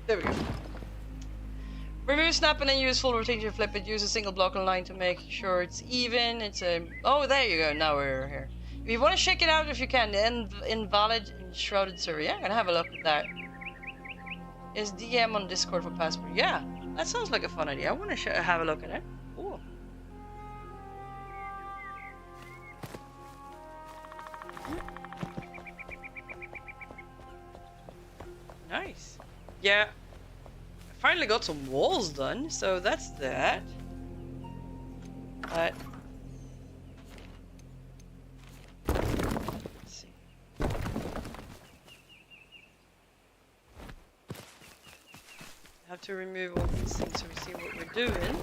There we go. Remove snap and then use full rotation to flip it. Use a single block on line to make sure it's even. Oh, there you go. Now we're here. If you want to check it out, if you can, the invalid Enshrouded server. Yeah, I'm gonna have a look at that. Is DM on Discord for passport? Yeah, that sounds like a fun idea. I want to have a look at it. Cool. Nice. Yeah. finally got some walls done, so that's that. But let's see. Have to remove all these things so we see what we're doing.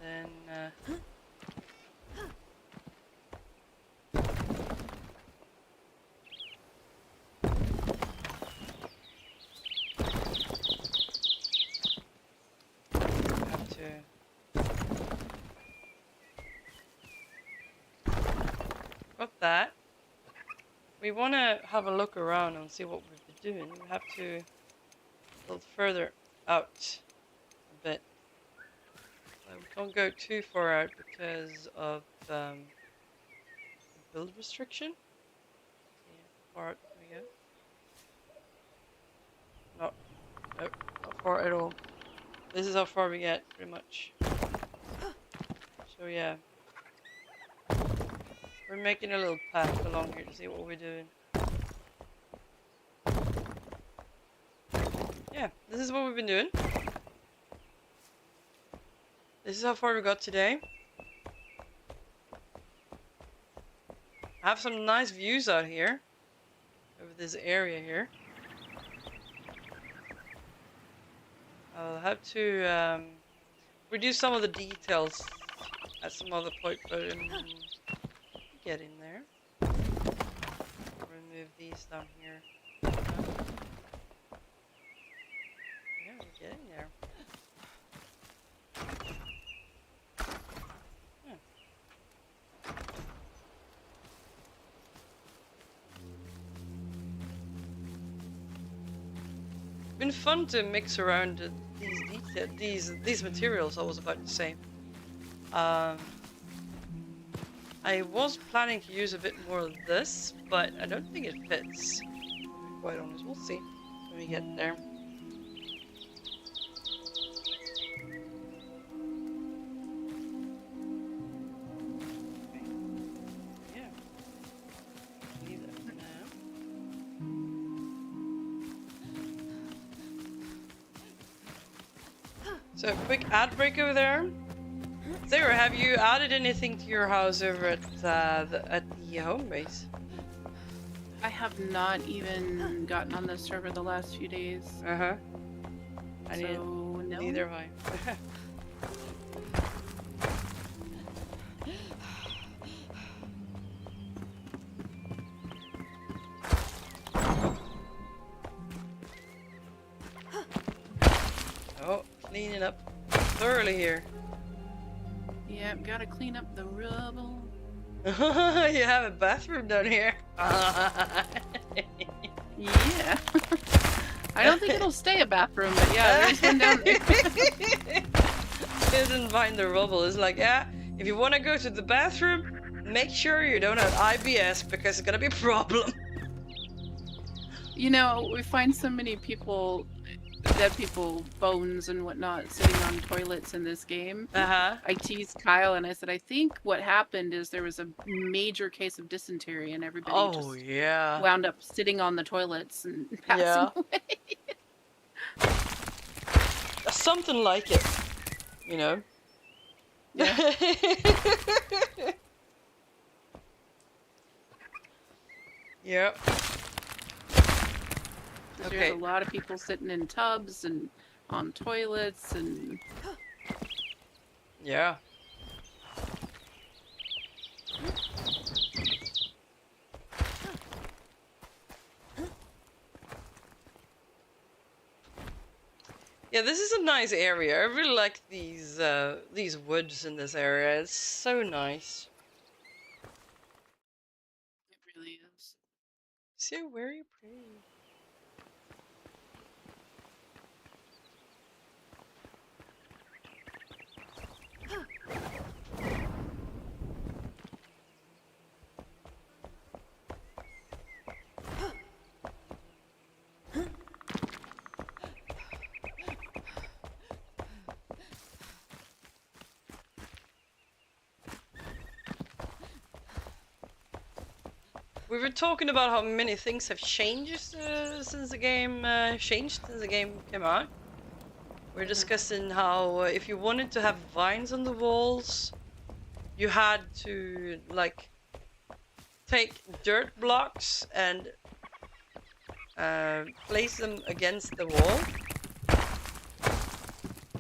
And then have to got that. We want to have a look around and see what we've been doing. We have to build further out a bit. We can't go too far out because of build restriction. Yeah, far out we go. Nope, not far at all. This is how far we get, pretty much. So yeah. We're making a little path along here to see what we're doing. Yeah, this is what we've been doing. This is how far we got today. I have some nice views out here. Over this area here. I'll have to reduce some of the details at some other point, but get in there. Remove these down here. Yeah, we're getting there. Yeah. It's been fun to mix around these materials. I was about to say. I was planning to use a bit more of this, but I don't think it fits. To be quite honest, we'll see when we get there. Okay. Yeah. Leave that for now. So, quick ad break over there. Sarah, have you added anything to your house over at the home base? I have not even gotten on the server the last few days. Uh-huh. So, no. Neither have I. Oh, cleaning up thoroughly here. Yep, gotta clean up the rubble. You have a bathroom down here. Yeah. I don't think it'll stay a bathroom, but yeah, there's one down there. Doesn't find the rubble. It's like, yeah, if you want to go to the bathroom, make sure you don't have IBS because it's gonna be a problem. You know, we find so many people, dead people, bones and whatnot, sitting on toilets in this game. Uh-huh. I teased Kyle and I said, I think what happened is there was a major case of dysentery and everybody just yeah. wound up sitting on the toilets and passing away. Something like it, you know. Yeah. Yep. Okay. There's a lot of people sitting in tubs and on toilets and... Yeah. Yeah, this is a nice area. I really like these woods in this area. It's so nice. It really is. So very pretty. We were talking about how many things have changed since the game came out. We're discussing how if you wanted to have vines on the walls, you had to like take dirt blocks and place them against the wall.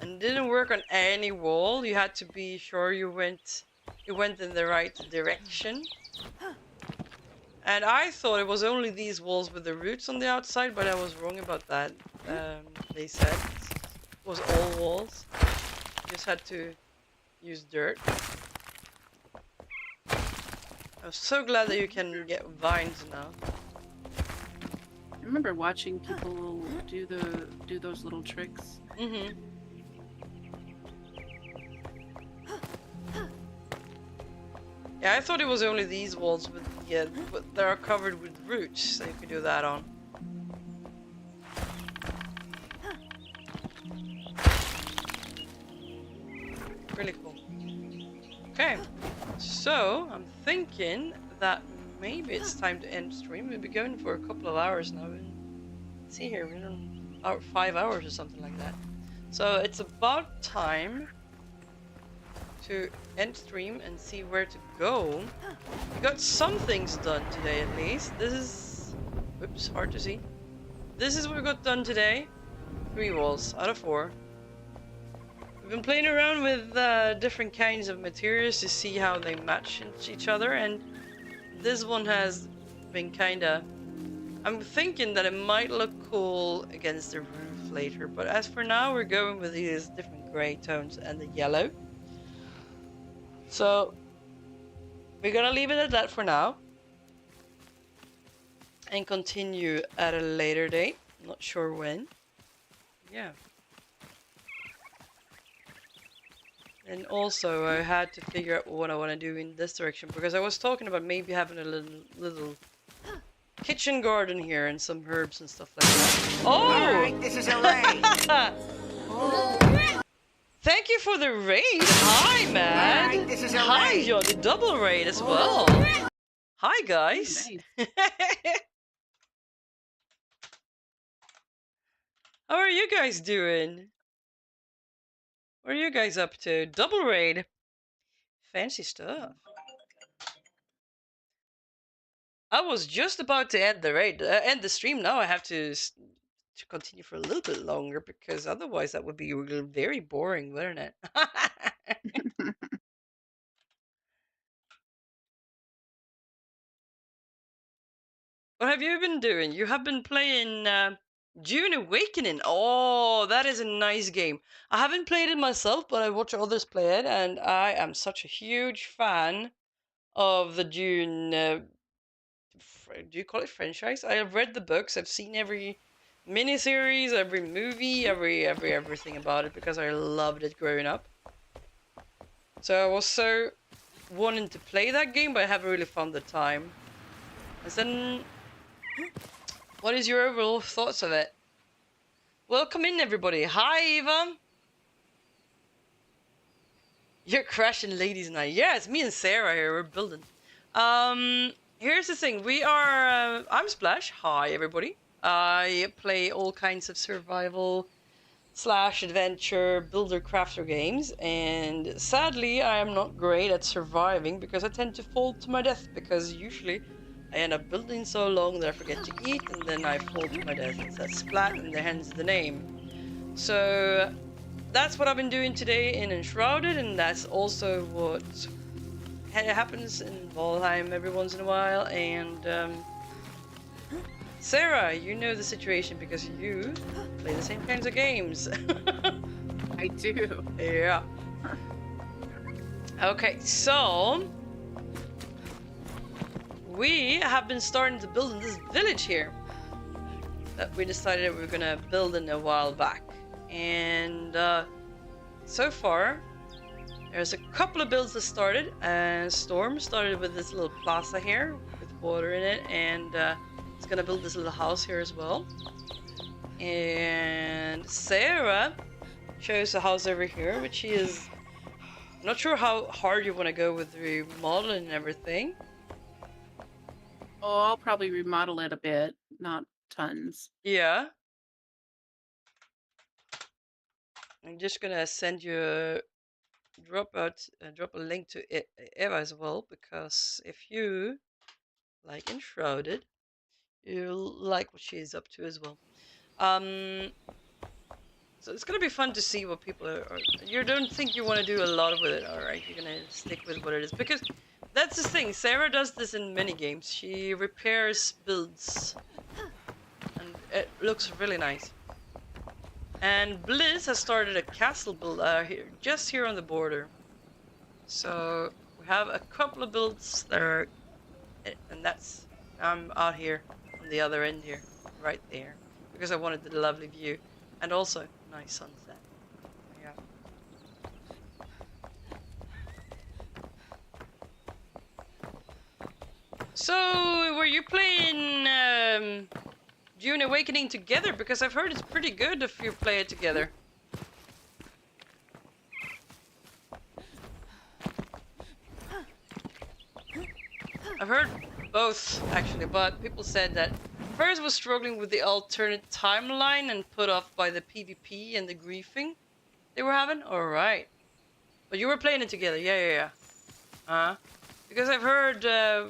And it didn't work on any wall. You had to be sure you went in the right direction. And I thought it was only these walls with the roots on the outside, but I was wrong about that. They said it was all walls. You just had to use dirt. I'm so glad that you can get vines now. I remember watching people do those little tricks. Mm-hmm. Yeah, I thought it was only these walls with but they are covered with roots, so you could do that on. Really cool. Okay, so I'm thinking that maybe it's time to end stream. We've been going for a couple of hours now. Let's see here, we're on 5 hours or something like that. So it's about time to end stream and see where to go. We got some things done today at least. This is... Oops, hard to see. This is what we got done today. 3 walls out of 4. We've been playing around with different kinds of materials to see how they match each other, and this one has been kinda... I'm thinking that it might look cool against the roof later, but as for now we're going with these different grey tones and the yellow. So we're gonna leave it at that for now and continue at a later date. Not sure when. Yeah. And also I had to figure out what I want to do in this direction, because I was talking about maybe having a little kitchen garden here and some herbs and stuff like that. Oh! Alright, this is a raid. Thank you for the raid. Hi, man. Alright, this is a Hi, raid. John. The double raid as well. Hi, guys. Nice. How are you guys doing? What are you guys up to? Double raid. Fancy stuff. I was just about to end the raid, end the stream. Now I have to continue for a little bit longer, because otherwise that would be very boring, wouldn't it? What have you been doing? You have been playing Dune Awakening. Oh, that is a nice game. I haven't played it myself, but I watch others play it, and I am such a huge fan of the Dune. Do you call it franchise? I have read the books. I've seen every miniseries, every movie, everything about it, because I loved it growing up. So I was so wanting to play that game, but I haven't really found the time. And then, what is your overall thoughts of it? Welcome in, everybody. Hi, Eva. You're crashing ladies night. Yeah, it's me and Sarah here. We're building. Here's the thing. We are. I'm Splash. Hi, everybody. I play all kinds of survival / adventure builder crafter games, and sadly I am not great at surviving, because I tend to fall to my death, because usually I end up building so long that I forget to eat, and then I fall to my death. It's that splat, and hence the name. So that's what I've been doing today in Enshrouded, and that's also what happens in Valheim every once in a while. And Sarah, you know the situation because you play the same kinds of games. I do. Yeah. Okay, so we have been starting to build in this village here that we decided we were gonna build in a while back. And so far there's a couple of builds that started. Storm started with this little plaza here with water in it, and it's gonna build this little house here as well. And Sarah shows a house over here, which is not sure how hard you want to go with the remodeling and everything. Oh, I'll probably remodel it a bit, not tons. Yeah. I'm just gonna send you a drop a link to Eva as well, because if you like Enshrouded, you'll like what she's up to as well. So it's gonna be fun to see what people are. You don't think you want to do a lot with it, all right? You're gonna stick with what it is, because that's the thing. Sarah does this in many games. She repairs builds, and it looks really nice. And Blizz has started a castle build just here on the border. So we have a couple of builds that are, and that's I'm out here on the other end here, right there, because I wanted the lovely view, and also nice sunset. Yeah. So were you playing Dune Awakening together? Because I've heard it's pretty good if you play it together. I've heard both, actually, but people said that first was struggling with the alternate timeline and put off by the PvP and the griefing they were having. Alright. But you were playing it together, yeah. Because I've heard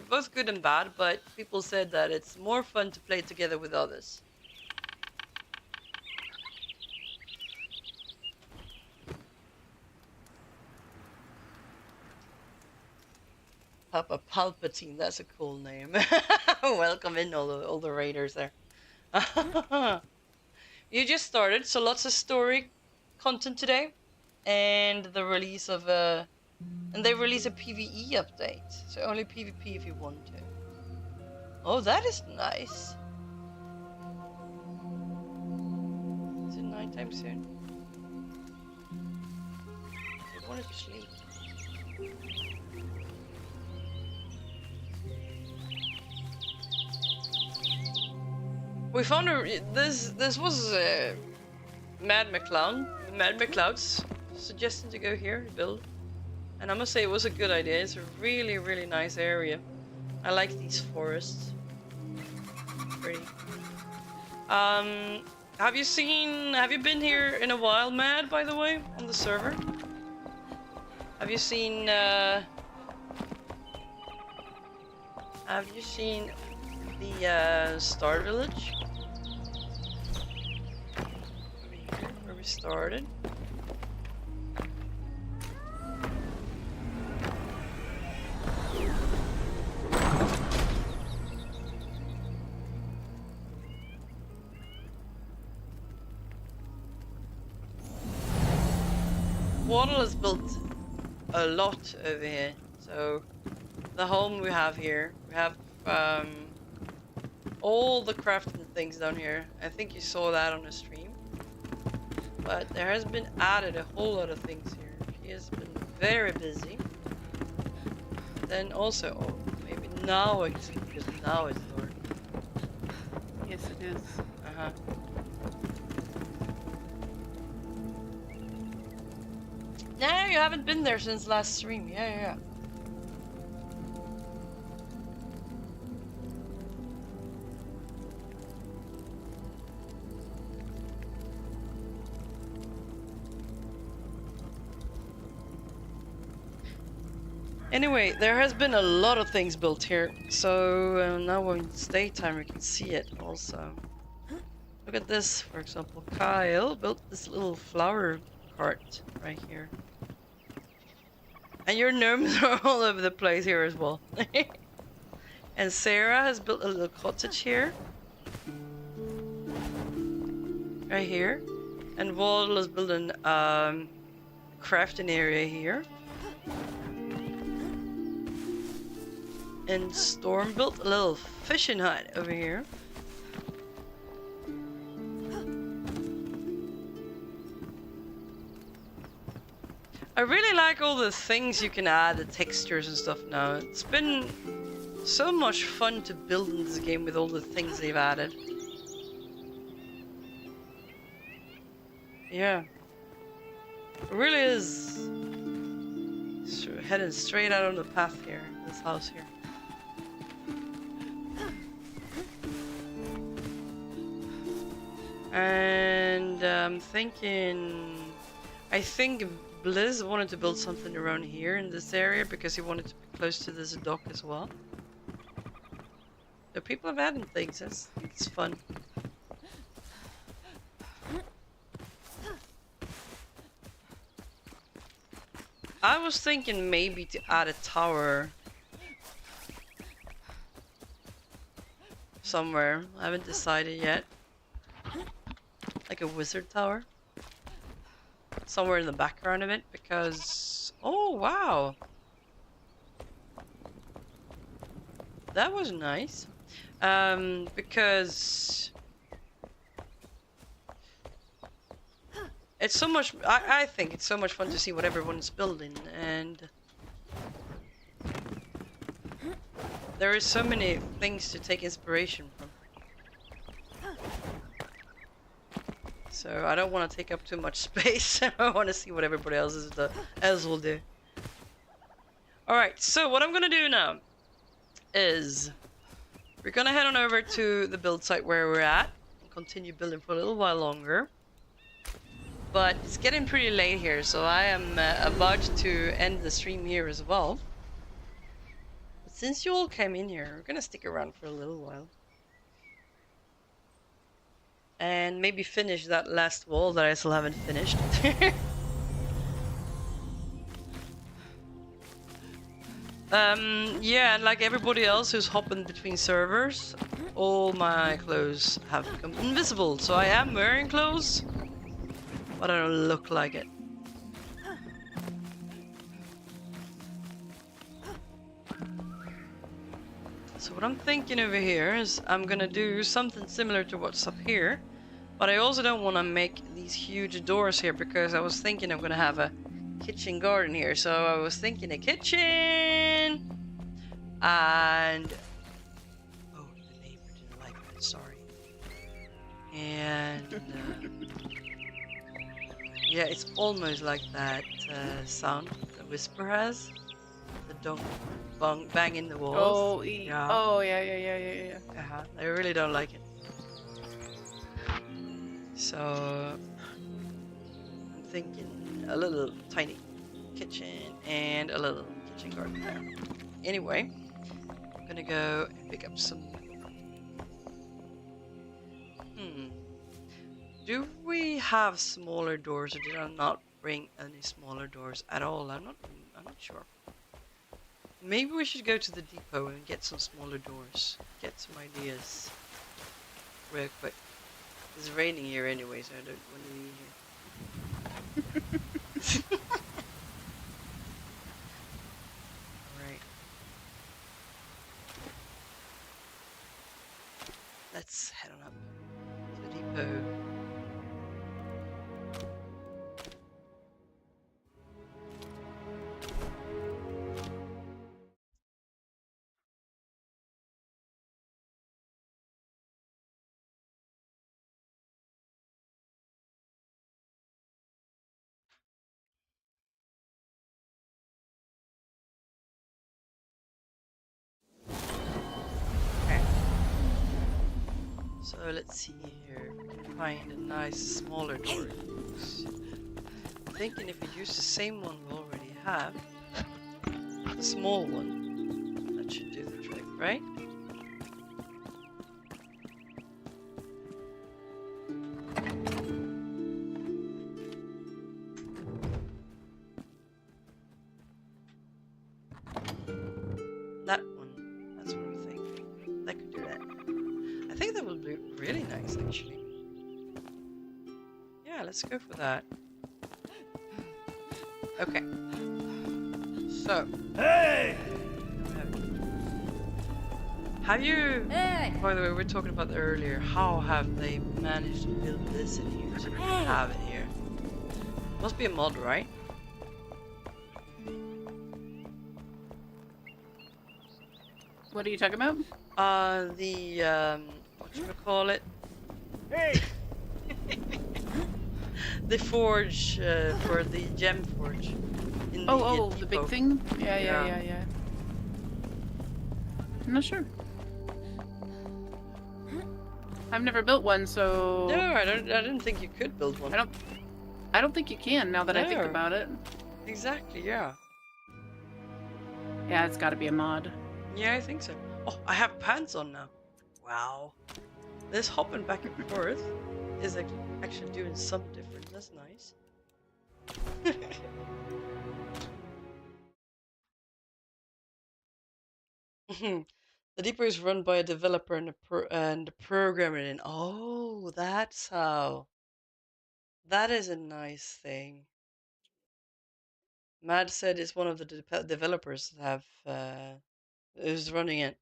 both good and bad, but people said that it's more fun to play together with others. Papa Palpatine, that's a cool name. Welcome in all the raiders there. You just started, so lots of story content today, and the release of and they release a PvE update, so only PvP if you want to. Oh, that is nice. Is it nighttime soon? I wanted to sleep. We found this was Mad McCloud's suggestion to go here build, and I must say it was a good idea. It's a really nice area. I like these forests. Pretty. Have you been here in a while, Mad, by the way, on the server? Have you seen the Star Village? Over here, where we started. Wadel has built a lot over here. So the home we have here, we have all the crafting things down here. I think you saw that on the stream. But there has been added a whole lot of things here. She has been very busy. Then also, oh, maybe now I can see, because now it's dark. Yes, it is. Uh-huh. No, you haven't been there since last stream. Yeah. Anyway, there has been a lot of things built here, so now when it's daytime we can see it also. Look at this, for example. Kyle built this little flower cart right here. And your gnomes are all over the place here as well. And Sarah has built a little cottage here. Right here. And Wadel has built an crafting area here. And Storm built a little fishing hut over here. I really like all the things you can add, the textures and stuff now. It's been so much fun to build in this game with all the things they've added. Yeah. It really is heading straight out on the path here, this house here. And I'm thinking... I think Blizz wanted to build something around here in this area because he wanted to be close to this dock as well. So people have added things, it's fun. I was thinking maybe to add a tower somewhere. I haven't decided yet. Like a wizard tower. Somewhere in the background of it because... Oh, wow! That was nice. Because... It's so much... I think it's so much fun to see what everyone's building, and... There is so many things to take inspiration from. So I don't want to take up too much space. I want to see what everybody else will do. Alright, so what I'm gonna do now is we're gonna head on over to the build site where we're at and continue building for a little while longer. But it's getting pretty late here, so I am about to end the stream here as well. But since you all came in here, we're gonna stick around for a little while. And maybe finish that last wall that I still haven't finished. Yeah, and like everybody else who's hopping between servers, all my clothes have become invisible. So I am wearing clothes, but I don't look like it. So what I'm thinking over here is I'm gonna do something similar to what's up here. But I also don't want to make these huge doors here because I was thinking I'm gonna have a kitchen garden here. So I was thinking a kitchen and oh, the neighbor didn't like that. Sorry. And yeah, it's almost like that sound that Whisper has. The don't bang in the walls. Oh, yeah. Oh, yeah. I really don't like it. So I'm thinking a little tiny kitchen and a little kitchen garden there. Anyway, I'm gonna go and pick up some. Do we have smaller doors, or did I not bring any smaller doors at all? I'm not sure. Maybe we should go to the depot and get some smaller doors. Get some ideas real quick. It's raining here anyway, so I don't want to be here. Alright. Let's head on up to the depot. So let's see here, we can find a nice smaller door. I'm thinking if we use the same one we already have, the small one, that should do the trick, right? That one, that's what I'm thinking. That could do that. I think that would be really nice, actually. Yeah, let's go for that. Okay. So. Hey! Have you... Hey! By the way, we were talking about that earlier. How have they managed to build this in here? So we can have it here. Must be a mod, right? What are you talking about? Whatchamacallit? Hey! The forge, for the gem forge. In The big thing? Yeah. I'm not sure. I've never built one, so No, I didn't think you could build one. I don't think you can now that I think No. about it. Exactly, yeah. Yeah, it's got to be a mod. Yeah, I think so. Oh, I have pants on now. Wow. This hopping back and forth is actually doing some difference. That's nice. The depot is run by a developer and the programmer in. Oh, that's how. That is a nice thing. Mad said it's one of the developers that have is running it.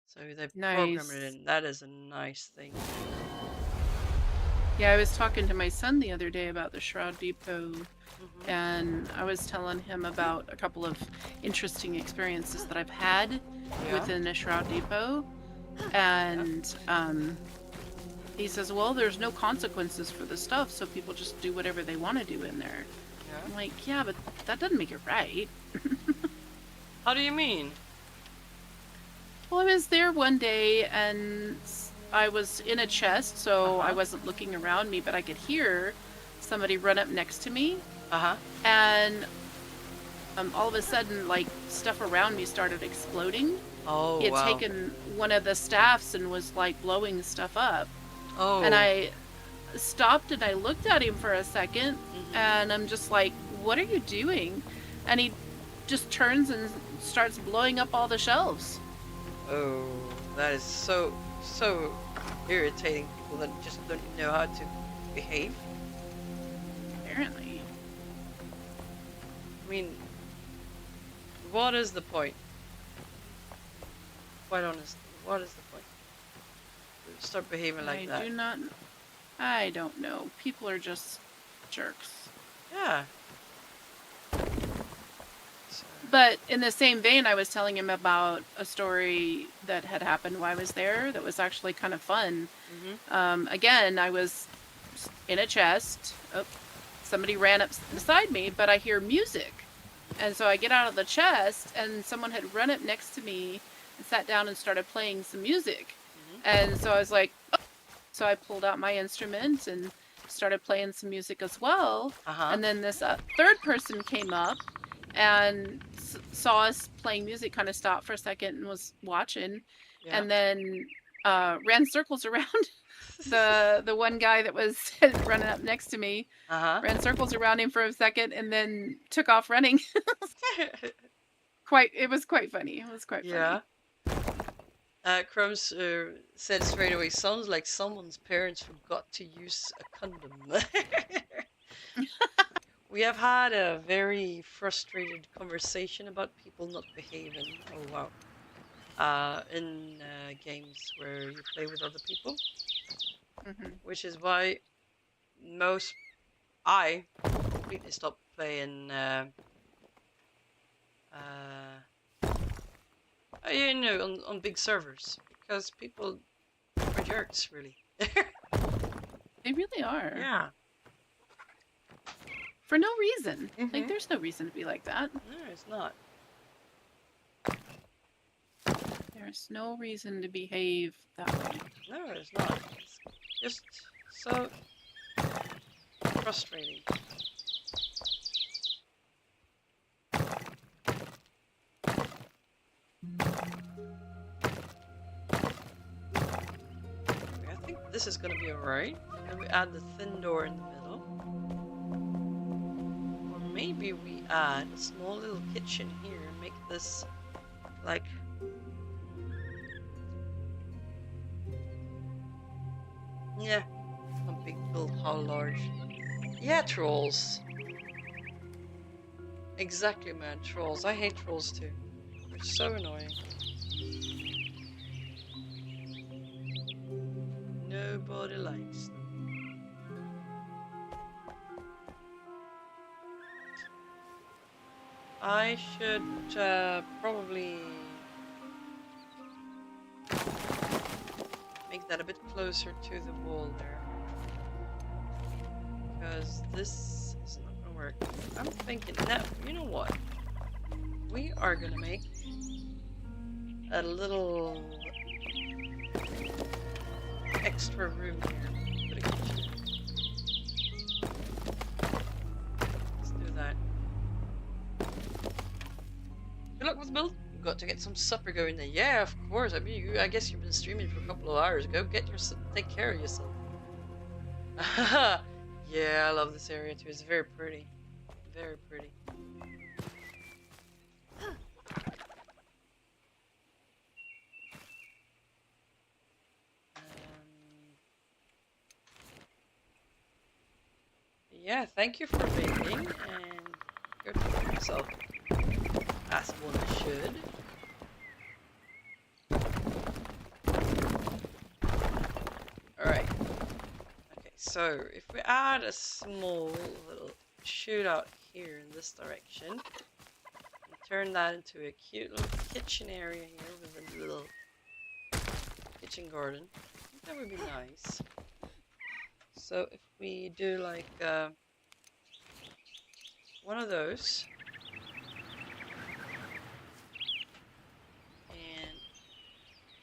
So they program it Nice. in. That is a nice thing. Yeah, I was talking to my son the other day about the Shroud Depot, and I was telling him about a couple of interesting experiences that I've had within the Shroud Depot. And he says, well, there's no consequences for the stuff, so people just do whatever they want to do in there. Yeah. I'm like, yeah, but that doesn't make it right. How do you mean? Well, I was there one day and I was in a chest, so I wasn't looking around me, but I could hear somebody run up next to me. And all of a sudden, like, stuff around me started exploding. Oh, He had taken one of the staffs and was, like, blowing stuff up. Oh. And I stopped and I looked at him for a 2nd, and I'm just like, what are you doing? And he just turns and starts blowing up all the shelves. Oh, that is so irritating. People that just don't know how to behave. Apparently. I mean, what is the point? Quite honestly, what is the point? Start behaving like that. I don't know. People are just jerks. Yeah. But in the same vein, I was telling him about a story that had happened while I was there that was actually kind of fun. Again, I was in a chest. Oh, somebody ran up beside me, but I hear music. And so I get out of the chest, and someone had run up next to me and sat down and started playing some music. And so I was like, oh. So I pulled out my instrument and started playing some music as well. And then this third person came up and saw us playing music, kind of stopped for a second and was watching, and then ran circles around the one guy that was running up next to me. Ran circles around him for a second and then took off running. It was quite funny. It was quite funny. Yeah. Crumbs said straight away, sounds like someone's parents forgot to use a condom. We have had a very frustrated conversation about people not behaving. Oh wow. In games where you play with other people. Which is why I completely stopped playing on big servers, because people are jerks, really. They really are. Yeah. For no reason. Like, there's no reason to be like that. No, it's not. There's no reason to behave that way. No, it's not. It's just so frustrating. I think this is gonna be alright. And we add the thin door in the middle. Or maybe we add a small little kitchen here and make this like yeah, not big build, how large? Yeah, trolls. Exactly, man, trolls. I hate trolls too. They're so annoying. Nobody likes them. I should probably make that a bit closer to the wall there, because this is not gonna work. I'm thinking now, you know what? We are gonna make a little extra room here for the kitchen. Let's do that. Good luck with the build. You've got to get some supper going there. Yeah, of course. I mean, I guess you've been streaming for a couple of hours. Go get yourself, take care of yourself. Yeah, I love this area too. It's very pretty. Very pretty. Yeah, thank you for waiting, and go take yourself as one should. Alright. Okay, so if we add a small little shootout here in this direction, and turn that into a cute little kitchen area here with a little kitchen garden, I think that would be nice. So if we do like one of those and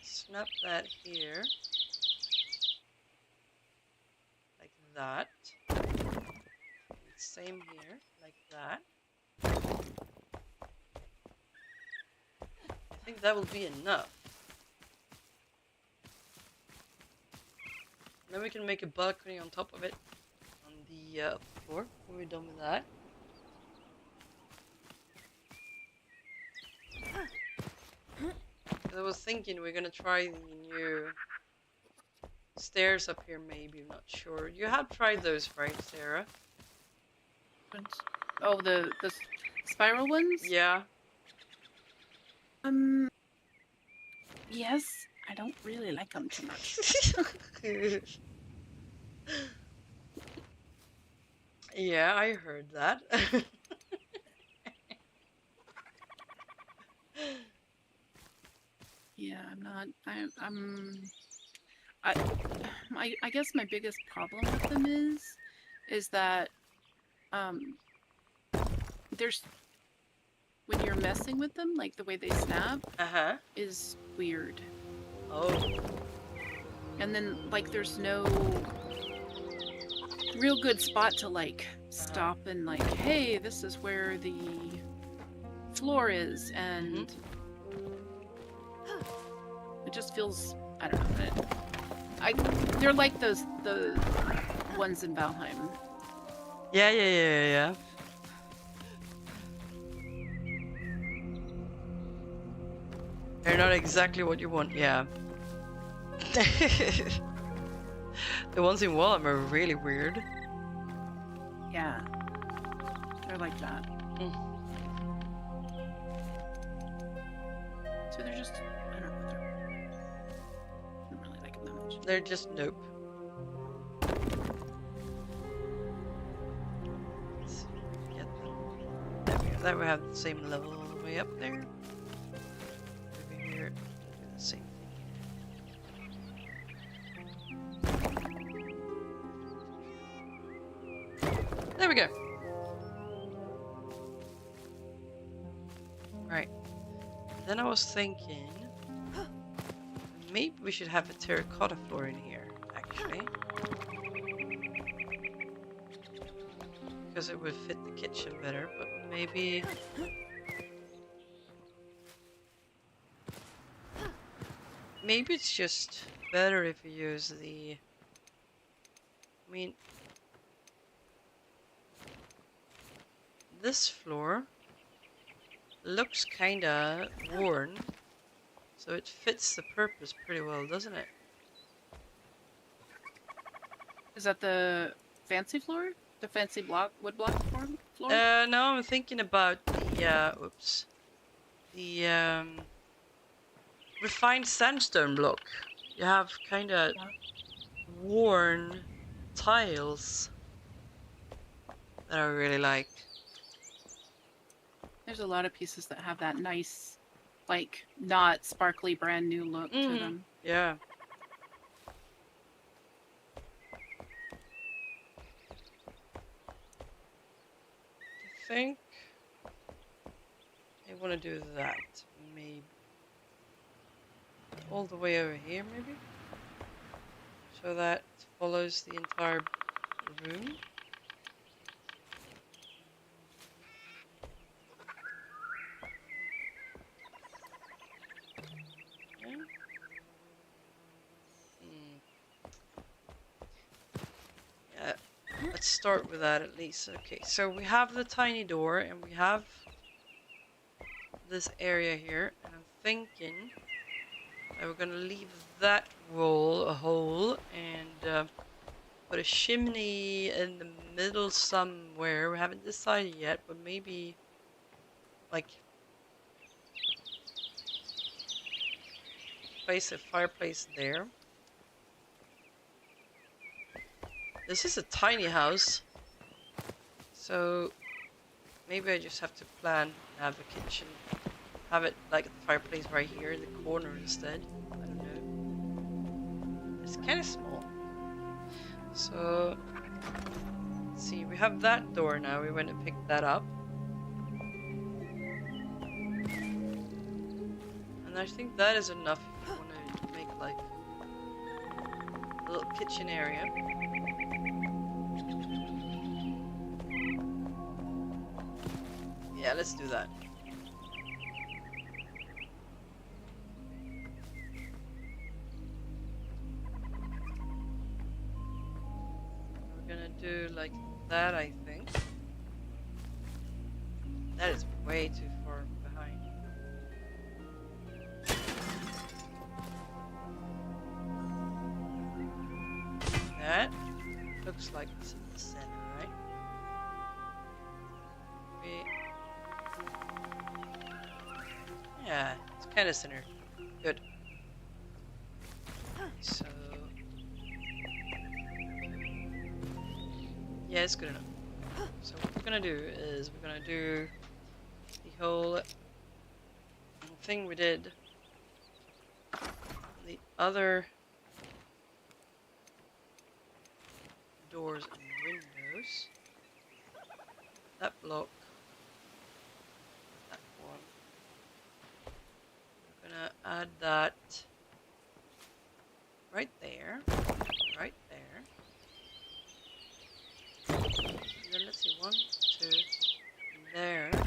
snap that here like that, and same here like that, I think that will be enough. Then we can make a balcony on top of it on the floor when we're done with that. I was thinking we're gonna try the new stairs up here maybe, I'm not sure. You have tried those, right, Sarah? Oh, the spiral ones? Yeah. Yes. I don't really like them too much. Yeah, I heard that. Yeah, I'm not. I guess my biggest problem with them is that there's when you're messing with them, like the way they snap, is weird. Oh. And then like there's no real good spot to like stop and like, hey, this is where the floor is, and it just feels, I don't know. They're like the ones in Valheim. Yeah. They're not exactly what you want, yeah. The ones in Wallem are really weird. Yeah. They're like that. So they're just, I don't know, I don't really like them that much. They're just nope. Let's see if we can get them. There we go. That we have the same level all the way up there. Over here, do the same thing. There we go. Right. Then I was thinking maybe we should have a terracotta floor in here, actually. Because it would fit the kitchen better, but maybe... Maybe it's just better if we use the... I mean... This floor looks kinda worn, so it fits the purpose pretty well, doesn't it? Is that the fancy floor? The fancy wood block floor? No, I'm thinking about the, the, refined sandstone block. You have kinda worn tiles that I really like. There's a lot of pieces that have that nice, like, not sparkly brand new look to them. Yeah. I think I want to do that, maybe. All the way over here, maybe? so that follows the entire room. Yeah. Yeah, let's start with that at least. Okay, so we have the tiny door and we have this area here, and I'm thinking that we're gonna leave that wall a hole and put a chimney in the middle somewhere. We haven't decided yet, but maybe like place a fireplace there. This is a tiny house, so maybe I just have to plan and have a kitchen, have it like the fireplace right here in the corner instead. I don't know. It's kind of small. So let's see, we have that door now. We went and picked that up. And I think that is enough if you want to make like a little kitchen area. Yeah, let's do that. We're gonna do like that, I think. That is way too far behind. That looks like it's in the center, right? Yeah, it's kind of centered. Good. So yeah, it's good enough. So what we're gonna do is we're gonna do the whole thing we did on the other doors and windows. That block. That one. We're gonna add that right there. Right there. And then let's see, 1, 2, and there. And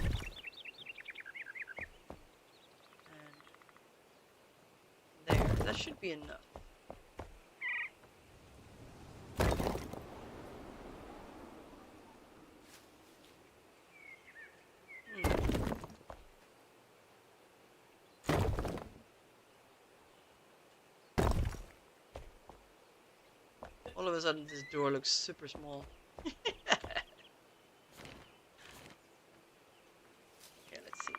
there. That should be enough. All of a sudden this door looks super small. Okay, let's see.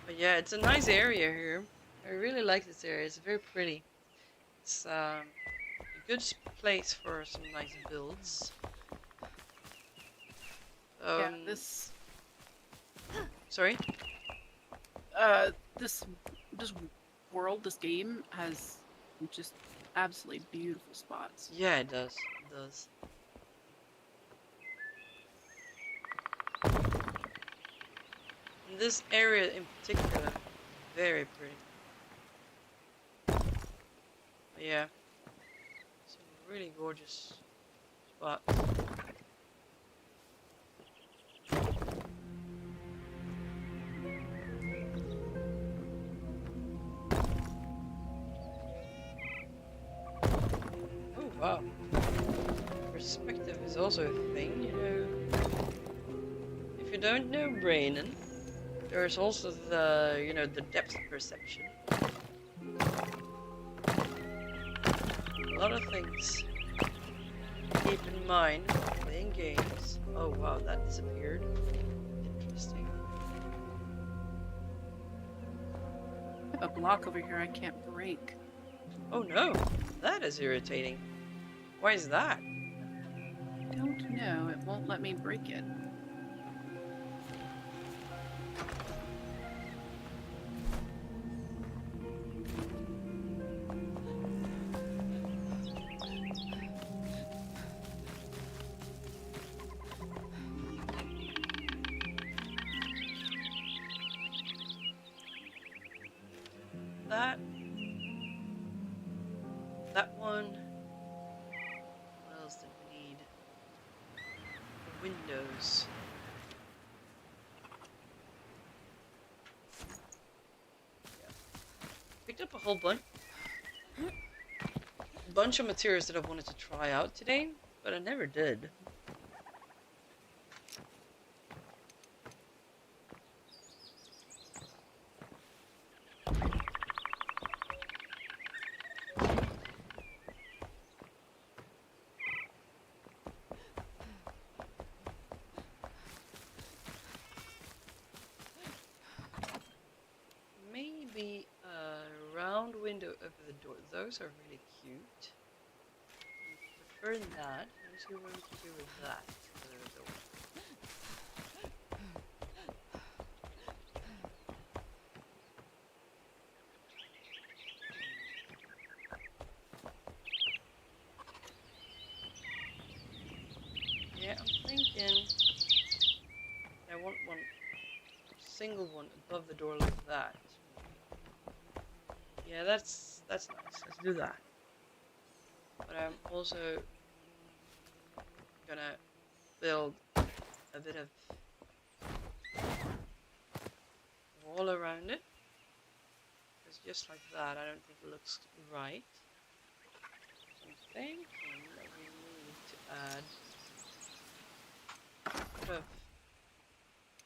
But yeah, it's a nice area here. I really like this area. It's very pretty. It's a good place for some nice builds. Yeah, this. Sorry? This world, this game has just absolutely beautiful spots. Yeah, it does. It does. And this area in particular, very pretty. But yeah, some really gorgeous spots. Wow. Perspective is also a thing, you know. If you don't know Brainan, there's also the, you know, the depth perception. A lot of things to keep in mind when playing games. Oh wow, that disappeared. Interesting. I have a block over here I can't break. Oh no, that is irritating. Why is that? I don't know. It won't let me break it. that. That one. What else did we need? The windows. Yeah. Picked up a whole bunch of materials that I wanted to try out today, but I never did. Maybe a round window over the door. Those are really cute. I prefer that. Let me see what we can do with that. Yeah, I'm thinking I want one single one above the door like that. Yeah, that's nice. Let's do that. But I'm also gonna build a bit of wall around it. Because just like that, I don't think it looks right. So I'm thinking that we need to add a bit of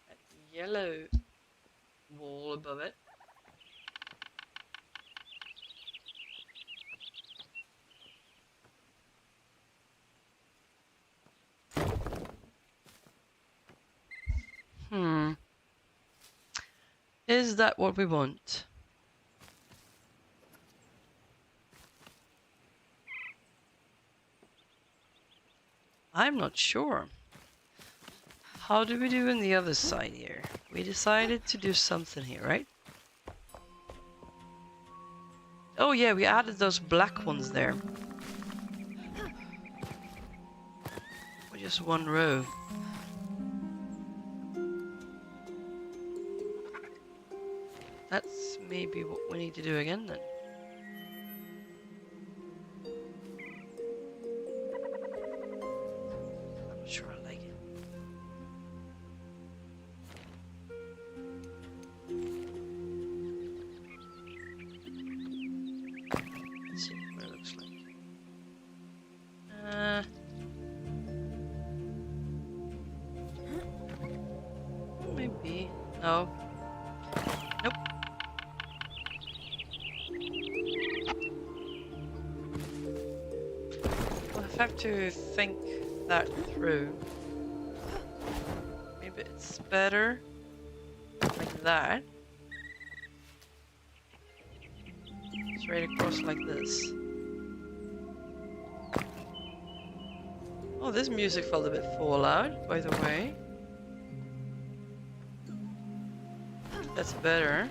a yellow wall above it. Is that what we want? I'm not sure. How do we do on the other side here? We decided to do something here, right? Oh yeah, we added those black ones there. Or just one row. That's maybe what we need to do again then. I'm not sure I like it. Let's see what it looks like. Maybe. No. Nope. We'll have to think that through. Maybe it's better like that. Straight across like this. Oh, this music felt a bit fallout, by the way. That's better.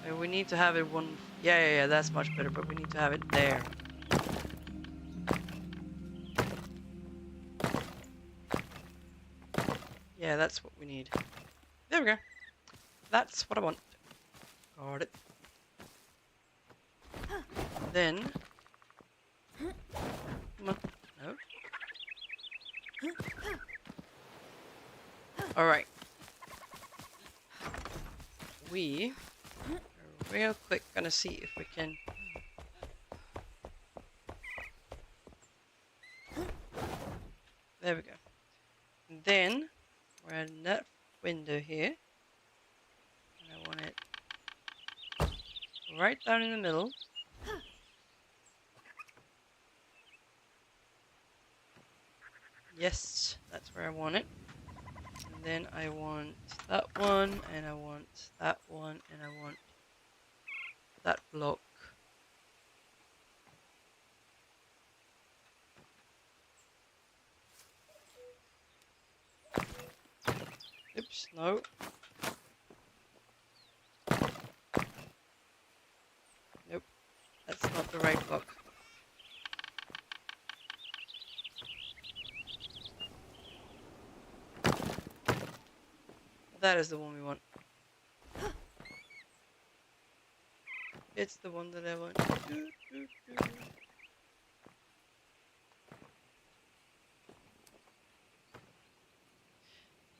And we need to have it one... Yeah, that's much better, but we need to have it there. Yeah, that's what we need. There we go. That's what I want. Got it. Then... Come on. No. Alright. We are real quick gonna see if we can... There we go. And then we're adding that window here. And I want it right down in the middle. Yes, that's where I want it. And then I want that one, and I want that one, and I want that block. Oops, no. Nope, that's not the right block. That is the one we want. It's the one that I want.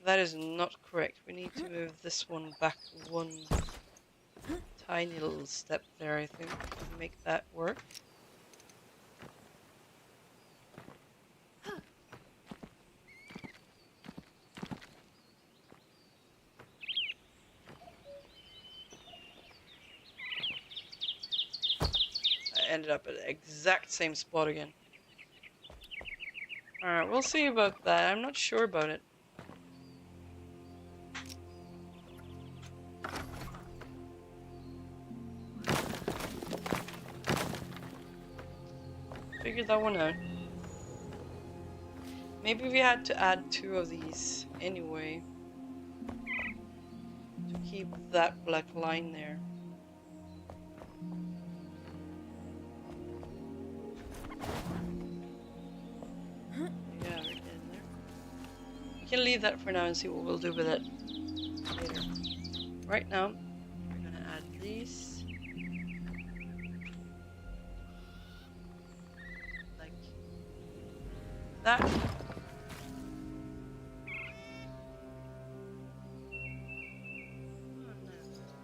That is not correct. We need to move this one back one tiny little step there, I think, to make that work. I ended up at the exact same spot again. Alright, we'll see about that. I'm not sure about it. Figured that one out. Maybe we had to add 2 of these anyway to keep that black line there. Yeah, we're getting there. We can leave that for now and see what we'll do with it later. Right now, we're gonna add these. Like that.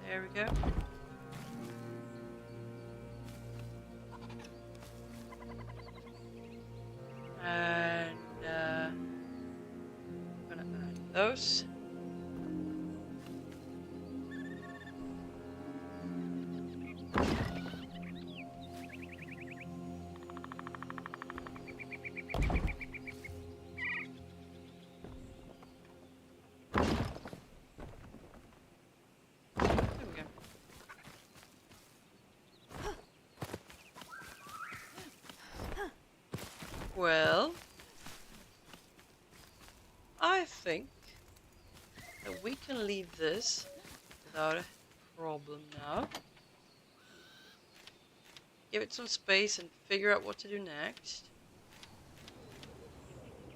There we go. And I'm gonna add those. Well, I think that we can leave this without a problem now. Give it some space and figure out what to do next.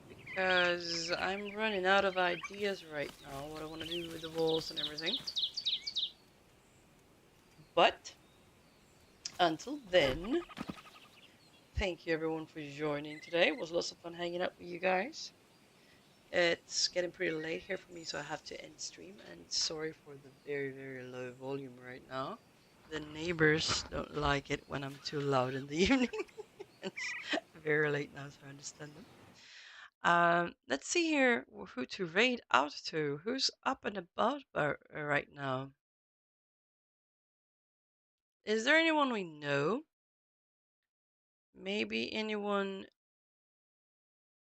Because I'm running out of ideas right now, what I want to do with the walls and everything. But, until then, thank you everyone for joining today. It was lots of fun hanging out with you guys. It's getting pretty late here for me, so I have to end stream. And sorry for the very, very low volume right now. The neighbors don't like it when I'm too loud in the evening. It's very late now, so I understand them. Let's see here who to raid out to. Who's up and about right now? Is there anyone we know? Maybe anyone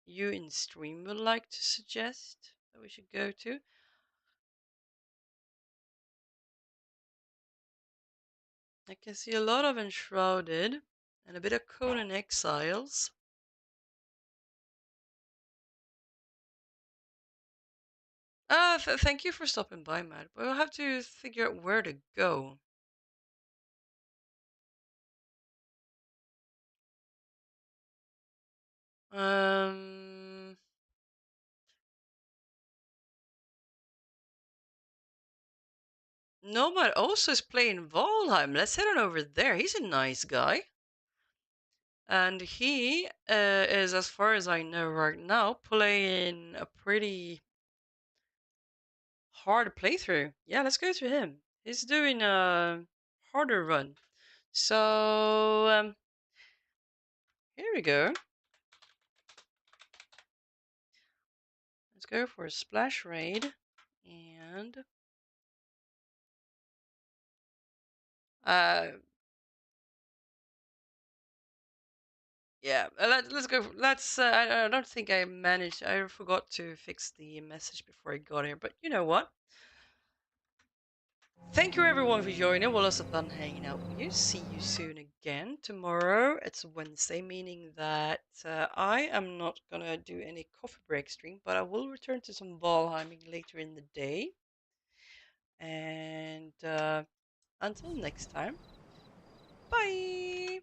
you in stream would like to suggest that we should go to? I can see a lot of Enshrouded and a bit of Conan Exiles. Thank you for stopping by, Matt. We'll have to figure out where to go. Nomad also is playing Valheim. Let's head on over there. He's a nice guy. And he is, as far as I know right now, playing a pretty hard playthrough. Yeah, let's go to him. He's doing a harder run. So, here we go. Let's go for a splash raid. And yeah, let's go. I don't think I managed. I forgot to fix the message before I got here. But you know what? Thank you everyone for joining. It was lots of fun hanging out with you. See you soon again. Tomorrow, it's Wednesday, meaning that I am not gonna do any coffee break stream, but I will return to some Valheiming later in the day. And until next time, bye!